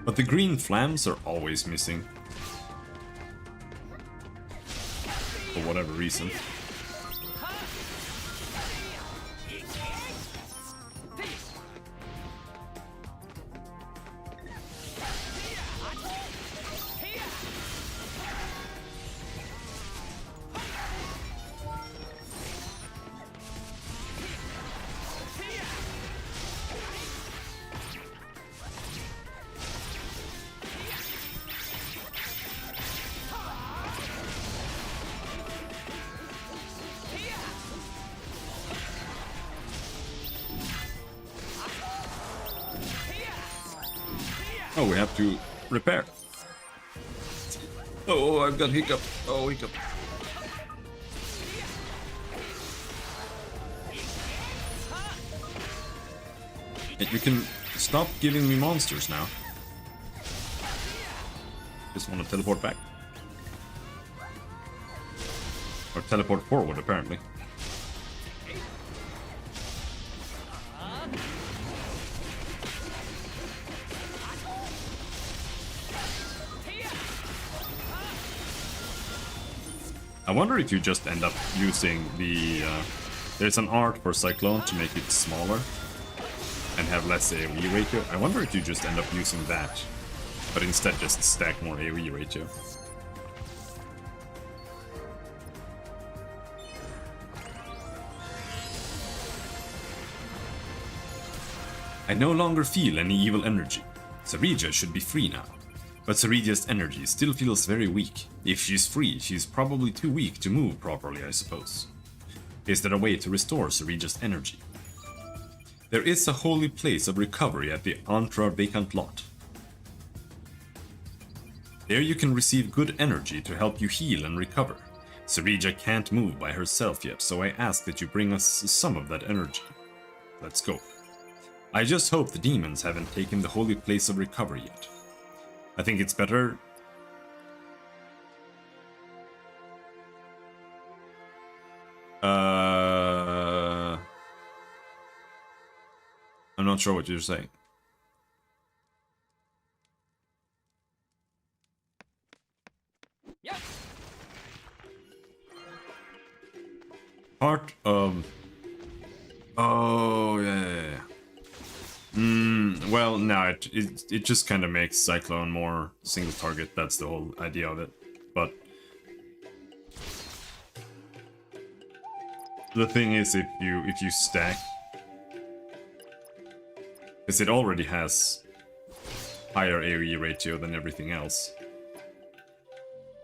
But the green flams are always missing. For whatever reason. Oh, we have to repair. Oh, I've got hiccup. Oh, hiccup. You can stop giving me monsters now. Just want to teleport back. Or teleport forward, apparently. I wonder if you just end up using the... there's an art for Cyclone to make it smaller and have less AoE ratio. I wonder if you just end up using that, but instead just stack more AoE ratio. I no longer feel any evil energy. Sarija should be free now. But Sarija's energy still feels very weak. If she's free, she's probably too weak to move properly, I suppose. Is there a way to restore Sarija's energy? There is a holy place of recovery at the Antra vacant lot. There you can receive good energy to help you heal and recover. Sarija can't move by herself yet, so I ask that you bring us some of that energy. Let's go. I just hope the demons haven't taken the holy place of recovery yet. I think it's better... I'm not sure what you're saying. Yes. Part of... Oh, yeah. Well, no, it just kind of makes Cyclone more single target. That's the whole idea of it. But the thing is, if you stack, because it already has higher AoE ratio than everything else.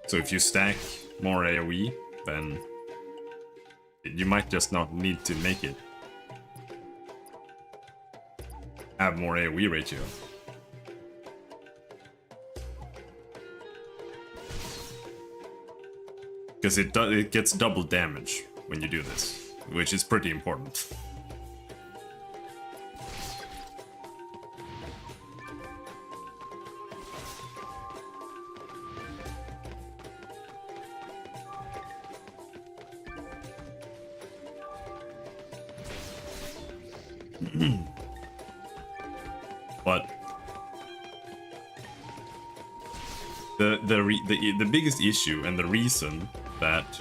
So if you stack more AoE, then you might just not need to make it have more AoE ratio. Because it gets double damage when you do this, which is pretty important. But the biggest issue and the reason that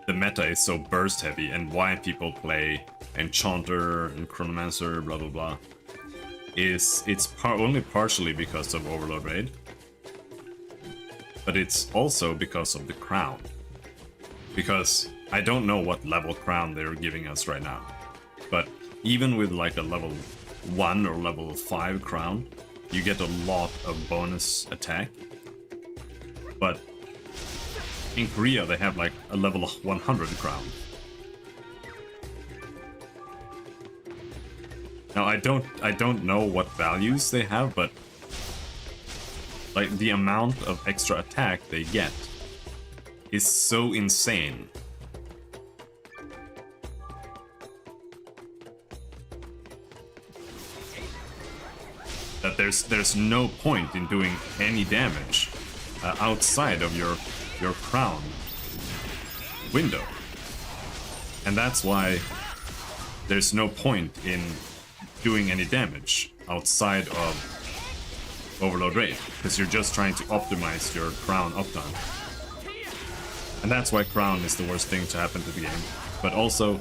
the meta is so burst heavy and why people play Enchanter and Chronomancer, blah blah blah, is it's only partially because of Overload Raid, but it's also because of the crown. Because I don't know what level crown they're giving us right now. But even with like a level 1 or level 5 crown, you get a lot of bonus attack. But in Korea they have like a level 100 crown. Now I don't know what values they have, but like the amount of extra attack they get is so insane. That there's no point in doing any damage outside of your crown window, and that's why there's no point in doing any damage outside of Overload Raid, because you're just trying to optimize your crown uptime, and that's why crown is the worst thing to happen to the game. But also,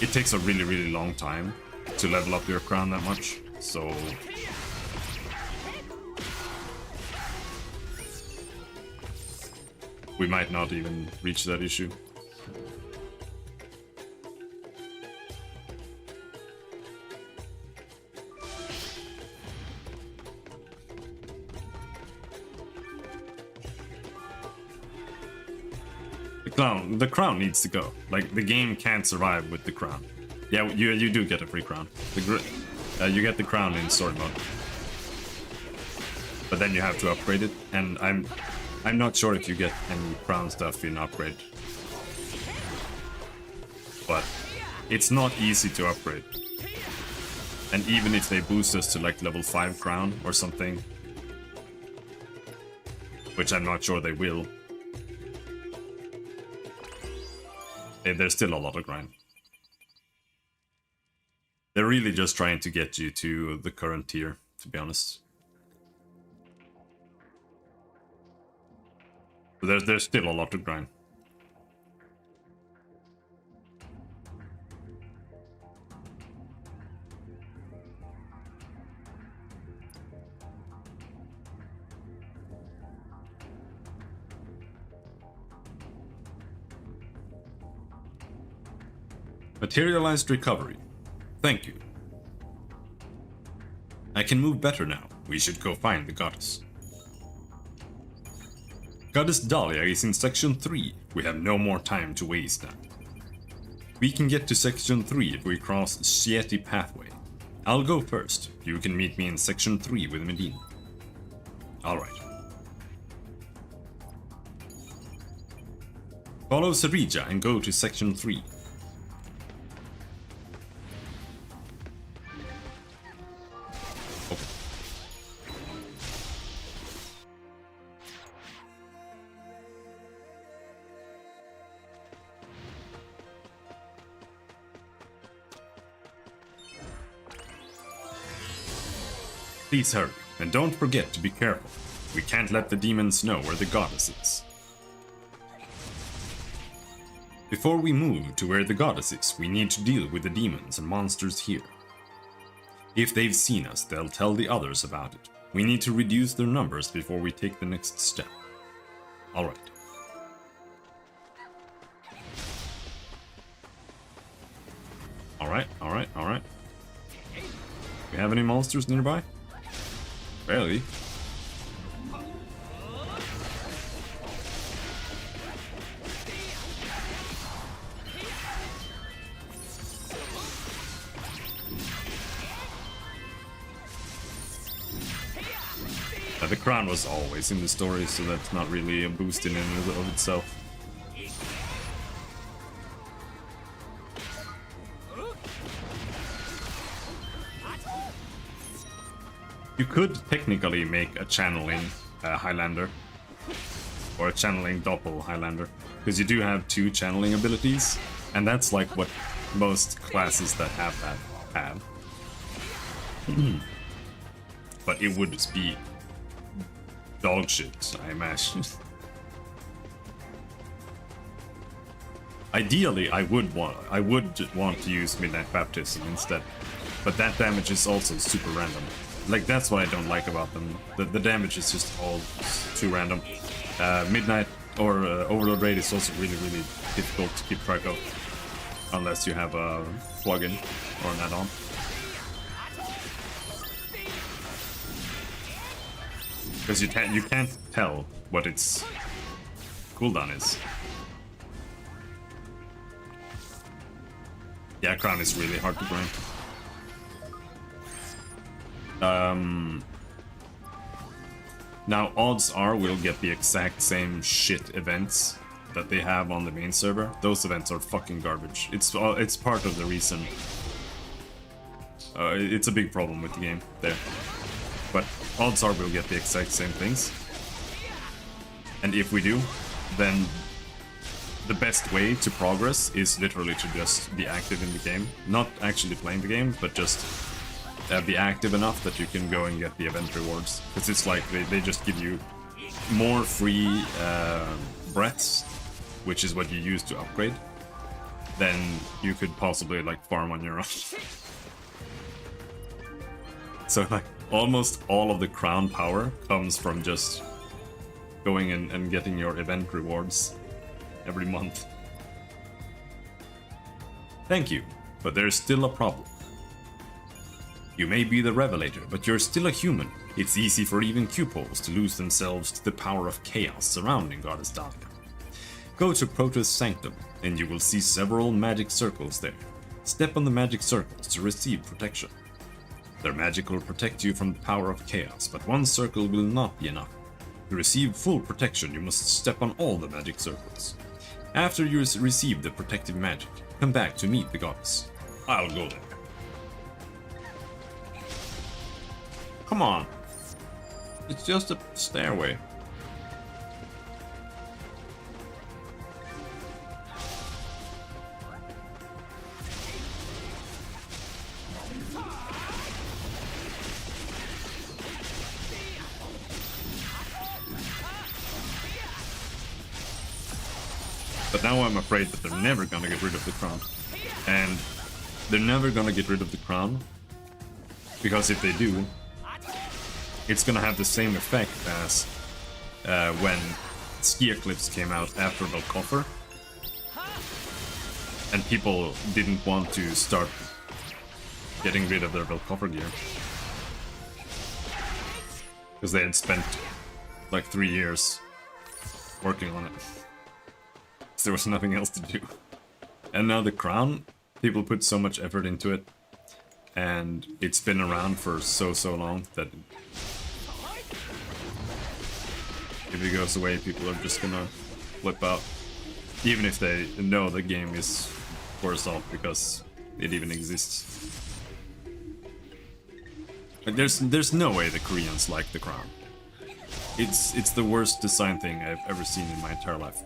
it takes a really long time to level up your crown that much, so we might not even reach that issue. The crown needs to go. Like, the game can't survive with the crown. Yeah, you do get a free crown. You get the crown in sword mode, but then you have to upgrade it. And I'm not sure if you get any crown stuff in upgrade, but it's not easy to upgrade. And even if they boost us to like level 5 crown or something, which I'm not sure they will, there's still a lot of grind. They're really just trying to get you to the current tier, to be honest. There's still a lot to grind. Materialized recovery. Thank you. I can move better now. We should go find the goddess. Goddess Dahlia is in section 3. We have no more time to waste now. We can get to section 3 if we cross Sieti pathway. I'll go first. You can meet me in section 3 with Medina. Alright. Follow Serija and go to section 3. Please hurry, and don't forget to be careful. We can't let the demons know where the goddess is. Before we move to where the goddess is, we need to deal with the demons and monsters here. If they've seen us, they'll tell the others about it. We need to reduce their numbers before we take the next step. Alright. Alright. Do you have any monsters nearby? Barely. The crown was always in the story, so that's not really a boost in and of itself. You could technically make a channeling Highlander, or a channeling Doppel Highlander, because you do have 2 channeling abilities, and that's like what most classes that have that have. But it would just be dog shit, I imagine. Ideally, I would want to use Midnight Baptism instead, but that damage is also super random. Like, that's what I don't like about them. The damage is just all too random. Midnight or Overload Raid is also really difficult to keep track of, unless you have a plugin or an add-on. Because you can't tell what its cooldown is. Yeah, Crown is really hard to grind. Now, odds are we'll get the exact same shit events that they have on the main server. Those events are fucking garbage. It's part of the reason. It's a big problem with the game there. But odds are we'll get the exact same things. And if we do, then the best way to progress is literally to just be active in the game. Not actually playing the game, but just be active enough that you can go and get the event rewards. Because it's like they just give you more free breaths, which is what you use to upgrade, than you could possibly like farm on your own. So like almost all of the crown power comes from just going and getting your event rewards every month. Thank you, but there's still a problem. You may be the Revelator, but you're still a human. It's easy for even Q-poles to lose themselves to the power of chaos surrounding Goddess Dahlia. Go to Protoss Sanctum, and you will see several magic circles there. Step on the magic circles to receive protection. Their magic will protect you from the power of chaos, but one circle will not be enough. To receive full protection, you must step on all the magic circles. After you receive the protective magic, come back to meet the goddess. I'll go there. Come on. It's just a stairway. But now I'm afraid that they're never gonna get rid of the crown. And they're never gonna get rid of the crown, because if they do, it's gonna have the same effect as when Ski Eclipse came out after Velkoffer. And people didn't want to start getting rid of their Velkoffer gear. Because they had spent like 3 years working on it. So there was nothing else to do. And now the crown, people put so much effort into it. And it's been around for so long that if it goes away, people are just gonna flip out. Even if they know the game is worse off because it even exists. Like there's no way the Koreans like the crown. It's the worst design thing I've ever seen in my entire life.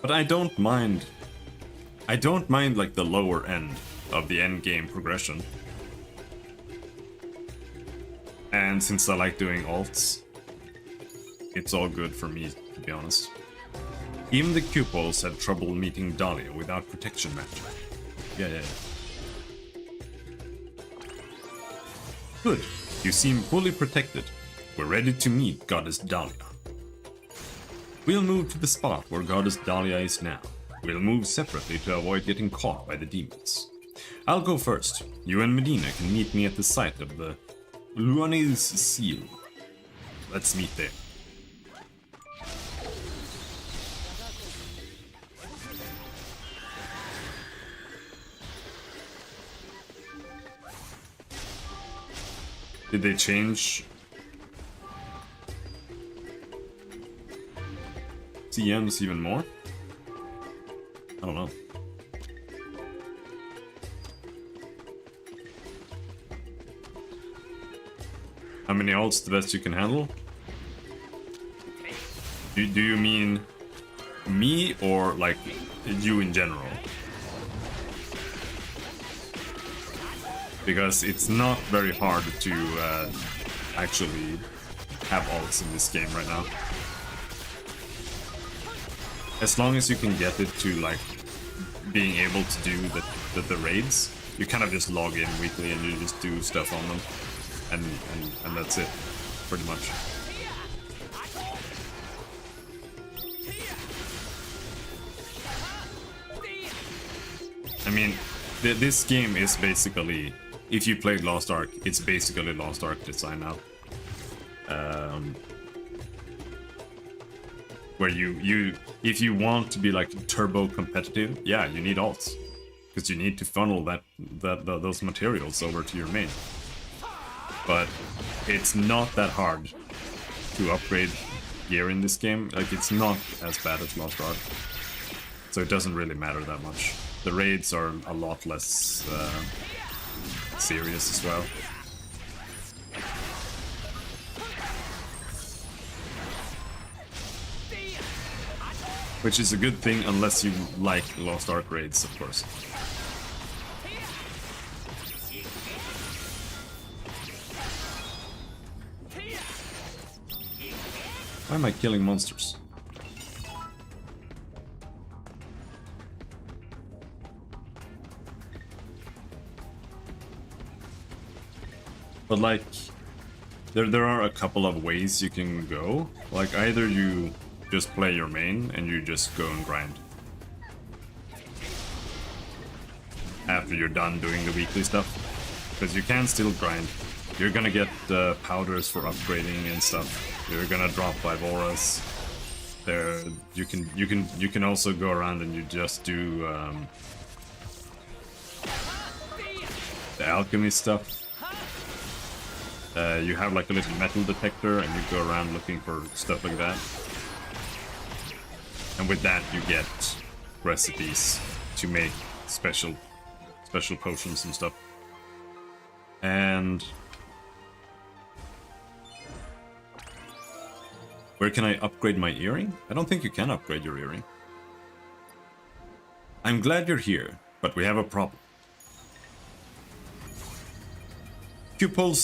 But I don't mind like the lower end of the end game progression. And since I like doing alts, it's all good for me, to be honest. Even the Cupols had trouble meeting Dahlia without protection magic. Yeah. Good. You seem fully protected. We're ready to meet Goddess Dahlia. We'll move to the spot where Goddess Dahlia is now. We'll move separately to avoid getting caught by the demons. I'll go first. You and Medina can meet me at the site of the Luanis seal. Let's meet there. Did they change CMs even more? I don't know. How many ults the best you can handle? Do you mean me or like you in general? Because it's not very hard to actually have ults in this game right now. As long as you can get it to like being able to do the raids, you kind of just log in weekly and you just do stuff on them, and that's it, pretty much. I mean, this game is basically, if you played Lost Ark, it's basically Lost Ark design now. Where if you want to be like turbo competitive, yeah, you need alts, because you need to funnel those materials over to your main. But it's not that hard to upgrade gear in this game. Like, it's not as bad as Lost Ark, so it doesn't really matter that much. The raids are a lot less serious as well. Which is a good thing unless you like Lost Ark raids, of course. Why am I killing monsters? But like, there are a couple of ways you can go. Like, either you just play your main and you just go and grind after you're done doing the weekly stuff, because you can still grind. You're gonna get powders for upgrading and stuff. You're gonna drop 5 auras. There, you can also go around and you just do the alchemy stuff. You have like a little metal detector and you go around looking for stuff like that. And with that you get recipes to make special potions and stuff. And where can I upgrade my earring? I don't think you can upgrade your earring. I'm glad you're here, but we have a problem. Cupol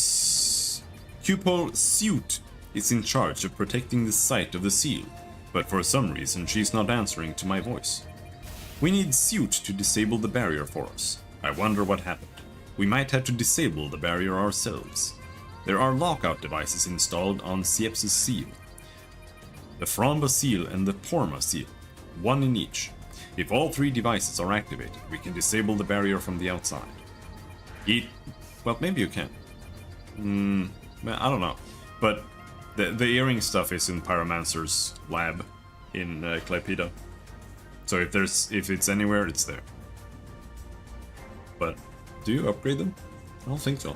Suit is in charge of protecting the site of the seal, but for some reason she's not answering to my voice. We need Suit to disable the barrier for us. I wonder what happened. We might have to disable the barrier ourselves. There are lockout devices installed on Siep's seal. The Framba seal and the Porma seal, one in each. If all 3 devices are activated, we can disable the barrier from the outside. Well, maybe you can. I don't know. But the earring stuff is in Pyromancer's lab in Clypedo. So if it's anywhere, it's there. But do you upgrade them? I don't think so.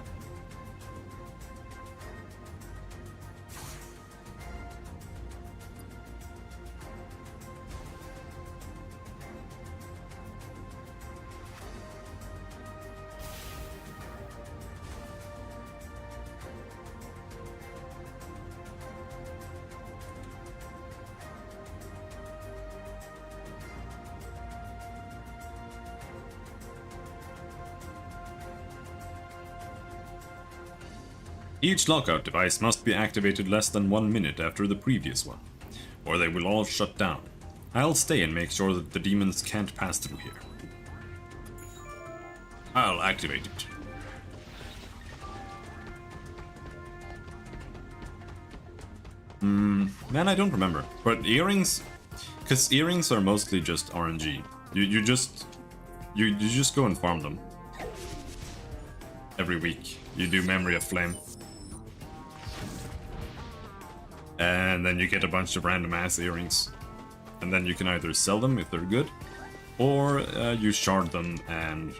Each lockout device must be activated less than 1 minute after the previous one, or they will all shut down. I'll stay and make sure that the demons can't pass through here. I'll activate it. Man, I don't remember. But earrings, because earrings are mostly just RNG. You just go and farm them every week. You do Memory of Flame. And then you get a bunch of random ass earrings. And then you can either sell them if they're good, or you shard them and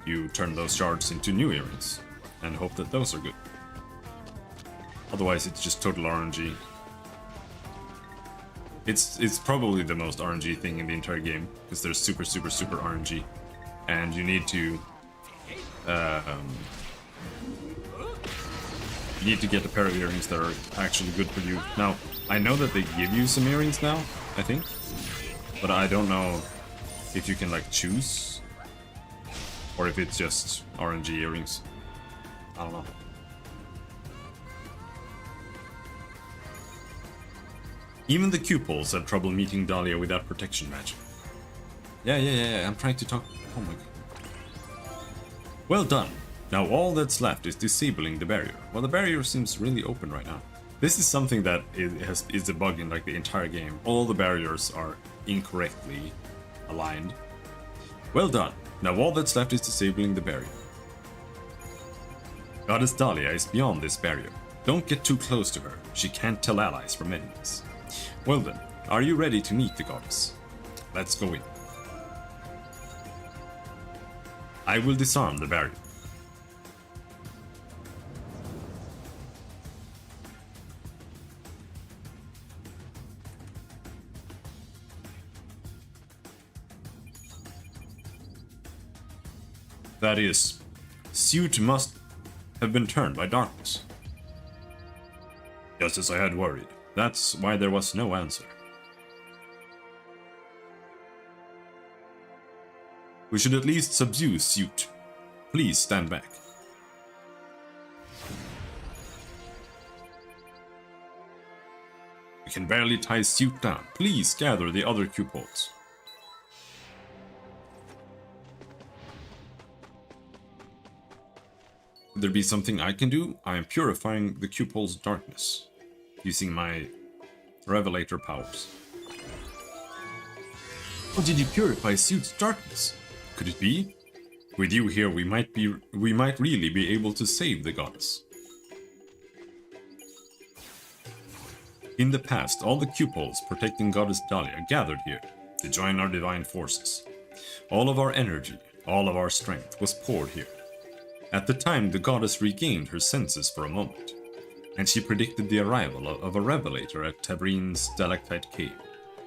you turn those shards into new earrings and hope that those are good. Otherwise it's just total RNG. It's probably the most RNG thing in the entire game, because there's super RNG. And you need to get a pair of earrings that are actually good for you. Now, I know that they give you some earrings now, I think, but I don't know if you can like choose, or if it's just RNG earrings. I don't know. Even the Cupols have trouble meeting Dahlia without protection magic. Yeah, I'm trying to talk. Oh my god. Well done. Now all that's left is disabling the barrier. Well, the barrier seems really open right now. This is something that is a bug in like the entire game. All the barriers are incorrectly aligned. Well done. Now all that's left is disabling the barrier. Goddess Dahlia is beyond this barrier. Don't get too close to her. She can't tell allies from enemies. Well then, are you ready to meet the goddess? Let's go in. I will disarm the barrier. That is, Suit must have been turned by darkness. Just as I had worried. That's why there was no answer. We should at least subdue Suit. Please stand back. We can barely tie Suit down. Please gather the other Cupols. there be something I can do? I am purifying the cupol's darkness, using my revelator powers. How did you purify Suit's darkness? Could it be? With you here, we might really be able to save the goddess. In the past, all the cupols protecting Goddess Dahlia gathered here to join our divine forces. All of our energy, all of our strength was poured here. At the time, the goddess regained her senses for a moment, and she predicted the arrival of a revelator at Tabrine's stalactite cave.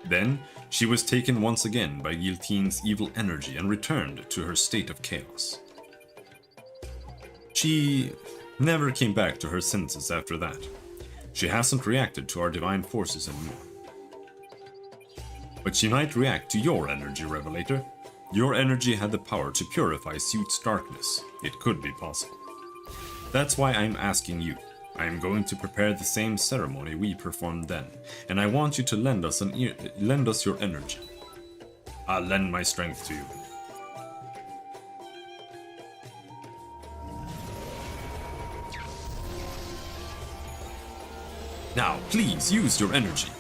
Then, she was taken once again by Guillotine's evil energy and returned to her state of chaos. She never came back to her senses after that. She hasn't reacted to our divine forces anymore. But she might react to your energy, Revelator. Your energy had the power to purify Suit's darkness. It could be possible. That's why I'm asking you. I am going to prepare the same ceremony we performed then, and I want you to lend us your energy. I'll lend my strength to you. Now, please use your energy.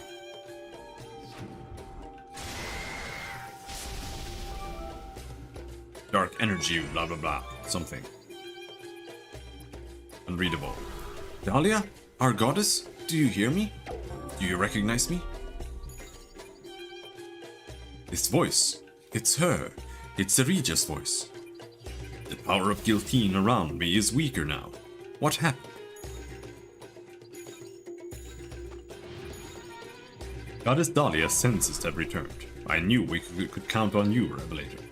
Dark energy, blah blah blah, something. Unreadable. Dahlia? Our goddess? Do you hear me? Do you recognize me? This voice. It's her. It's Erija's voice. The power of Guillotine around me is weaker now. What happened? Goddess Dahlia's senses have returned. I knew we could count on you, Revelator.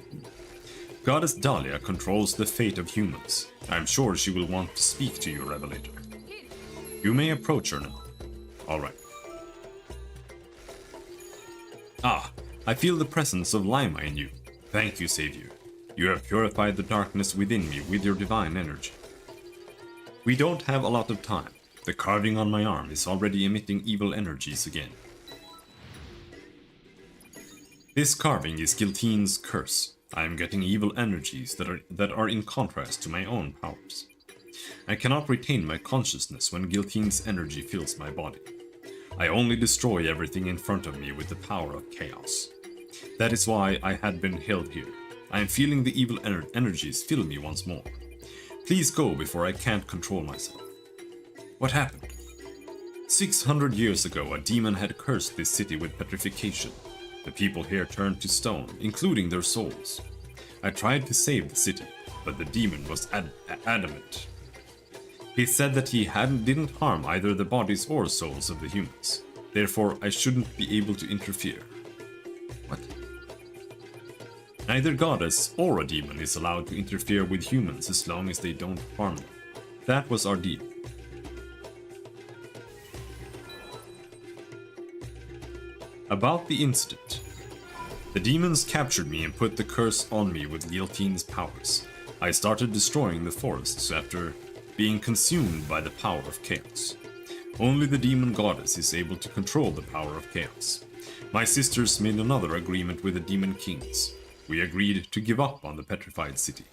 Goddess Dahlia controls the fate of humans. I'm sure she will want to speak to you, Revelator. You may approach her now. Alright. Ah, I feel the presence of Lima in you. Thank you, Savior. You have purified the darkness within me with your divine energy. We don't have a lot of time. The carving on my arm is already emitting evil energies again. This carving is Guillotine's curse. I am getting evil energies that are in contrast to my own powers. I cannot retain my consciousness when Guillotine's energy fills my body. I only destroy everything in front of me with the power of chaos. That is why I had been held here. I am feeling the evil energies fill me once more. Please go before I can't control myself. What happened? 600 years ago, a demon had cursed this city with petrification. The people here turned to stone, including their souls. I tried to save the city, but the demon was adamant. He said that he didn't harm either the bodies or souls of the humans. Therefore, I shouldn't be able to interfere. What? Neither goddess or a demon is allowed to interfere with humans as long as they don't harm them. That was our deal. About the incident. The demons captured me and put the curse on me with Guillotine's powers. I started destroying the forests after being consumed by the power of chaos. Only the demon goddess is able to control the power of chaos. My sisters made another agreement with the demon kings. We agreed to give up on the petrified city,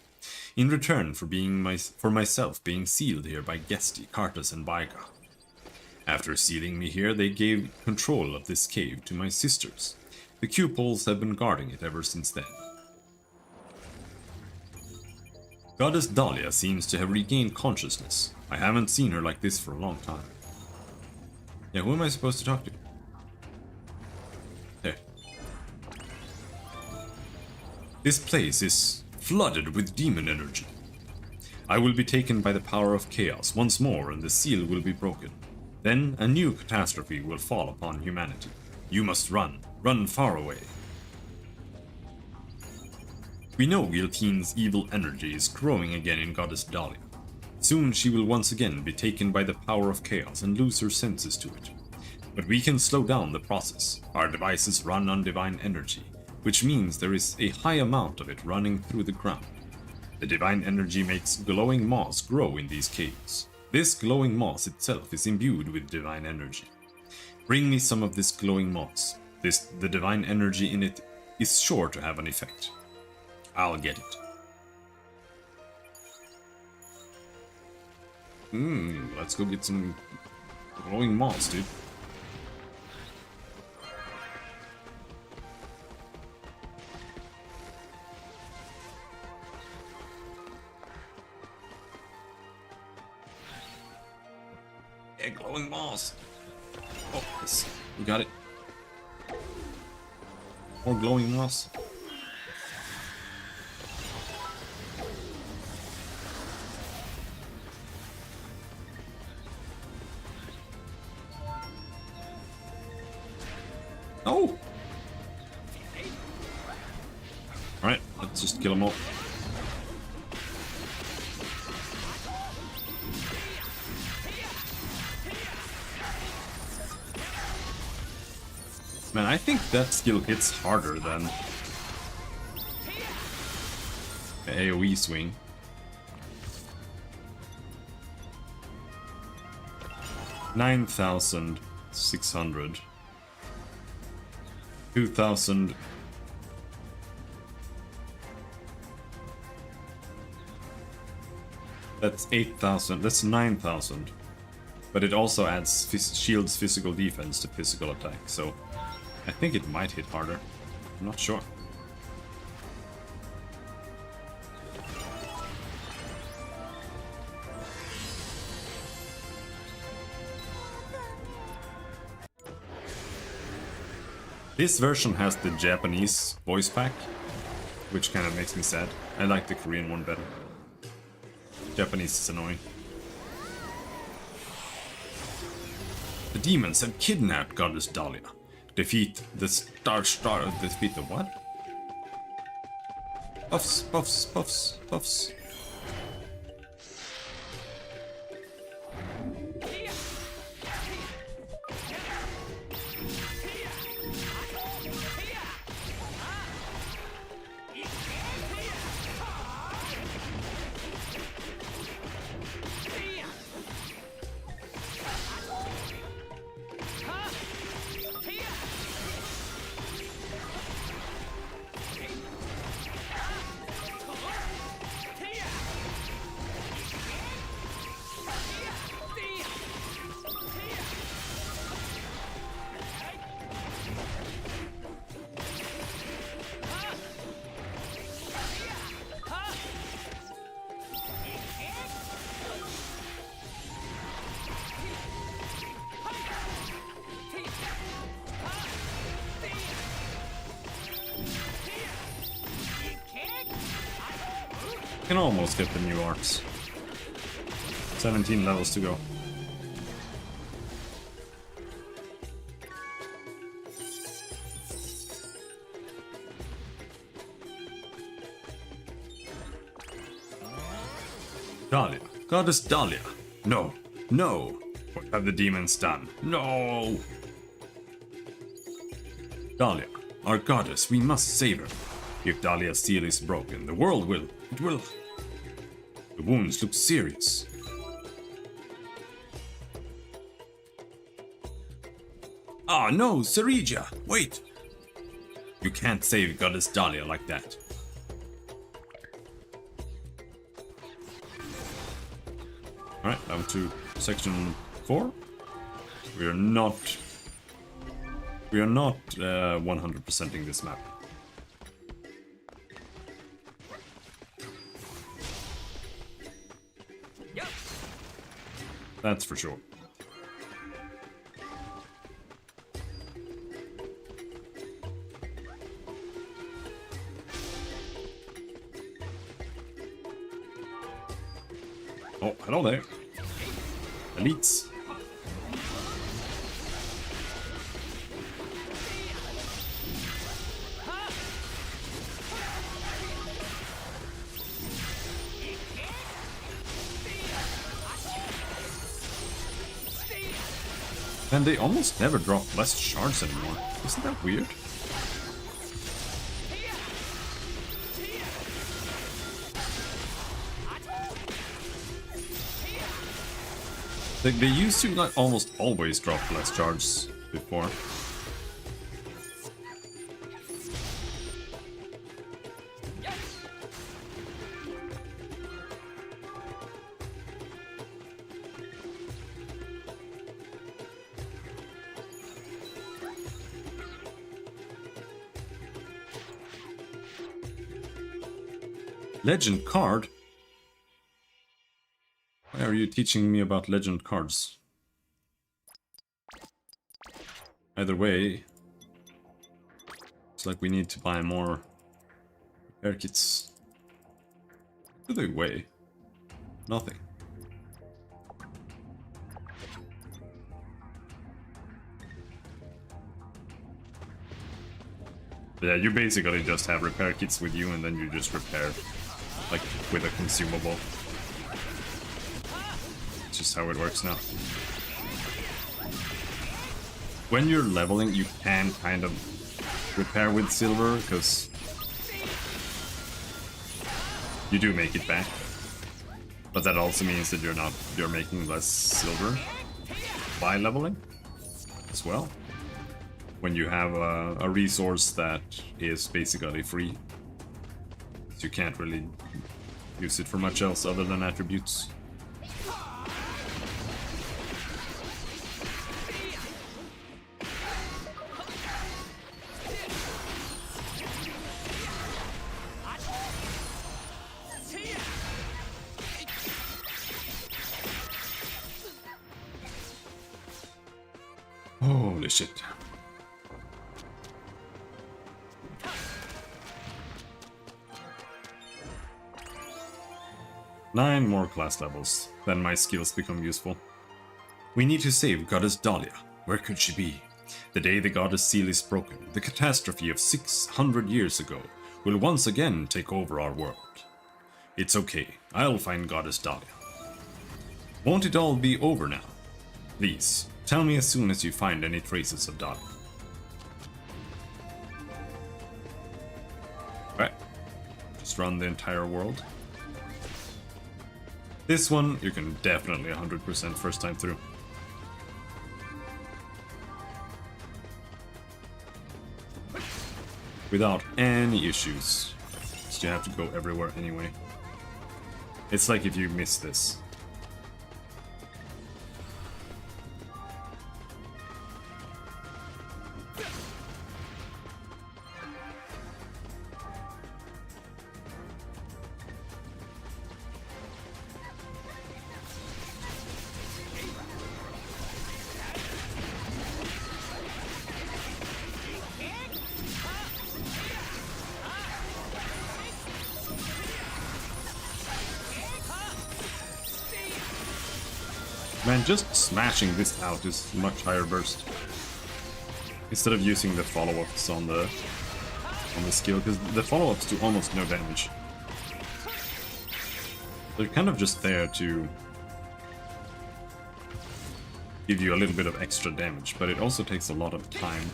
in return for myself being sealed here by Gesti, Kartas, and Baiga. After sealing me here, they gave control of this cave to my sisters. The cupoles have been guarding it ever since then. Goddess Dahlia seems to have regained consciousness. I haven't seen her like this for a long time. Yeah, who am I supposed to talk to? There. This place is flooded with demon energy. I will be taken by the power of chaos once more and the seal will be broken. Then a new catastrophe will fall upon humanity. You must run. Run far away. We know Guillotine's evil energy is growing again in Goddess Dahlia. Soon she will once again be taken by the power of chaos and lose her senses to it. But we can slow down the process. Our devices run on divine energy, which means there is a high amount of it running through the ground. The divine energy makes glowing moss grow in these caves. This glowing moss itself is imbued with divine energy. Bring me some of this glowing moss. The divine energy in it is sure to have an effect. I'll get it. Let's go get some glowing moss, dude. Yeah, glowing moss. Oh, yes. You got it. More glowing moss. Oh! Alright, let's just kill them all. Man, I think that skill hits harder than the AoE swing. $9,600. 2,000. That's 8,000. That's 9,000. But it also adds shields physical defense to physical attack, so I think it might hit harder. I'm not sure. This version has the Japanese voice pack, which kind of makes me sad. I like the Korean one better. Japanese is annoying. The demons have kidnapped Goddess Dahlia. Defeat the defeat the what? Puffs, puffs, puffs, puffs. Can almost get the new arcs. 17 levels to go. Dahlia. Goddess Dahlia. No. No. What have the demons done? No. Dahlia. Our goddess. We must save her. If Dahlia's seal is broken, the world will. It will. The wounds look serious. Ah, no, Serija! Wait! You can't save Goddess Dahlia like that. Alright, down to section 4. We are not 100%ing this map. That's for sure. Oh, hello there. Elites. And they almost never drop less shards anymore. Isn't that weird? They used to like almost always drop less shards before. Legend card? Why are you teaching me about legend cards? Either way, it's like we need to buy more repair kits. What do they weigh? Nothing. Yeah, you basically just have repair kits with you and then you just repair, like, with a consumable. It's just how it works now. When you're leveling, you can kind of repair with silver, because you do make it back. But that also means that you're making less silver by leveling as well. When you have a resource that is basically free. So you can't really use it for much else other than attributes. Holy shit. Nine more class levels, then my skills become useful. We need to save Goddess Dahlia. Where could she be? The day the Goddess Seal is broken, the catastrophe of 600 years ago will once again take over our world. It's okay, I'll find Goddess Dahlia. Won't it all be over now? Please, tell me as soon as you find any traces of Dahlia. Alright, just run the entire world. This one, you can definitely 100% first time through. Without any issues. So you have to go everywhere anyway. It's like if you miss this. Man, just smashing this out is much higher burst. Instead of using the follow-ups on the skill, because the follow-ups do almost no damage. They're kind of just there to give you a little bit of extra damage, but it also takes a lot of time.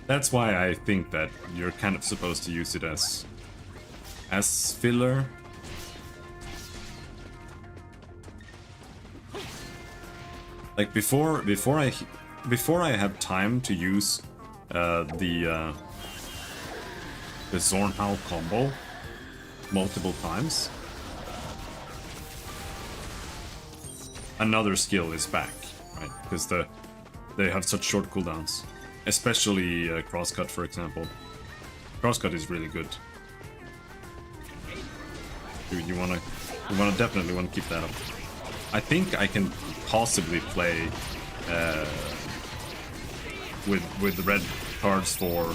That's why I think that you're kind of supposed to use it as filler. Like before I have time to use the Zornhal combo multiple times, another skill is back, right? Because they have such short cooldowns, especially crosscut, for example. Crosscut is really good. Dude, you definitely wanna keep that up. I think I can possibly play with the red cards for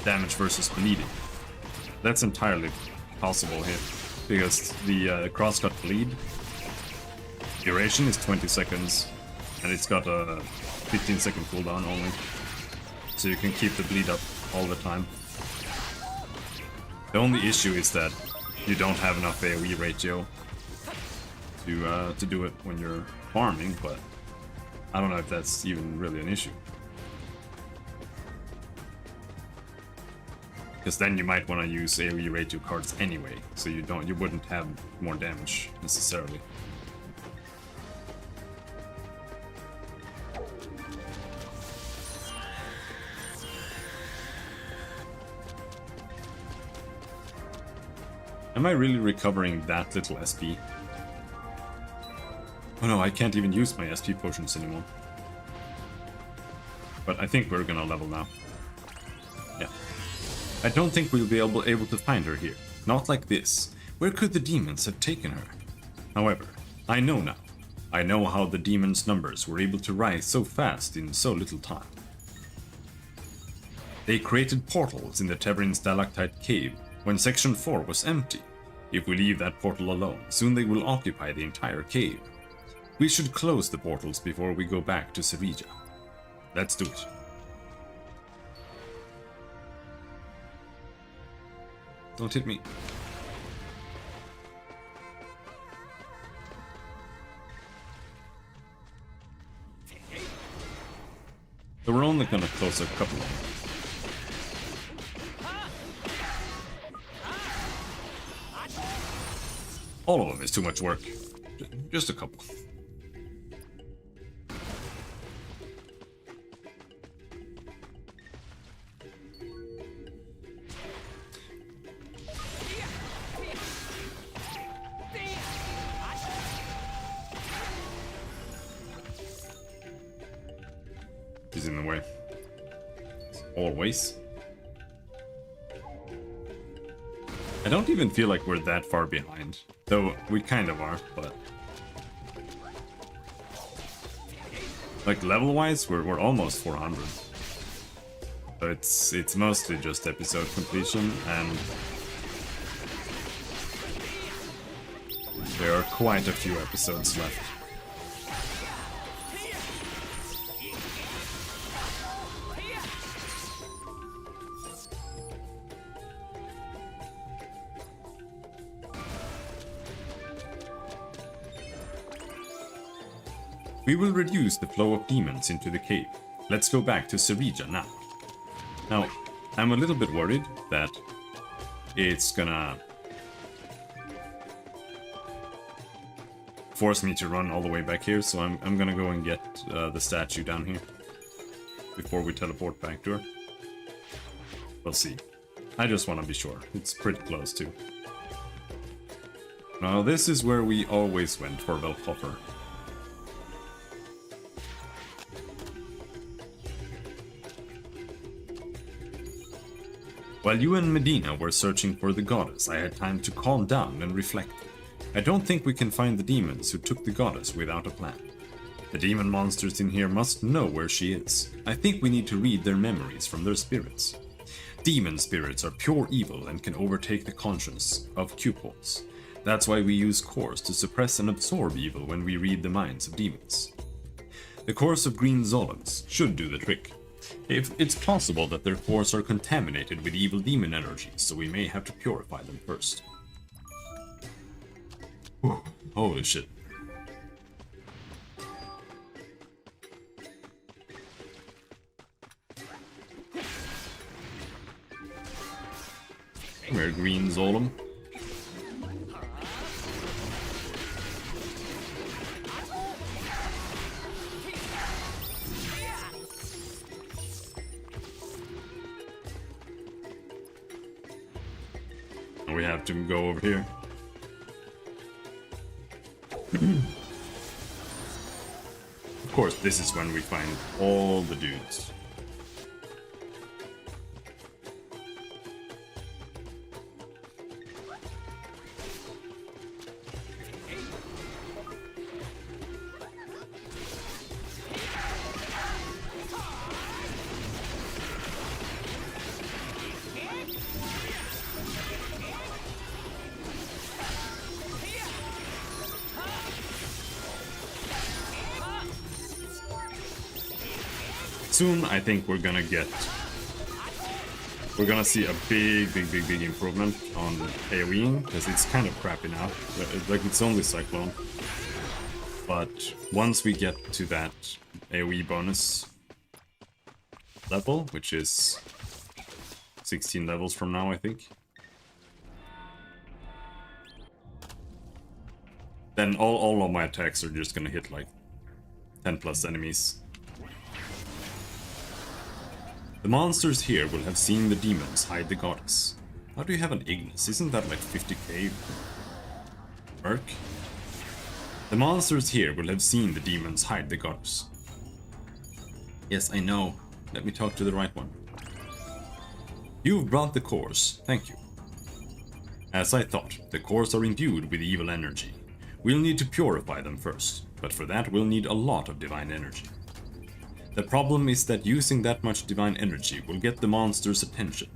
damage versus bleeding. That's entirely possible here, because the crosscut bleed duration is 20 seconds, and it's got a 15-second cooldown only, so you can keep the bleed up all the time. The only issue is that you don't have enough AoE ratio to do it when you're farming, but I don't know if that's even really an issue. Because then you might want to use AoE ratio cards anyway, so you wouldn't have more damage necessarily. Am I really recovering that little SP? Oh no, I can't even use my SP potions anymore. But I think we're gonna level now. Yeah. I don't think we'll be able to find her here. Not like this. Where could the demons have taken her? However, I know now. I know how the demons' numbers were able to rise so fast in so little time. They created portals in the Tevrin Stalactite Cave when Section 4 was empty. If we leave that portal alone, soon they will occupy the entire cave. We should close the portals before we go back to Sevilla. Let's do it. Don't hit me. So we're only gonna close a couple of them. All of them is too much work. Just a couple. He's in the way. Always. I don't even feel like we're that far behind. Though we kind of are, but... like level-wise, we're almost 400. So it's mostly just episode completion, and... there are quite a few episodes left. We will reduce the flow of demons into the cave. Let's go back to Sevilla now. Now, I'm a little bit worried that it's gonna force me to run all the way back here, so I'm gonna go and get the statue down here before we teleport back to her. We'll see. I just want to be sure. It's pretty close too. Now this is where we always went for Velkhoffer. While you and Medina were searching for the goddess, I had time to calm down and reflect. I don't think we can find the demons who took the goddess without a plan. The demon monsters in here must know where she is. I think we need to read their memories from their spirits. Demon spirits are pure evil and can overtake the conscience of cupoles. That's why we use cores to suppress and absorb evil when we read the minds of demons. The cores of green Zolans should do the trick. If it's possible that their cores are contaminated with evil demon energy, so we may have to purify them first. Whew, holy shit. Come here, green Zolom. We have to go over here. Of course, this is when we find all the dudes. Soon, I think we're gonna see a big improvement on AoEing, because it's kind of crappy now. Like, it's only Cyclone. But once we get to that AoE bonus level, which is 16 levels from now, I think, then all of my attacks are just gonna hit like 10 plus enemies. The monsters here will have seen the demons hide the goddess. How do you have an Ignis? Isn't that like 50k? Merc? The monsters here will have seen the demons hide the goddess. Yes, I know. Let me talk to the right one. You've brought the cores. Thank you. As I thought, the cores are imbued with evil energy. We'll need to purify them first, but for that we'll need a lot of divine energy. The problem is that using that much divine energy will get the monsters' attention.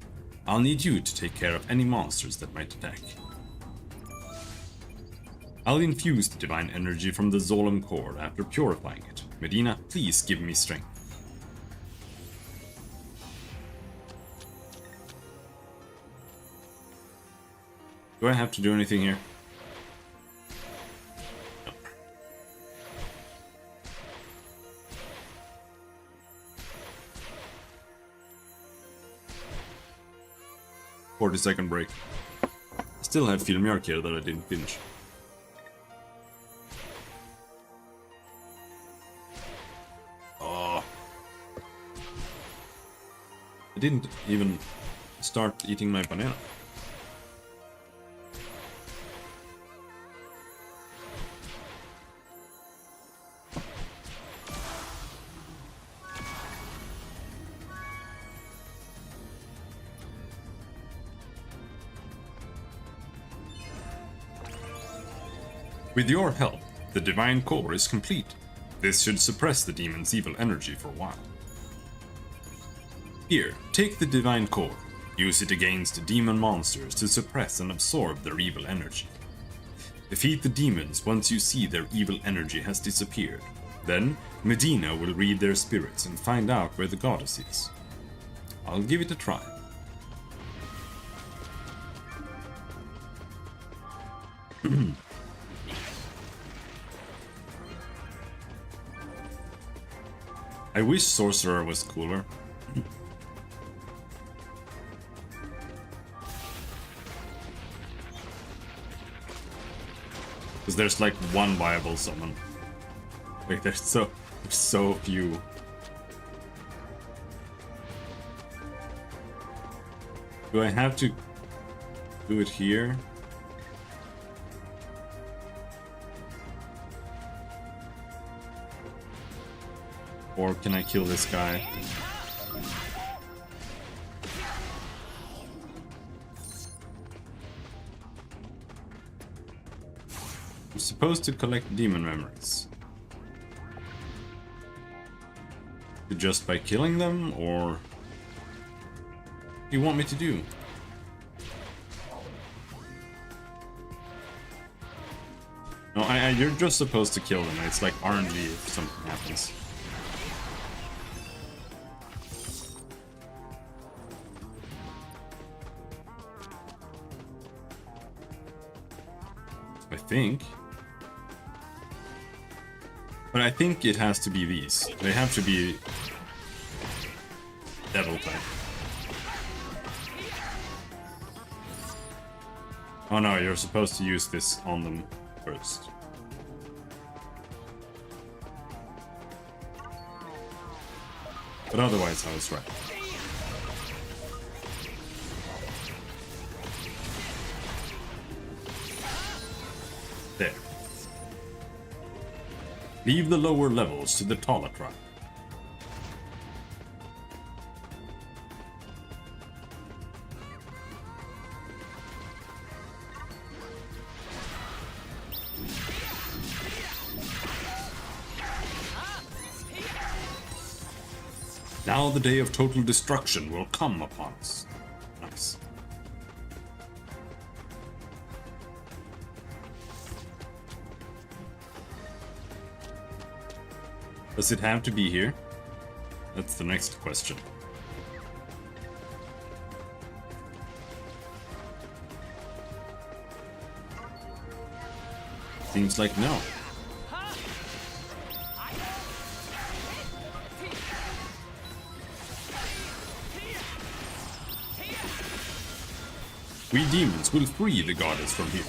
I'll need you to take care of any monsters that might attack. I'll infuse the divine energy from the Zolom core after purifying it. Medina, please give me strength. Do I have to do anything here? No. 40-second break. Still have Filmjörk here that I didn't finish. Oh. I didn't even start eating my banana. With your help, the divine core is complete. This should suppress the demon's evil energy for a while. Here, take the divine core. Use it against demon monsters to suppress and absorb their evil energy. Defeat the demons once you see their evil energy has disappeared. Then, Medina will read their spirits and find out where the goddess is. I'll give it a try. I wish Sorcerer was cooler. Because there's like one viable summon. Like there's so few. Do I have to do it here? Or can I kill this guy? I'm supposed to collect demon memories. Just by killing them, or what do you want me to do? No, you're just supposed to kill them. It's like RNG if something happens. I think. But I think it has to be these. They have to be devil type. Oh no, you're supposed to use this on them first. But otherwise I was right. There. Leave the lower levels to the Tala tribe. Now the day of total destruction will come upon us. Nice. Does it have to be here? That's the next question. Seems like no. We demons will free the goddess from here.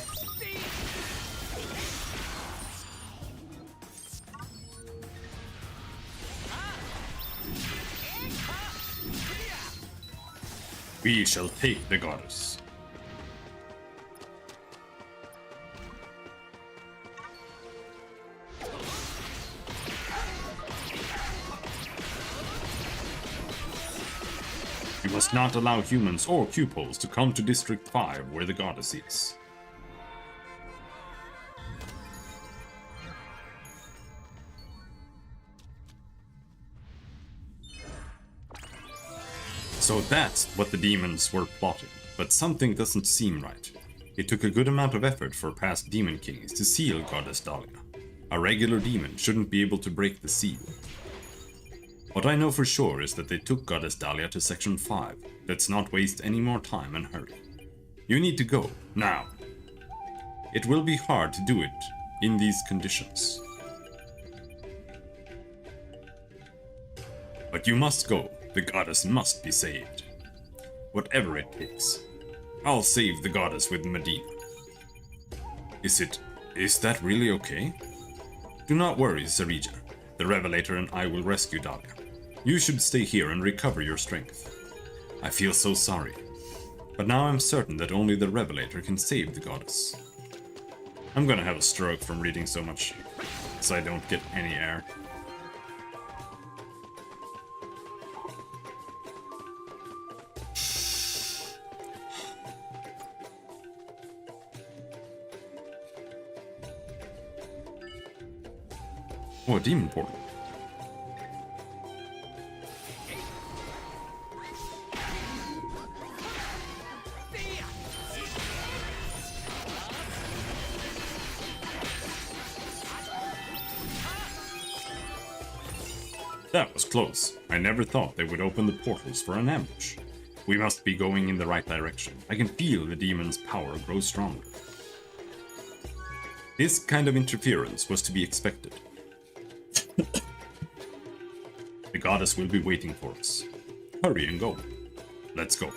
We shall take the goddess. You must not allow humans or cupils to come to District 5 where the goddess is. So that's what the demons were plotting, but something doesn't seem right. It took a good amount of effort for past demon kings to seal Goddess Dahlia. A regular demon shouldn't be able to break the seal. What I know for sure is that they took Goddess Dahlia to Section 5. Let's not waste any more time and hurry. You need to go, now. It will be hard to do it in these conditions. But you must go. The goddess must be saved. Whatever it takes. I'll save the goddess with Medina. Is that really okay? Do not worry, Zarija. The Revelator and I will rescue Dahlia. You should stay here and recover your strength. I feel so sorry. But now I'm certain that only the Revelator can save the goddess. I'm gonna have a stroke from reading so much, so I don't get any air. Oh, a demon portal. That was close. I never thought they would open the portals for an ambush. We must be going in the right direction. I can feel the demon's power grow stronger. This kind of interference was to be expected. The goddess will be waiting for us. Hurry and go. Let's go.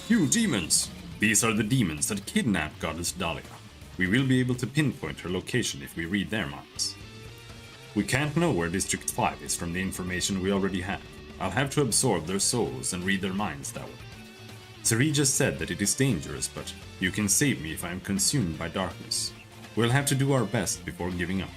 You demons! These are the demons that kidnapped Goddess Dahlia. We will be able to pinpoint her location if we read their minds. We can't know where District 5 is from the information we already have. I'll have to absorb their souls and read their minds that way. Zarija said that it is dangerous, but you can save me if I am consumed by darkness. We'll have to do our best before giving up.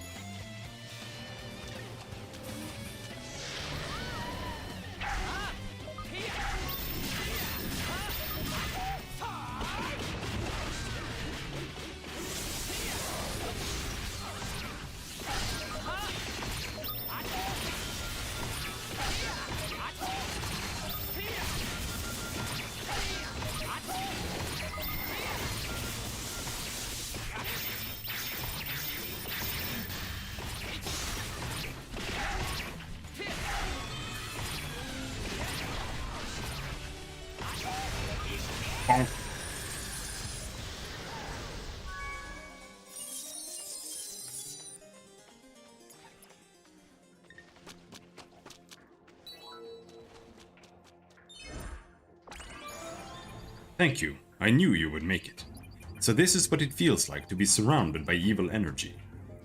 Bonk. Thank you. I knew you would make it. So this is what it feels like to be surrounded by evil energy.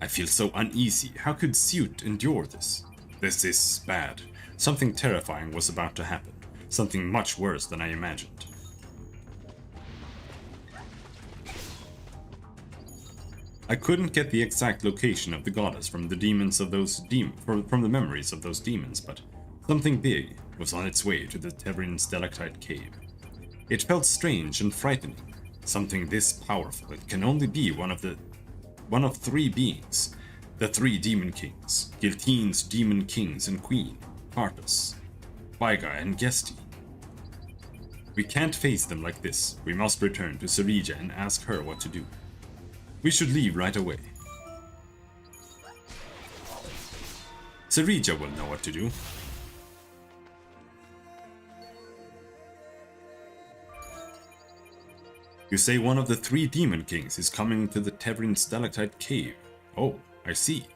I feel so uneasy. How could Suit endure this? This is bad. Something terrifying was about to happen. Something much worse than I imagined. I couldn't get the exact location of the goddess from the from the memories of those demons, but something big was on its way to the Tevrin stalactite cave. It felt strange and frightening. Something this powerful. It can only be one of three beings. The three demon kings. Giltine's demon kings and queen. Artus, Baiga, and Gesti. We can't face them like this. We must return to Zarija and ask her what to do. We should leave right away. Zarija will know what to do. You say one of the three demon kings is coming to the Tevrin stalactite cave. Oh, I see.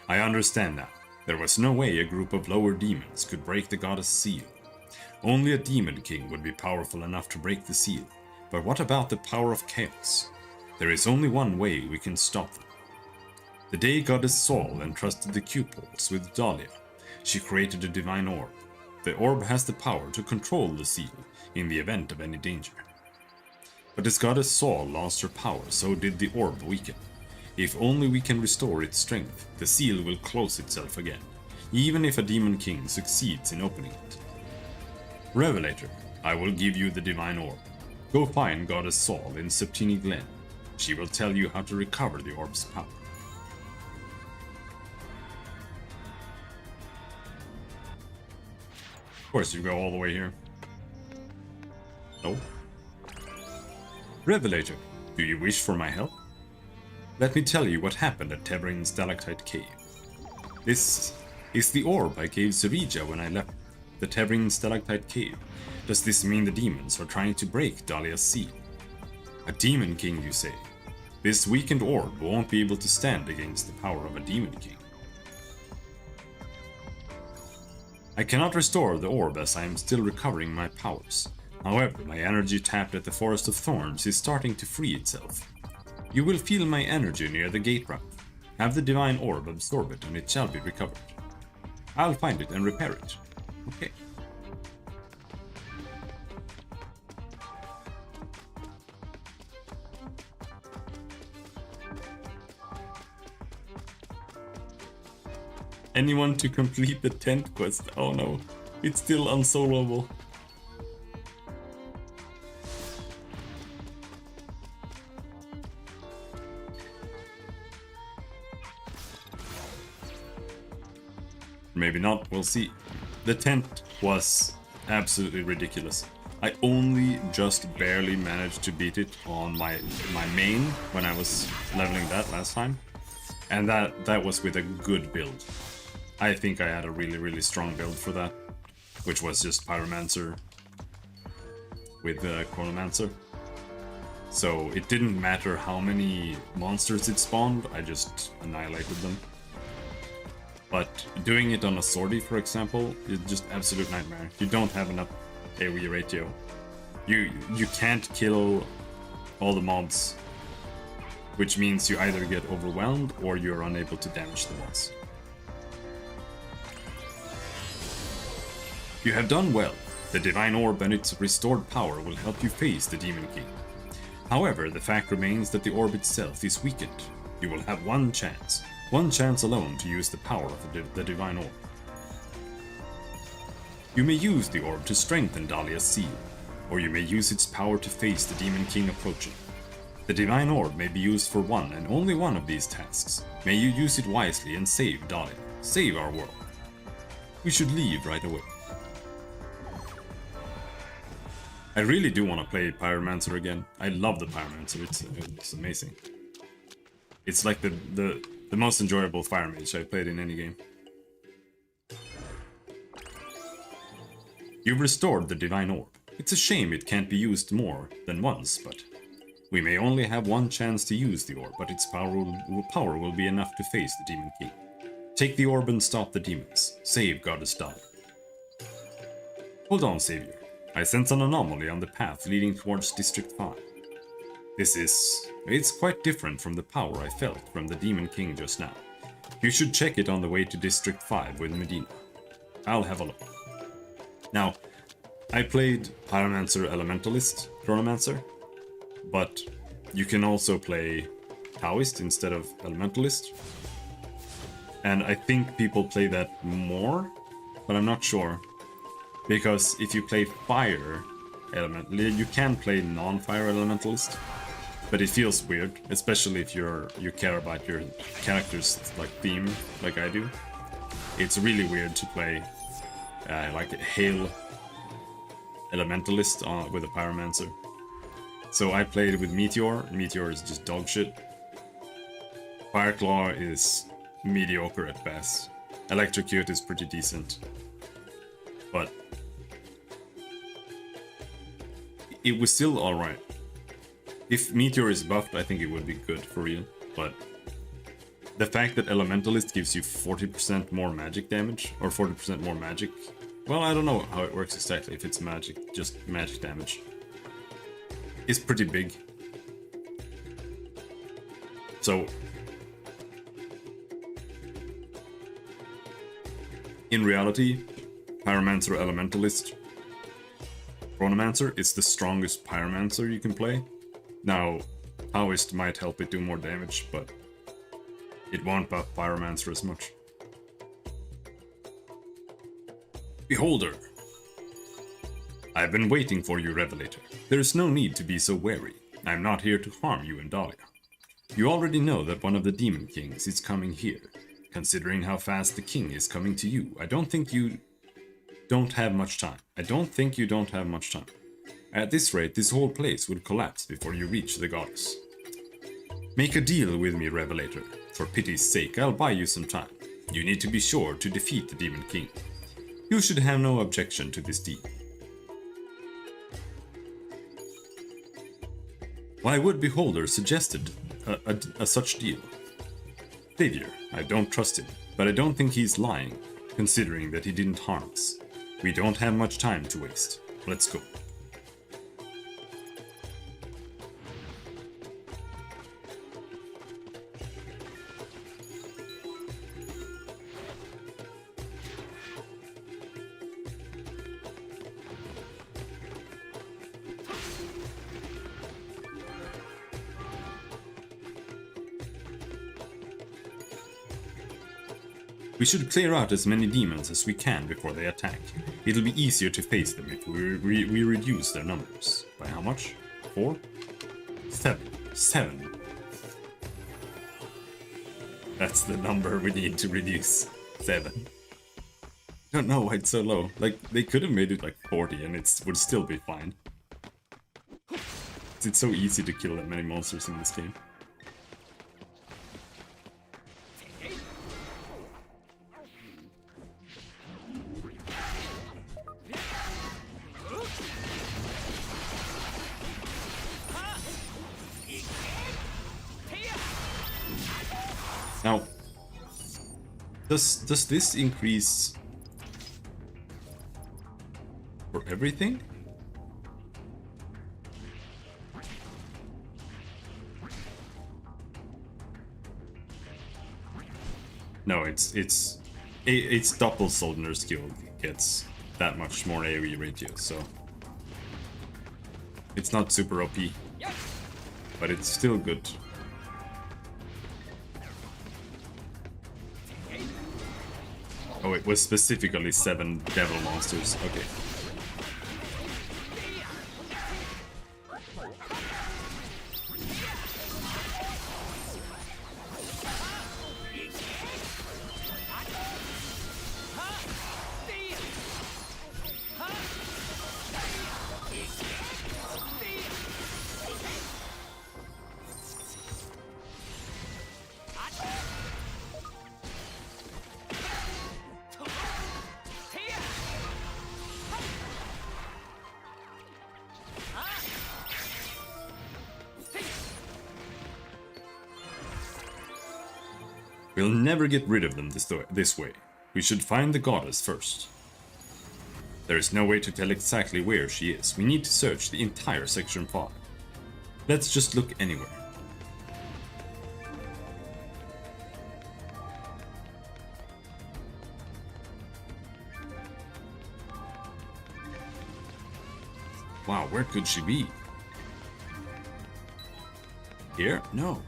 I understand now. There was no way a group of lower demons could break the goddess' seal. Only a demon king would be powerful enough to break the seal. But what about the power of chaos? There is only one way we can stop them. The day Goddess Sol entrusted the cupils with Dahlia, she created a divine orb. The orb has the power to control the seal in the event of any danger. But as Goddess Saul lost her power, so did the orb weaken. If only we can restore its strength, the seal will close itself again, even if a Demon King succeeds in opening it. Revelator, I will give you the Divine Orb. Go find Goddess Saul in Septini Glen. She will tell you how to recover the orb's power. Of course, you go all the way here. No. Revelator, do you wish for my help? Let me tell you what happened at Tebrin Stalactite Cave. This is the orb I gave Serija when I left the Tebrin Stalactite Cave. Does this mean the demons are trying to break Dahlia's seal? A Demon King, you say? This weakened orb won't be able to stand against the power of a Demon King. I cannot restore the orb as I am still recovering my powers. However, my energy tapped at the Forest of Thorns is starting to free itself. You will feel my energy near the gate route. Have the Divine Orb absorb it and it shall be recovered. I'll find it and repair it. Okay. Anyone to complete the tent quest? Oh no, it's still unsolvable. Maybe not, we'll see. The tent was absolutely ridiculous. I only just barely managed to beat it on my main when I was leveling that last time. And that was with a good build. I think I had a really strong build for that, which was just Pyromancer with Chronomancer. So it didn't matter how many monsters it spawned, I just annihilated them. But doing it on a Swordy, for example, is just absolute nightmare. You don't have enough AoE ratio. You can't kill all the mobs, which means you either get overwhelmed or you're unable to damage the boss. You have done well. The Divine Orb and its restored power will help you face the Demon King. However, the fact remains that the orb itself is weakened. You will have one chance alone to use the power of the Divine Orb. You may use the orb to strengthen Dahlia's seal, or you may use its power to face the Demon King approaching. The Divine Orb may be used for one and only one of these tasks. May you use it wisely and save Dahlia. Save our world. We should leave right away. I really do want to play Pyromancer again. I love the Pyromancer, it's amazing. It's like the most enjoyable Fire Mage I've played in any game. You've restored the Divine Orb. It's a shame it can't be used more than once, but we may only have one chance to use the orb, but its power will be enough to face the Demon King. Take the orb and stop the demons. Save Goddess Dahlia. Hold on, Savior. I sense an anomaly on the path leading towards District 5. It's quite different from the power I felt from the Demon King just now. You should check it on the way to District 5 with Medina. I'll have a look. Now, I played Pyromancer Elementalist Chronomancer, but you can also play Taoist instead of Elementalist. And I think people play that more, but I'm not sure. Because if you play Fire Elemental, you can play non-Fire Elementalist, but it feels weird, especially if you care about your character's like theme, like I do. It's really weird to play like a Hail Elementalist with a Pyromancer. So I played with Meteor. Meteor is just dog shit. Fireclaw is mediocre at best. Electrocute is pretty decent, but it was still alright. If Meteor is buffed, I think it would be good for real, but the fact that Elementalist gives you 40% more magic damage, or 40% more magic, well, I don't know how it works exactly, if it's magic, just magic damage, is pretty big. So, in reality, Pyromancer Elementalist. Chronomancer is the strongest Pyromancer you can play. Now, Taoist might help it do more damage, but it won't buff Pyromancer as much. Beholder! I've been waiting for you, Revelator. There is no need to be so wary. I am not here to harm you and Dahlia. You already know that one of the Demon Kings is coming here. Considering how fast the king is coming to you, I don't think you don't have much time. At this rate, this whole place would collapse before you reach the goddess. Make a deal with me, Revelator. For pity's sake, I'll buy you some time. You need to be sure to defeat the Demon King. You should have no objection to this deal. Why would Beholder suggested a such deal? Savior, I don't trust him, but I don't think he's lying, considering that he didn't harm us. We don't have much time to waste. Let's go. We should clear out as many demons as we can before they attack. It'll be easier to face them if we reduce their numbers. By how much? 4? 7. 7. That's the number we need to reduce. 7. I don't know why it's so low. Like, they could have made it like 40 and it would still be fine. It's so easy to kill that many monsters in this game. Now, does this increase for everything? No, it's Doppel Soldner skill gets that much more AoE ratio, so it's not super OP, but it's still good. Oh, it was specifically 7 devil monsters. Okay. We'll never get rid of them this way. We should find the goddess first. There is no way to tell exactly where she is. We need to search the entire Section 5. Let's just look anywhere. Wow, where could she be? Here? No.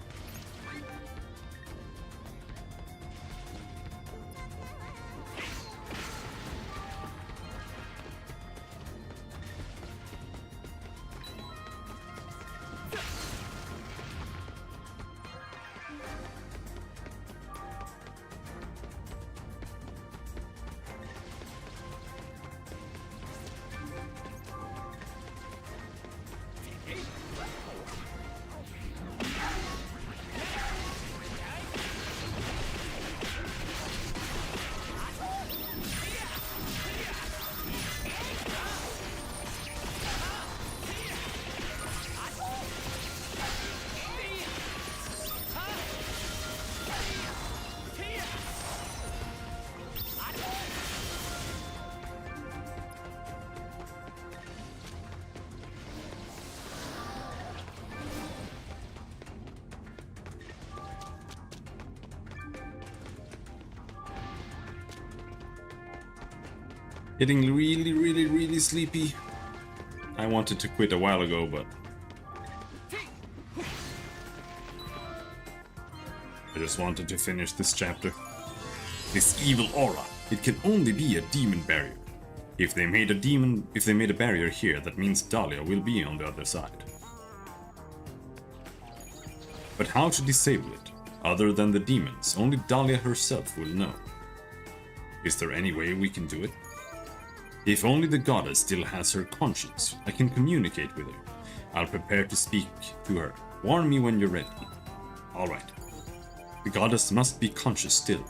Getting really sleepy. I wanted to quit a while ago, but I just wanted to finish this chapter. This evil aura, it can only be a demon barrier. If they made a barrier here, that means Dahlia will be on the other side. But how to disable it? Other than the demons, only Dahlia herself will know. Is there any way we can do it? If only the goddess still has her conscience, I can communicate with her. I'll prepare to speak to her. Warn me when you're ready. Alright. The goddess must be conscious still.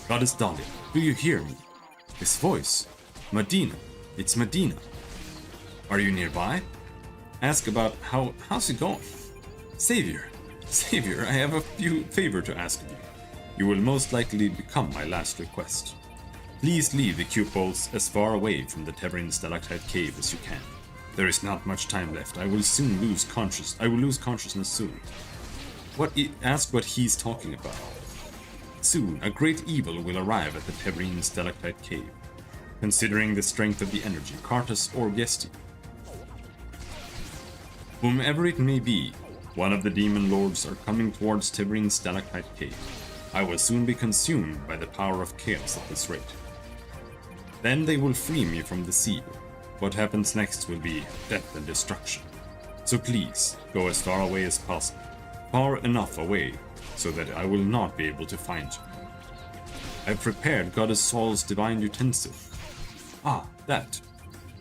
Goddess Dahlia, do you hear me? This voice. Medina. It's Medina. Are you nearby? Ask about how's it going? Savior, I have a favor to ask of you. You will most likely become my last request. Please leave the cupboards as far away from the Tevrin stalactite cave as you can. There is not much time left. I will lose consciousness soon. Ask what he's talking about. Soon, a great evil will arrive at the Tevrin stalactite cave. Considering the strength of the energy, Cartus or Gesti. Whomever it may be, one of the demon lords are coming towards Tevrin stalactite cave. I will soon be consumed by the power of chaos at this rate. Then they will free me from the seal. What happens next will be death and destruction. So please, go as far away as possible. Far enough away so that I will not be able to find you. I've prepared Goddess Saul's divine utensil. Ah, that.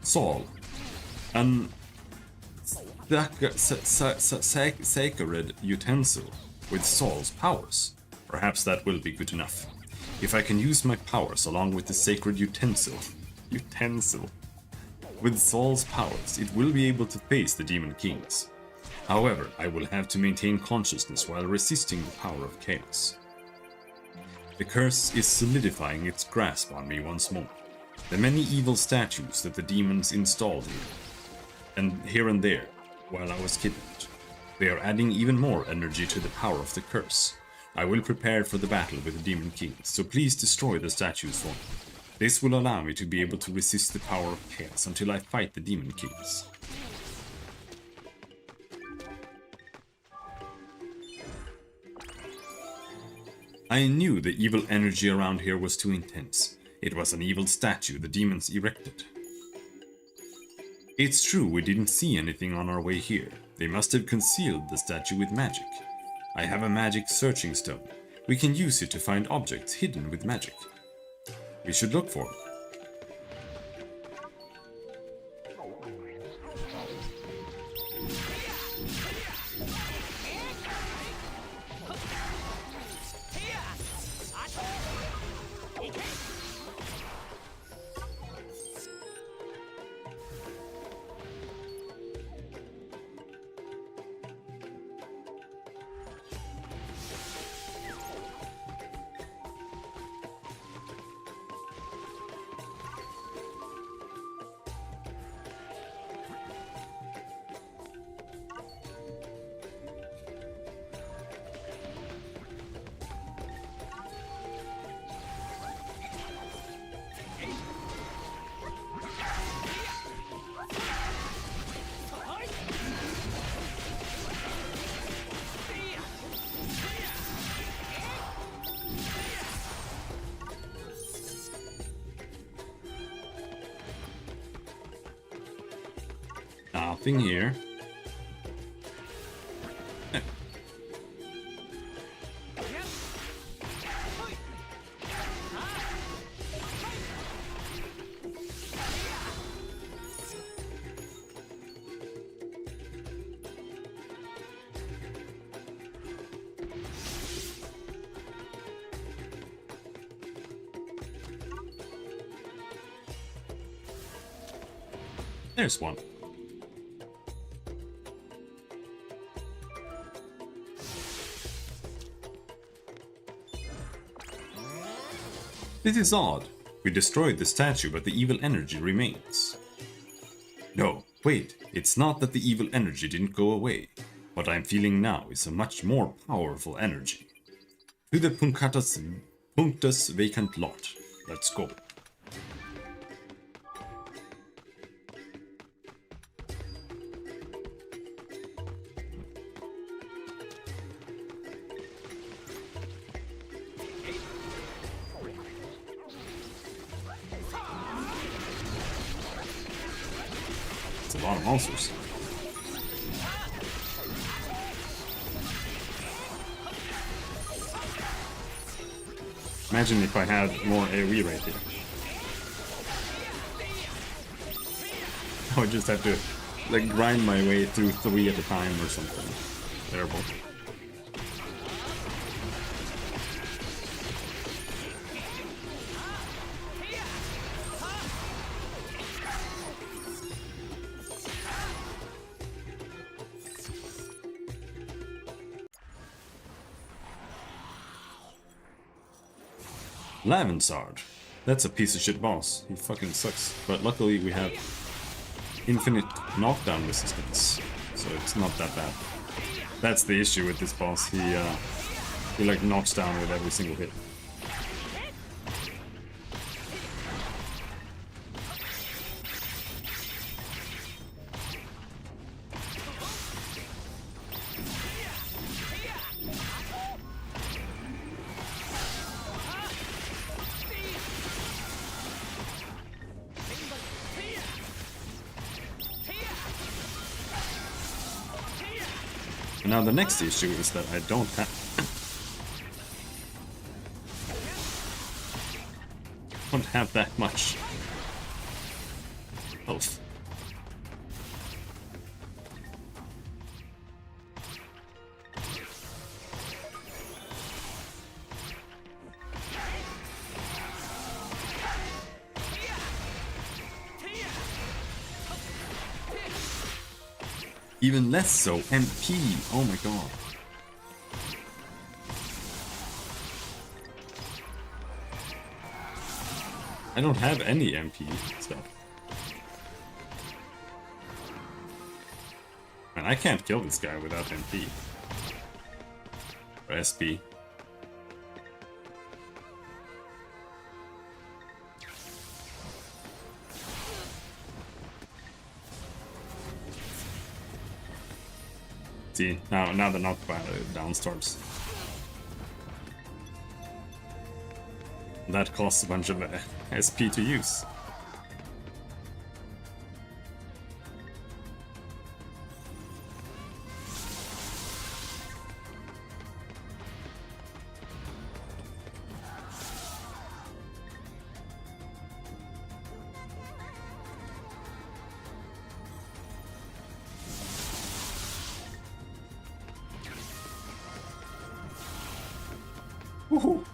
Saul. An sacred utensil with Saul's powers. Perhaps that will be good enough. If I can use my powers along with the sacred utensil with Saul's powers, it will be able to face the demon kings. However, I will have to maintain consciousness while resisting the power of chaos. The curse is solidifying its grasp on me once more. The many evil statues that the demons installed here and there while I was kidnapped, they are adding even more energy to the power of the curse. I will prepare for the battle with the demon kings, so please destroy the statues for me. This will allow me to be able to resist the power of chaos until I fight the demon kings. I knew the evil energy around here was too intense. It was an evil statue the demons erected. It's true we didn't see anything on our way here. They must have concealed the statue with magic. I have a magic searching stone. We can use it to find objects hidden with magic. We should look for them. Nothing here. There's one. This is odd. We destroyed the statue, but the evil energy remains. No, wait, it's not that the evil energy didn't go away. What I'm feeling now is a much more powerful energy. To the Punctus vacant lot. Let's go. It's a lot of monsters. Imagine if I had more AoE right here. I would just have to like grind my way through 3 at a time or something. Terrible. Lavensard. That's a piece of shit boss. He fucking sucks. But luckily we have infinite knockdown resistance, so it's not that bad. That's the issue with this boss. He like knocks down with every single hit. Now the next issue is that I don't have that much health. Even less so, MP. Oh my god. I don't have any MP stuff. And I can't kill this guy without MP. Or SP. See, now the knockdown starts. That costs a bunch of SP to use. Woohoo!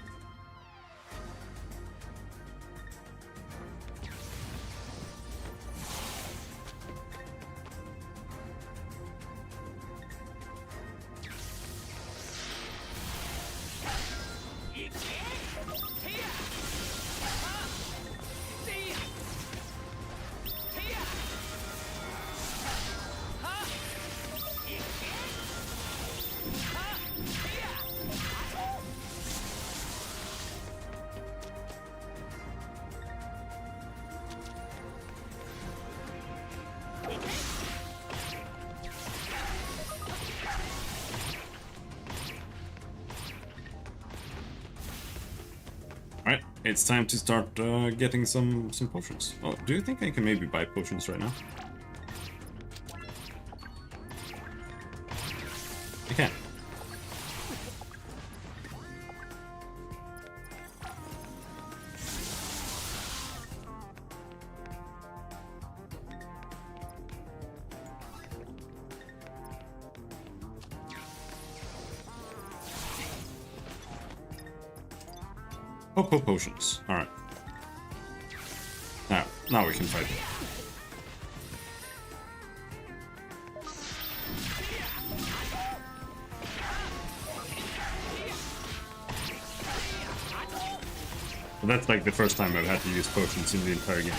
Alright, it's time to start getting some potions. Oh, do you think I can maybe buy potions right now? I can. Oh, potions. Alright. Now we can fight it. But that's like the first time I've had to use potions in the entire game.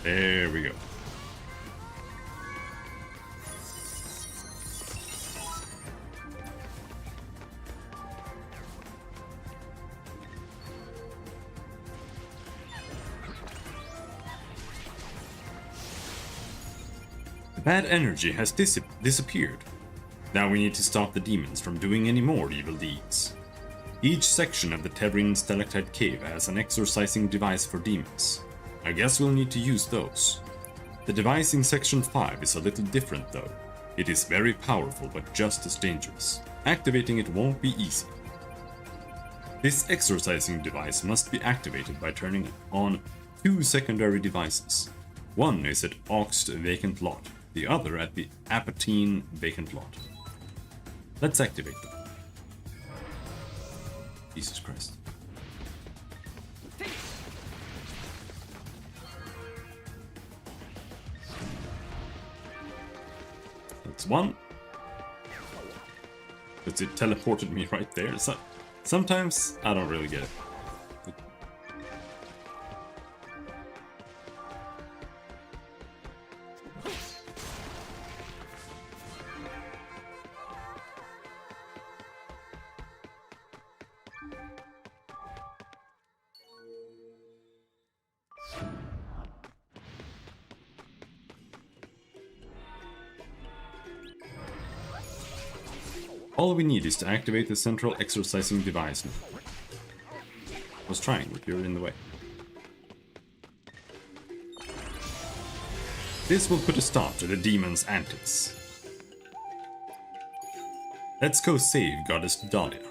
There we go. The bad energy has disappeared. Now we need to stop the demons from doing any more evil deeds. Each section of the Terran Stalactite Cave has an exorcising device for demons. I guess we'll need to use those. The device in section 5 is a little different though. It is very powerful but just as dangerous. Activating it won't be easy. This exorcising device must be activated by turning on 2 secondary devices. One is at Oxed Vacant Lot, the other at the Apatine Vacant Lot. Let's activate them. Jesus Christ. That's one. Because it teleported me right there. So sometimes I don't really get it. All we need is to activate the central exorcising device now. I was trying, but you're in the way. This will put a stop to the demon's antics. Let's go save Goddess Dahlia.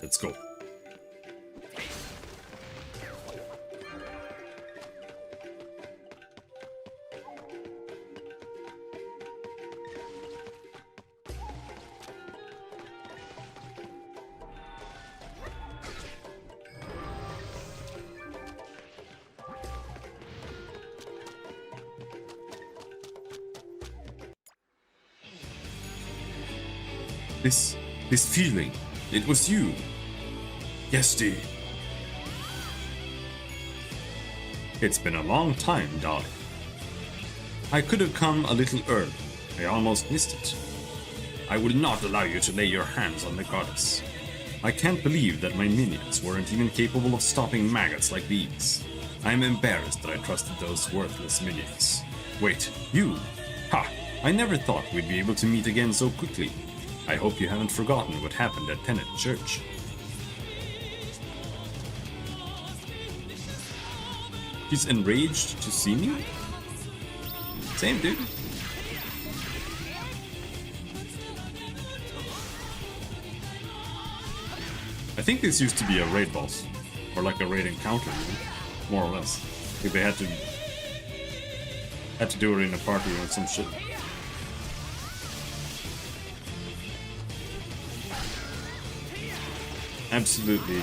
Let's go. This feeling, it was you. Yesti. It's been a long time, Dahlia. I could have come a little early. I almost missed it. I will not allow you to lay your hands on the goddess. I can't believe that my minions weren't even capable of stopping maggots like these. I am embarrassed that I trusted those worthless minions. Wait, you? Ha! I never thought we'd be able to meet again so quickly. I hope you haven't forgotten what happened at Tenet Church. He's enraged to see me? Same dude. I think this used to be a raid boss. Or like a raid encounter, more or less. If they had to do it in a party or some shit. Absolutely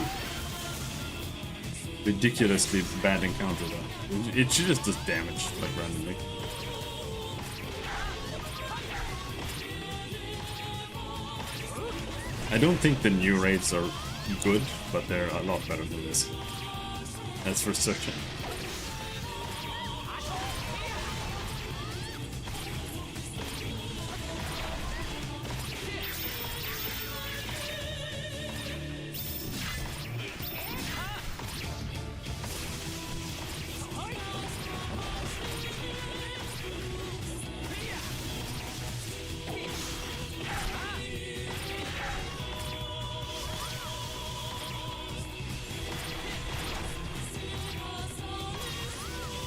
ridiculously bad encounter though. It just does damage, like, randomly. I don't think the new raids are good, but they're a lot better than this. That's for certain.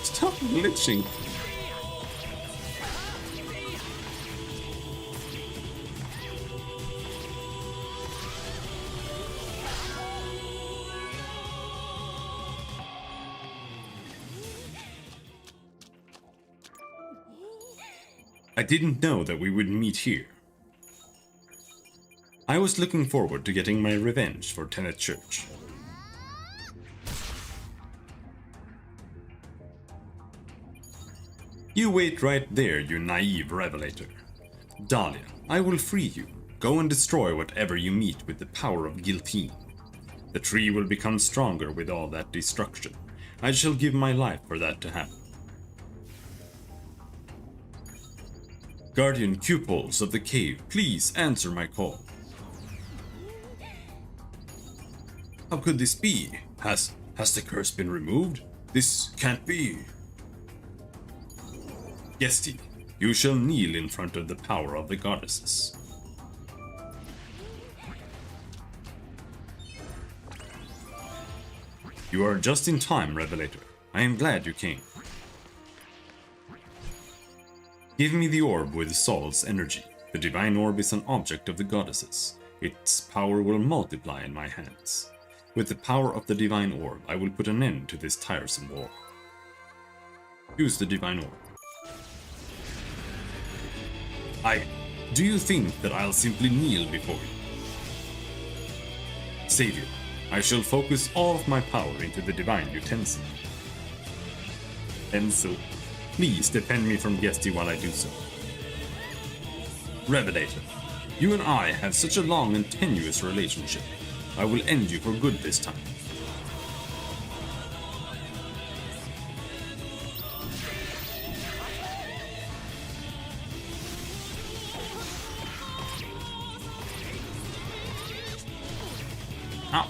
Stop glitching. I didn't know that we would meet here. I was looking forward to getting my revenge for Tenet Church. You wait right there, you naive revelator. Dahlia, I will free you. Go and destroy whatever you meet with the power of Guillotine. The tree will become stronger with all that destruction. I shall give my life for that to happen. Guardian Cupoles of the cave, please answer my call. How could this be? Has the curse been removed? This can't be. Gesti, you shall kneel in front of the power of the goddesses. You are just in time, Revelator. I am glad you came. Give me the orb with Saul's energy. The divine orb is an object of the goddesses. Its power will multiply in my hands. With the power of the divine orb, I will put an end to this tiresome war. Use the divine orb. Do you think that I'll simply kneel before you? Savior, I shall focus all of my power into the divine utensil. Enzo, please defend me from Gesti while I do so. Revelator, you and I have such a long and tenuous relationship. I will end you for good this time. Ow.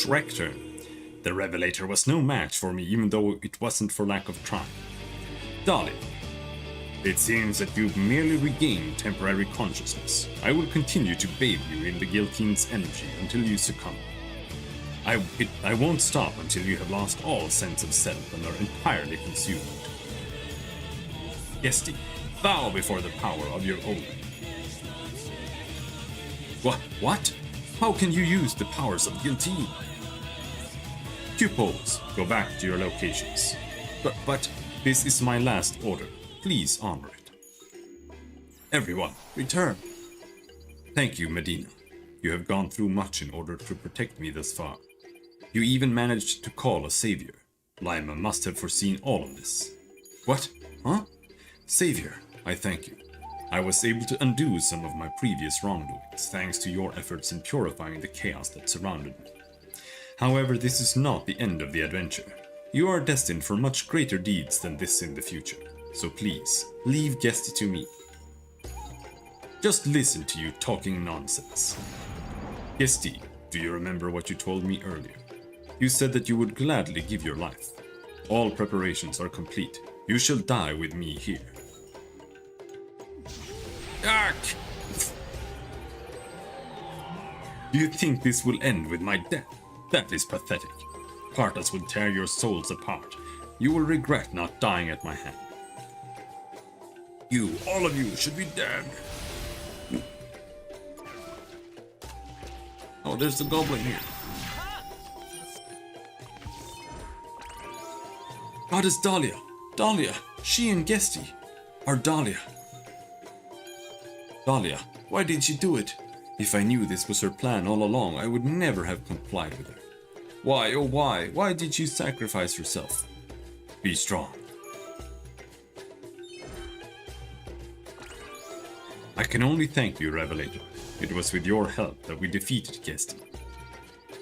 Schrecter. The Revelator was no match for me, even though it wasn't for lack of trying. Dolly. It seems that you've merely regained temporary consciousness. I will continue to bathe you in the guillotine's energy until you succumb. I won't stop until you have lost all sense of self and are entirely consumed. Gesti, bow before the power of your own. What? How can you use the powers of guillotine? Cupoles, go back to your locations. But this is my last order. Please honor it. Everyone, return. Thank you, Medina. You have gone through much in order to protect me thus far. You even managed to call a savior. Lima must have foreseen all of this. What? Huh? Savior, I thank you. I was able to undo some of my previous wrongdoings thanks to your efforts in purifying the chaos that surrounded me. However, this is not the end of the adventure. You are destined for much greater deeds than this in the future. So please, leave Gesti to me. Just listen to you talking nonsense. Gesti, do you remember what you told me earlier? You said that you would gladly give your life. All preparations are complete. You shall die with me here. Ark! Do you think this will end with my death? That is pathetic. part us will tear your souls apart. You will regret not dying at my hand. You, all of you, should be dead. Oh, there's the goblin here. Goddess Dahlia. Dahlia. She and Gesti are Dahlia. Dahlia, why did she do it? If I knew this was her plan all along, I would never have complied with her. Why, oh why? Why did you sacrifice yourself? Be strong. I can only thank you, Revelator. It was with your help that we defeated Gesti.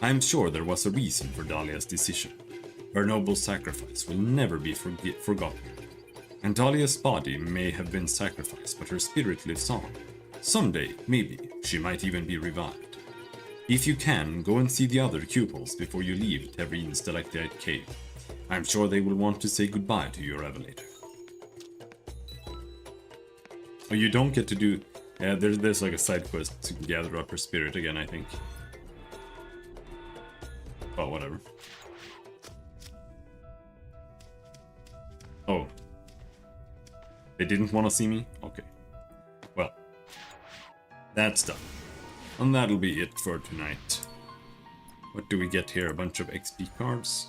I am sure there was a reason for Dahlia's decision. Her noble sacrifice will never be forgotten. And Dahlia's body may have been sacrificed, but her spirit lives on. Someday, maybe, she might even be revived. If you can, go and see the other pupils before you leave Terrine's Stalactite Cave. I'm sure they will want to say goodbye to your Revelator. Oh, you don't get to do... Yeah, there's like a side quest to gather up her spirit again, I think. Oh, whatever. Oh. They didn't want to see me? Okay. Well. That's done. And that'll be it for tonight. What do we get here? A bunch of XP cards.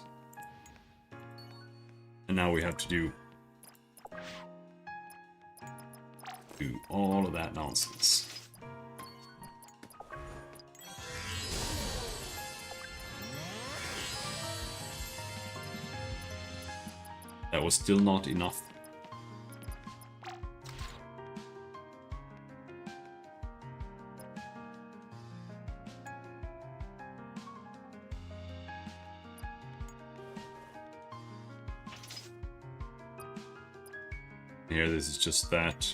And now we have to do all of that nonsense. That was still not enough. Here, this is just that.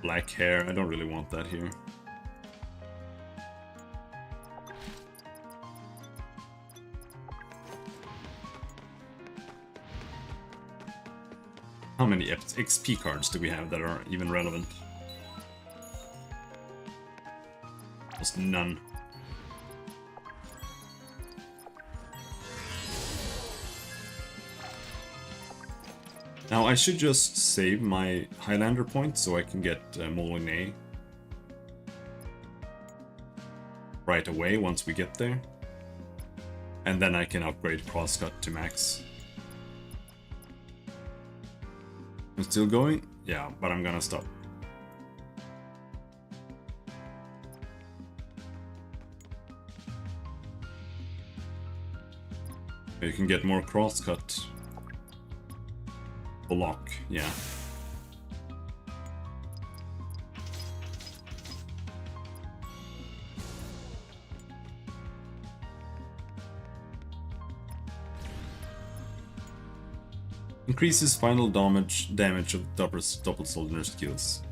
Black hair, I don't really want that here. How many XP cards do we have that are even relevant? Almost none. Now I should just save my Highlander points so I can get Molinet right away once we get there. And then I can upgrade Crosscut to max. I'm still going? Yeah, but I'm gonna stop. You can get more Crosscut. Block, yeah. Increases final damage of double soldier skills.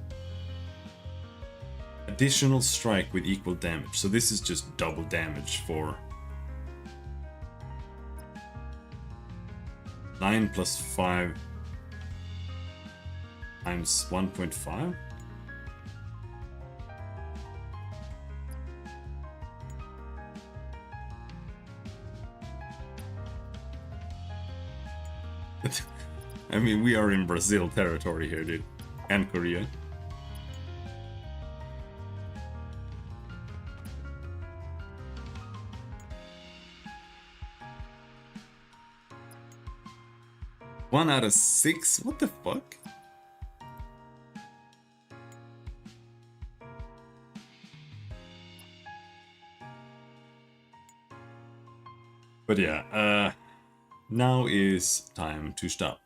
Additional strike with equal damage. So this is just double damage for 9 plus 5 times 1.5. I mean, we are in Brazil territory here, dude. And Korea. One out of 6? What the fuck? But yeah, now is time to stop.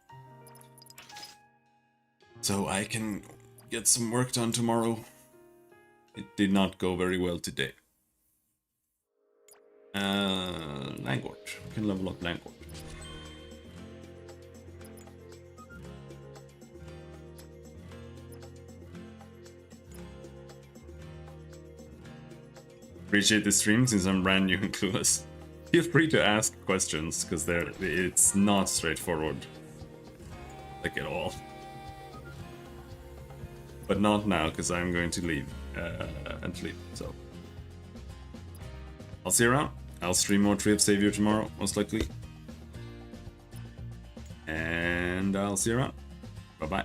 So I can get some work done tomorrow. It did not go very well today. Langort. We can level up Langort. Appreciate the stream since I'm brand new and clueless. Feel free to ask questions, because it's not straightforward. Like at all. But not now, because I'm going to leave and sleep, so. I'll see you around. I'll stream more Tree of Savior tomorrow, most likely. And I'll see you around. Bye-bye.